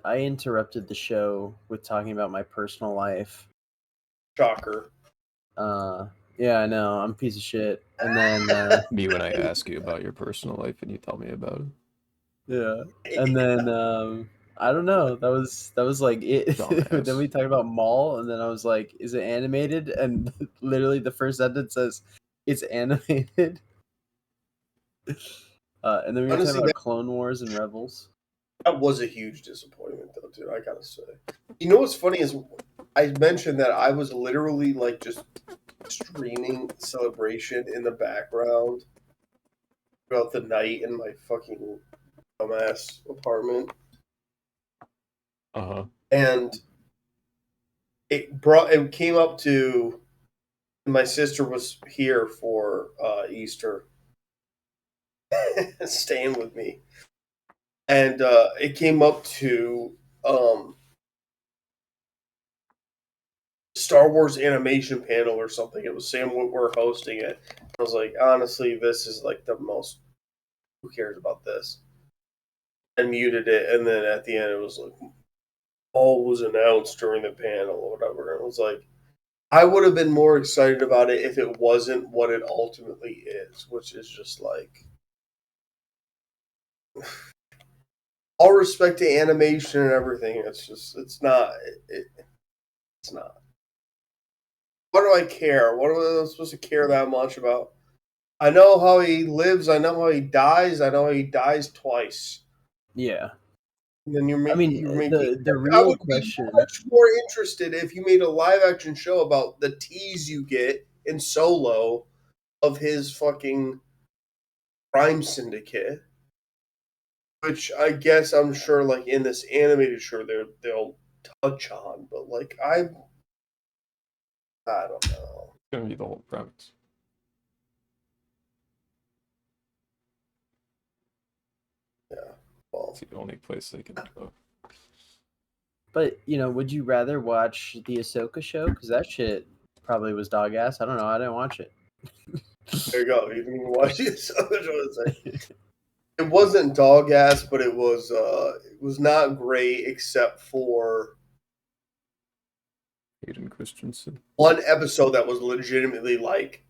I interrupted the show with talking about my personal life. Shocker. Yeah, I know, I'm a piece of shit. And then Me when I ask you about your personal life and you tell me about it. yeah. And then I don't know. That was like it. Then we talked about Maul, and then I was like, "Is it animated?" And literally the first sentence says, "It's animated." And then we were Honestly, talking about Clone Wars and Rebels. That was a huge disappointment, though, dude. I gotta say. You know what's funny is I mentioned that I was literally like just streaming Celebration in the background throughout the night in my fucking dumbass apartment. And it came up to my sister was here for Easter, staying with me, and it came up to Star Wars animation panel or something. It was Sam Witwer hosting it. I was like, honestly, this is like the most. Who cares about this? I muted it, and then at the end, it was like all was announced during the panel or whatever. It was like I would have been more excited about it if it wasn't what it ultimately is, which is just like all respect to animation and everything. It's not. It's not. What do I care? What am I supposed to care that much about? I know how he lives. I know how he dies. I know he dies twice. Yeah. And then you're making. The I real would question. be much more interested if you made a live action show about the tease you get in Solo of his fucking crime syndicate, which I guess I'm sure, like in this animated show, they'll touch on. But like I don't know. It's gonna be the whole premise. Yeah. Well, it's the only place they can go. But would you rather watch the Ahsoka show? Because that shit probably was dog ass. I don't know. I didn't watch it. There you go. You can watch it. It wasn't dog ass, but it was not great except for Hayden Christensen. one episode that was legitimately like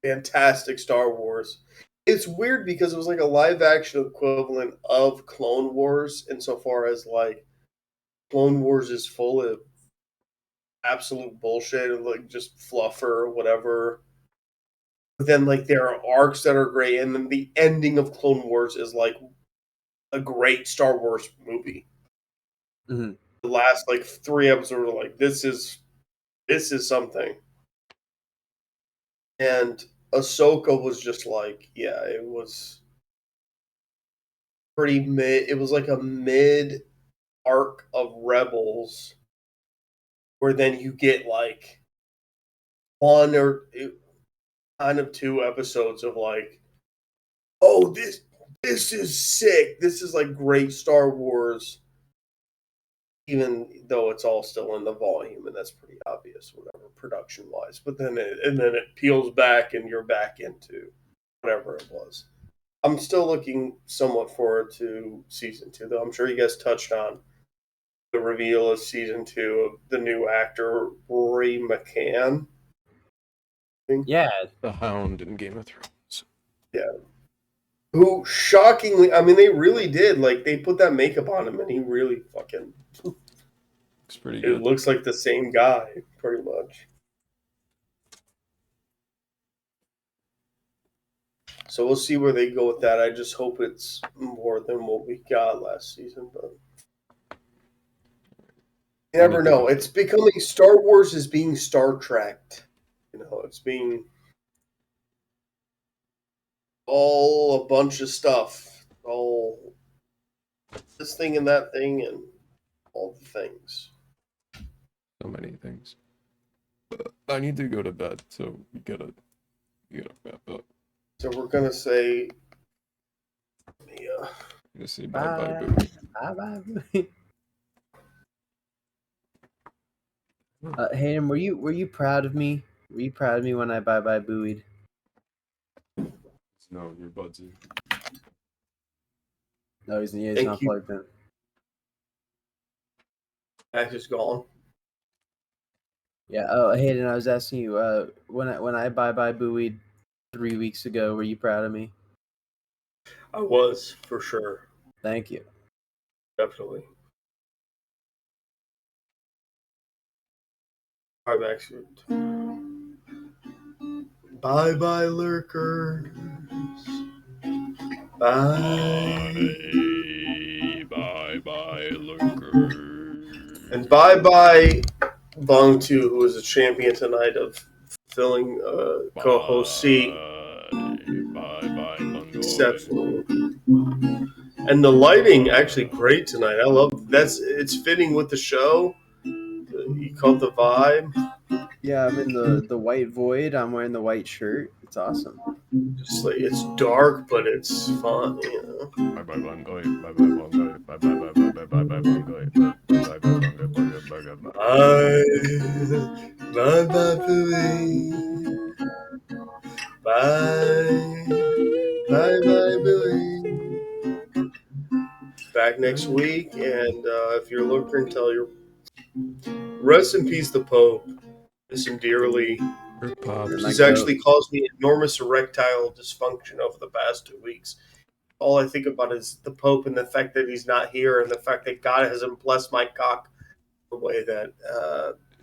fantastic Star Wars. It's weird because it was like a live action equivalent of Clone Wars insofar as like Clone Wars is full of absolute bullshit and like just fluffer or whatever. But then like there are arcs that are great, and then the ending of Clone Wars is like a great Star Wars movie. Mm-hmm. The last like 3 episodes are like this is something. And Ahsoka was just like, yeah, it was pretty mid. It was like a mid arc of Rebels, where then you get like one or kind of 2 episodes of like, oh, this is sick. This is like great Star Wars, even though it's all still in the volume, and that's pretty obvious, whatever production wise. But then it peels back, and you're back into whatever it was. I'm still looking somewhat forward to season 2, though. I'm sure you guys touched on the reveal of season 2 of the new actor Rory McCann. Yeah, the Hound in Game of Thrones. Yeah, Who shockingly, I mean, they really did. Like, they put that makeup on him, and he really fucking. It's pretty It good. looks like the same guy, pretty much. So we'll see where they go with that. I just hope it's more than what we got last season, but you never know. It's becoming Star Wars is being Star Trek. You know, it's being all a bunch of stuff, all this thing and that thing, and all the things. So many things. I need to go to bed, so we gotta wrap up. So we're gonna say, yeah. Just say bye Bowie. Bye Bowie. Hayden, were you proud of me? Were you proud of me when I bye Bowie'd? No, your buds are. No, he's Thank not you. plugged in. Ash is gone. Yeah. Oh, Hayden, I was asking you. When I bye Bowie'd 3 weeks ago, were you proud of me? I was, for sure. Thank you. Definitely. All right, Max. Bye, lurkers. Bye. Bye, lurkers. And bye, Bong Tu, who is a champion tonight of filling co-host seat. Bye, Exceptional. And the lighting actually great tonight. I love it's fitting with the show. You caught the vibe. Yeah, I'm in the white void. I'm wearing the white shirt. It's awesome. Just like it's dark, but it's fun. You know. Bye, Bongoy. Bye, Bongoy. Bye, Bongoy. Bye, Bongoy. Bye, Billy. Back next week, and if you're looking, tell your rest in peace, the Pope. Miss him dearly. He's actually caused me enormous erectile dysfunction over the past 2 weeks. All I think about is the Pope and the fact that he's not here, and the fact that God hasn't blessed my cock the way that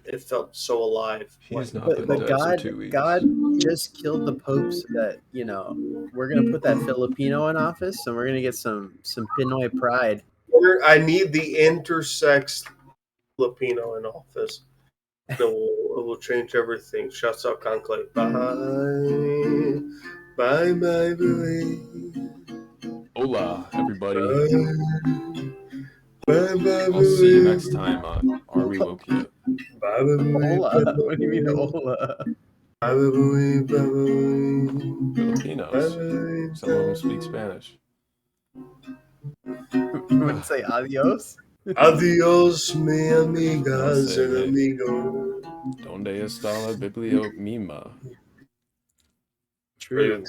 it felt so alive. He's not But been dead for 2 weeks. God just killed the Pope so that, we're gonna put that Filipino in office and we're gonna get some Pinoy pride. I need the intersex Filipino in office. It will change everything. Shuts up conclave. Bye, Billy. Hola, everybody. Bye, I'll see you next time on Are We Woke Yet? Hola. What do you mean hola? Filipinos. Some of them speak Spanish. You wouldn't say adios? Adios, mi amigas and amigos. Donde está la biblio mima? True.